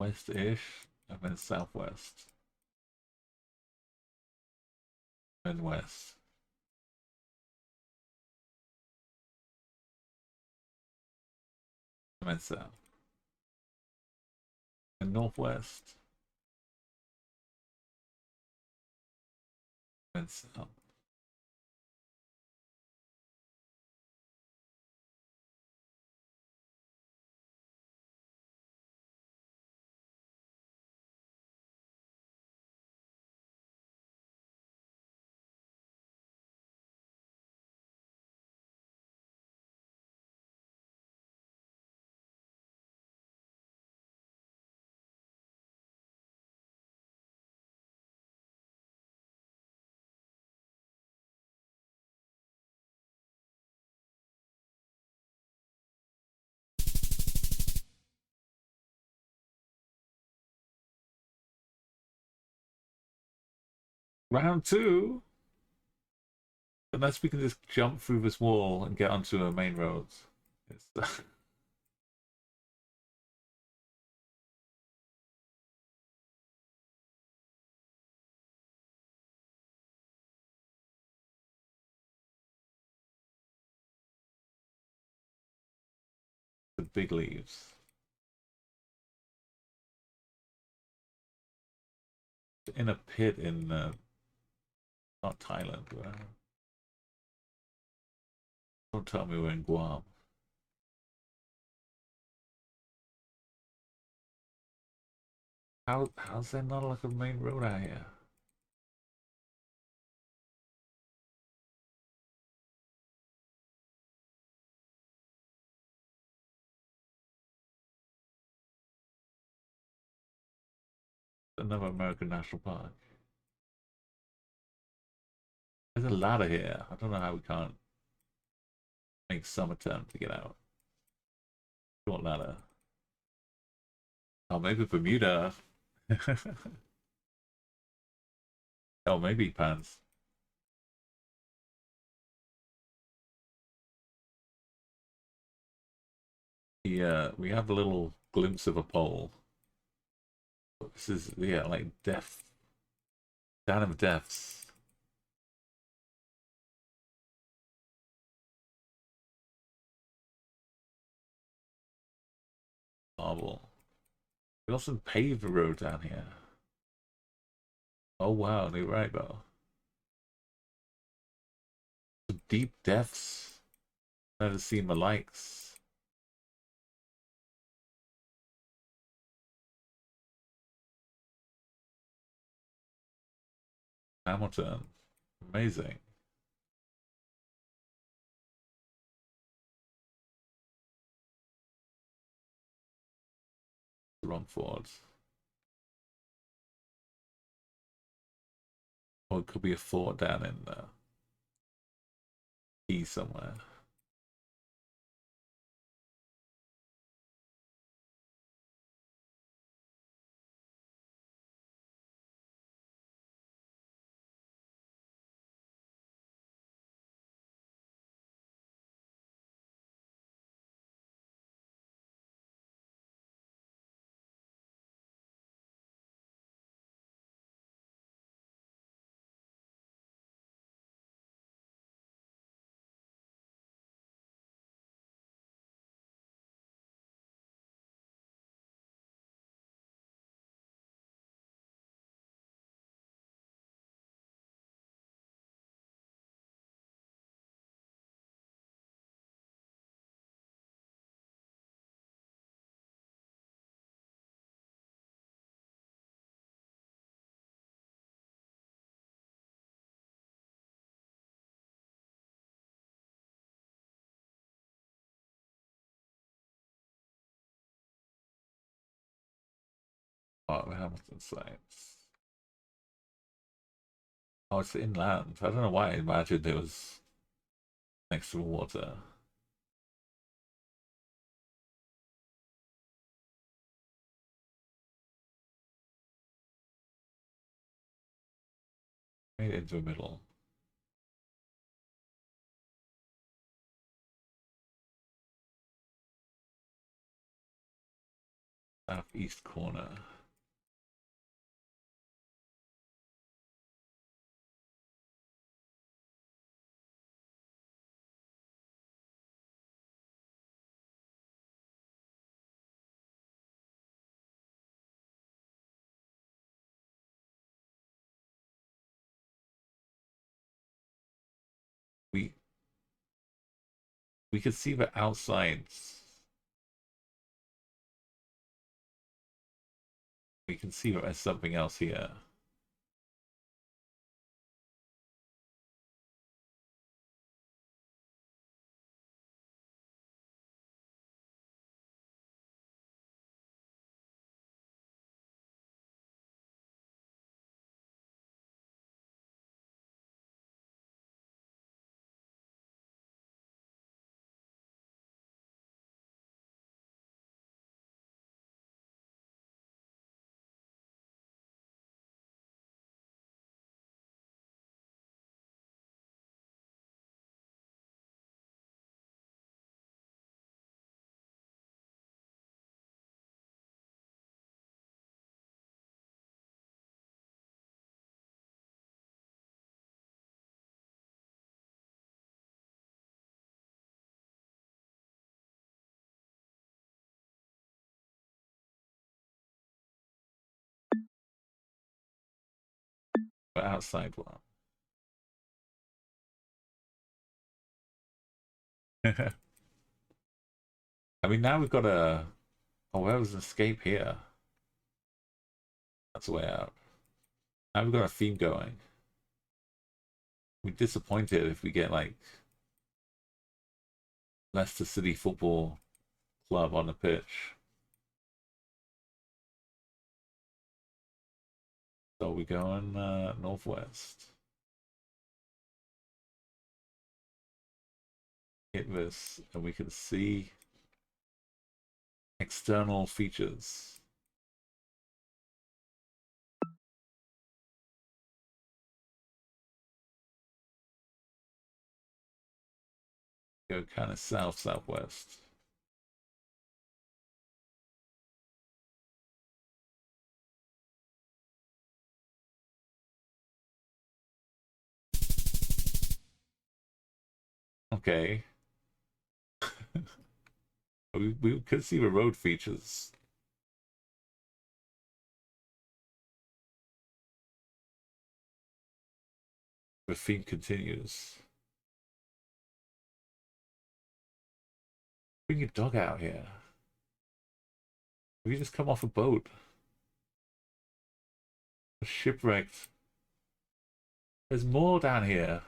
West-ish, and then southwest. And west. And then south. And northwest. And south. Round 2. Unless we can just jump through this wall and get onto a main roads. It's the big leaves. In a pit in not Thailand, but don't tell me we're in Guam. How's there not like a main road out here? Another American National Park. There's a ladder here. I don't know how we can't make some attempt to get out. Short ladder. Oh, maybe Bermuda. Oh, maybe pants. Yeah, we have a little glimpse of a pole. This is, yeah, like death. Down of deaths. Marble. We got some paved road down here. Oh wow, you're right though. Some deep depths. Never seen the likes. Hamilton. Amazing. Wrong Ford. Or it could be a fort down in the east somewhere. Oh, Hamilton sites. Oh, it's inland. I don't know why I imagined it was next to water. Made it into the middle. Southeast corner. We could see the outsides. We can see that there's something else here. The outside one. I mean, now we've got a... Oh, there was an escape here. That's the way out. Now we've got a theme going. We're disappointed if we get, like, Leicester City Football Club on the pitch. So we're going northwest. Hit this, and we can see external features. Go kind of south-southwest. Okay. we could see the road features. The theme continues. Bring your dog out here. Have you just come off a boat? Shipwrecked. There's more down here.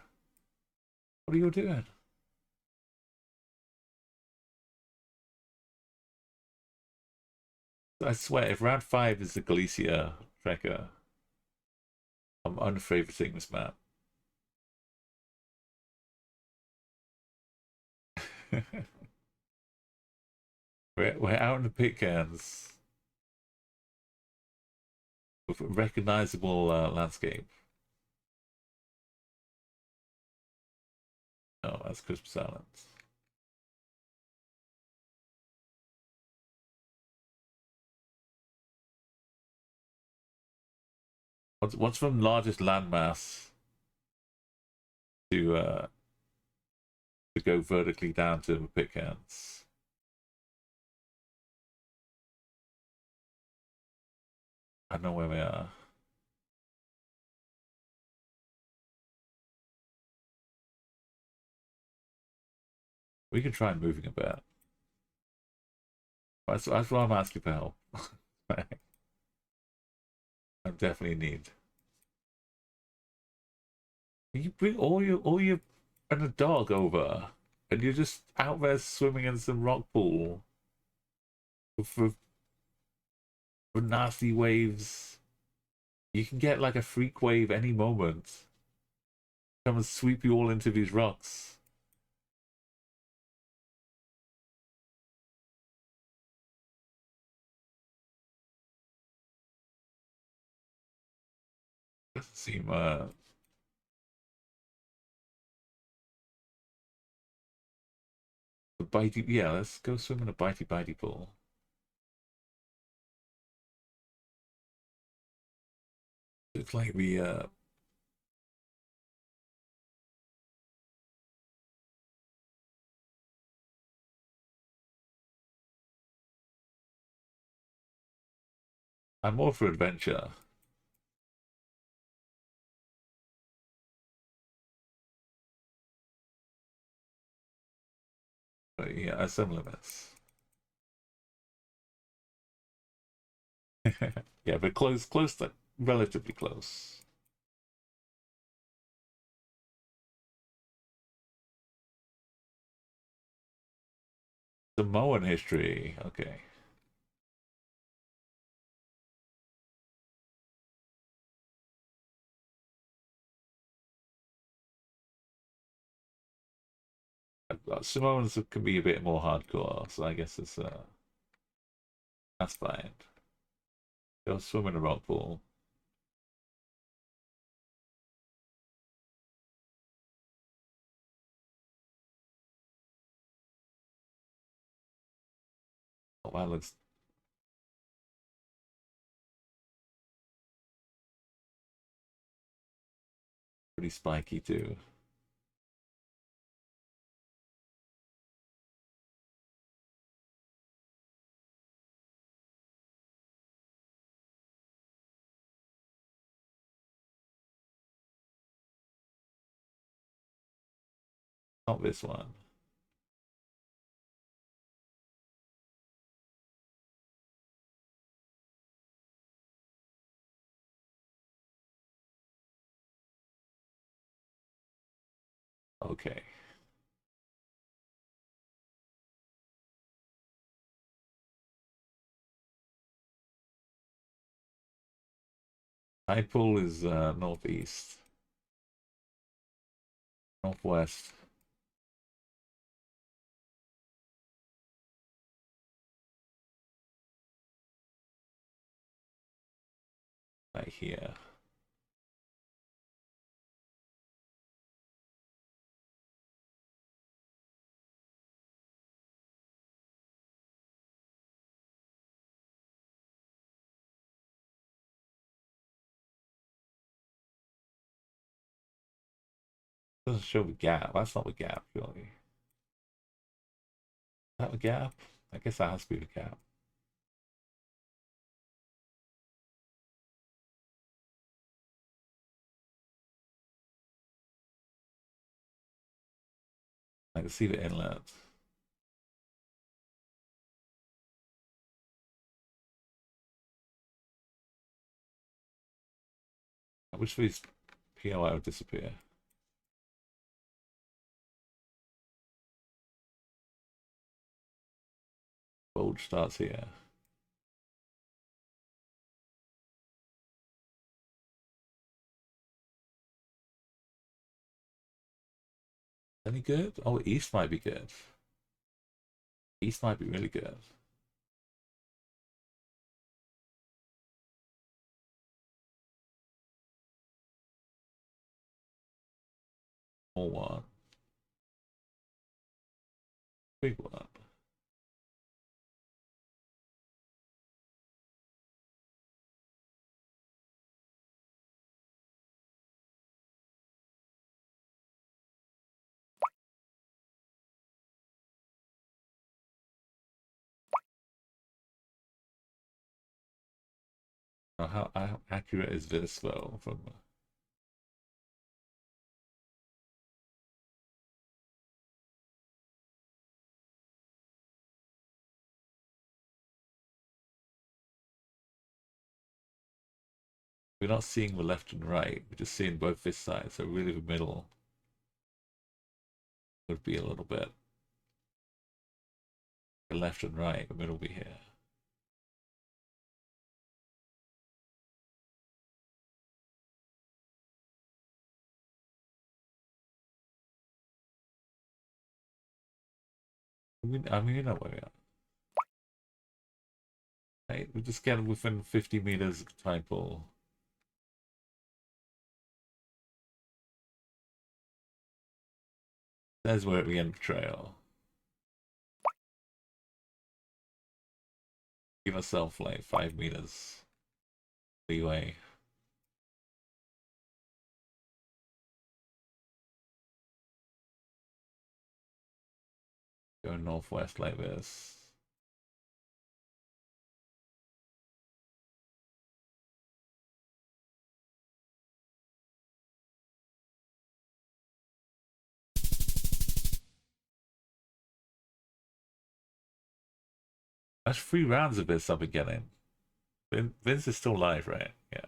What are you doing? I swear, if round 5 is the Galicia tracker, I'm unfavoriting this map. we're out in the pitcairns with a recognizable landscape. Oh, that's Crisp Silence. What's from largest landmass to go vertically down to the pitcairns? I know where we are. We can try moving a bit. That's why I'm asking for help. I definitely need. You bring all your and a dog over, and you're just out there swimming in some rock pool for nasty waves. You can get like a freak wave any moment. Come and sweep you all into these rocks. Doesn't seem the bitey. Yeah, let's go swim in a bitey pool. Looks like we I'm more for adventure. But yeah, some limits. Yeah, but close, like relatively close. Samoan history. Okay. Samoans can be a bit more hardcore, so I guess it's that's fine. Go swim in a rock pool. Oh, that looks pretty spiky too. Not this one. Okay. Tide pool is northeast. Northwest. Right here. Doesn't show the gap. That's not the gap, surely. Is that the gap? I guess that has to be the gap. I can see the inlet. I wish these POI would disappear. Bulge starts here. Any good? Oh, east might be good. East might be really good. Small one. Big one. Oh, how accurate is this though? From we're not seeing the left and right. We're just seeing both this side. So really, the middle would be a little bit. The left and right. The middle will be here. I mean, you know where we are. Right, we just get within 50 meters of time pull. There's where we end the trail. Give ourselves like 5 meters leeway. Go northwest like this. That's 3 rounds of this I've been getting. Vince is still live, right? Yeah.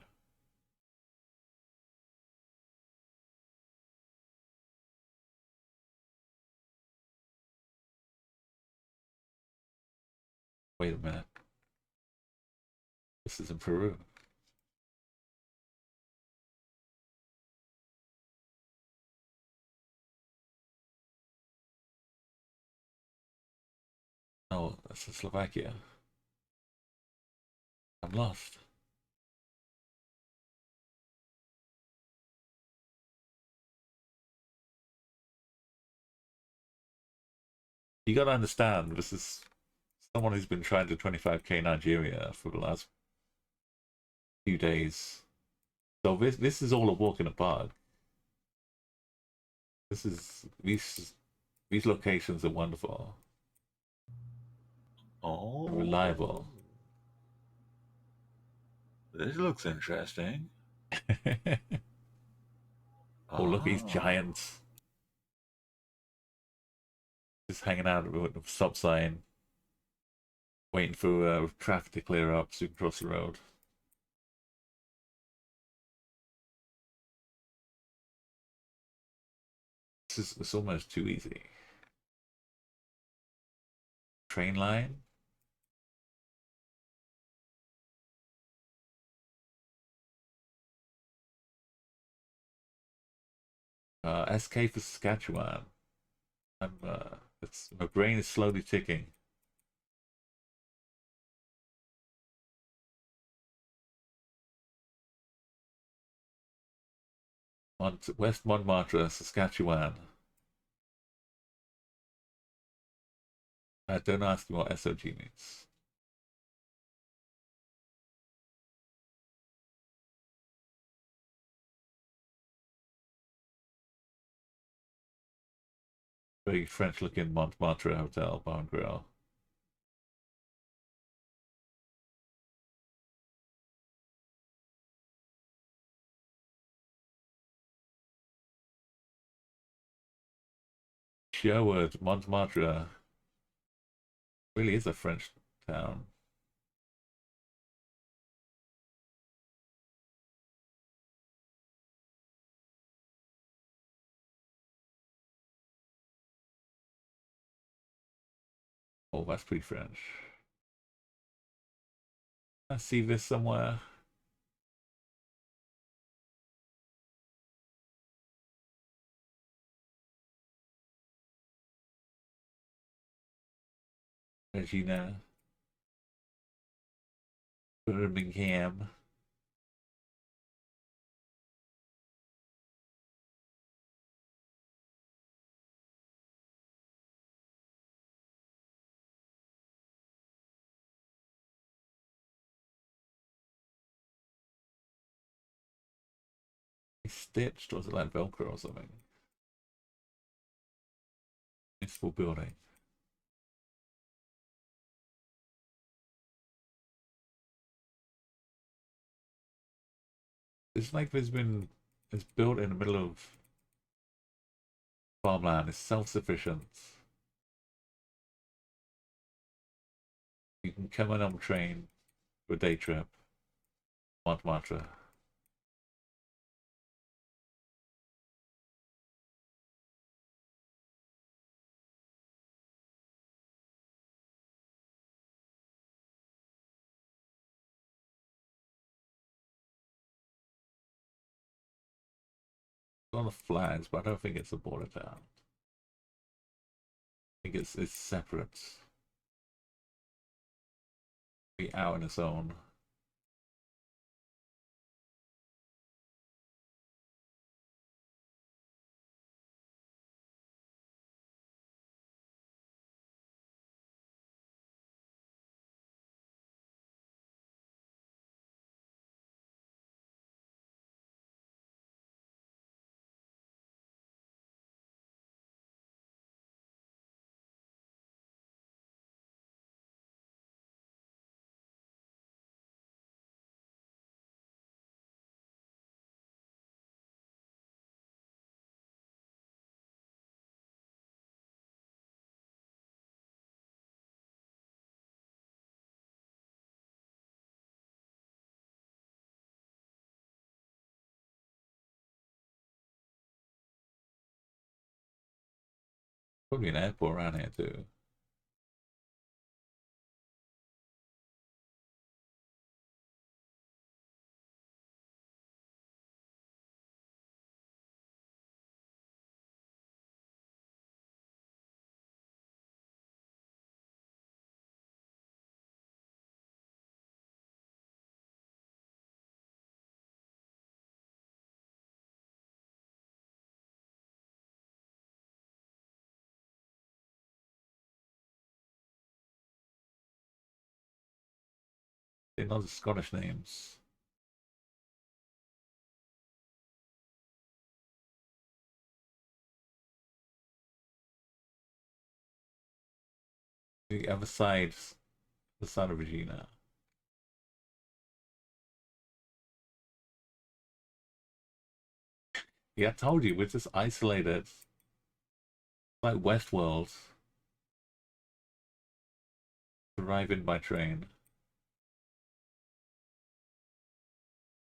Wait a minute. This is in Peru. Oh, that's in Slovakia. I'm lost. You gotta understand, this is someone who's been trying to 25k Nigeria for the last few days. So this is all a walk in the park. This is these locations are wonderful. Oh, reliable. This looks interesting. Oh, look at these giants. Just hanging out with the stop sign. Waiting for traffic to clear up so you can cross the road. It's almost too easy. Train line. SK for Saskatchewan. My brain is slowly ticking. West Montmartre, Saskatchewan. Don't ask me what SOG means. Very French-looking Montmartre Hotel, Bar and Grill. Sherwood, Montmartre. Really is a French town. Oh, that's pretty French. I see this somewhere. Regina. Birmingham. Stitched, or was it like Velcro or something? Municipal building. It's like it's built in the middle of farmland. It's self-sufficient. You can come in on a train for a day trip. Montmartre. On the flags, but I don't think it's a border town. I think it's separate. Be out on its own. Probably an airport around here too. They're not the Scottish names. The other side of Regina. Yeah, I told you, we're just isolated. Like Westworld. Arriving by train.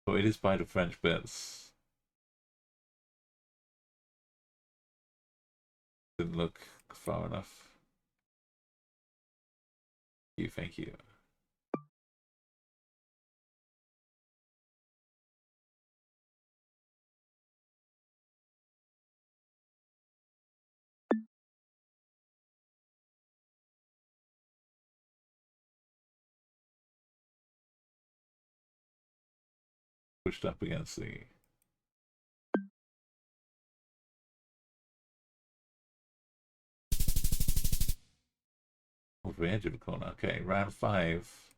Oh, it is by the French bits. Didn't look far enough. Thank you. Pushed up against the over the edge of the corner. Okay, round 5.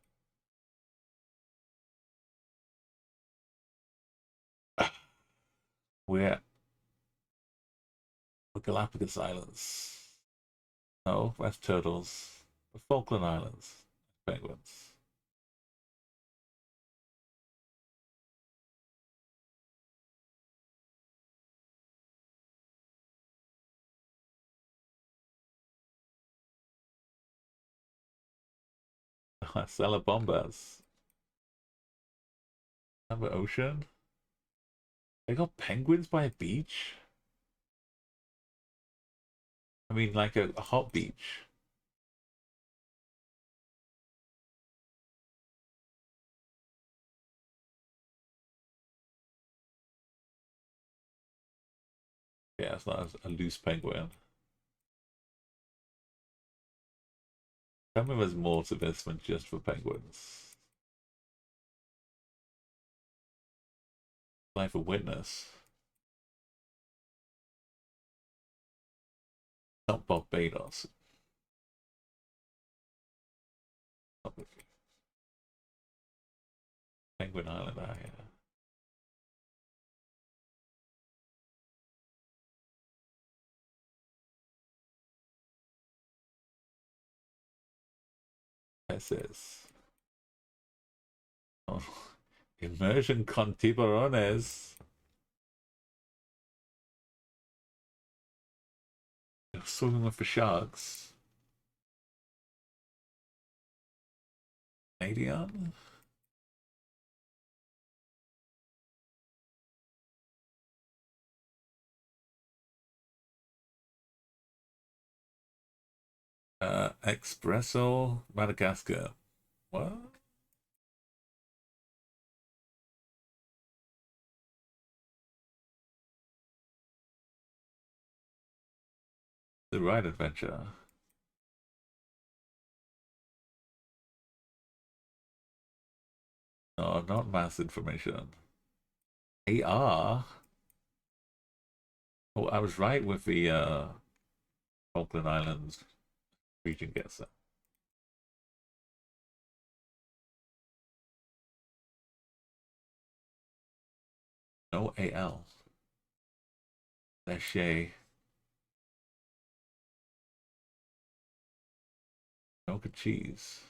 We're the Galapagos Islands. No, that's turtles. The Falkland Islands. Penguins. Bombas. Number ocean. They got penguins by a beach? I mean, like a hot beach. Yeah, it's not a loose penguin. Tell me there's more to this than just for penguins. Life of Witness. Not Barbados. Penguin Island, yeah. This is. Oh, immersion con tiburones. You're swimming with the sharks. Canadian? Espresso, Madagascar. What? The Ride Adventure. No, not mass information. AR? Oh, I was right with the Falkland Islands region gets that. No AL. Sachet. Milk and cheese.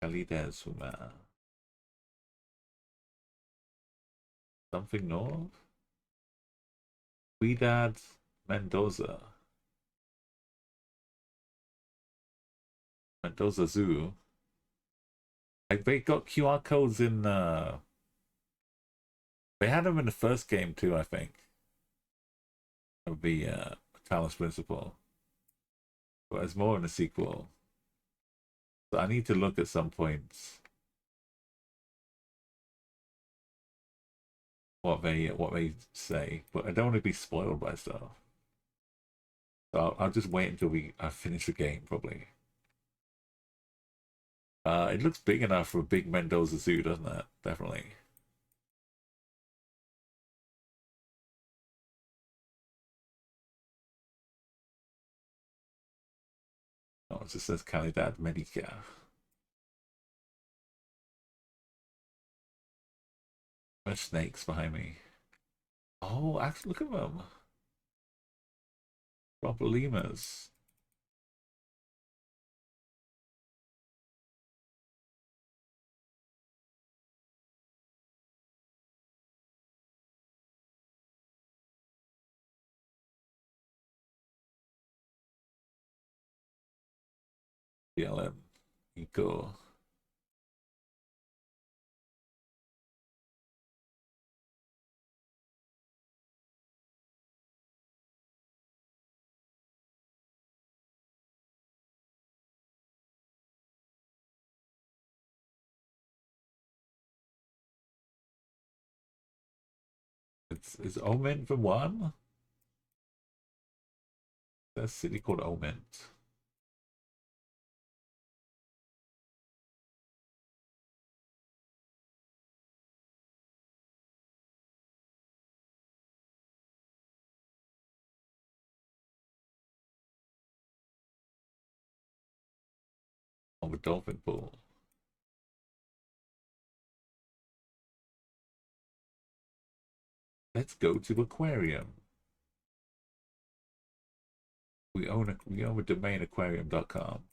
Calidez Huma. Something North? Ciudad Mendoza. Mendoza Zoo. Like they got QR codes in they had them in the first game too, I think. Of the Talos Principle. But there's more in the sequel. So I need to look at some points what they say, but I don't want to be spoiled by stuff. So I'll just wait until I finish the game probably. It looks big enough for a big Mendoza Zoo, doesn't it? Definitely. Oh, it just says Calidad Medica. There's snakes behind me. Oh, actually, look at them. Proper lemurs. BLM. Eco. Is Oment the one? There's a city called Oment. Oh, the dolphin pool. Let's go to aquarium. We own a domain aquarium.com.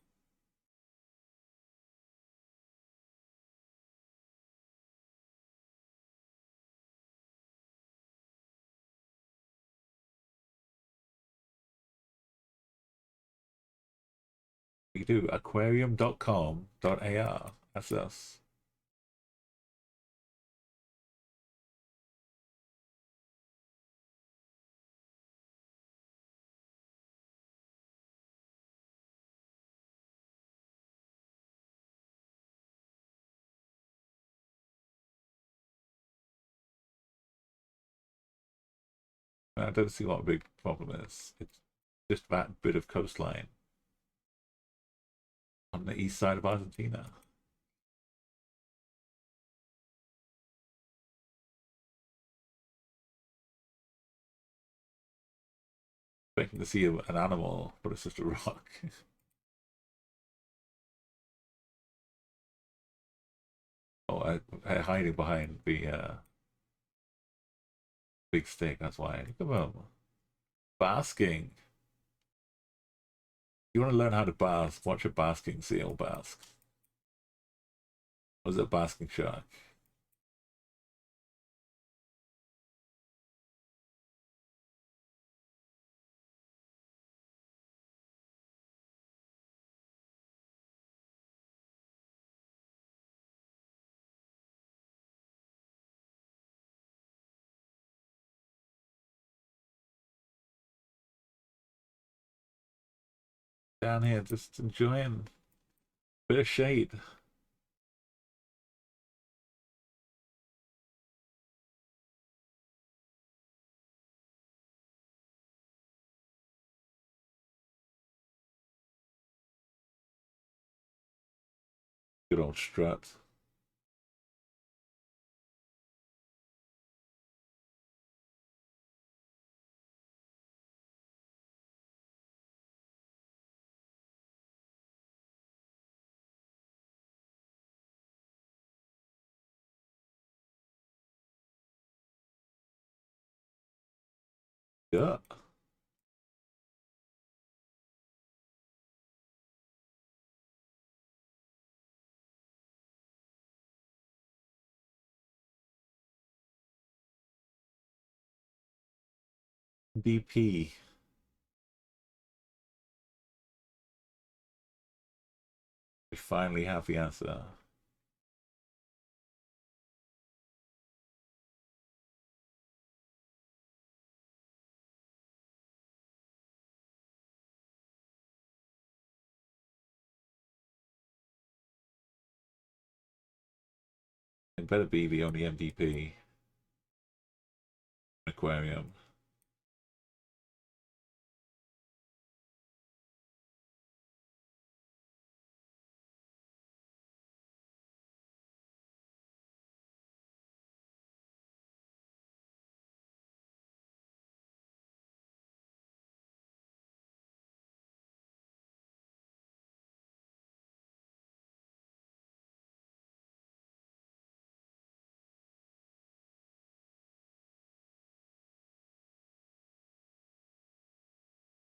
We do aquarium.com.ar. That's us. I don't see what a big problem is. It's just that bit of coastline on the east side of Argentina. Expecting to see an animal, but it's just a rock. Oh, hiding behind the big stick. That's why. Look at them basking. You want to learn how to bask? Watch a basking seal bask. Or is it a basking shark? Down here, just enjoying a bit of shade. Good old strut. Yeah. DP. We finally have the answer. It better be the only MVP. Aquarium.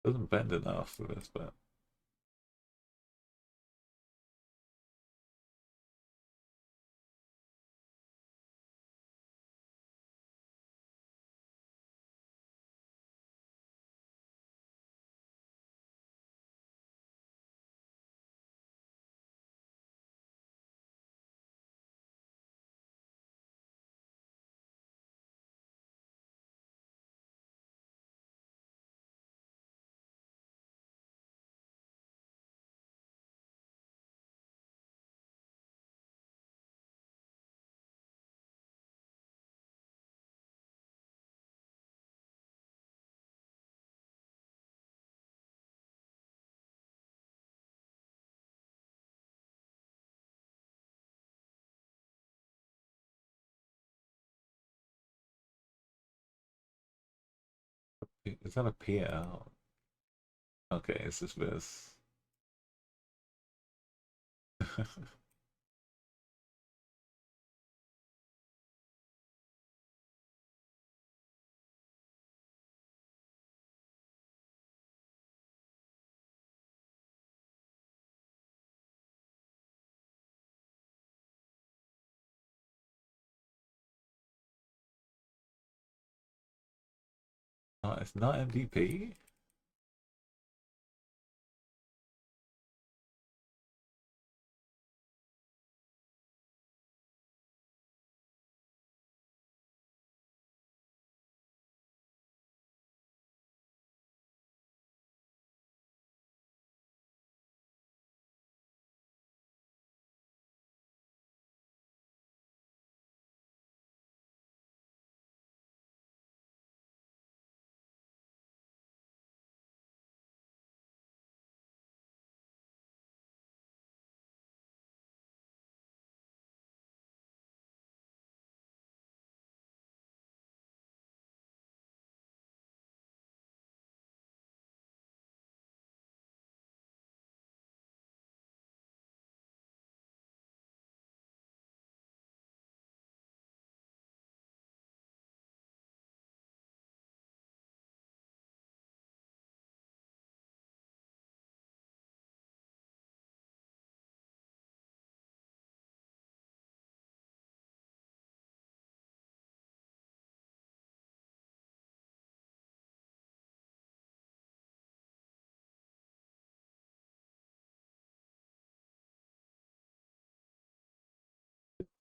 Doesn't bend enough for this, but is that a pier? Okay, it's just this. Oh, it's not MVP?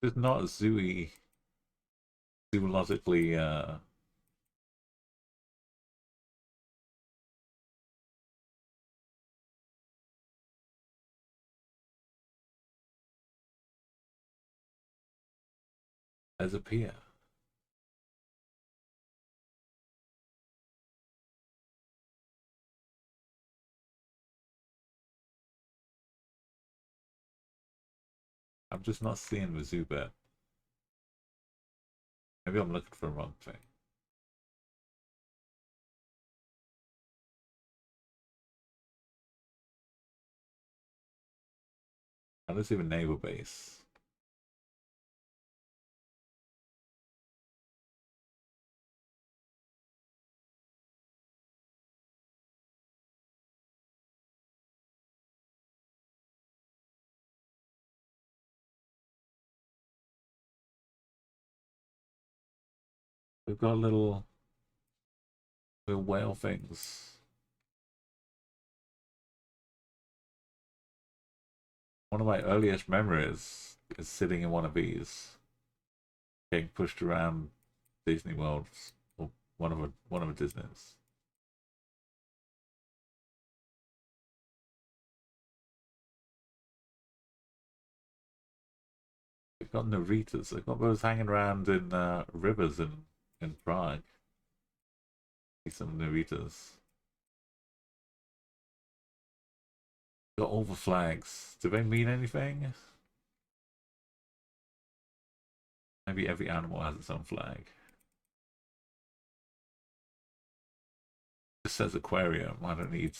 It's not zoologically as a pier. I'm just not seeing the zoo bit. Maybe I'm looking for the wrong thing. I don't see the naval base. We've got little whale things. One of my earliest memories is sitting in one of these, getting pushed around Disney World, or one of the Disneys. We've got Naritas. They've got those hanging around in rivers in Prague. See some Naritas. Got all the flags. Do they mean anything? Maybe every animal has its own flag. It says aquarium. I don't need.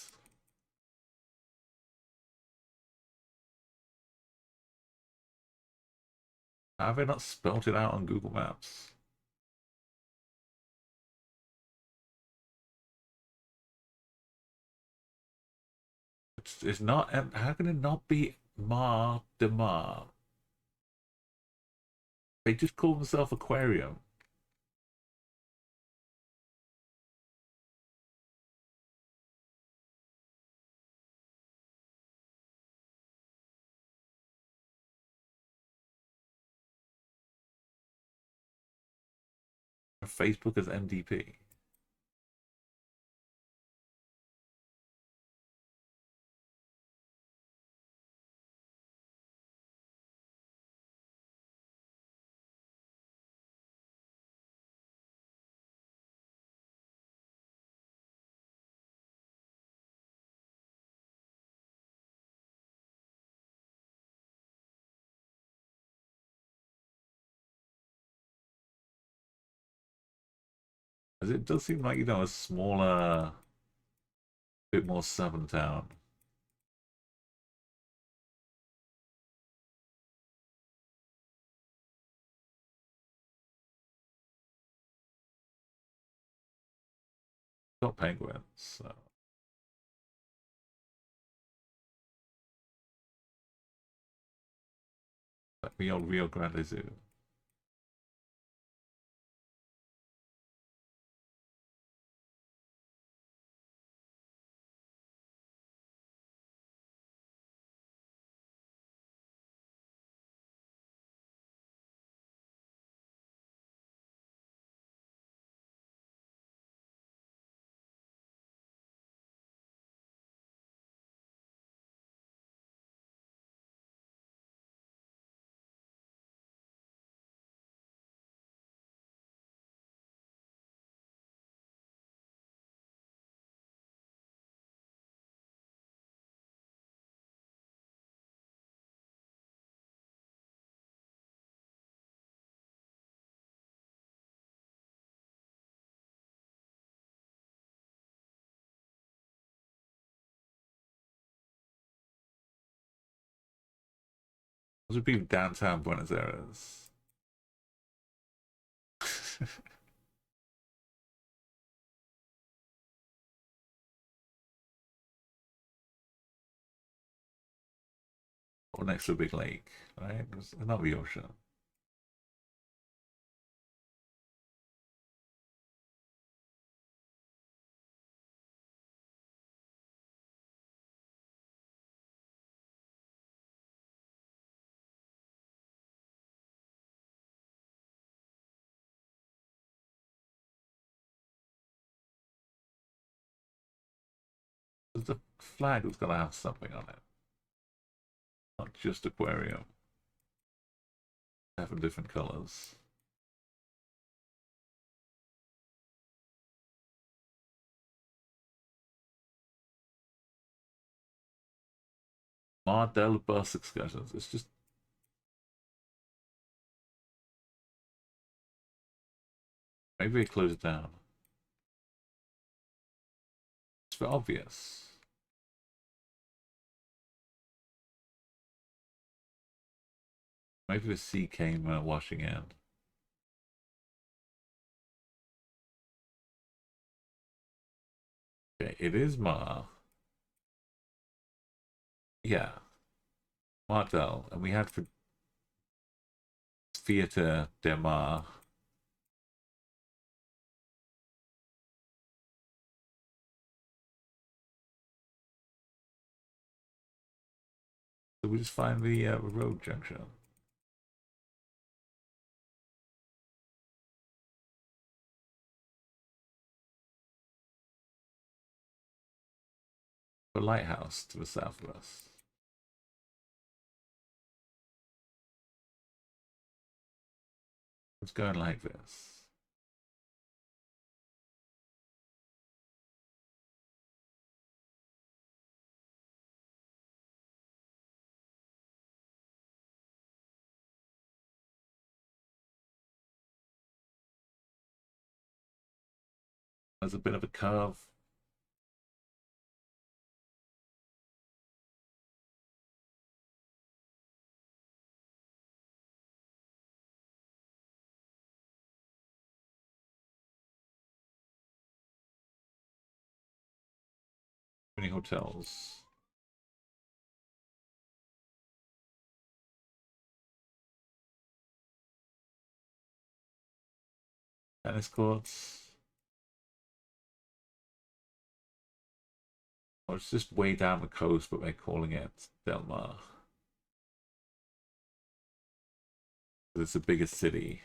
Have they not spelt it out on Google Maps? It's not. How can it not be Mar de Mar? They just call themselves aquarium. Facebook as MDP. As it does seem like, a smaller, bit more southern town. Got penguins, so. Like the old Rio Grande Zoo. Those would be downtown Buenos Aires. Or next to a big lake, right? It's not the ocean. The flag was gonna have something on it, not just aquarium. 7 different colors. Mardell bus excursions. It's just maybe they close it down. It's for obvious. Maybe the sea came washing in. Okay, it is Mar. Yeah. Mardell. And we had for Theatre de Mar. So we just find the road junction. The lighthouse to the south of us. It's going like this. There's a bit of a curve. Many hotels. Tennis courts. Or it's just way down the coast, but they're calling it Del Mar. It's the biggest city.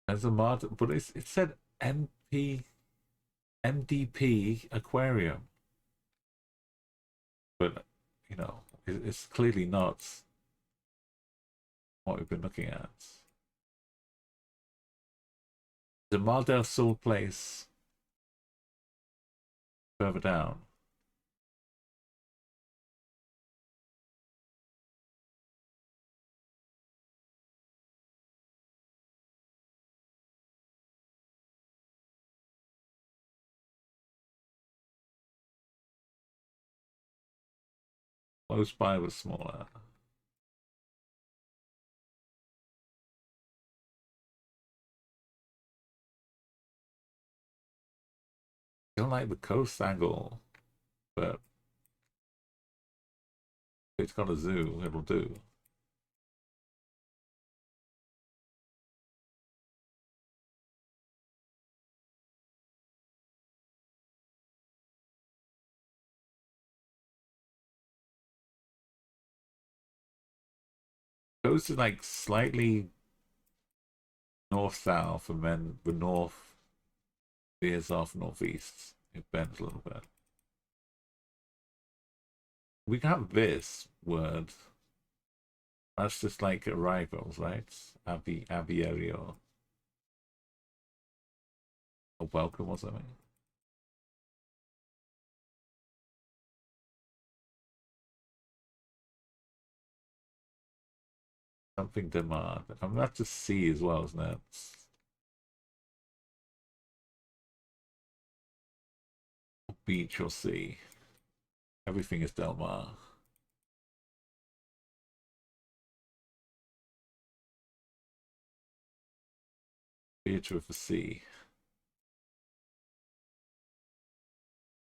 As a mod, but it said MDP Aquarium. But, you know, it's clearly not what we've been looking at. The Mar del Sol place further down. Close by was smaller. Don't like the coast angle, but if it's got a zoo, it'll do. Coast is like slightly north-south, and then the north veers off northeast. It bends a little bit. We got this word. That's just like arrivals, right? Abiario. Or welcome or something. Something demand. I mean, that's just sea as well, isn't it? Beach or sea. Everything is Del Mar. Theatre of the Sea.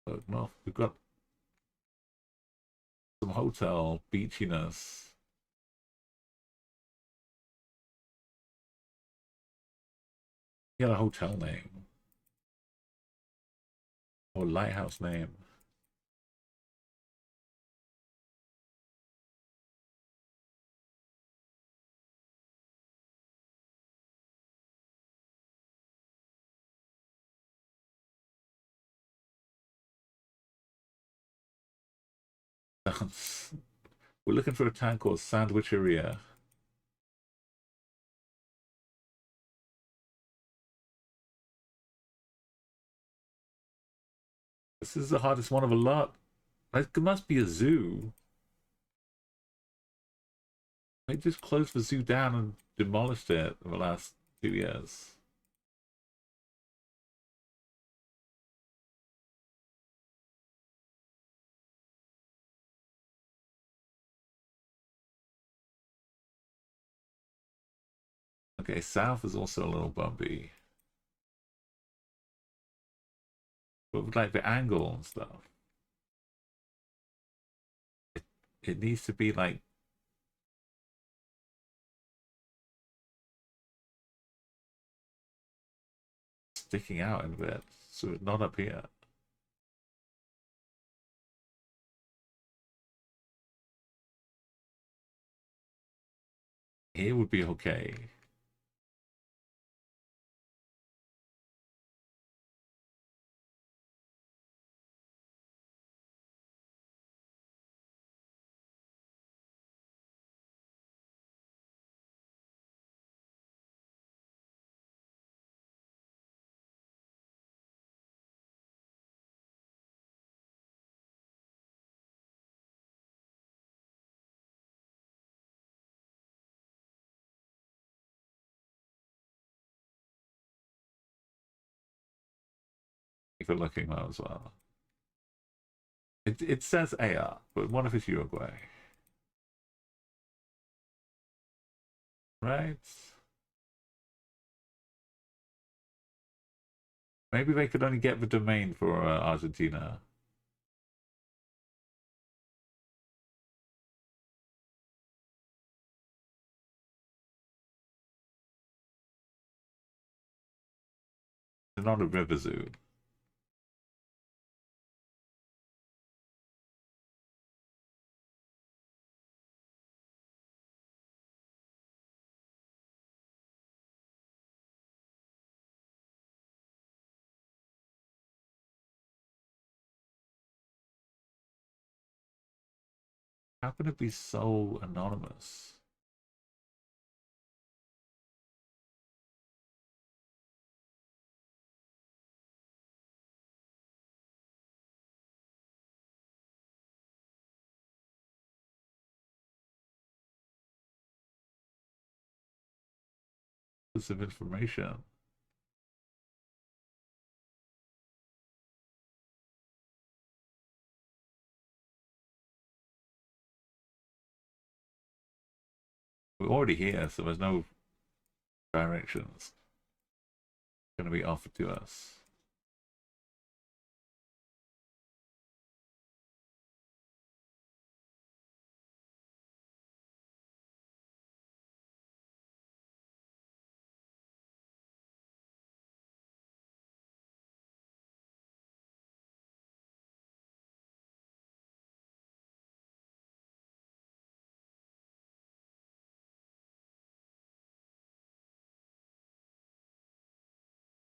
Look, no, we've got some hotel beachiness. Get a hotel name or lighthouse name. We're looking for a town called Sandwicheria. This is the hardest one of a lot. It must be a zoo. They just closed the zoo down and demolished it in the last 2 years. Okay, south is also a little bumpy. But with, like, the angle and stuff. It needs to be, like, sticking out a bit, so it's not up here. Here would be okay. For looking though as well. It says AR, but what if it's Uruguay? Right? Maybe they could only get the domain for Argentina. They're not a river zoo. How can it be so anonymous? Of information. We're already here, so there's no directions going to be offered to us.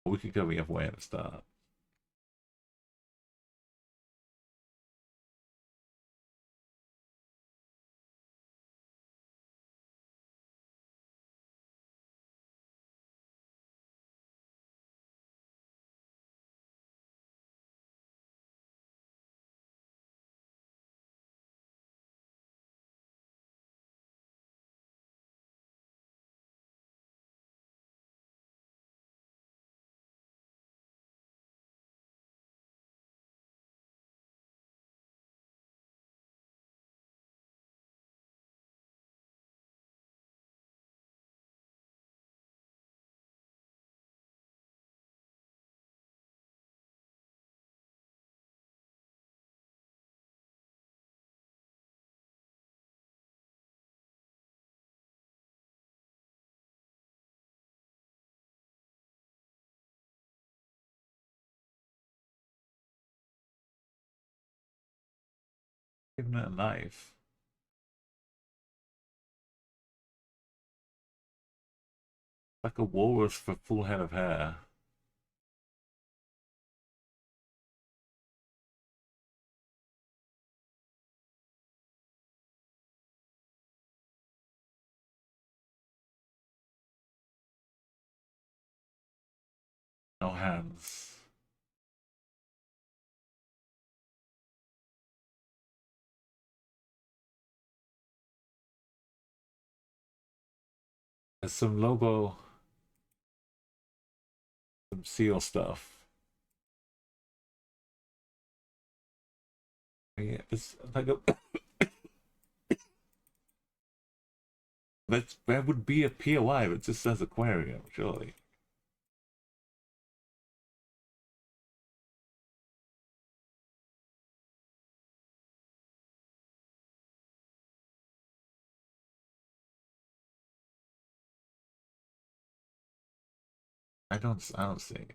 We could go the other way at the start. Giving it a knife. Like a walrus for full head of hair. No hands. There's some Lobo, some seal stuff. Yeah, it's like a. That would be a POI, but it just says aquarium, surely. I don't see it.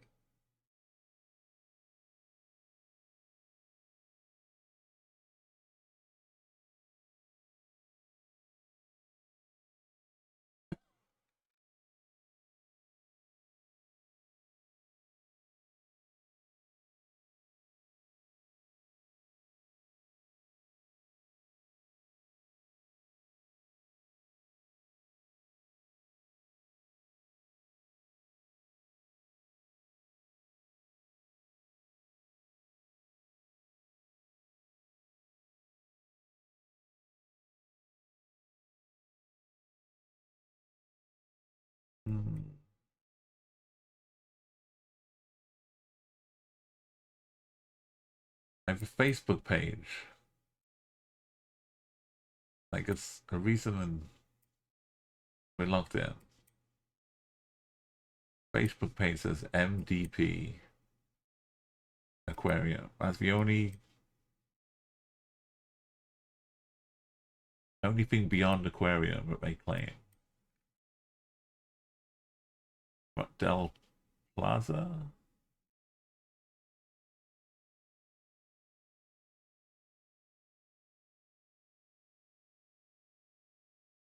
I have a Facebook page. Like it's a reason we're logged in. Facebook page says MDP Aquarium. That's the only thing beyond aquarium that they claim. What, Del Plaza?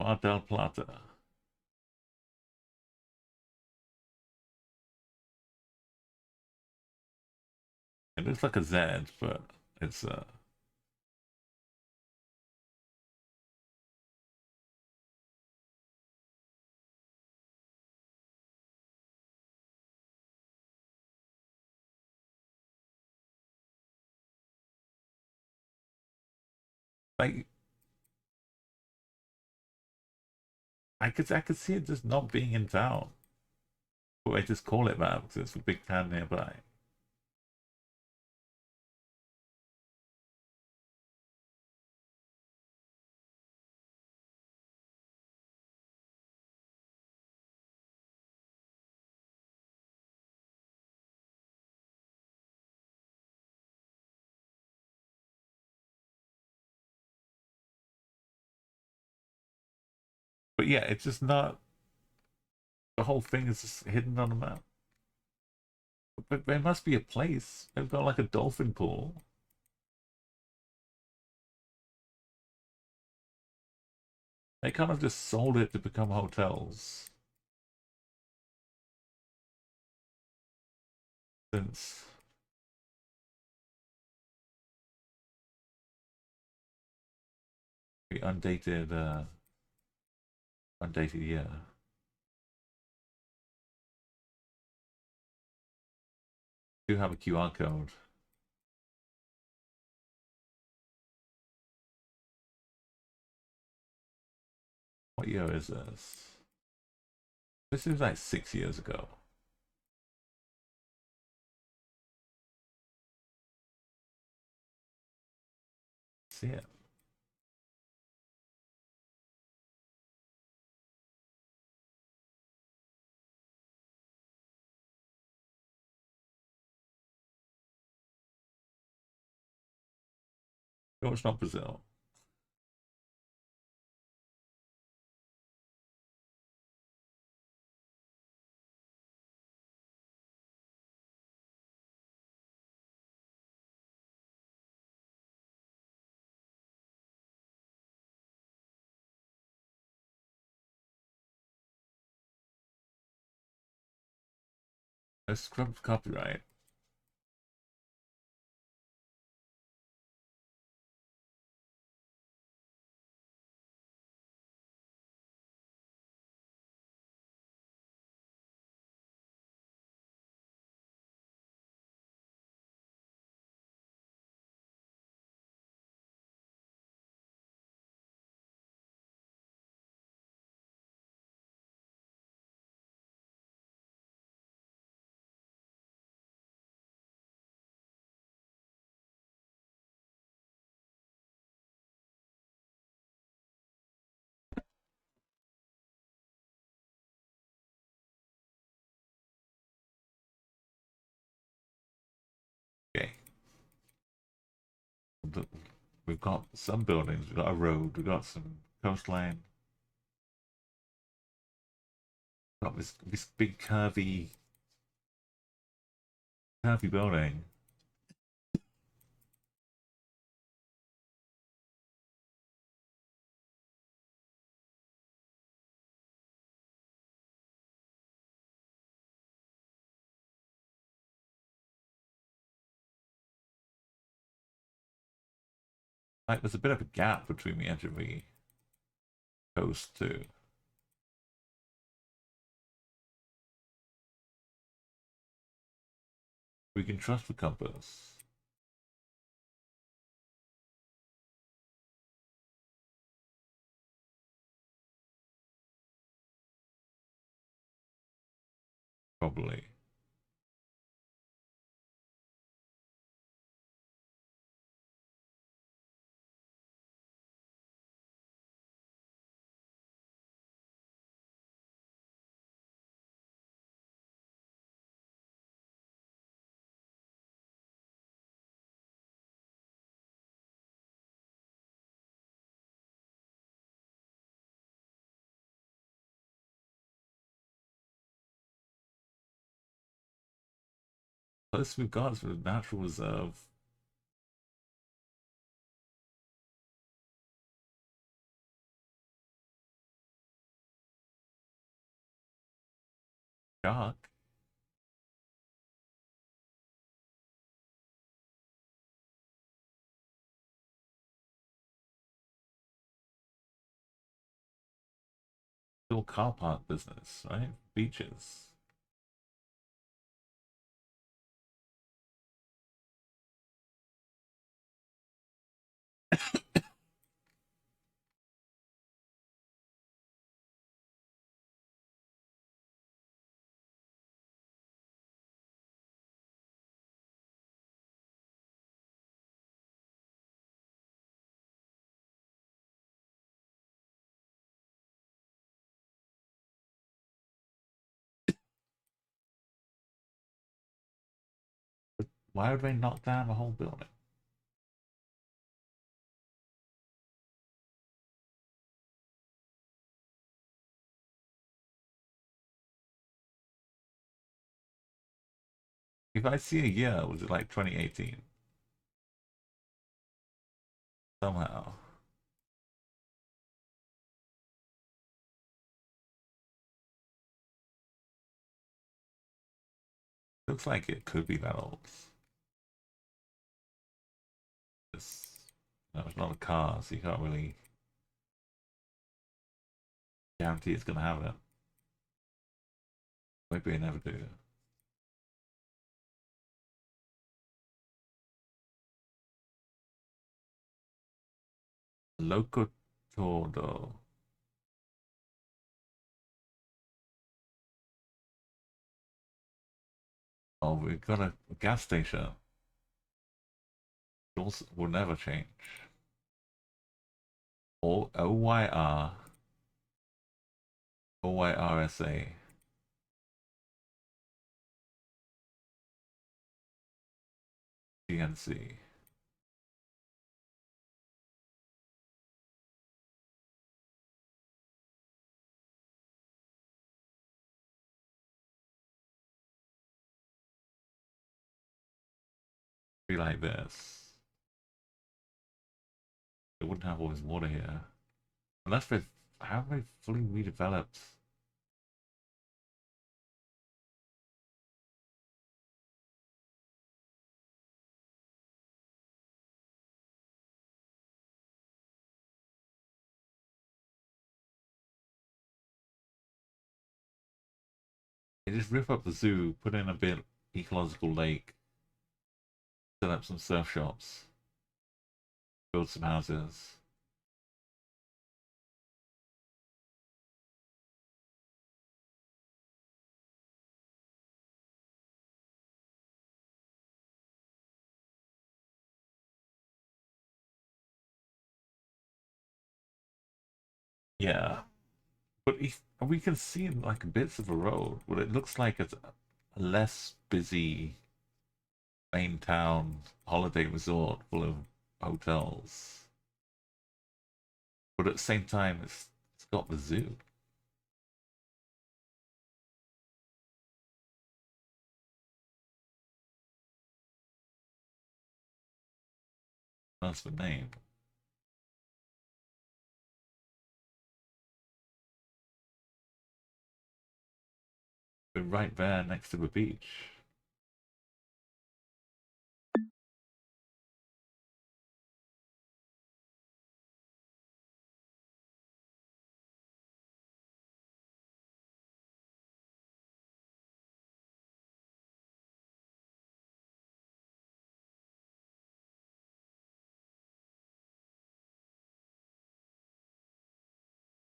Mar del Plata. It looks like a Z, but it's like I could see it just not being in town. But I just call it that because it's a big town nearby. But yeah, it's just not. The whole thing is just hidden on the map. But there must be a place. They've got like a dolphin pool. They kind of just sold it to become hotels. Since the undated year. Do have a QR code. What year is this? This is like 6 years ago. See it. No, it's not Brazil. Let's scrub copyright. Okay. We've got some buildings, we've got a road, we've got some coastline. We've got this big curvy building. Like there's a bit of a gap between the edge of the coast too. We can trust the compass. Probably. Close we've got is for the natural reserve. Shark. Still car park business, right? Beaches. Why would they knock down the whole building? If I see a year, was it like 2018? Somehow. Looks like it could be that old. It's not a car, so you can't really guarantee it's gonna have it. Maybe they never do. Loco Todo. Oh, we've got a gas station. Those will never change. OYR. OYRSA. GNC. Be like this. It wouldn't have all this water here. Unless they have they fully redeveloped They just rip up the zoo, put in a bit ecological lake, set up some surf shops, build some houses. Yeah, but we can see like bits of a road, but it looks like it's a less busy main town holiday resort full of hotels. But at the same time, it's got the zoo. That's the name. We're right there next to the beach.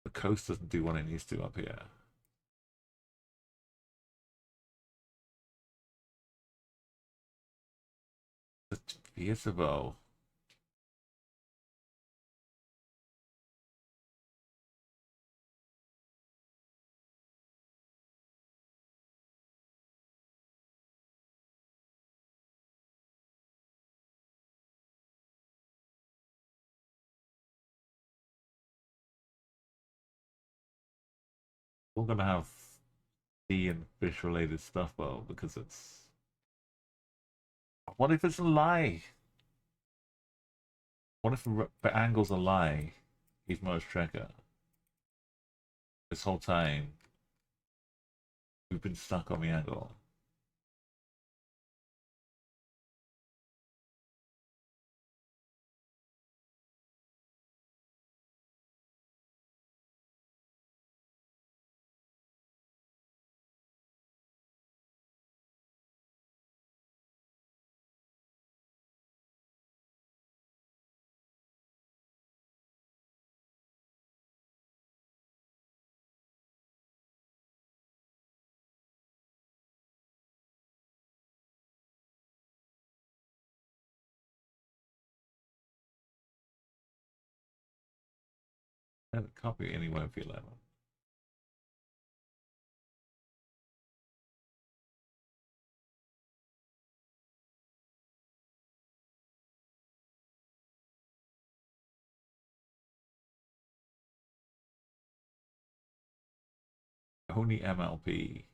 The coast doesn't do what it needs to up here. It's beautiful. We're gonna have sea and fish related stuff though, because it's. What if it's a lie? What if the angle's a lie? Gizmo's tracker. This whole time, we've been stuck on the angle. I have a copy anyway of the 11. Only MLP.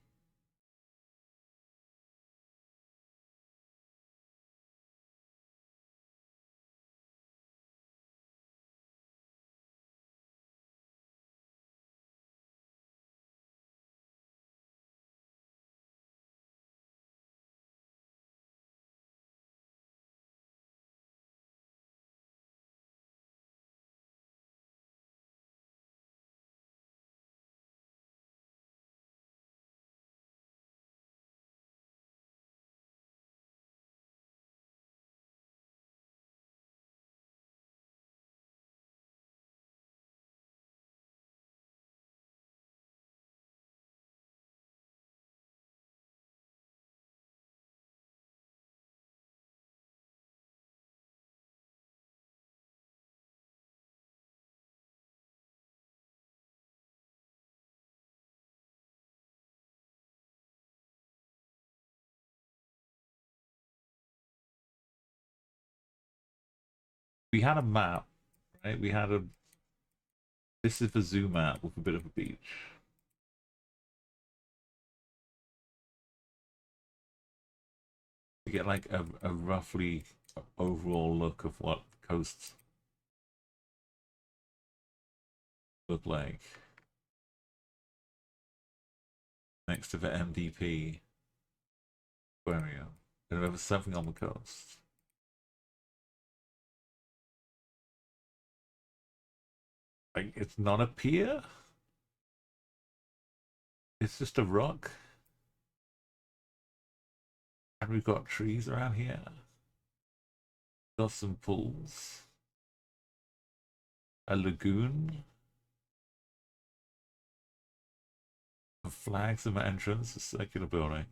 We had a map, right? We had a. This is the zoo map with a bit of a beach. To get like a roughly overall look of what coasts look like next to the MDP aquarium. And there was something on the coast. Like, it's not a pier? It's just a rock? we've got trees around here. Got some pools. A lagoon. Flags in my entrance, a circular building.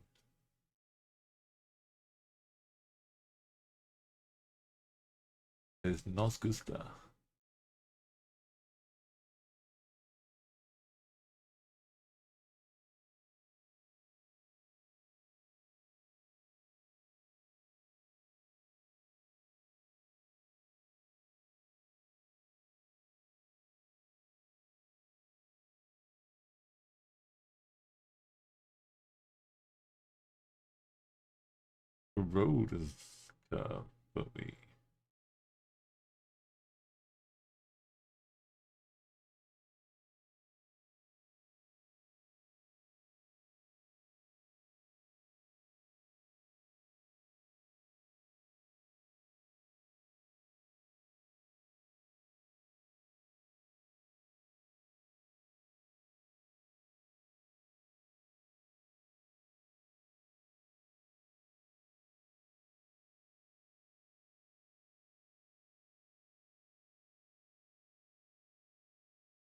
There's Nos Gusta. The road is curved, but we...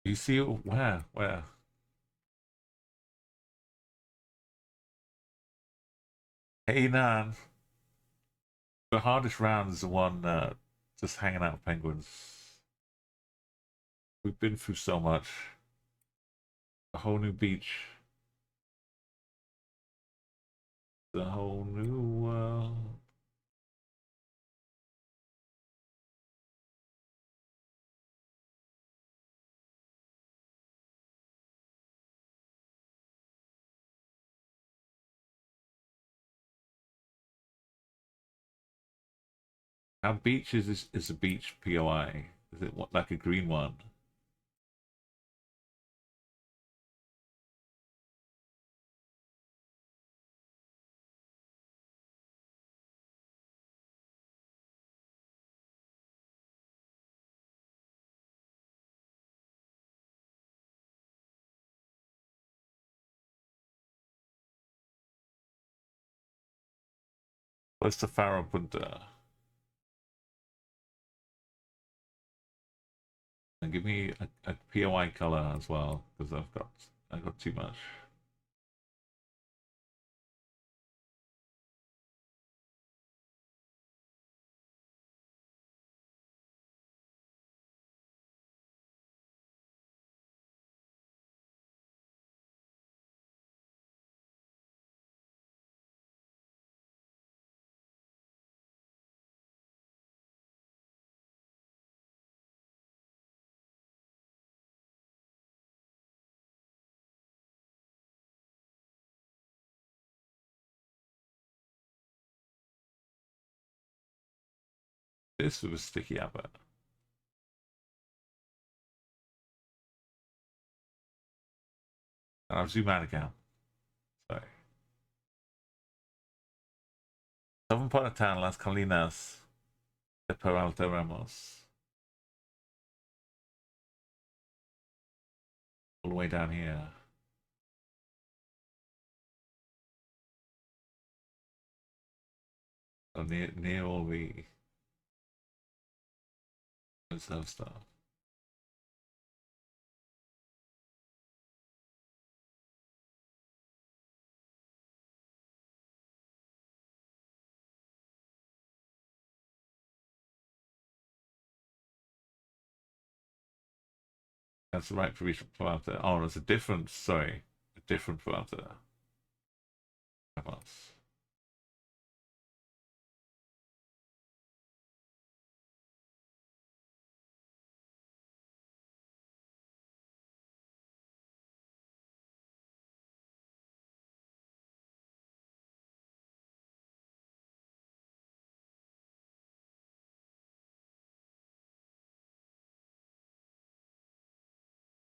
You see it? Where? Where? Hey, Nan. The hardest round is the one just hanging out with penguins. We've been through so much. A whole new beach. The whole new world. Our beach is a beach POI. Is it what, like a green one? What's the Pharaoh Punta? And give me a POI color as well, because I've got too much. This was sticky abbot. I'll zoom out again. Sorry. Southern part of town, Las Colinas de Peralta Ramos. All the way down here. So near all the reserve stuff. That's the right for each Peralta. Oh, there's a different, sorry, a different Peralta. Ramos.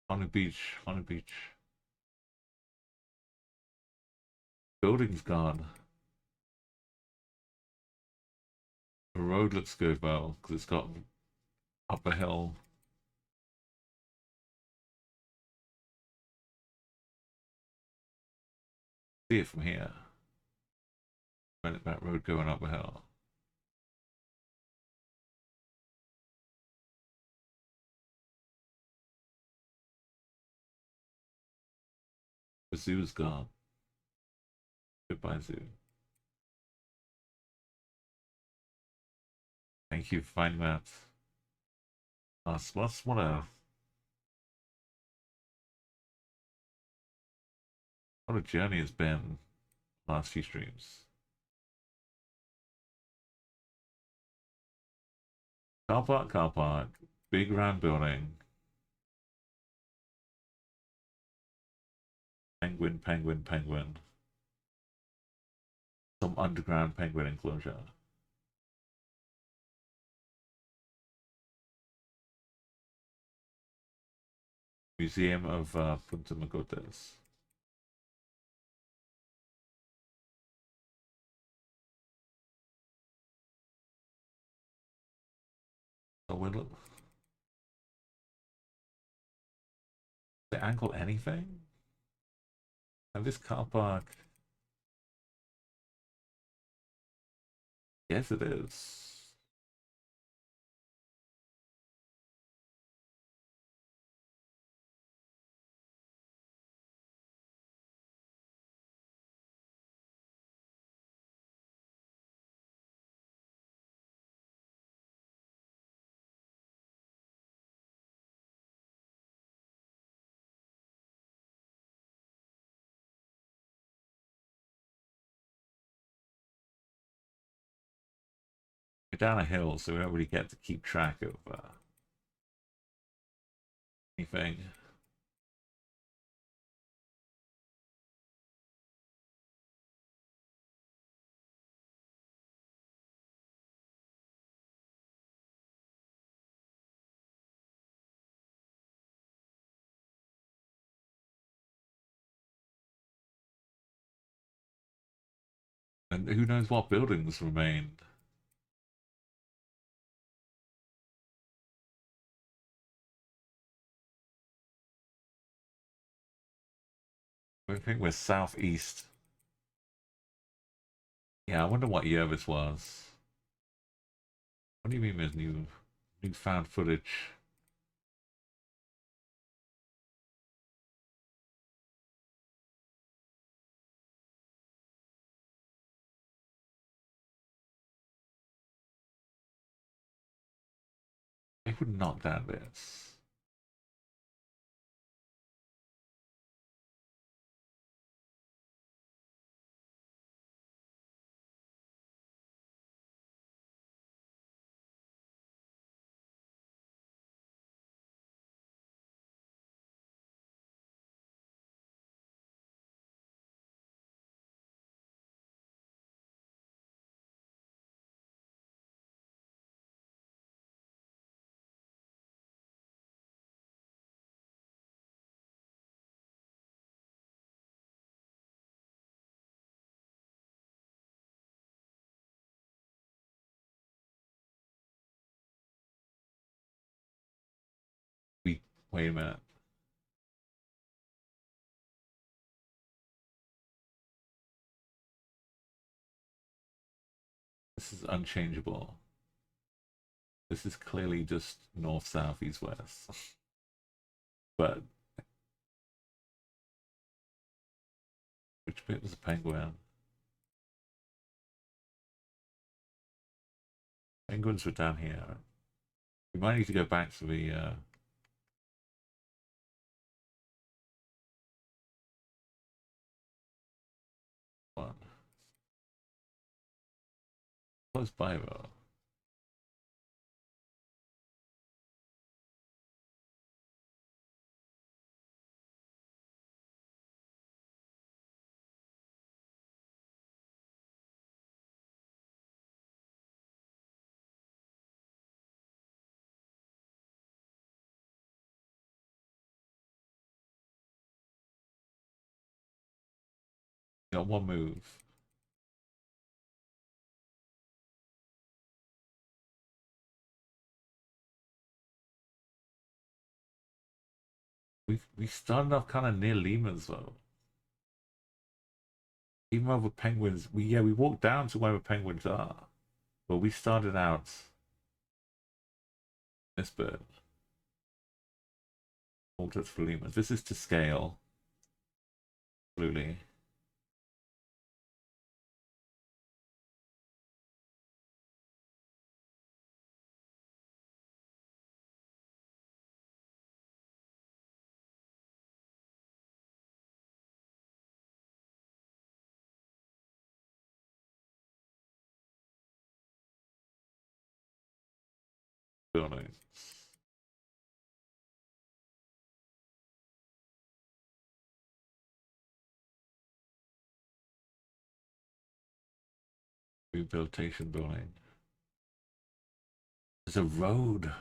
On the beach, on the beach. Building's gone. The road looks good, well, because it's got up a hill. See it from here. That road going up the hill. The zoo's gone. Goodbye, zoo. Thank you for finding that. What a journey it's been last few streams. Car park, big round building. Penguin, penguin, penguin. Some underground penguin enclosure. Museum of Punta Magotes. So will they angle anything? And this car park. Yes, it is. We're down a hill, so we don't really get to keep track of anything. And who knows what buildings remained. I think we're southeast. Yeah, I wonder what year this was. What do you mean there's newfound footage? They would knock down this. Wait a minute. This is unchangeable. This is clearly just north, south, east, west. But which bit was a penguin? Penguins were down here. We might need to go back to the one. Close by though. Got one move. We started off kind of near Lehman's though. Even over penguins, we walked down to where the penguins are, but we started out this bird. Altered for lemurs. This is to scale. Absolutely. Building. Rehabilitation building. There's a road.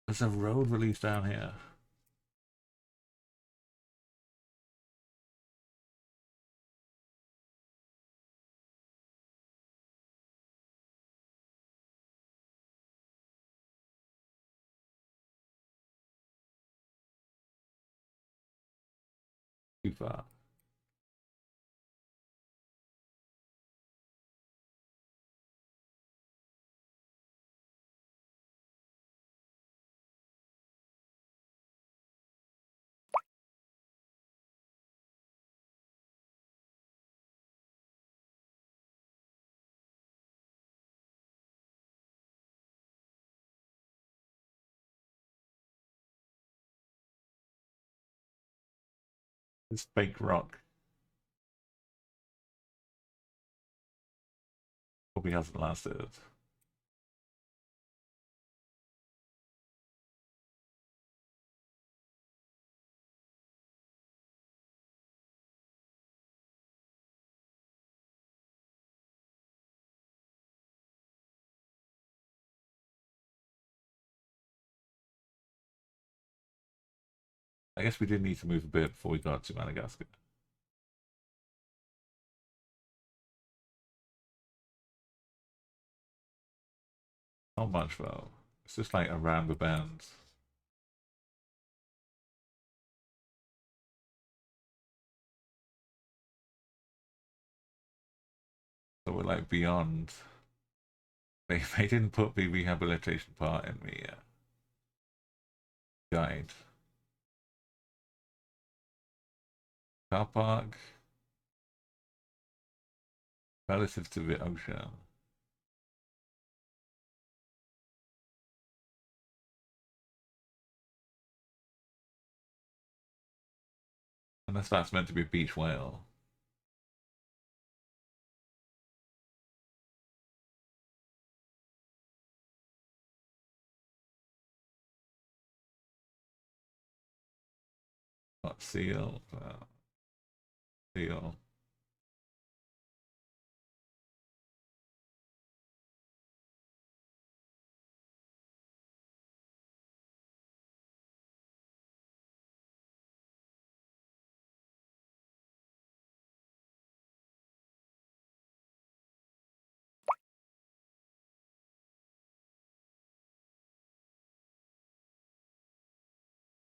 There's a road released down here. Too far. It's fake rock. Probably hasn't lasted. I guess we did need to move a bit before we got to Madagascar. Not much though. It's just like around the bend. So we're like beyond. They didn't put the rehabilitation part in the guide. Car park. Relative to the ocean. Unless that's meant to be a beach whale. Not seal. Seal.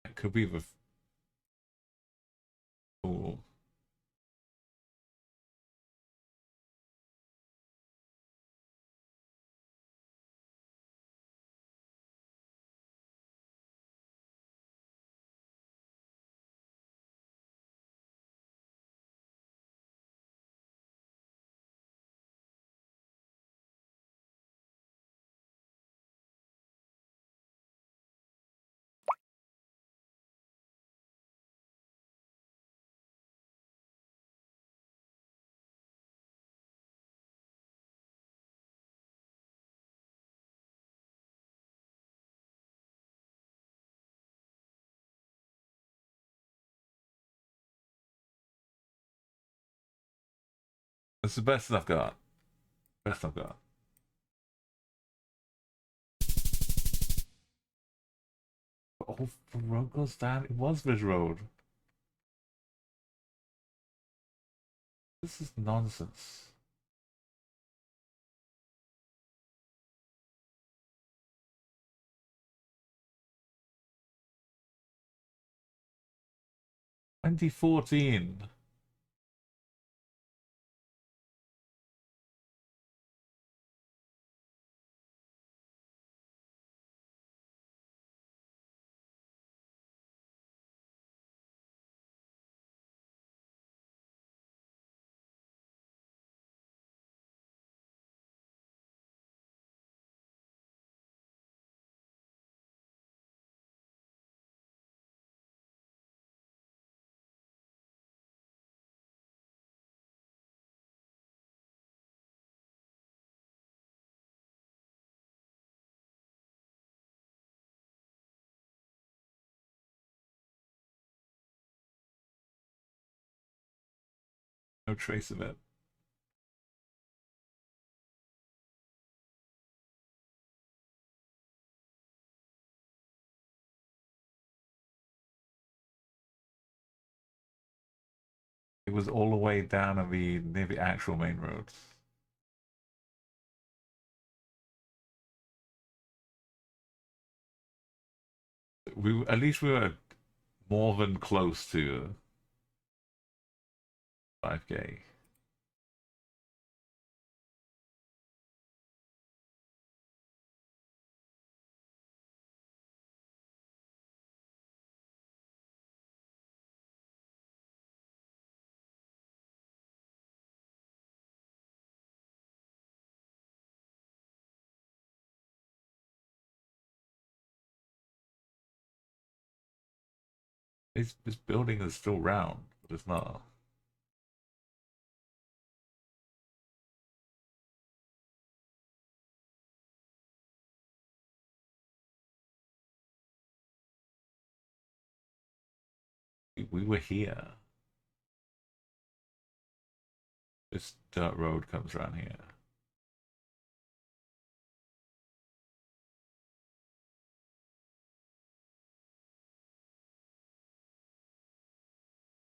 It could be the. Oh. It's the best I've got. Best I've got. Oh, the road goes down. It was this road. This is nonsense. 2014. No trace of it. It was all the way down on the near the actual main roads. At least we were more than close to 5K. This building is still round, but it's not. We were here. This dirt road comes around here.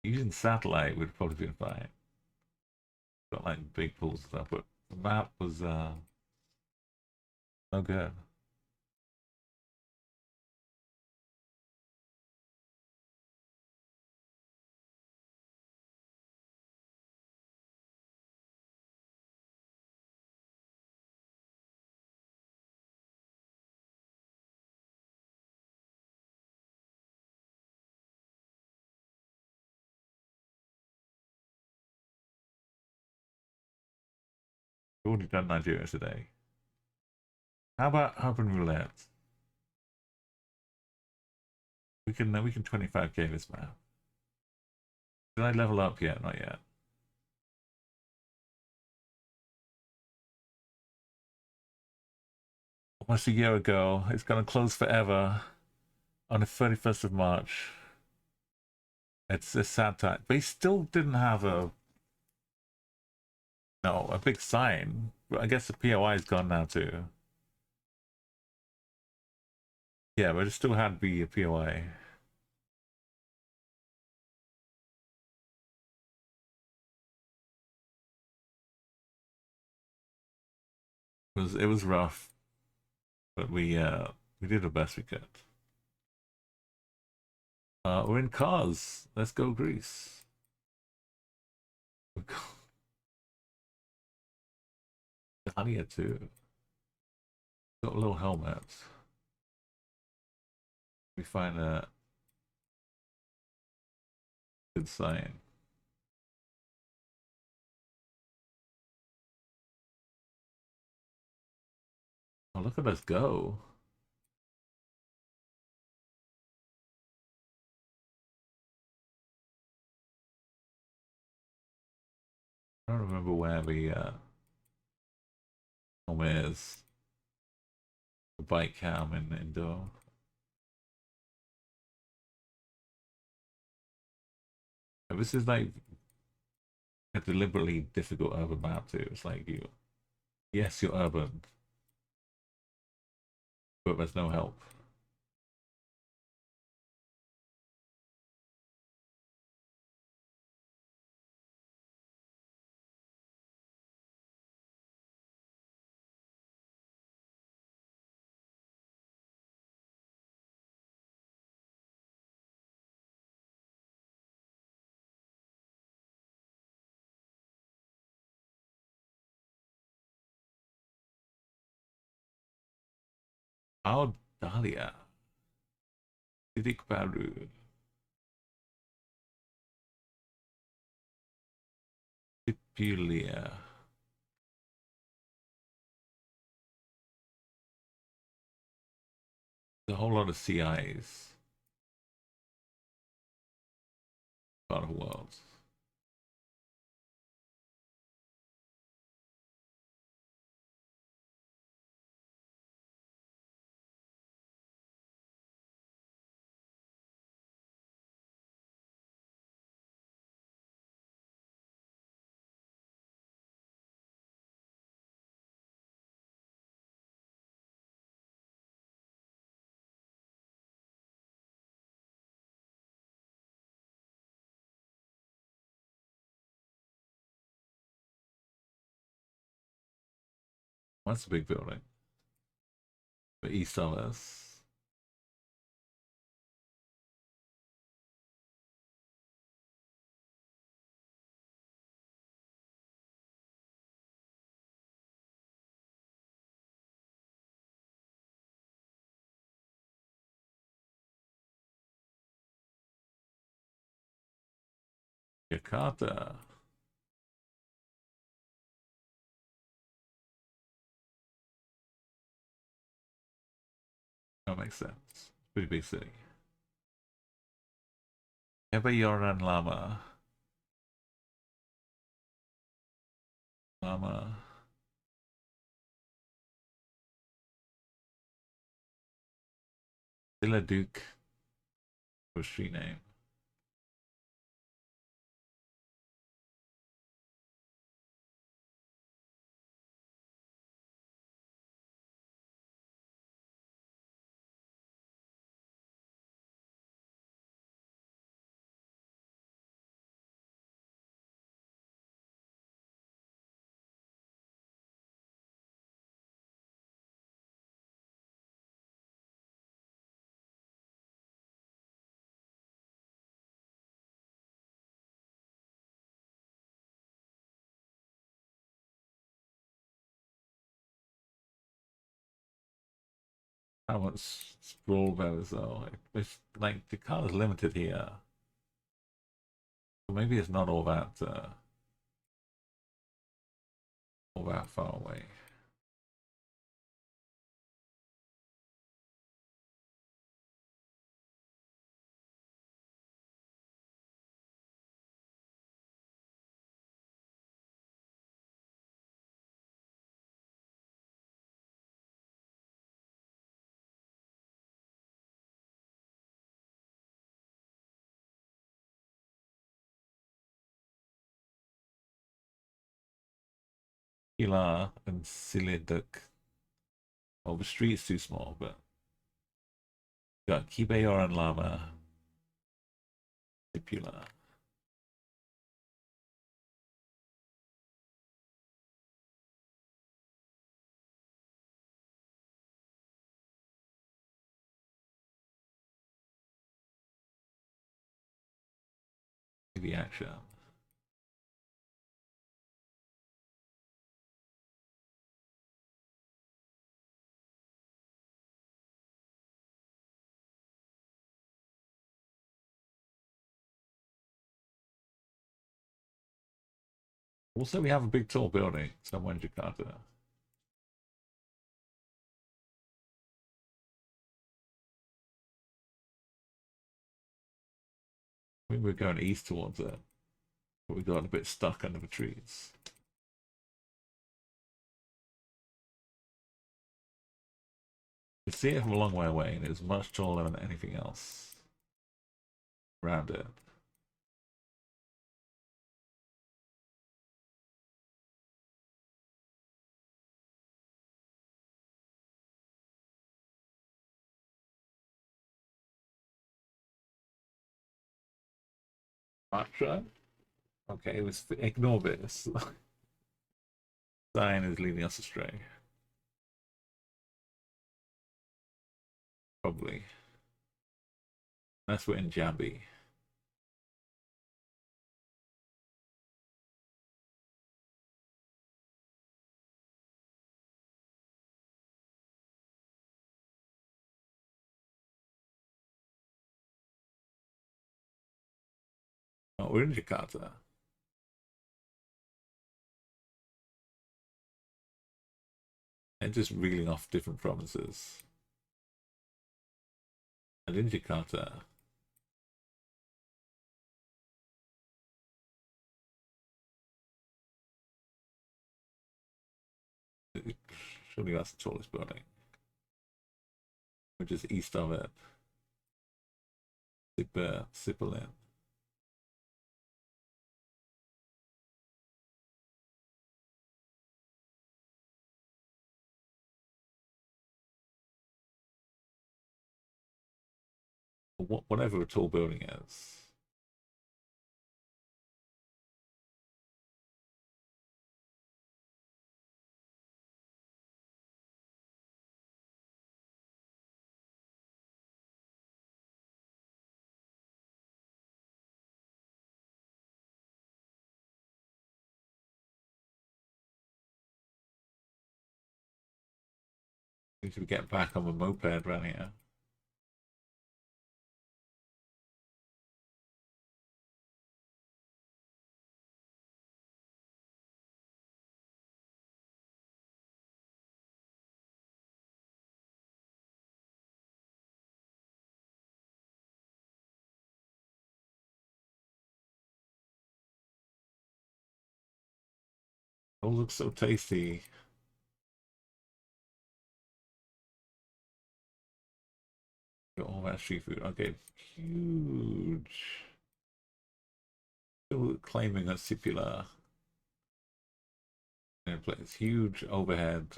Using satellite would probably been fine. Got like big pools and stuff, but the map was no good. We've already done Nigeria today. How about Urban Roulette? We can 25K this map. Did I level up yet? Not yet. Almost a year ago. It's gonna close forever on the 31st of March. It's a sad time. They still didn't have a big sign. But I guess the POI is gone now too. Yeah, but it still had the POI. It was rough, but we did the best we could. We're in cars. Let's go Greece. Dania too. Got little helmets. We find a good sign. Oh, look at us go. I don't remember where the home is. The bike cam in indoor. This is like a deliberately difficult urban map too. It's like yes, you're urban, but there's no help. Oh, Dahlia. Sidik Baru. Stipulia. There's a whole lot of CIs. A lot of worlds. That's a big building. But east of us. Jakarta. That makes sense. Pretty big city. Kebayoran Lama. Lama. Villa Duke was street name. How much sprawl there is though? It's like the car is limited here. So maybe it's not all that far away. Pilar and Siliduk. Oh, the street's too small, but got Kibayoran Lama. Stipula. Maybe action. Also, we have a big tall building somewhere in Jakarta. I think we're going east towards it, but we got a bit stuck under the trees. You see it from a long way away, and it's much taller than anything else around it. Matra? Okay, let's ignore this. Sign is leading us astray. Probably. Unless we're in Jambi. Oh, we're in Jakarta. And just reeling off different provinces. And in Jakarta. Surely that's the tallest building. Which is east of it. Sipalin. Whatever a tall building is. Need to get back on the moped around here. It all looks so tasty. Got all that seafood. Okay, huge. Still claiming a Sipula in place. Huge overhead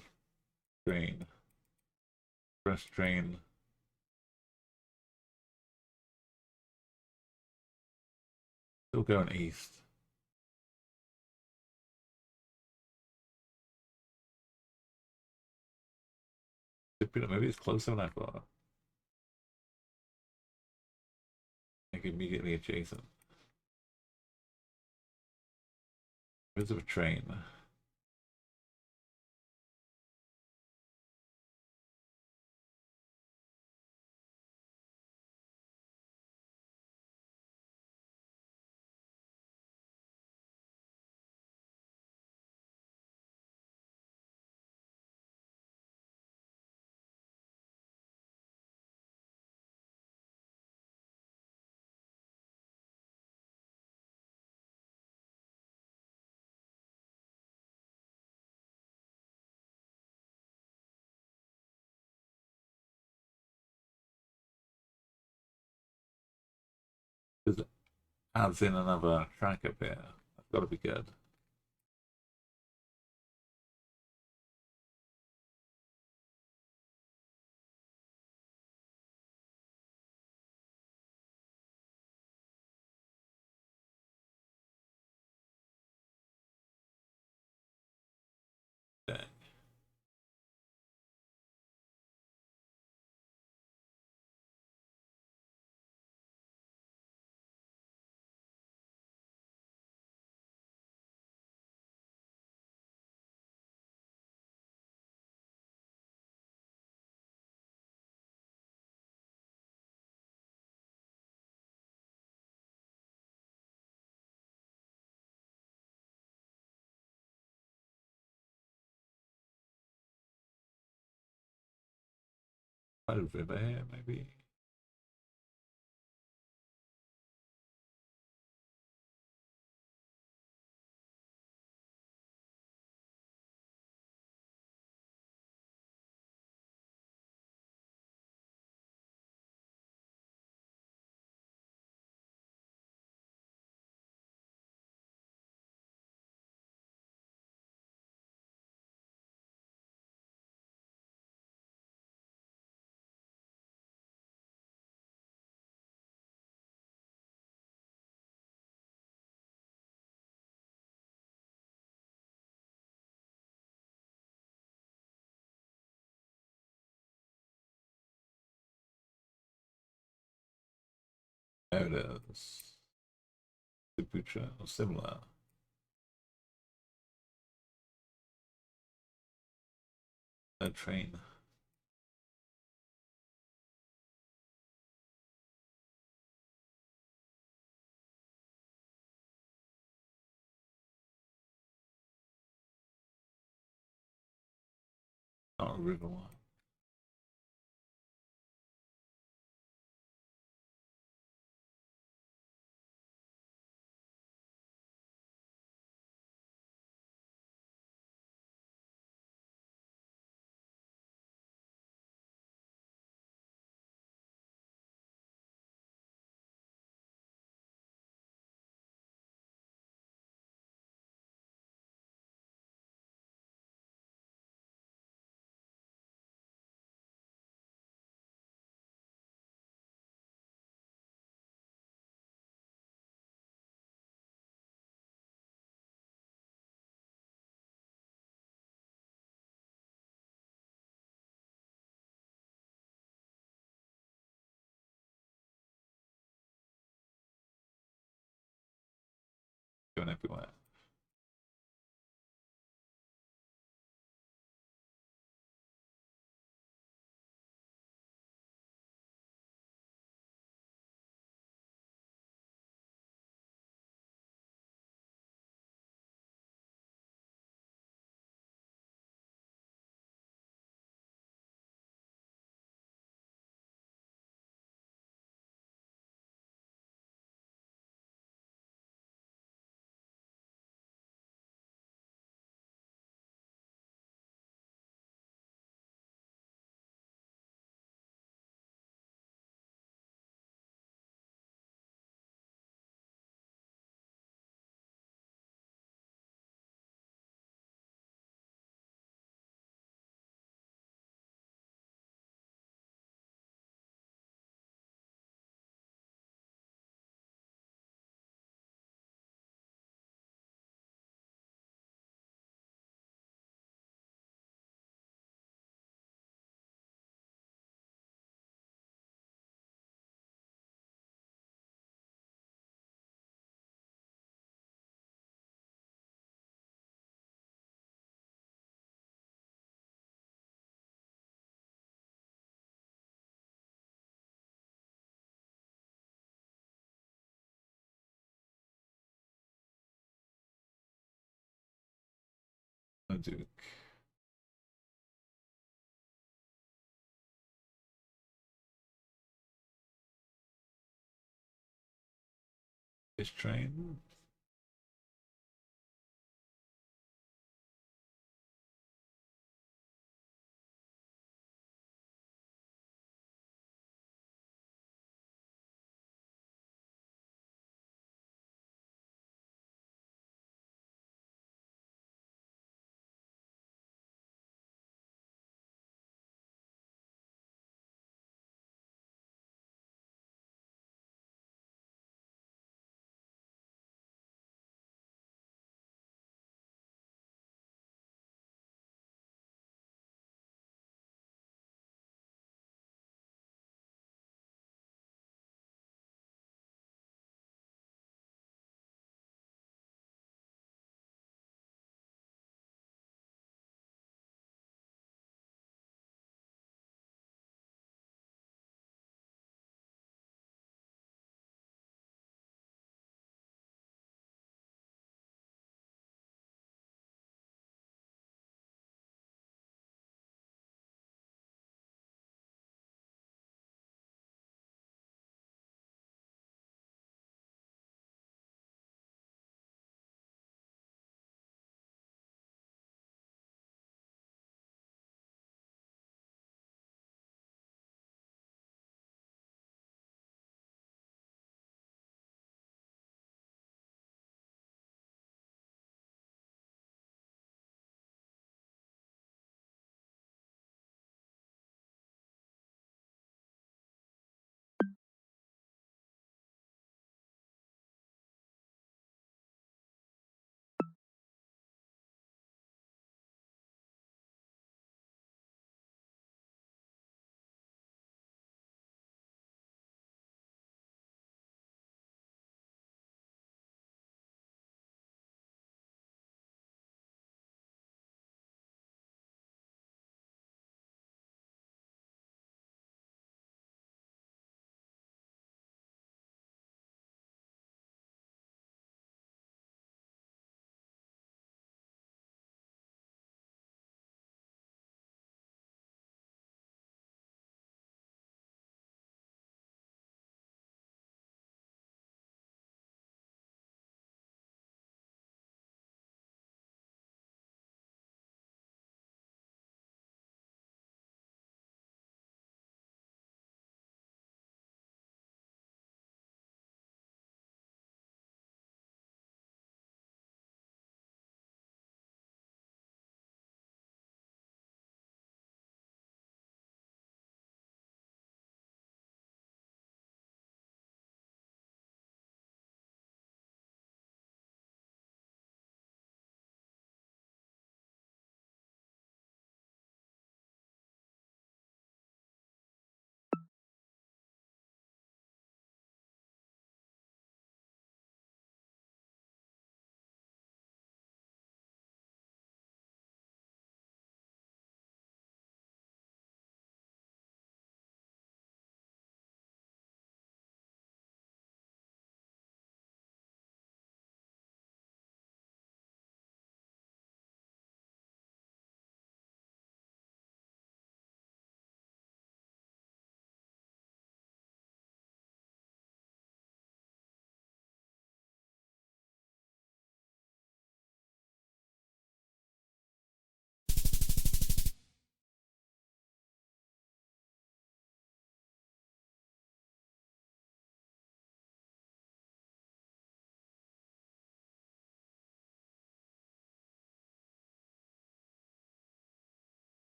drain. Breast drain. Still going east. Sipula, maybe it's closer than I thought. Like immediately adjacent. There's a train. It adds in another track up here. That's got to be good. Dang. Quite a river here, maybe. There it is. Kombucha or similar. A train. Not a river one. Going everywhere. Duke. This train.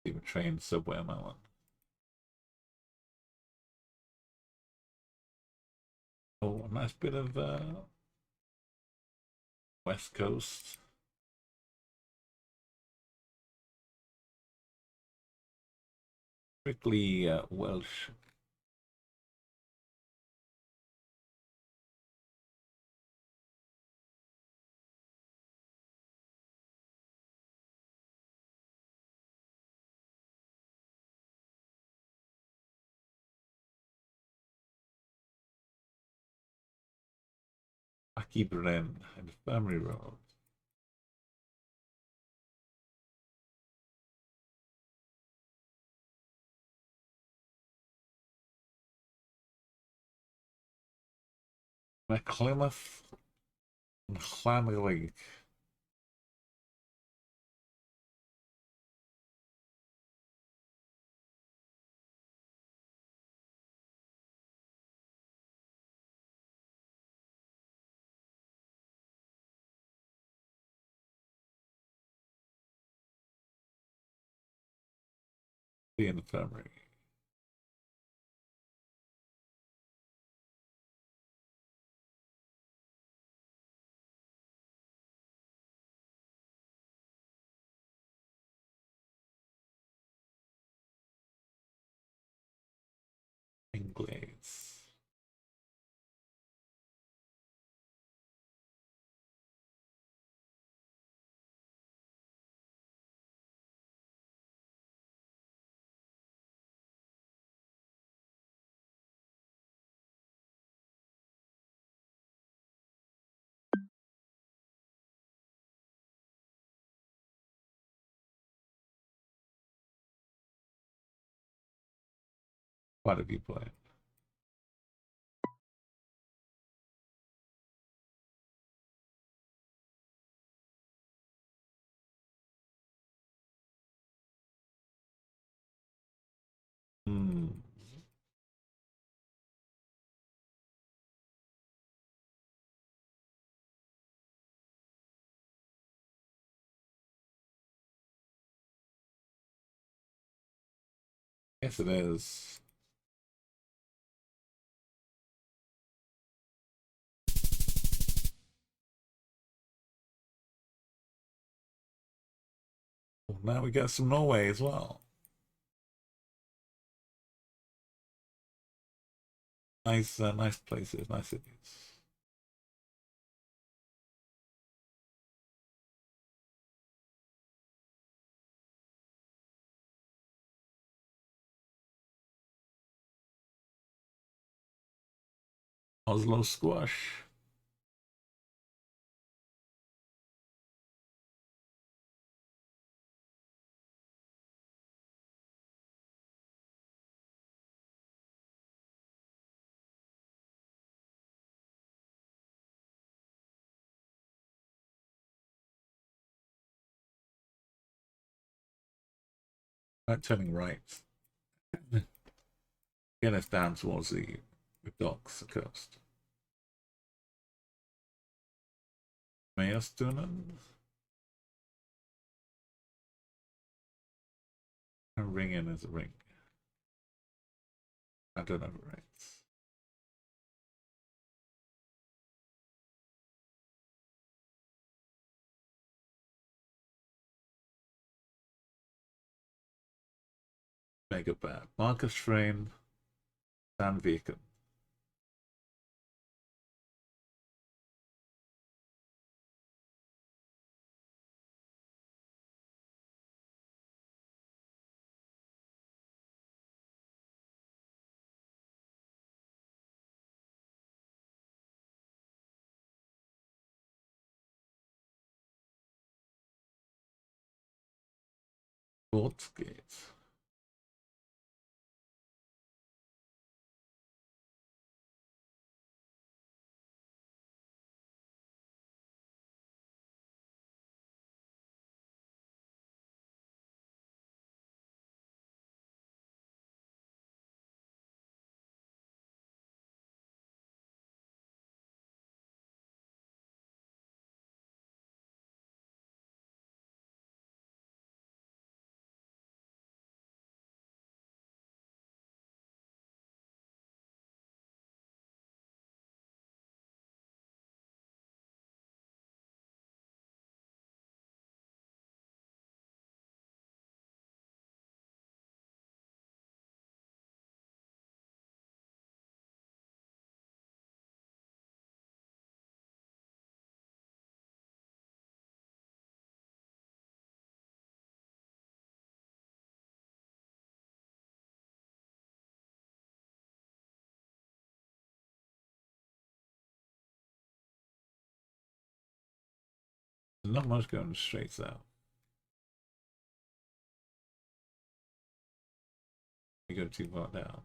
Even train subway on that one. Oh, a nice bit of West Coast. Strictly Welsh. Akibren and Infirmary Road. McClymouth and Llanrig. The Infirmary. Inglades. Quite a few players. Yes, it is. Well, now we got some Norway as well. Nice, nice places, nice cities. Oslo squash. Right, turning right. Get us down towards the docks, the coast. Mayastunen. A ring in is a ring. I don't know the rights. Mega bad. Marcus Train. Sandviken. Portsgate. Not much going straight south. You go too far down.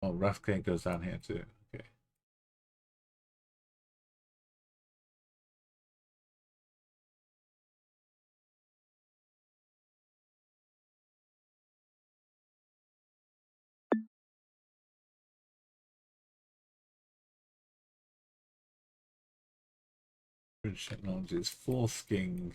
Oh, rough cake goes down here too. Okay. Bridge technologies, foresking.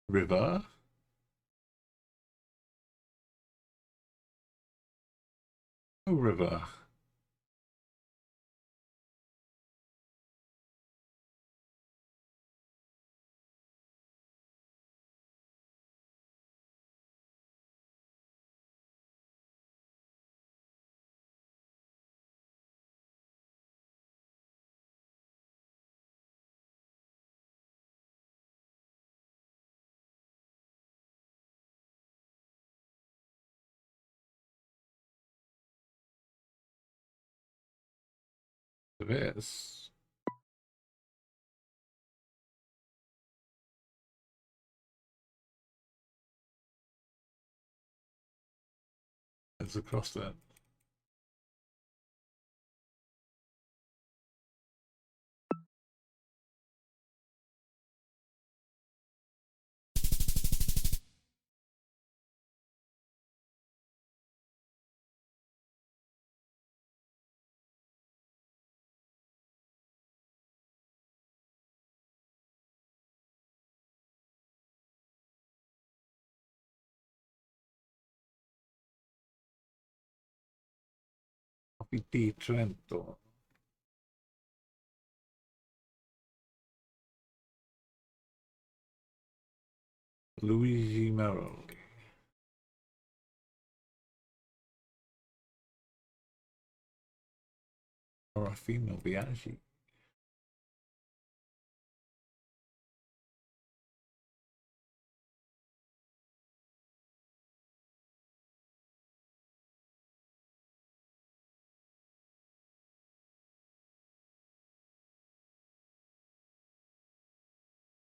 River. Oh, river. This. It's across there. Di Trento. Luigi Merrill. Rafino Biaggi.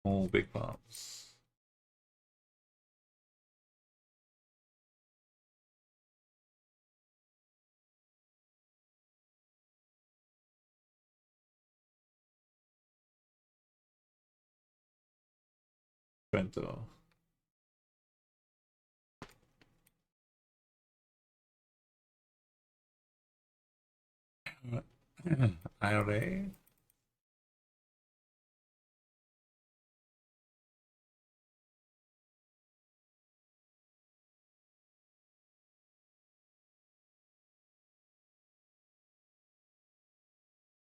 All big parts. Trento. IRA.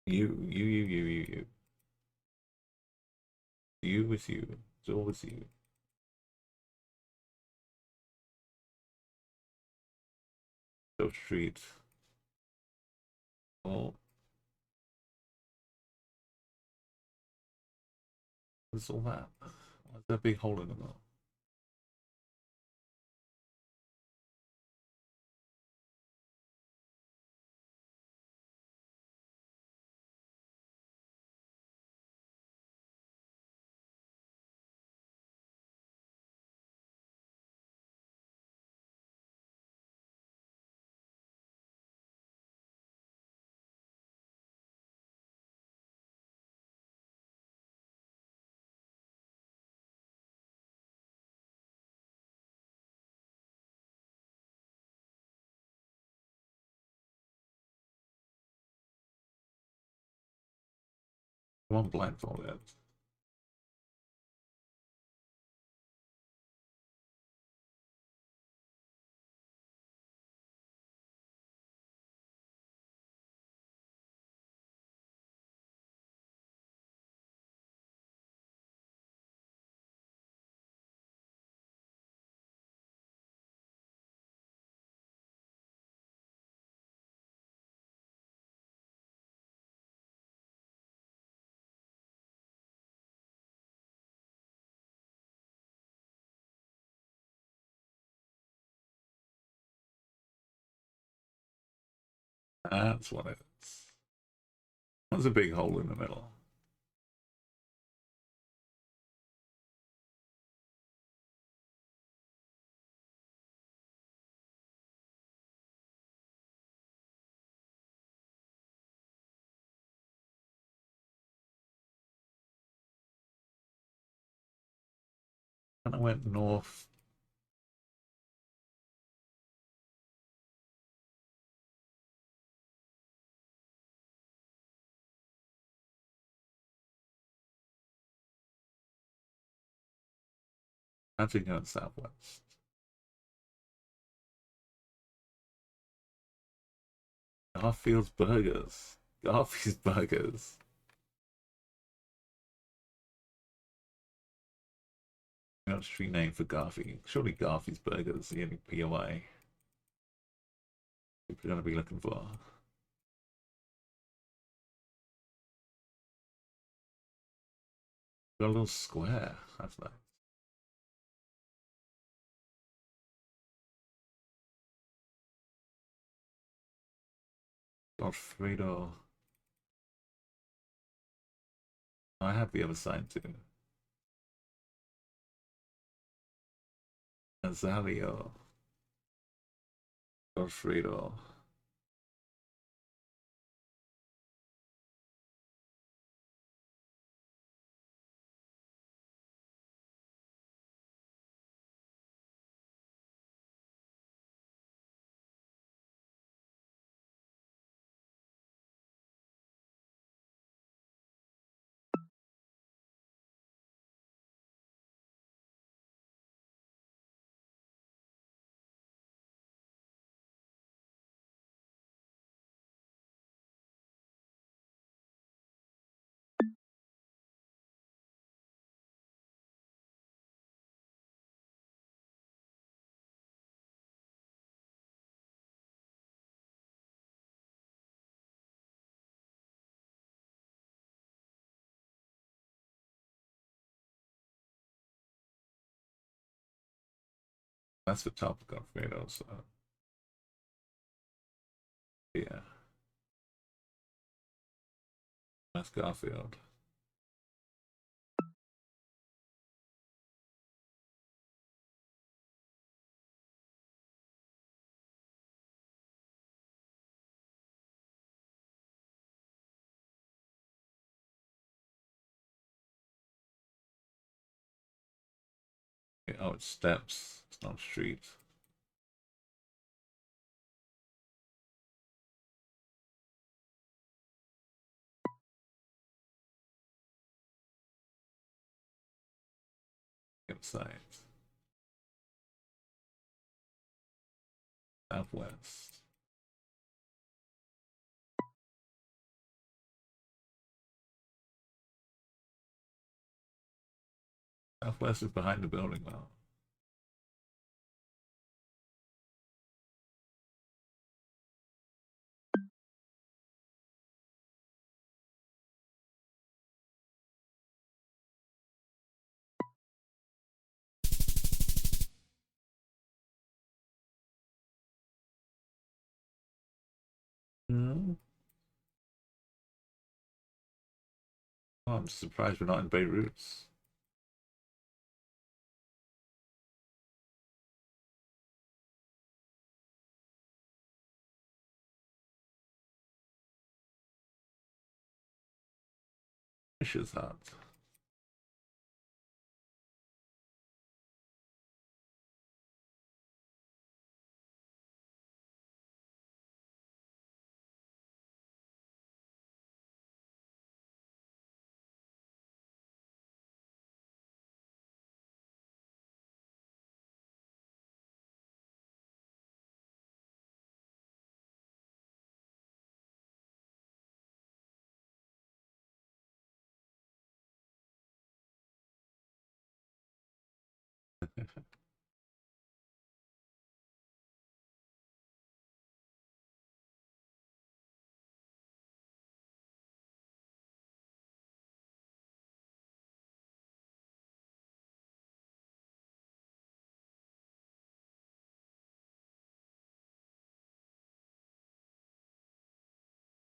You. You with you. It's always you. So street. Oh. What's all that? What's that big hole in the middle? Come on, blindfolded. That's what it is. There's a big hole in the middle. And I went north. Actually going southwest. Garfield's Burgers. Garfield's Burgers. Got a street name for Garfie. Surely Garfie's Burgers, the only POI people are going to be looking for. Got a little square. That's nice. Godfredo. I have the other side too. Azaleo. Godfredo. That's the top of Godfredo, so yeah. That's Garfield. Oh, it's steps. It's not streets. second site. Southwest. Southwest is behind the building now. Hmm. Oh, I'm surprised we're not in Beirut. Fisher's Hut.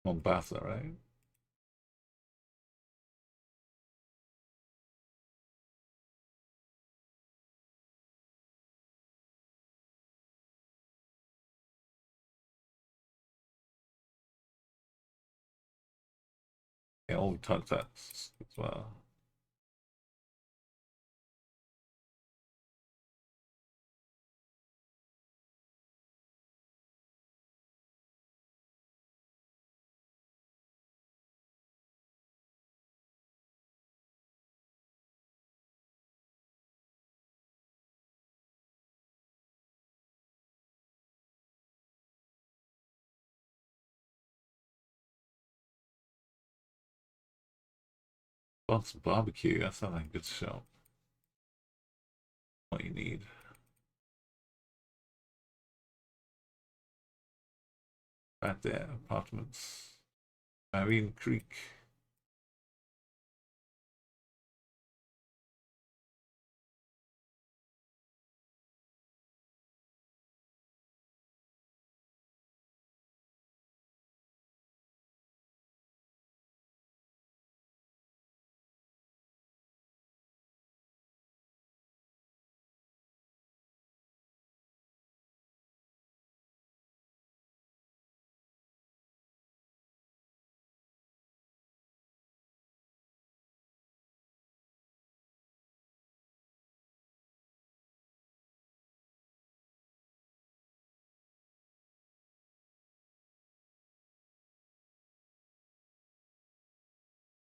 Mombasa, right? Yeah, all the touch that as well. Boston Barbecue, that sounds like a good shop. What you need. Right there, apartments. Marine Creek.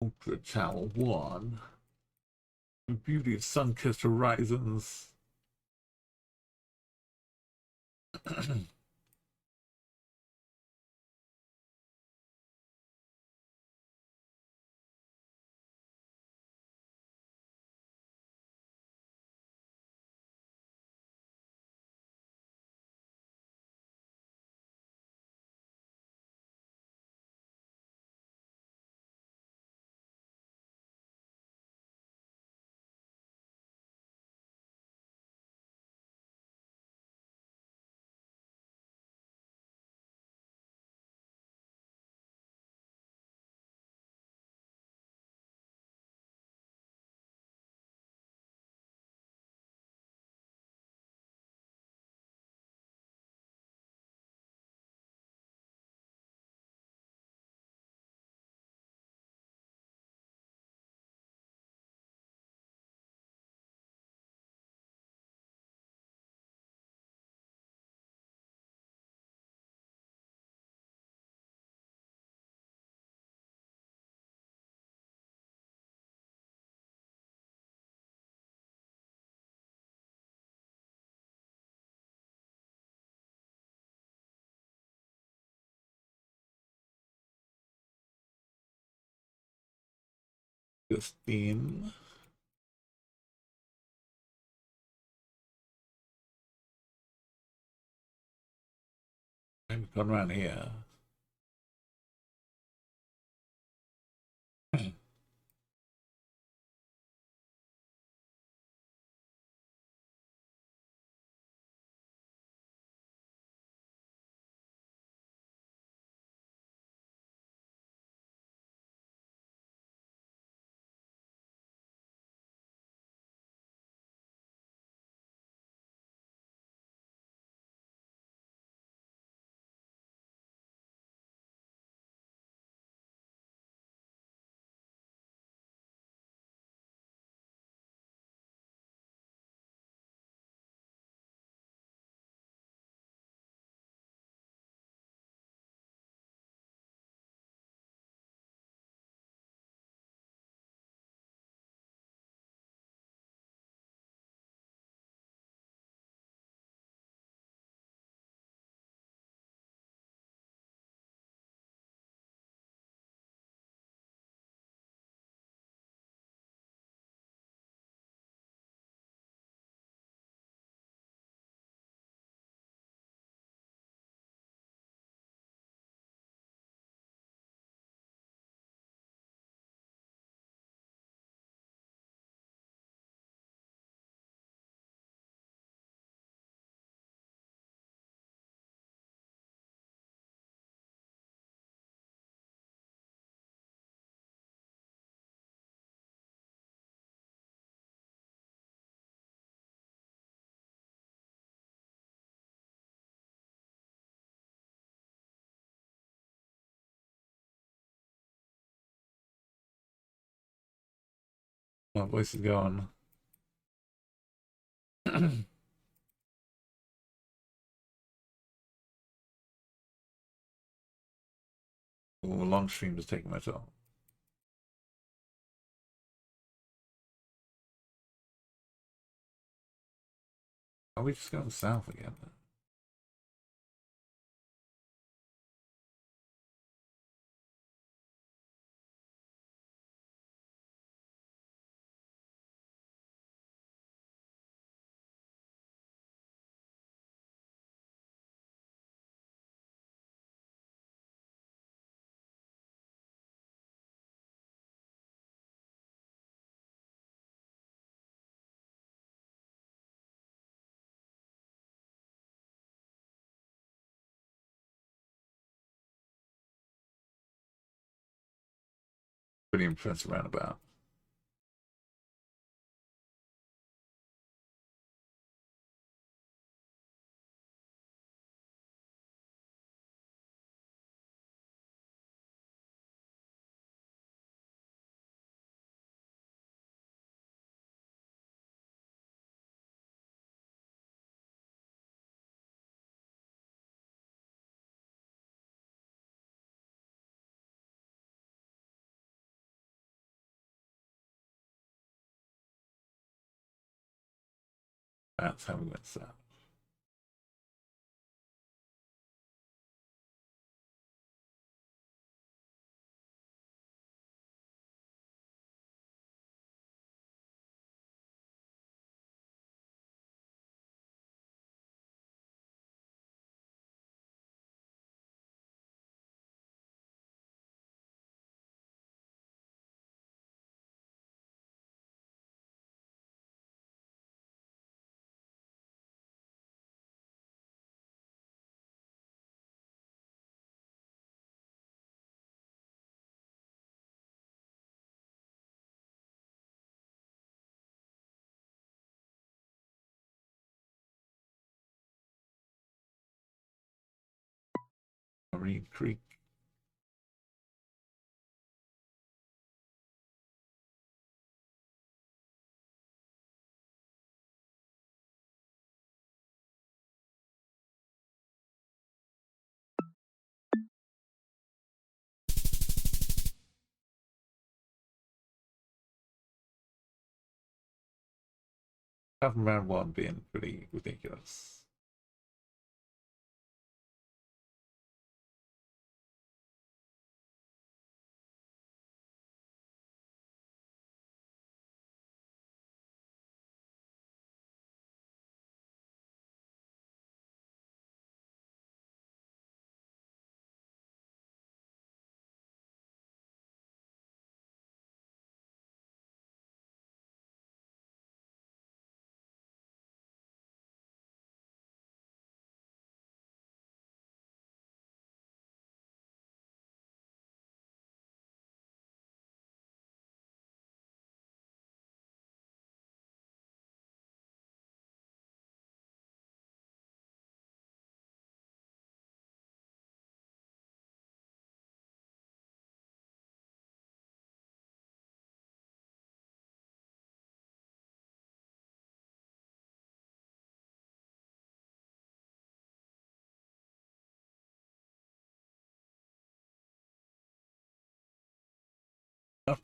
Ultra Channel 1. The beauty of sun-kissed horizons. 15. Maybe come around here. My voice is going. Long stream is taking my toll. Are we just going south again? Pretty impressive roundabout. That's how we went south. Marine Creek. Apart from round one being pretty ridiculous.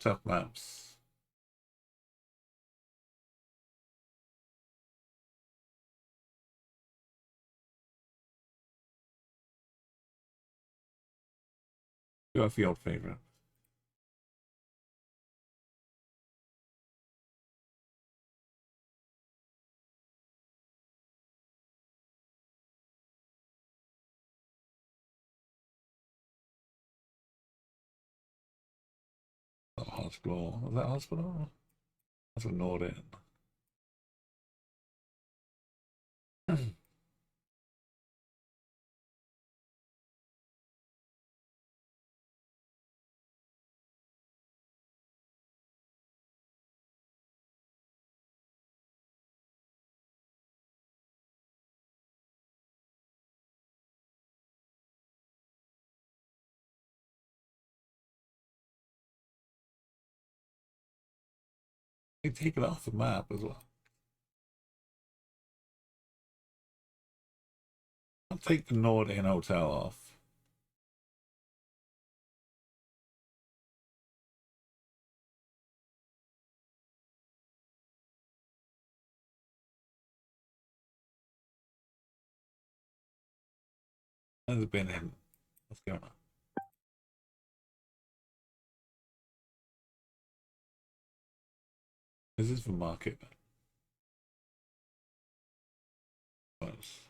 Tough maps. Go for your favorite. Hospital. Was that hospital? That's a Norden. They take it off the map as well. I'll take the Norden Hotel off. Has been in. What's going on? This is for market. Close.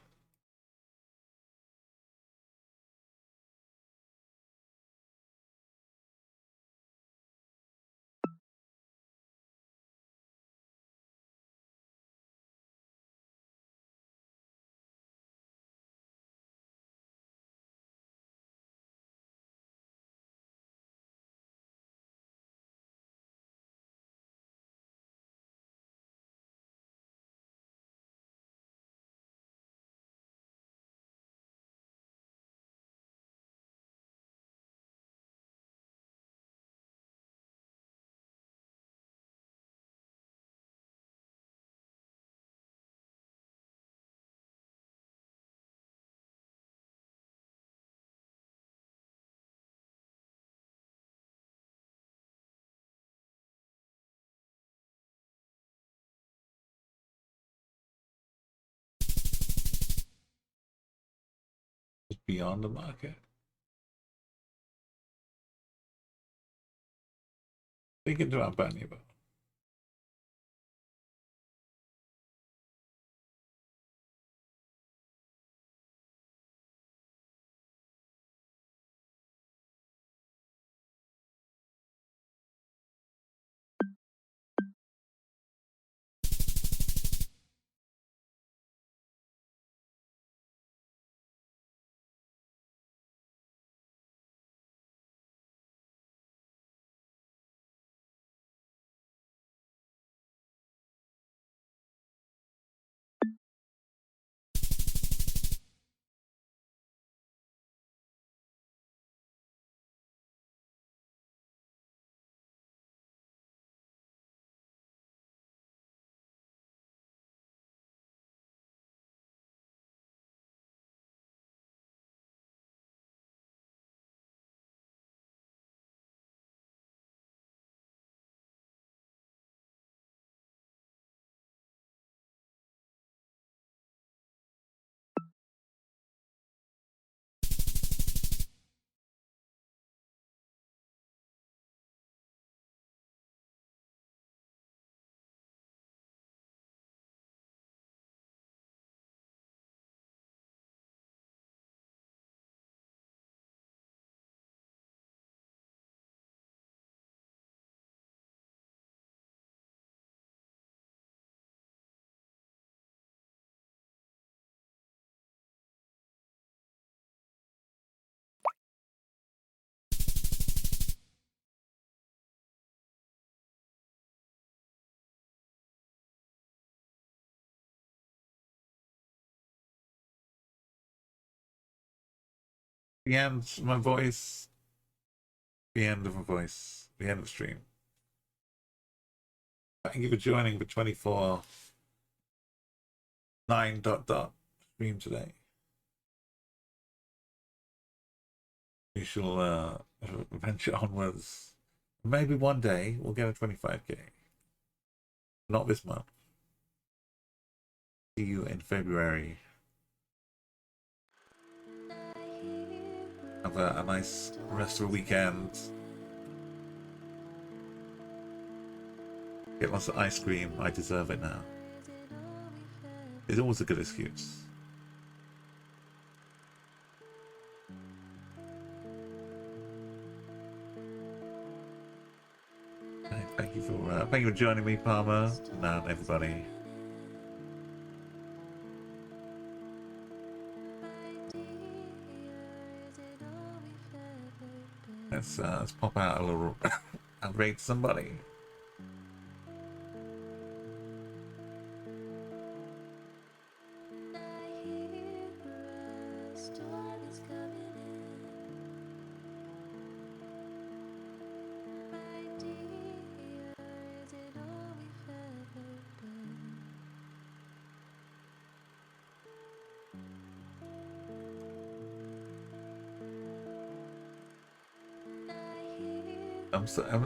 Beyond the market. Thinking to Albania, but the end, my voice, the end of my voice, the end of stream. Thank you for joining the 24/9 stream today. We shall venture onwards Maybe one day we'll get a 25k. Not this month. See you in February. Have a nice rest of the weekend. Get lots of ice cream. I deserve it now. It's always a good excuse. Thank you for joining me, Palmer, and everybody. Let's pop out a little and rate somebody.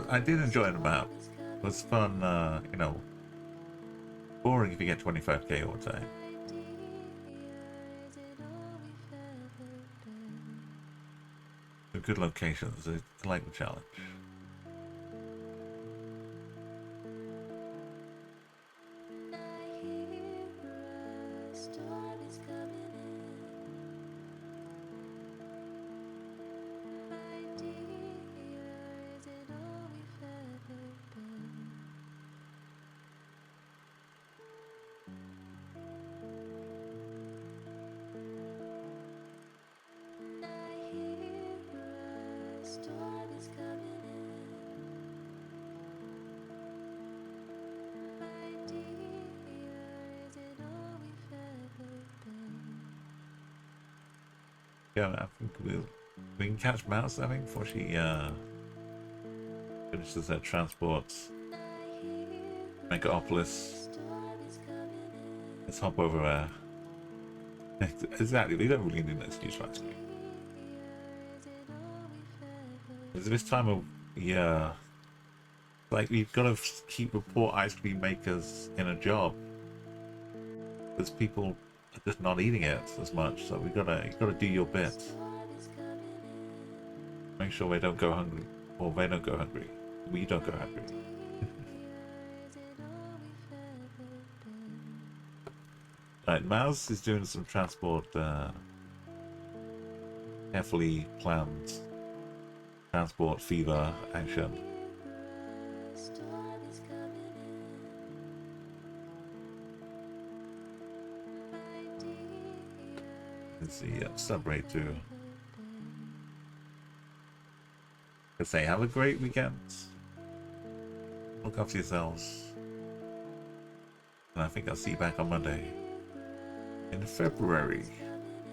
I did enjoy the map. It was fun, you know. Boring if you get 25k all the time. They're good locations. I like the challenge. Yeah, I think we can catch Mouse, I think, before she finishes her transport. Megapolis. Let's hop over there. Exactly, they don't really need an excuse for ice cream. Because this time of year, like, we've got to keep report ice cream makers in a job. Because people are just not eating it as much, so you gotta do your bit. Make sure they don't go hungry, or they don't go hungry. We don't go hungry. Right, Mouse is doing some transport, carefully planned transport fever action. Let's see, celebrate too. Let's say, have a great weekend. Look after yourselves. And I think I'll see you back on Monday in February.